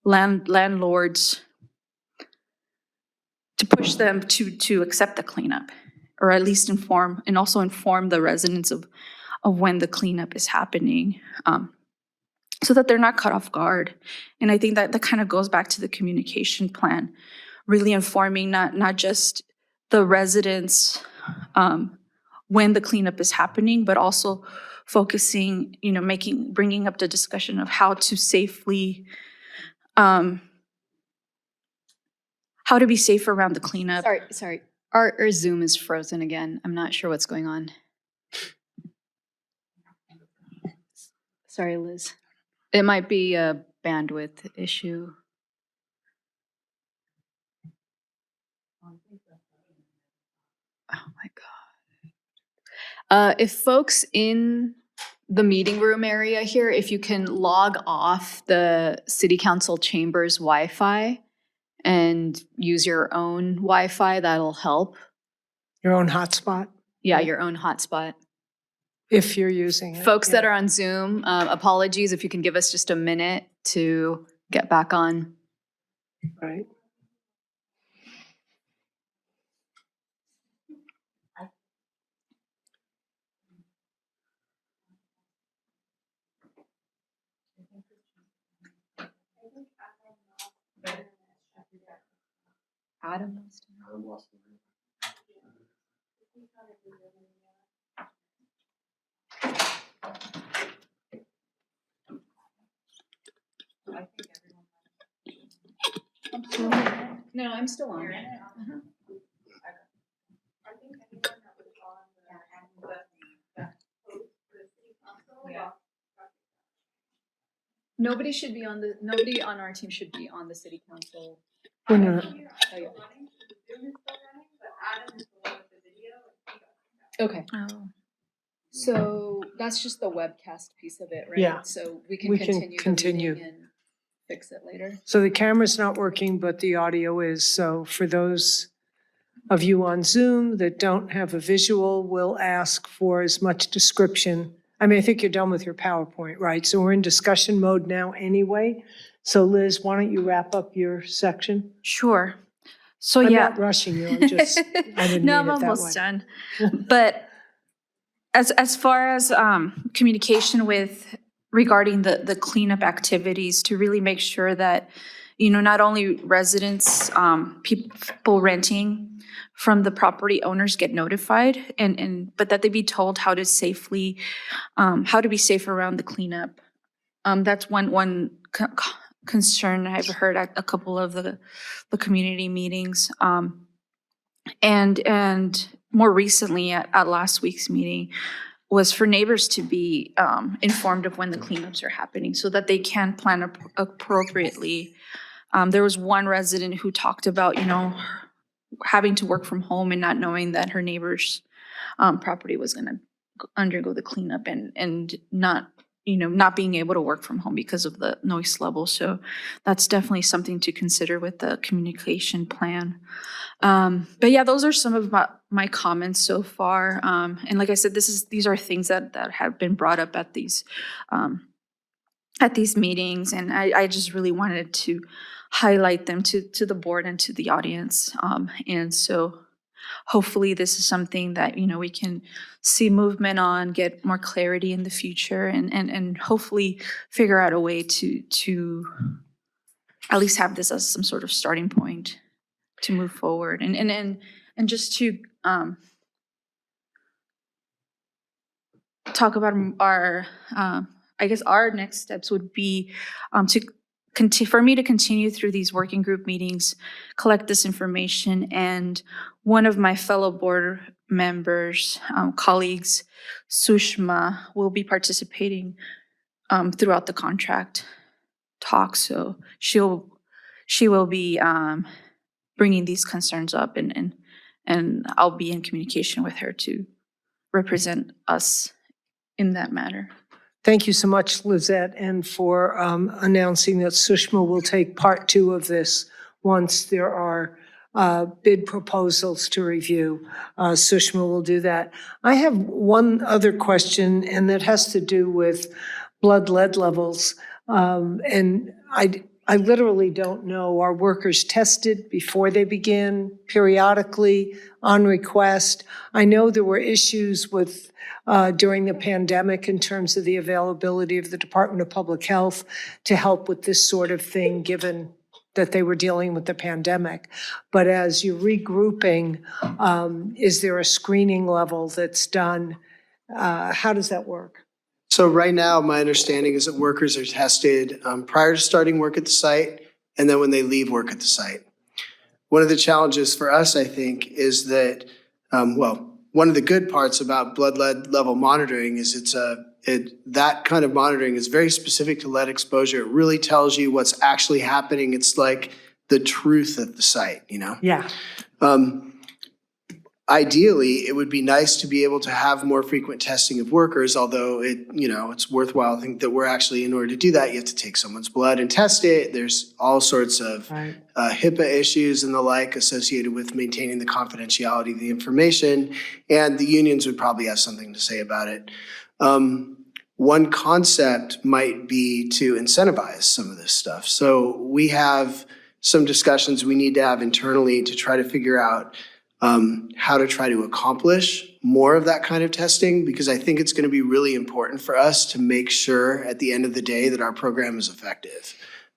landlords, to push them to accept the cleanup, or at least inform the residents of when the cleanup is happening. so that they're not caught off guard. And I think that kind of goes back to the communication plan, really informing not just the residents when the cleanup is happening, but also focusing, bringing up the discussion of how to safely, how to be safe around the cleanup. Sorry. Our Zoom is frozen again. I'm not sure what's going on. Sorry, Liz. It might be a bandwidth issue. Oh my God. If folks in the meeting room area here, if you can log off the City Council chambers Wi-Fi and use your own Wi-Fi, that'll help. Your own hotspot? Yeah, your own hotspot. If you're using it. Folks that are on Zoom, apologies if you can give us just a minute to get back on. Right. Adam. No, I'm still on. Nobody on our team should be on the City Council. We're not. Oh, yeah. Okay. Oh. So that's just the webcast piece of it, right? Yeah. So we can continue the meeting and fix it later. So the camera's not working, but the audio is. So for those of you on Zoom that don't have a visual, we'll ask for as much description. I mean, I think you're done with your PowerPoint, right? So we're in discussion mode now anyway. So Liz, why don't you wrap up your section? Sure. So I'm yeah. not rushing you. I'm just, I didn't No, mean I'm it that almost way. done. But as far as communication with regarding the cleanup activities, to really make sure that, not only residents, people renting from the property owners get notified, but that they be told how to be safe around the cleanup. That's one concern I've heard at a couple of the community meetings. And more recently at last week's meeting was for neighbors to be informed of when the cleanups are happening so that they can plan appropriately. There was one resident who talked about, having to work from home and not knowing that her neighbor's property was going to undergo the cleanup and not being able to work from home because of the noise level. So that's definitely something to consider with the communication plan. But yeah, those are some of my comments so far. And like I said, these are things that have been brought up at these meetings, and I just really wanted to highlight them to the board and to the audience. And so hopefully this is something that, we can see movement on, get more clarity in the future, and hopefully figure out a way to at least have this as some sort of starting point to move forward. And just to talk about our, I guess our next steps would be for me to continue through these working group meetings, collect this information, and one of my fellow board members, colleagues, Sushma, will be participating throughout the contract talk. So she will be bringing these concerns up, and I'll be in communication with her to represent us in that matter. Thank you so much, Lizette, and for announcing that Sushma will take part 2 of this once there are bid proposals to review. Sushma will do that. I have one other question, and that has to do with blood lead levels. And I literally don't know, are workers tested before they begin, periodically, on request? I know there were issues with, during the pandemic in terms of the availability of the Department of Public Health to help with this sort of thing, given that they were dealing with the pandemic. But as you're regrouping, is there a screening level that's done? How does that work? So right now, my understanding is that workers are tested prior to starting work at the site and then when they leave work at the site. One of the challenges for us, I think, is that, one of the good parts about blood lead level monitoring is that kind of monitoring is very specific to lead exposure. It really tells you what's actually happening. It's like the truth at the site, you know? Yeah. Ideally, it would be nice to be able to have more frequent testing of workers, although it's worthwhile. I think that we're actually, in order to do that, you have to take someone's blood and test it. There's all sorts of HIPAA issues and the like associated with maintaining the confidentiality of the information, and the unions would probably have something to say about it. One concept might be to incentivize some of this stuff. So we have some discussions we need to have internally to try to figure out how to try to accomplish more of that kind of testing, because I think it's going to be really important for us to make sure at the end of the day that our program is effective.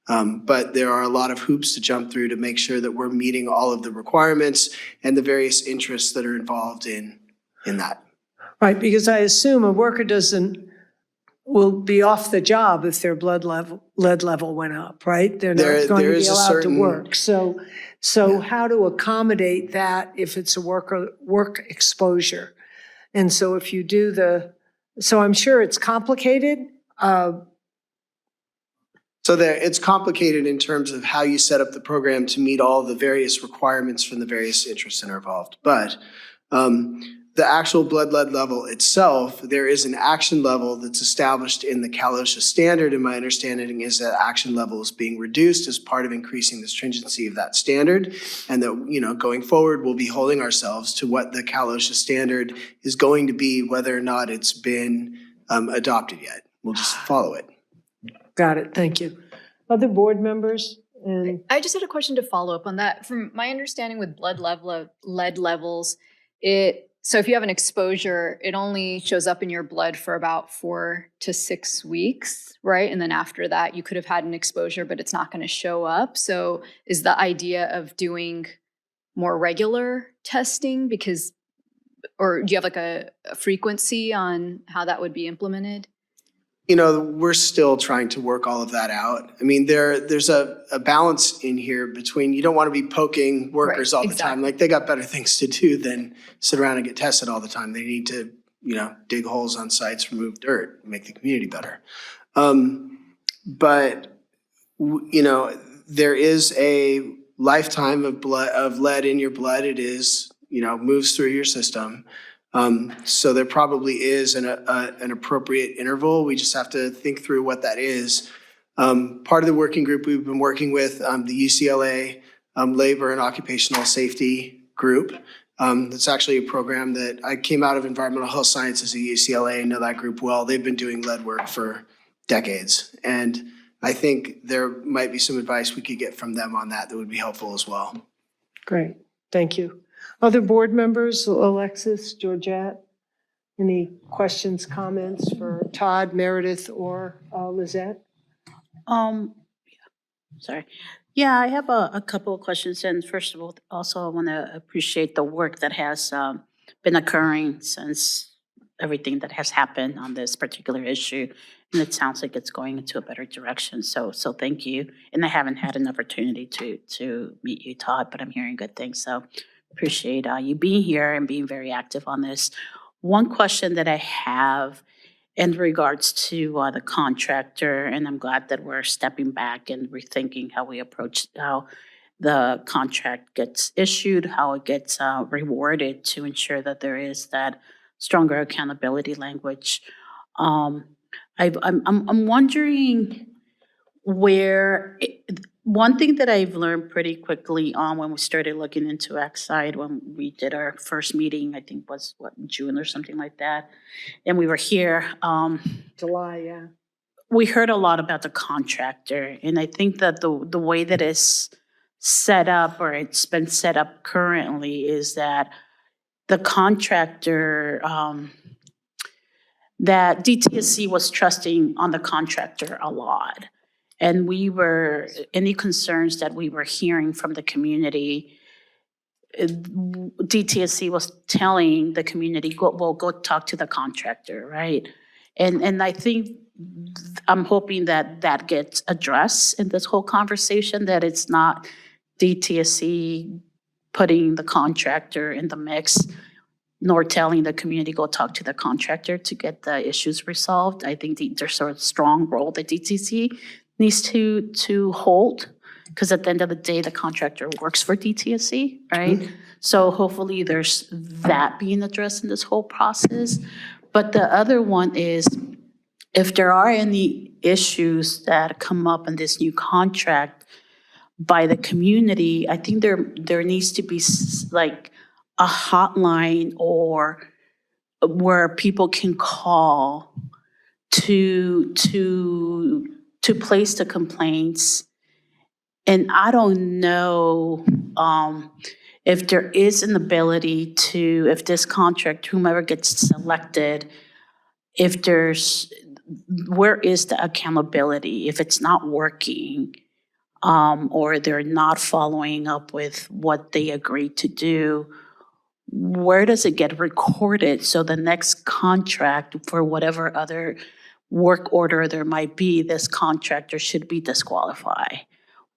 But there are a lot of hoops to jump through to make sure that we're meeting all of the requirements and the various interests that are involved in that. Right, because I assume a worker will be off the job if their lead level went up, right? They're not going to be allowed to work. So how to accommodate that if it's a work exposure? And so if you do so I'm sure it's complicated. It's complicated in terms of how you set up the program to meet all the various requirements from the various interests that are involved. But the actual blood lead level itself, there is an action level that's established in the Cal OSHA standard, and my understanding is that action level is being reduced as part of increasing the stringency of that standard, and that, going forward, we'll be holding ourselves to what the Cal OSHA standard is going to be, whether or not it's been adopted yet. We'll just follow it. Got it, thank you. Other board members? I just had a question to follow up on that. From my understanding with lead levels, so if you have an exposure, it only shows up in your blood for about 4 to 6 weeks, right? And then after that, you could have had an exposure, but it's not going to show up. So is the idea of doing more regular testing or do you have like a frequency on how that would be implemented? We're still trying to work all of that out. I mean, there's a balance in here between, you don't want to be poking workers all the time. Like, they got better things to do than sit around and get tested all the time. They need to, dig holes on sites, remove dirt, make the community better. But there is a lifetime of lead in your blood. It is, moves through your system. So there probably is an appropriate interval. We just have to think through what that is. Part of the working group we've been working with, the UCLA Labor and Occupational Safety Group. That's actually a program that I came out of environmental health sciences at UCLA and know that group well. They've been doing lead work for decades. And I think there might be some advice we could get from them on that would be helpful as well. Great, thank you. Other board members, Alexis, Georgette, any questions, comments for Todd, Meredith, or Lizette? Sorry. Yeah, I have a couple of questions. And first of all, also I want to appreciate the work that has been occurring since everything that has happened on this particular issue. And it sounds like it's going into a better direction. So thank you. And I haven't had an opportunity to meet you, Todd, but I'm hearing good things. So appreciate you being here and being very active on this. One question that I have in regards to the contractor, and I'm glad that we're stepping back and rethinking how we approach how the contract gets issued, how it gets rewarded to ensure that there is that stronger accountability language. I'm wondering one thing that I've learned pretty quickly on when we started looking into Exide, when we did our first meeting, I think was June or something like that, and we were here. July, yeah. we heard a lot about the contractor, and I think that the way that it's set up, or it's been set up currently, is that the contractor, that DTSC was trusting on the contractor a lot. And any concerns that we were hearing from the community, DTSC was telling the community, go talk to the contractor, right? And I think, I'm hoping that that gets addressed in this whole conversation, that it's not DTSC putting the contractor in the mix, nor telling the community, go talk to the contractor to get the issues resolved. I think there's a strong role that DTSC needs to hold, because at the end of the day, the contractor works for DTSC, right? Mm-hmm. So hopefully there's that being addressed in this whole process. But the other one is, if there are any issues that come up in this new contract by the community, I think there needs to be like a hotline or where people can call to place the complaints. And I don't know if there is an ability to, if this contract, whomever gets selected, where is the accountability if it's not working, or they're not following up with what they agreed to do? Where does it get recorded so the next contract, for whatever other work order there might be, this contractor should be disqualified?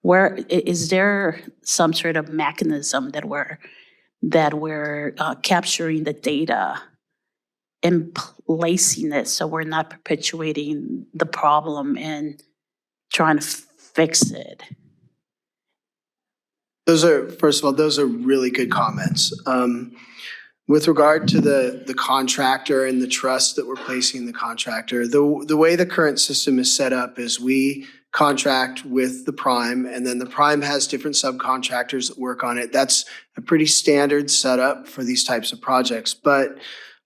Where is there some sort of mechanism that we're capturing the data and placing it so we're not perpetuating the problem and trying to fix it? First of all, those are really good comments. With regard to the contractor and the trust that we're placing in the contractor, the way the current system is set up is we contract with the prime, and then the prime has different subcontractors that work on it. That's a pretty standard setup for these types of projects. But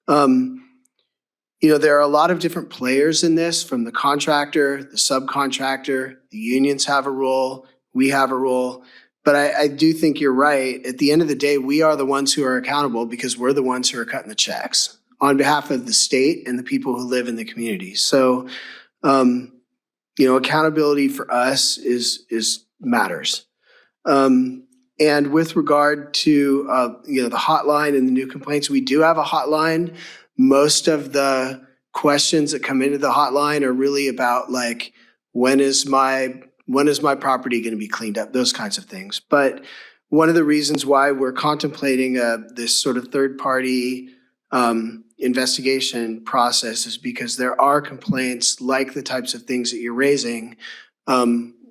there are a lot of different players in this, from the contractor, the subcontractor, the unions have a role, we have a role. But I do think you're right. At the end of the day, we are the ones who are accountable, because we're the ones who are cutting the checks on behalf of the state and the people who live in the community. So, accountability for us is matters. And with regard to the hotline and the new complaints, we do have a hotline. Most of the questions that come into the hotline are really about, like, when is my property going to be cleaned up, those kinds of things. But one of the reasons why we're contemplating this sort of third-party investigation process is because there are complaints like the types of things that you're raising,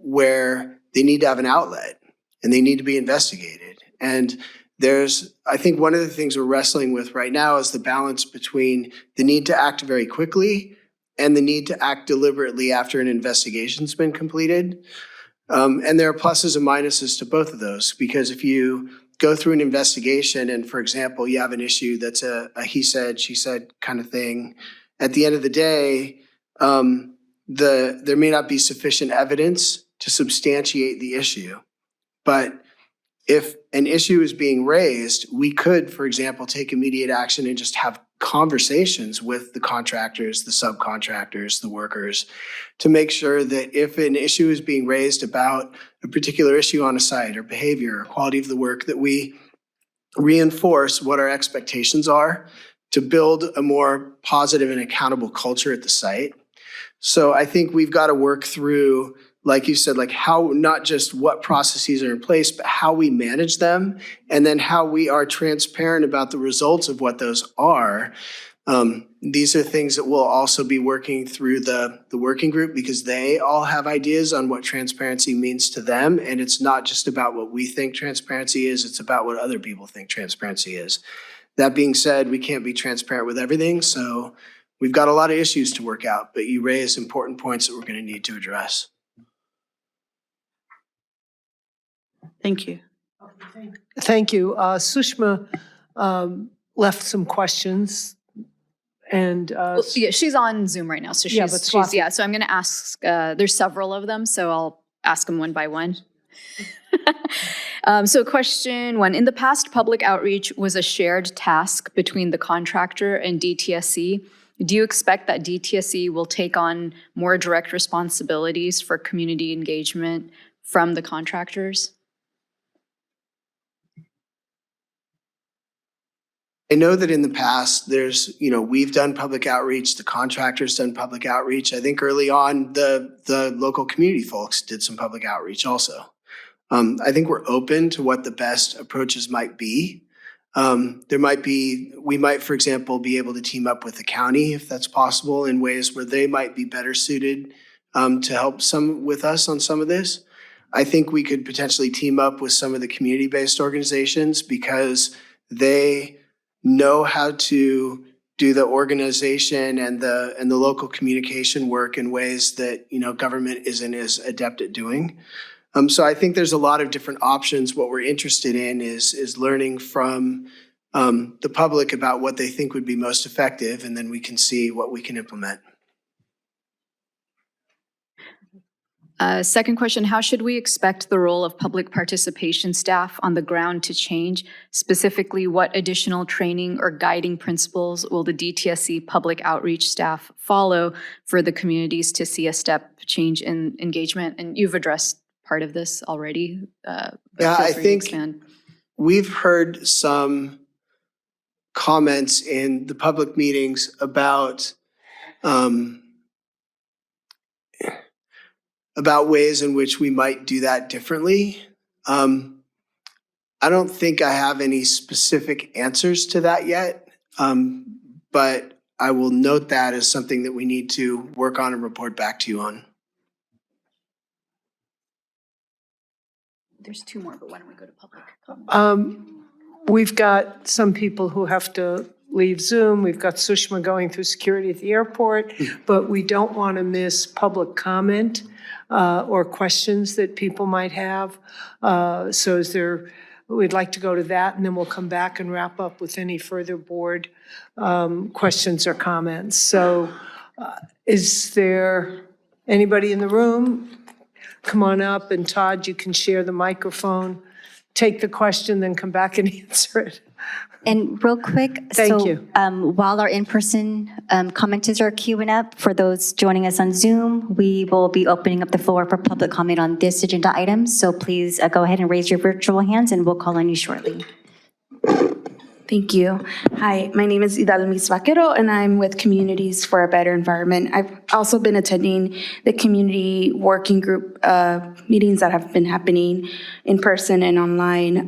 where they need to have an outlet and they need to be investigated. And I think one of the things we're wrestling with right now is the balance between the need to act very quickly and the need to act deliberately after an investigation's been completed. And there are pluses and minuses to both of those, because if you go through an investigation and, for example, you have an issue that's a he said, she said kind of thing, at the end of the day, there may not be sufficient evidence to substantiate the issue. But if an issue is being raised, we could, for example, take immediate action and just have conversations with the contractors, the subcontractors, the workers, to make sure that if an issue is being raised about a particular issue on a site, or behavior, or quality of the work, that we reinforce what our expectations are to build a more positive and accountable culture at the site. So I think we've got to work through, like you said, like how, not just what processes are in place, but how we manage them, and then how we are transparent about the results of what those are. These are things that we'll also be working through the working group, because they all have ideas on what transparency means to them. And it's not just about what we think transparency is, it's about what other people think transparency is. That being said, we can't be transparent with everything. So we've got a lot of issues to work out, but you raise important points that we're going to need to address. Thank you. Thank you. Sushma left some questions, And Yeah, she's on Zoom right now, so Yeah, but Swati- yeah. So I'm going to ask. There's several of them, so I'll ask them one by one. So question one: in the past, public outreach was a shared task between the contractor and DTSC. Do you expect that DTSC will take on more direct responsibilities for community engagement from the contractors? I know that in the past, we've done public outreach, the contractor's done public outreach. I think early on, the local community folks did some public outreach also. I think we're open to what the best approaches might be. We might, for example, be able to team up with the county if that's possible in ways where they might be better suited to help with us on some of this. I think we could potentially team up with some of the community-based organizations because they know how to do the organization and the local communication work in ways that government isn't as adept at doing. So I think there's a lot of different options. What we're interested in is learning from the public about what they think would be most effective, and then we can see what we can implement. Second question, how should we expect the role of public participation staff on the ground to change? Specifically, what additional training or guiding principles will the DTSC public outreach staff follow for the communities to see a step change in engagement? And you've addressed part of this already. Yeah, I think we've heard some comments in the public meetings about ways in which we might do that differently. I don't think I have any specific answers to that yet, but I will note that as something that we need to work on and report back to you on. There's two more, but why don't we go to public comment? We've got some people who have to leave Zoom. We've got Sushma going through security at the airport, but we don't want to miss public comment or questions that people might have. We'd like to go to that, and then we'll come back and wrap up with any further board questions or comments. So is there anybody in the room? Come on up, and Todd, you can share the microphone, take the question, then come back and answer it. And real quick, Thank you. While our in-person commenters are queuing up, for those joining us on Zoom, we will be opening up the floor for public comment on this agenda item. So please go ahead and raise your virtual hands, and we'll call on you shortly. Thank you. Hi, my name is Idalmis Vaquero, and I'm with Communities for a Better Environment. I've also been attending the community working group meetings that have been happening in person and online,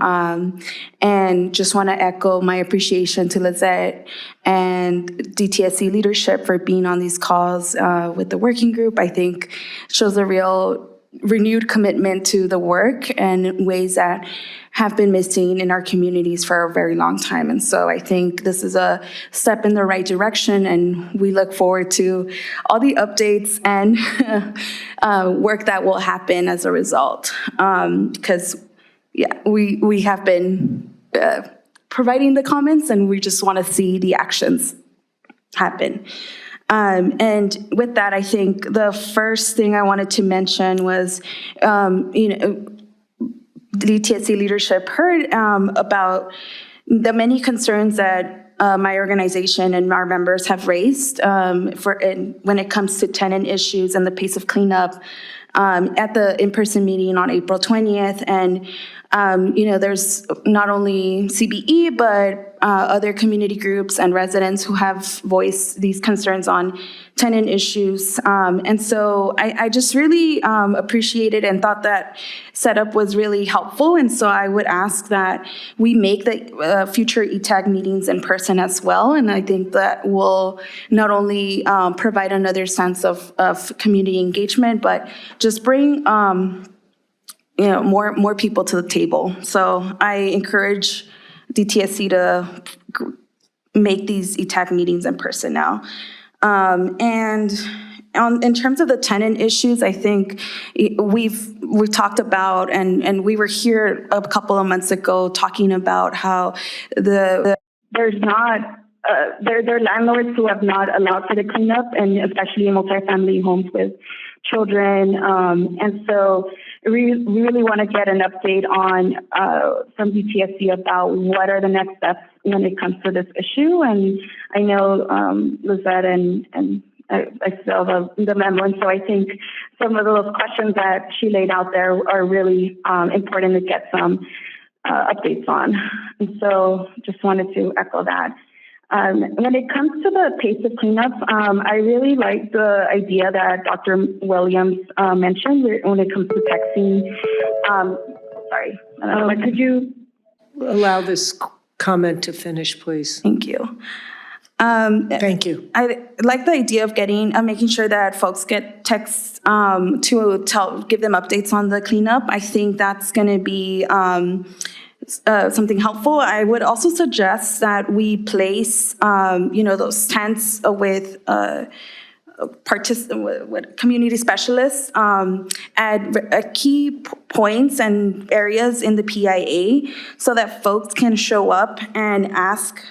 and just want to echo my appreciation to Lizette and DTSC leadership for being on these calls with the working group. I think shows a real renewed commitment to the work and ways that have been missing in our communities for a very long time. And so I think this is a step in the right direction, and we look forward to all the updates and work that will happen as a result. Because we have been providing the comments, and we just want to see the actions happen. And with that, I think the first thing I wanted to mention was, the DTSC leadership heard about the many concerns that my organization and our members have raised when it comes to tenant issues and the pace of cleanup at the in-person meeting on April 20th. And there's not only CBE, but other community groups and residents who have voiced these concerns on tenant issues. And so I just really appreciated and thought that setup was really helpful. And so I would ask that we make the future EJAC meetings in person as well. And I think that will not only provide another sense of community engagement, but just bring more people to the table. So I encourage DTSC to make these EJAC meetings in person now. In terms of the tenant issues, I think we've talked about, and we were here a couple of months ago talking about how there's not they're landlords who have not allowed for the cleanup, and especially in multifamily homes with children. And so we really want to get an update on from DTSC about what are the next steps when it comes to this issue. And I know Lizette and I saw the memo, and so I think some of those questions that she laid out there are really important to get some updates on. And so just wanted to echo that. When it comes to the pace of cleanup, I really like the idea that Dr. Williams mentioned when it comes to texting. Sorry, could you allow this comment to finish, please? Thank you. Thank you. I like the idea of making sure that folks get texts to give them updates on the cleanup. I think that's going to be something helpful. I would also suggest that we place, those tents with community specialists at key points and areas in the PIA, so that folks can show up and ask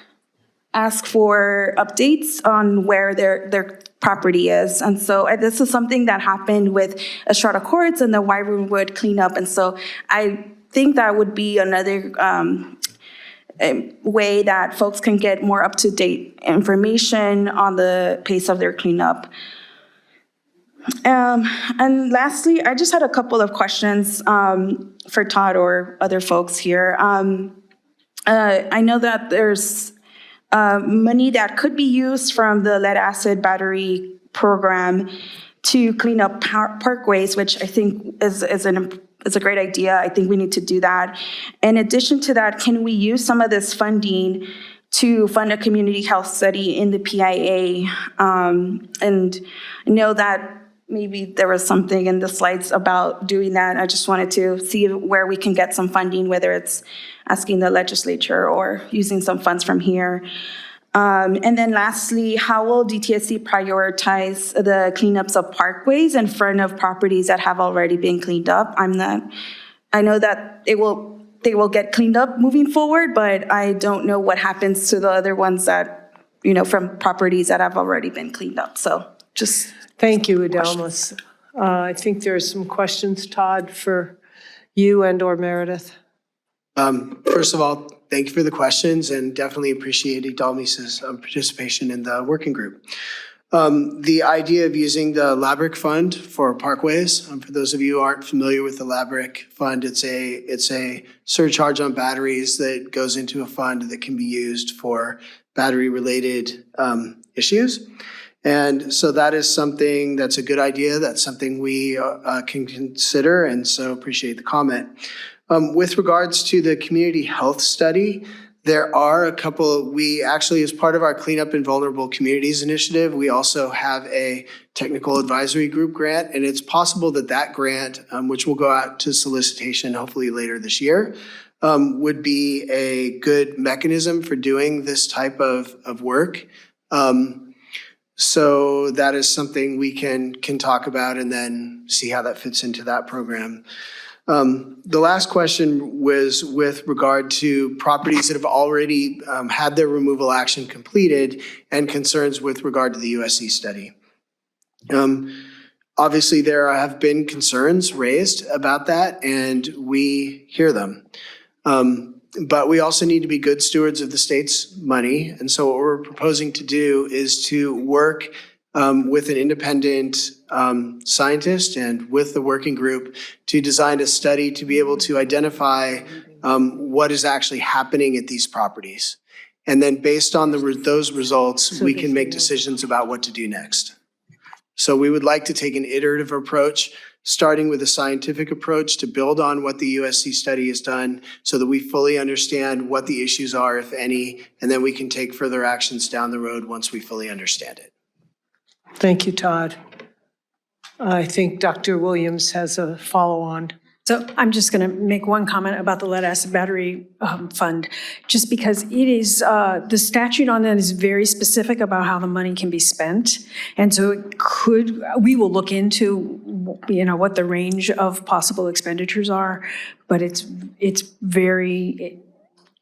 for updates on where their property is. And so this is something that happened with Estrada Courts and the Wyronwood cleanup. And so I think that would be another way that folks can get more up-to-date information on the pace of their cleanup. And lastly, I just had a couple of questions for Todd or other folks here. I know that there's money that could be used from the lead acid battery program to clean up parkways, which I think is a great idea. I think we need to do that. In addition to that, can we use some of this funding to fund a community health study in the PIA? And I know that maybe there was something in the slides about doing that. I just wanted to see where we can get some funding, whether it's asking the legislature or using some funds from here. And then lastly, how will DTSC prioritize the cleanups of parkways in front of properties that have already been cleaned up? I know that they will get cleaned up moving forward, but I don't know what happens to the other ones that, from properties that have already been cleaned up. So just thank you, Adelmas. I think there are some questions, Todd, for you and or Meredith. First of all, thank you for the questions and definitely appreciate Idalmis's participation in the working group. The idea of using the LABRIC fund for parkways, for those of you who aren't familiar with the LABRIC fund, it's a surcharge on batteries that goes into a fund that can be used for battery-related issues. And so that is something that's a good idea. That's something we can consider, and so appreciate the comment. With regards to the community health study, there are a couple, we actually, as part of our Cleanup in Vulnerable Communities initiative, we also have a technical advisory group grant, and it's possible that that grant, which will go out to solicitation hopefully later this year, would be a good mechanism for doing this type of work. So that is something we can talk about and then see how that fits into that program. The last question was with regard to properties that have already had their removal action completed and concerns with regard to the USC study. Obviously, there have been concerns raised about that, and we hear them. But we also need to be good stewards of the state's money. And so what we're proposing to do is to work with an independent scientist and with the working group to design a study to be able to identify what is actually happening at these properties. And then based on those results, we can make decisions about what to do next. So we would like to take an iterative approach, starting with a scientific approach to build on what the USC study has done so that we fully understand what the issues are, if any, and then we can take further actions down the road once we fully understand it. Thank you, Todd. I think Dr. Williams has a follow-on. So I'm just going to make one comment about the lead acid battery fund, just because it is, the statute on that is very specific about how the money can be spent. And so we will look into, what the range of possible expenditures are, but it's very,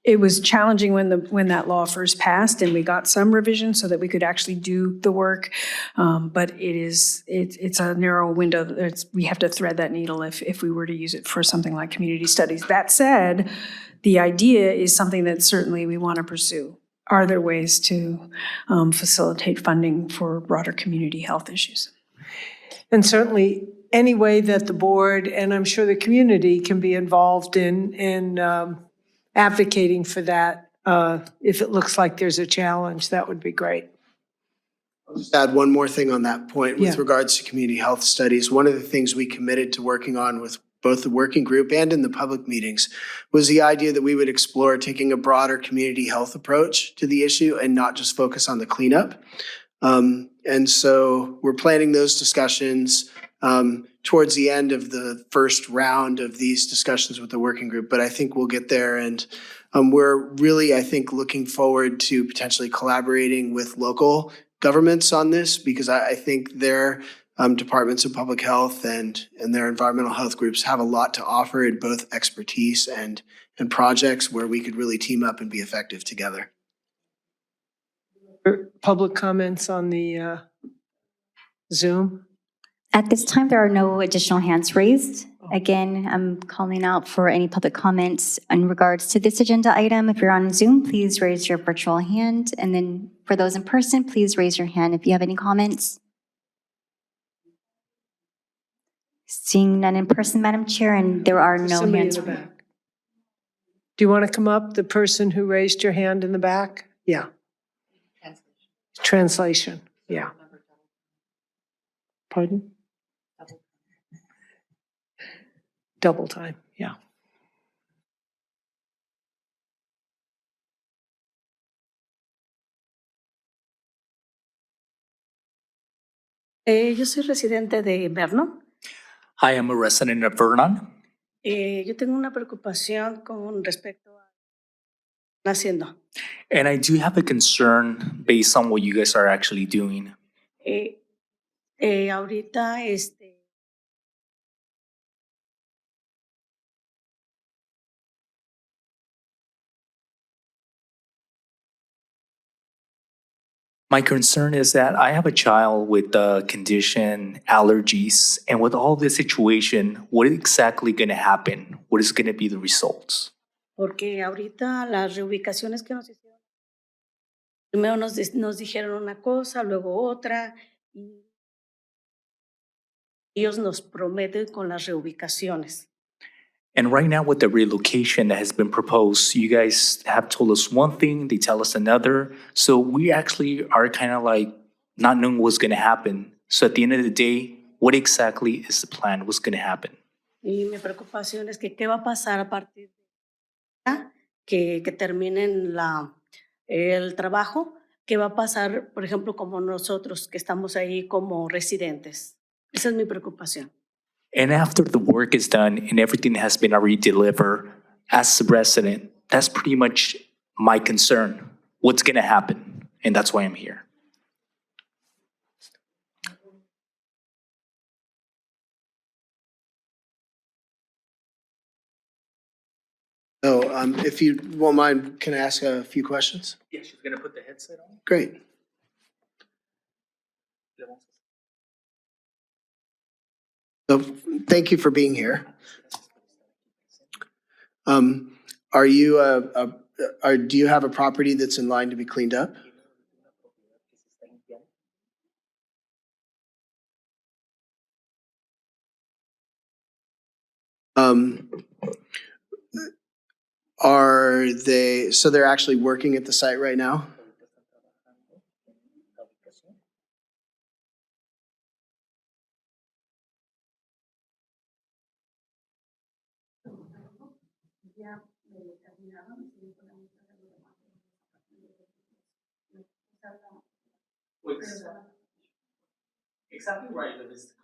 it was challenging when that law first passed, and we got some revision so that we could actually do the work. But it's a narrow window. We have to thread that needle if we were to use it for something like community studies. That said, the idea is something that certainly we want to pursue. Are there ways to facilitate funding for broader community health issues? And certainly, any way that the board, and I'm sure the community, can be involved in advocating for that, if it looks like there's a challenge, that would be great. I'll just add one more thing on that point with Yeah. regards to community health studies. One of the things we committed to working on with both the working group and in the public meetings was the idea that we would explore taking a broader community health approach to the issue and not just focus on the cleanup. And so we're planning those discussions towards the end of the first round of these discussions with the working group, but I think we'll get there. And we're really, I think, looking forward to potentially collaborating with local governments on this, because I think their departments of public health and their environmental health groups have a lot to offer in both expertise and projects where we could really team up and be effective together. Public comments on the Zoom? At this time, there are no additional hands raised. Again, I'm calling out for any public comments in regards to this agenda item. If you're on Zoom, please raise your virtual hand. And then for those in person, please raise your hand if you have any comments. Seeing none in person, Madam Chair, and there are no Somebody in hands. the back. Do you want to come up, the person who raised your hand in the back? Yeah. Translation, yeah. Pardon? Double time, yeah. Yo soy residente de Vernon. Hi, I'm a resident of Vernon. Yo tengo una preocupación con respecto a lo que están haciendo. And I do have a concern based on what you guys are actually doing. Ahorita, My concern is that I have a child with the condition, allergies, and with all this situation, what is exactly going to happen? What is going to be the results? porque ahorita las reubicaciones que nos hicieron, primero nos dijeron una cosa, luego otra, y ellos nos prometen con las reubicaciones. And right now with the relocation that has been proposed, you guys have told us one thing, they tell us another. So we actually are kind of like not knowing what's going to happen. So at the end of the day, what exactly is the plan? What's going to happen? Y mi preocupación es que qué va a pasar a partir de que terminen el trabajo, qué va a pasar, por ejemplo, como nosotros que estamos ahí como residentes. Esa es mi preocupación. And after the work is done and everything has been already delivered, as a resident, that's pretty much my concern. What's going to happen? And that's why I'm here. So if you won't mind, can I ask a few questions? Yeah, she's going to put the headset on. Great. So thank you for being here. Are you do you have a property that's in line to be cleaned up? So they're actually working at the site right now? Exactly right. It's the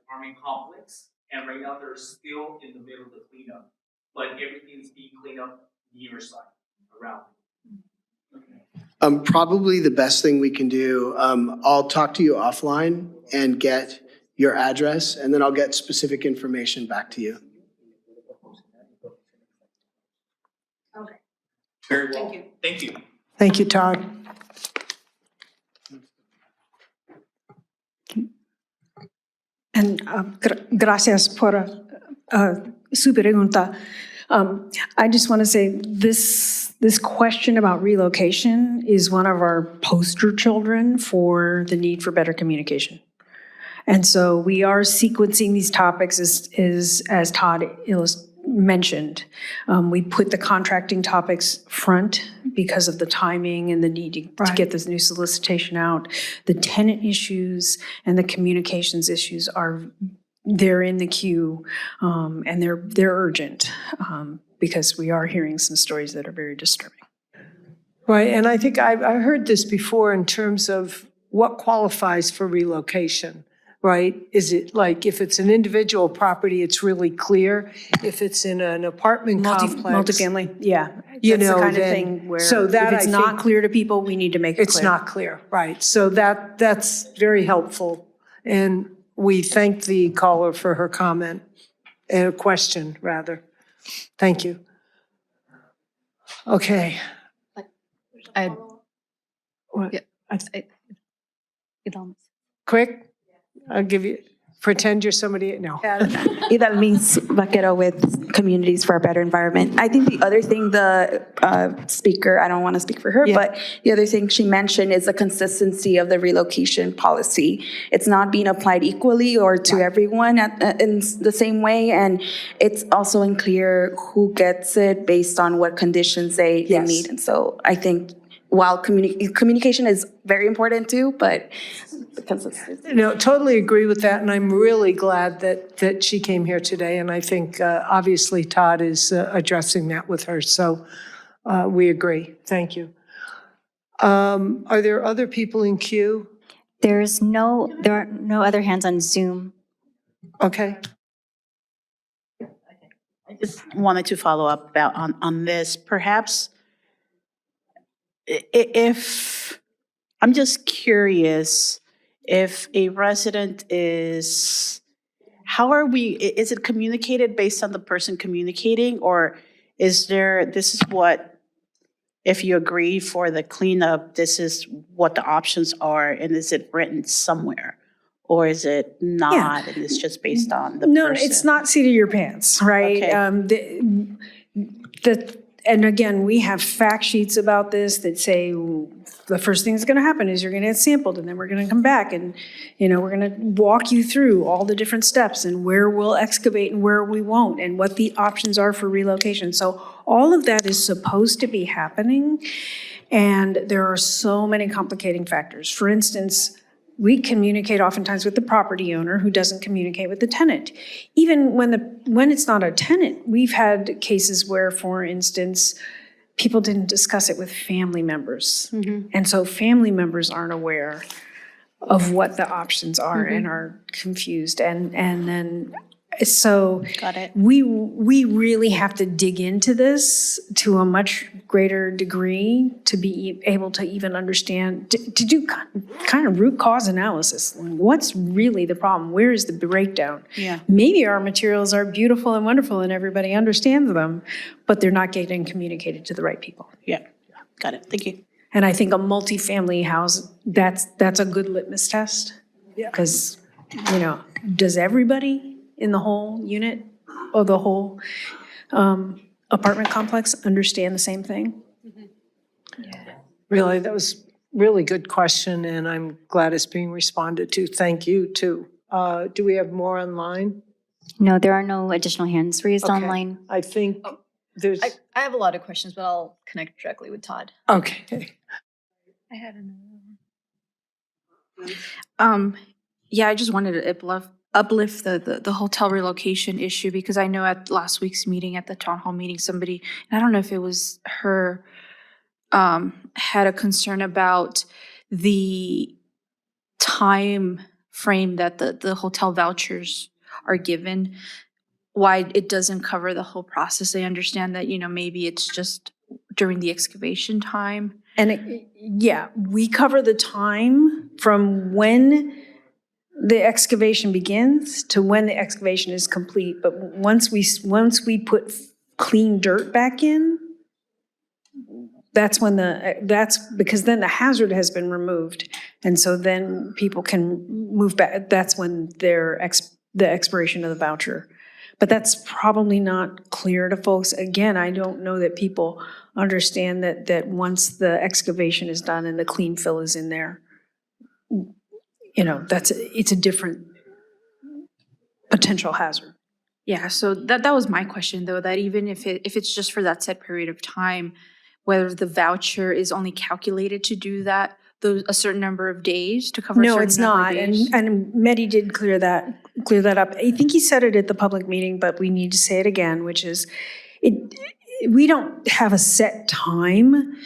farming complex, and right now they're still in the middle of the cleanup, but everything's being cleaned up near site around. Probably the best thing we can do, I'll talk to you offline and get your address, and then I'll get specific information back to you. Okay. Very well. Thank you. Thank you, Todd. And gracias por su pregunta. I just want to say this question about relocation is one of our poster children for the need for better communication. And so we are sequencing these topics as Todd mentioned. We put the contracting topics front because of the timing and the need to get this new solicitation out. The tenant issues and the communications issues they're in the queue, and they're urgent, because we are hearing some stories that are very disturbing. Right, and I think I heard this before in terms of what qualifies for relocation, right? Is it like if it's an individual property, it's really clear? If it's in an apartment complex? Multifamily, yeah. You That's know, the kind of then- thing where so that if it's I not think- clear to people, we need to make it clear. It's not clear, right. So that's very helpful. And we thank the caller for her comment, question, rather. Thank you. Okay. Quick, I'll give you, pretend you're somebody, no. Idalmis Vaquero with Communities for a Better Environment. I think the other thing the speaker, I don't want to speak for her, but the other thing she mentioned is the consistency of the relocation policy. It's not being applied equally or to everyone in the same way, and it's also unclear who gets it based on what conditions they meet. And so I think while communication is very important too, but the consistency. No, totally agree with that, and I'm really glad that she came here today, and I think obviously Todd is addressing that with her, so we agree. Thank you. Are there other people in queue? There are no other hands on Zoom. Okay. I just wanted to follow up on this. Perhaps if, I'm just curious, if a resident is it communicated based on the person communicating, or is there, this is what, if you agree for the cleanup, this is what the options are, and is it written somewhere? Or is it not, and it's just based on the person? No, it's not seat of your pants, right? Okay. And again, we have fact sheets about this that say the first thing that's going to happen is you're going to get sampled, and then we're going to come back and, we're going to walk you through all the different steps and where we'll excavate and where we won't and what the options are for relocation. So all of that is supposed to be happening, and there are so many complicating factors. For instance, we communicate oftentimes with the property owner who doesn't communicate with the tenant. Even when it's not a tenant, we've had cases where, for instance, people didn't discuss it with family members. And so family members aren't aware of what the options are and are confused. And then, so we really have to dig into this to a much greater degree to be able to even understand, to do kind of root cause analysis. What's really the problem? Where is the breakdown? Yeah. Maybe our materials are beautiful and wonderful and everybody understands them, but they're not getting communicated to the right people. Yeah, got it. Thank you. And I think a multifamily house, that's a good litmus test. Yeah. Because, does everybody in the whole unit or the whole apartment complex understand the same thing? Really, that was really good question, and I'm glad it's being responded to. Thank you, too. Do we have more online? No, there are no additional hands raised Okay. online. I think there's, I have a lot of questions, but I'll connect directly with Todd. okay. I had another. Yeah, I just wanted to uplift the hotel relocation issue, because I know at last week's meeting, at the town hall meeting, somebody, and I don't know if it was her, had a concern about the time frame that the hotel vouchers are given, why it doesn't cover the whole process. I understand that, maybe it's just during the excavation time. And we cover the time from when the excavation begins to when the excavation is complete. But once we put clean dirt back in, that's because then the hazard has been removed. And so then people can move back. That's when the expiration of the voucher. But that's probably not clear to folks. Again, I don't know that people understand that once the excavation is done and the clean fill is in there, it's a different potential hazard. Yeah, so that was my question though, that even if it's just for that set period of time, whether the voucher is only calculated to do that, a certain number of days to cover a No, certain it's number of not. days? And Mehdi did clear that up. I think he said it at the public meeting, but we need to say it again, which is we don't have a set time.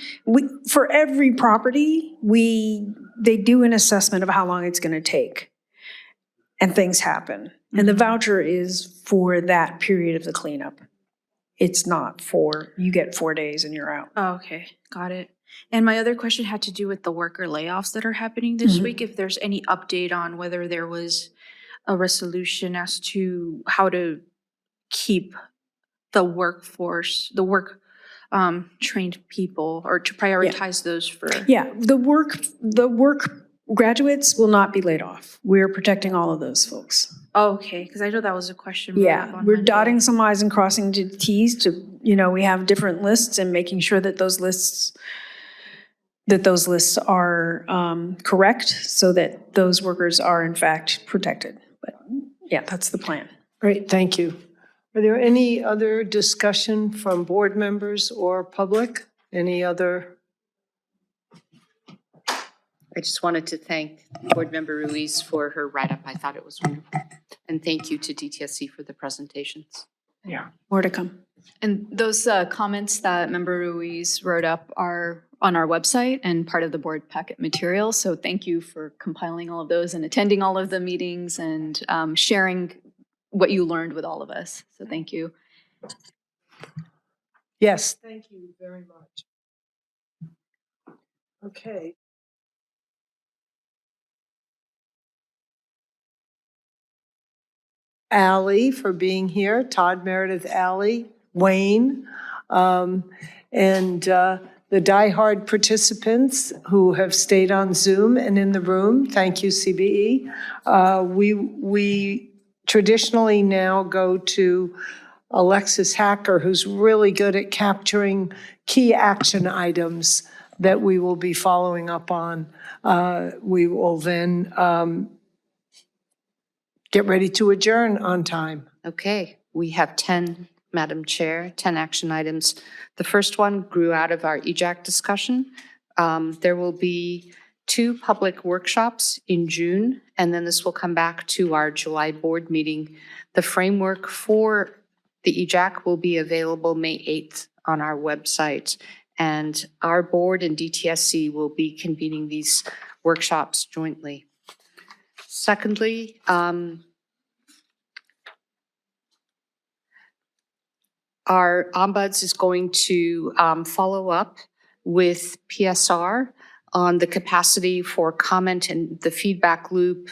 For every property, they do an assessment of how long it's going to take. And things happen. And the voucher is for that period of the cleanup. It's not for, you get 4 days and you're out. Oh, okay, got it. And my other question had to do with the worker layoffs that are happening this week. If there's any update on whether there was a resolution as to how to keep the workforce, trained people, or to prioritize those for. Yeah, the work graduates will not be laid off. We're protecting all of those folks. Oh, okay, because I know that was a question. Yeah, we're dotting some I's and crossing T's to, we have different lists and making sure that those lists are correct so that those workers are in fact protected. But yeah, that's the plan. Great, thank you. Are there any other discussion from board members or public? Any other? I just wanted to thank Board Member Ruiz for her write-up. I thought it was wonderful. And thank you to DTSC for the presentations. Yeah, more to come. And those comments that Member Ruiz wrote up are on our website and part of the board packet material. So thank you for compiling all of those and attending all of the meetings and sharing what you learned with all of us. So thank you. Yes, thank you very much. Okay. Allie for being here, Todd Meredith, Allie, Wayne, and the diehard participants who have stayed on Zoom and in the room. Thank you, CBE. We traditionally now go to Alexis Hacker, who's really good at capturing key action items that we will be following up on. We will then get ready to adjourn on time. Okay, we have 10, Madam Chair, 10 action items. The first one grew out of our EJAC discussion. There will be 2 public workshops in June, and then this will come back to our July board meeting. The framework for the EJAC will be available May 8th on our website, and our board and DTSC will be convening these workshops jointly. Secondly, our Ombuds is going to follow up with PSR on the capacity for comment and the feedback loop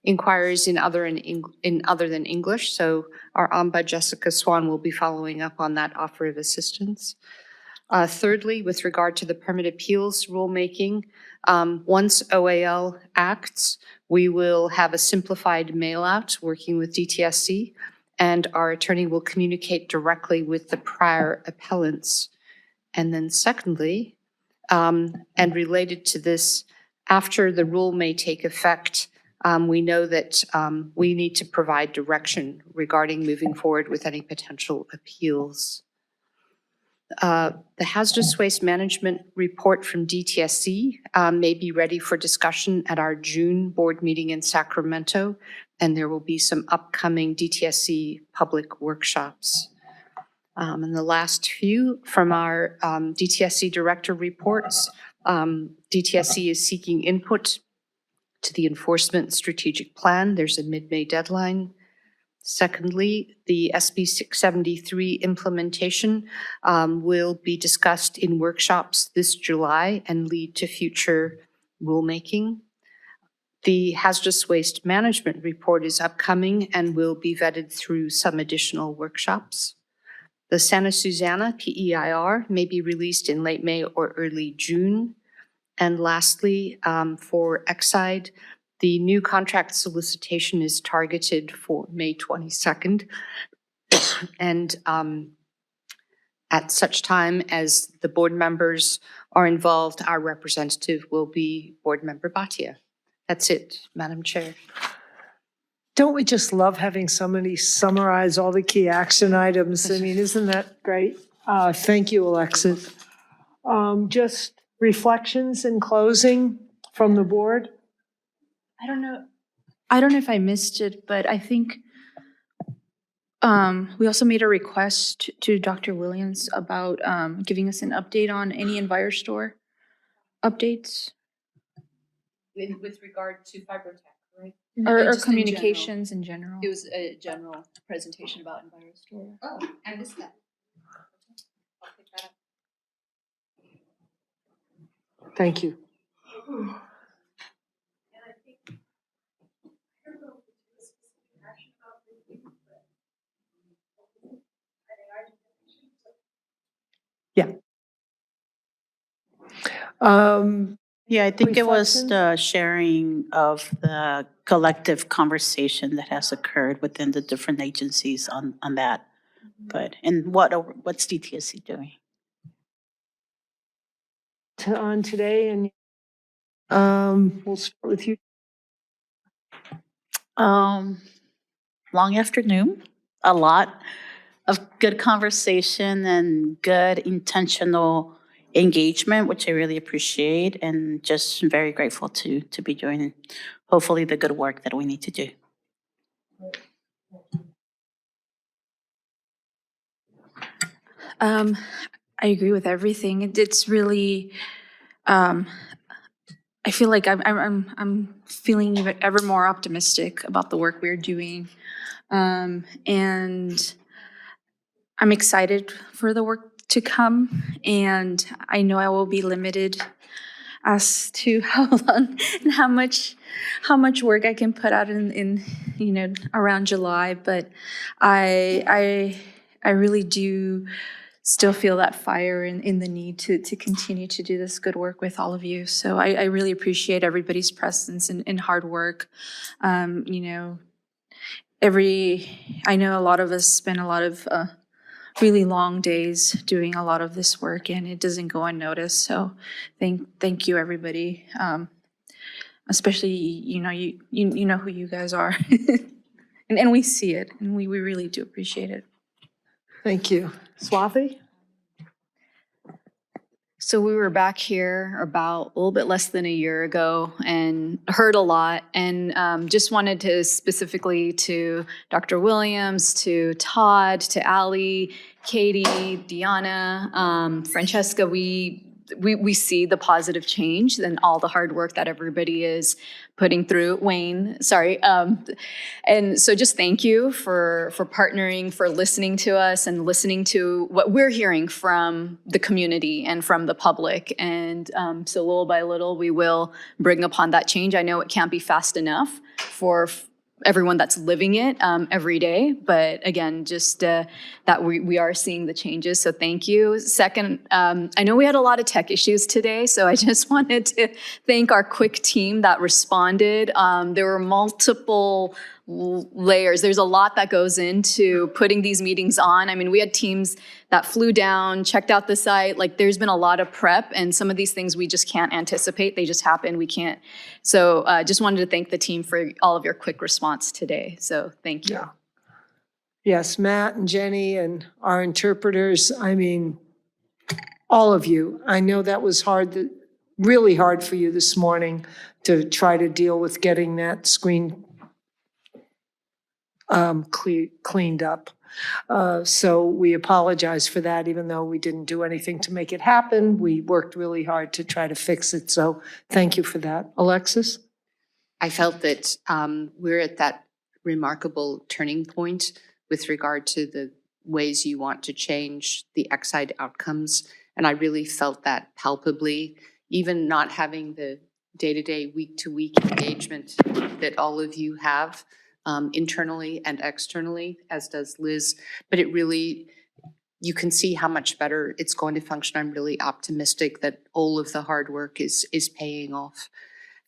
inquiries in other than English. So our Ombud Jessica Swan will be following up on that offer of assistance. Thirdly, with regard to the permit appeals rulemaking, once OAL acts, we will have a simplified mail out working with DTSC, and our attorney will communicate directly with the prior appellants. And then secondly, and related to this, after the rule may take effect, we know that we need to provide direction regarding moving forward with any potential appeals. The hazardous waste management report from DTSC may be ready for discussion at our June board meeting in Sacramento, and there will be some upcoming DTSC public workshops. And the last few from our DTSC director reports, DTSC is seeking input to the enforcement strategic plan. There's a mid-May deadline. Secondly, the SB 673 implementation will be discussed in workshops this July and lead to future rulemaking. The hazardous waste management report is upcoming and will be vetted through some additional workshops. The Santa Susana PEIR may be released in late May or early June. And lastly, for Exide, the new contract solicitation is targeted for May 22nd. And at such time as the board members are involved, our representative will be Board Member Bhatia. That's it, Madam Chair. Don't we just love having somebody summarize all the key action items? I mean, isn't that great? Thank you, Alexis. Just reflections in closing from the board? I don't know if I missed it, but I think we also made a request to Dr. Williams about giving us an update on any EnviroStore updates. With regard to fibrotech, right? Or Just in communications in general. It was a general presentation about EnviroStore. Oh, I missed that. I'll pick that up. Thank you. Yeah. Yeah, I think it was the sharing of the collective conversation that has occurred within the different agencies on that. But, and what's DTSC doing? On today, and we'll start with you. Long afternoon, a lot of good conversation and good intentional engagement, which I really appreciate, and just very grateful to be doing hopefully the good work that we need to do. I agree with everything. It's really, I feel like I'm feeling even ever more optimistic about the work we're doing, and I'm excited for the work to come. And I know I will be limited as to how long and how much work I can put out in around July. But I really do still feel that fire in the need to continue to do this good work with all of you. So I really appreciate everybody's presence and hard work. I know a lot of us spend a lot of really long days doing a lot of this work, and it doesn't go unnoticed. So thank you, everybody. Especially, you know who you guys are. and we see it, and we really do appreciate it. Thank you. Swathi? So we were back here about a little bit less than a year ago and heard a lot, and just wanted to specifically to Dr. Williams, to Todd, to Allie, Katie, Diana, Francesca, we see the positive change and all the hard work that everybody is putting through. Wayne, sorry. And so just thank you for partnering, for listening to us and listening to what we're hearing from the community and from the public. And so little by little, we will bring upon that change. I know it can't be fast enough for everyone that's living it every day. But again, just that we are seeing the changes. So thank you. Second, I know we had a lot of tech issues today, so I just wanted to thank our quick team that responded. There were multiple layers. There's a lot that goes into putting these meetings on. I mean, we had teams that flew down, checked out the site. Like, there's been a lot of prep, and some of these things we just can't anticipate. They just happen. We can't. So just wanted to thank the team for all of your quick response today. So thank you. Yeah. Yes, Matt and Jenny and our interpreters, I mean, all of you. I know that was hard, really hard for you this morning to try to deal with getting that screen cleaned up. So we apologize for that, even though we didn't do anything to make it happen. We worked really hard to try to fix it. So thank you for that. Alexis? I felt that we're at that remarkable turning point with regard to the ways you want to change the Exide outcomes. And I really felt that palpably, even not having the day-to-day, week-to-week engagement that all of you have internally and externally, as does Liz. But it really you can see how much better it's going to function. I'm really optimistic that all of the hard work is paying off.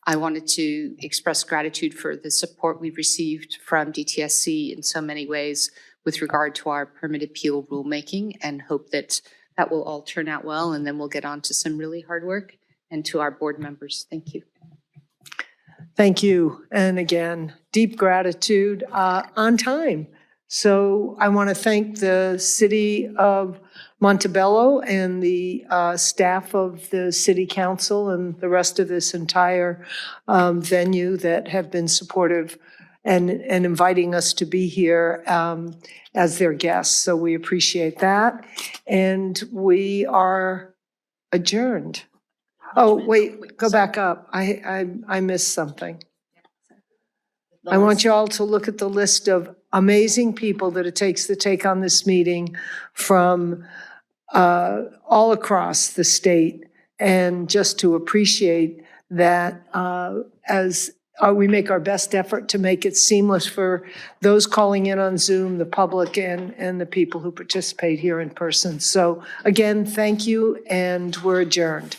I wanted to express gratitude for the support we've received from DTSC in so many ways with regard to our permit appeal rulemaking, and hope that that will all turn out well, and then we'll get on to some really hard work. And to our board members, thank you. Thank you. And again, deep gratitude on time. So I want to thank the City of Montebello and the staff of the City Council and the rest of this entire venue that have been supportive and inviting us to be here as their guests. So we appreciate that. And we are adjourned. Oh, wait, go back up. I missed something. I want you all to look at the list of amazing people that it takes to take on this meeting from all across the state, and just to appreciate that as we make our best effort to make it seamless for those calling in on Zoom, the public, and the people who participate here in person. So again, thank you, and we're adjourned.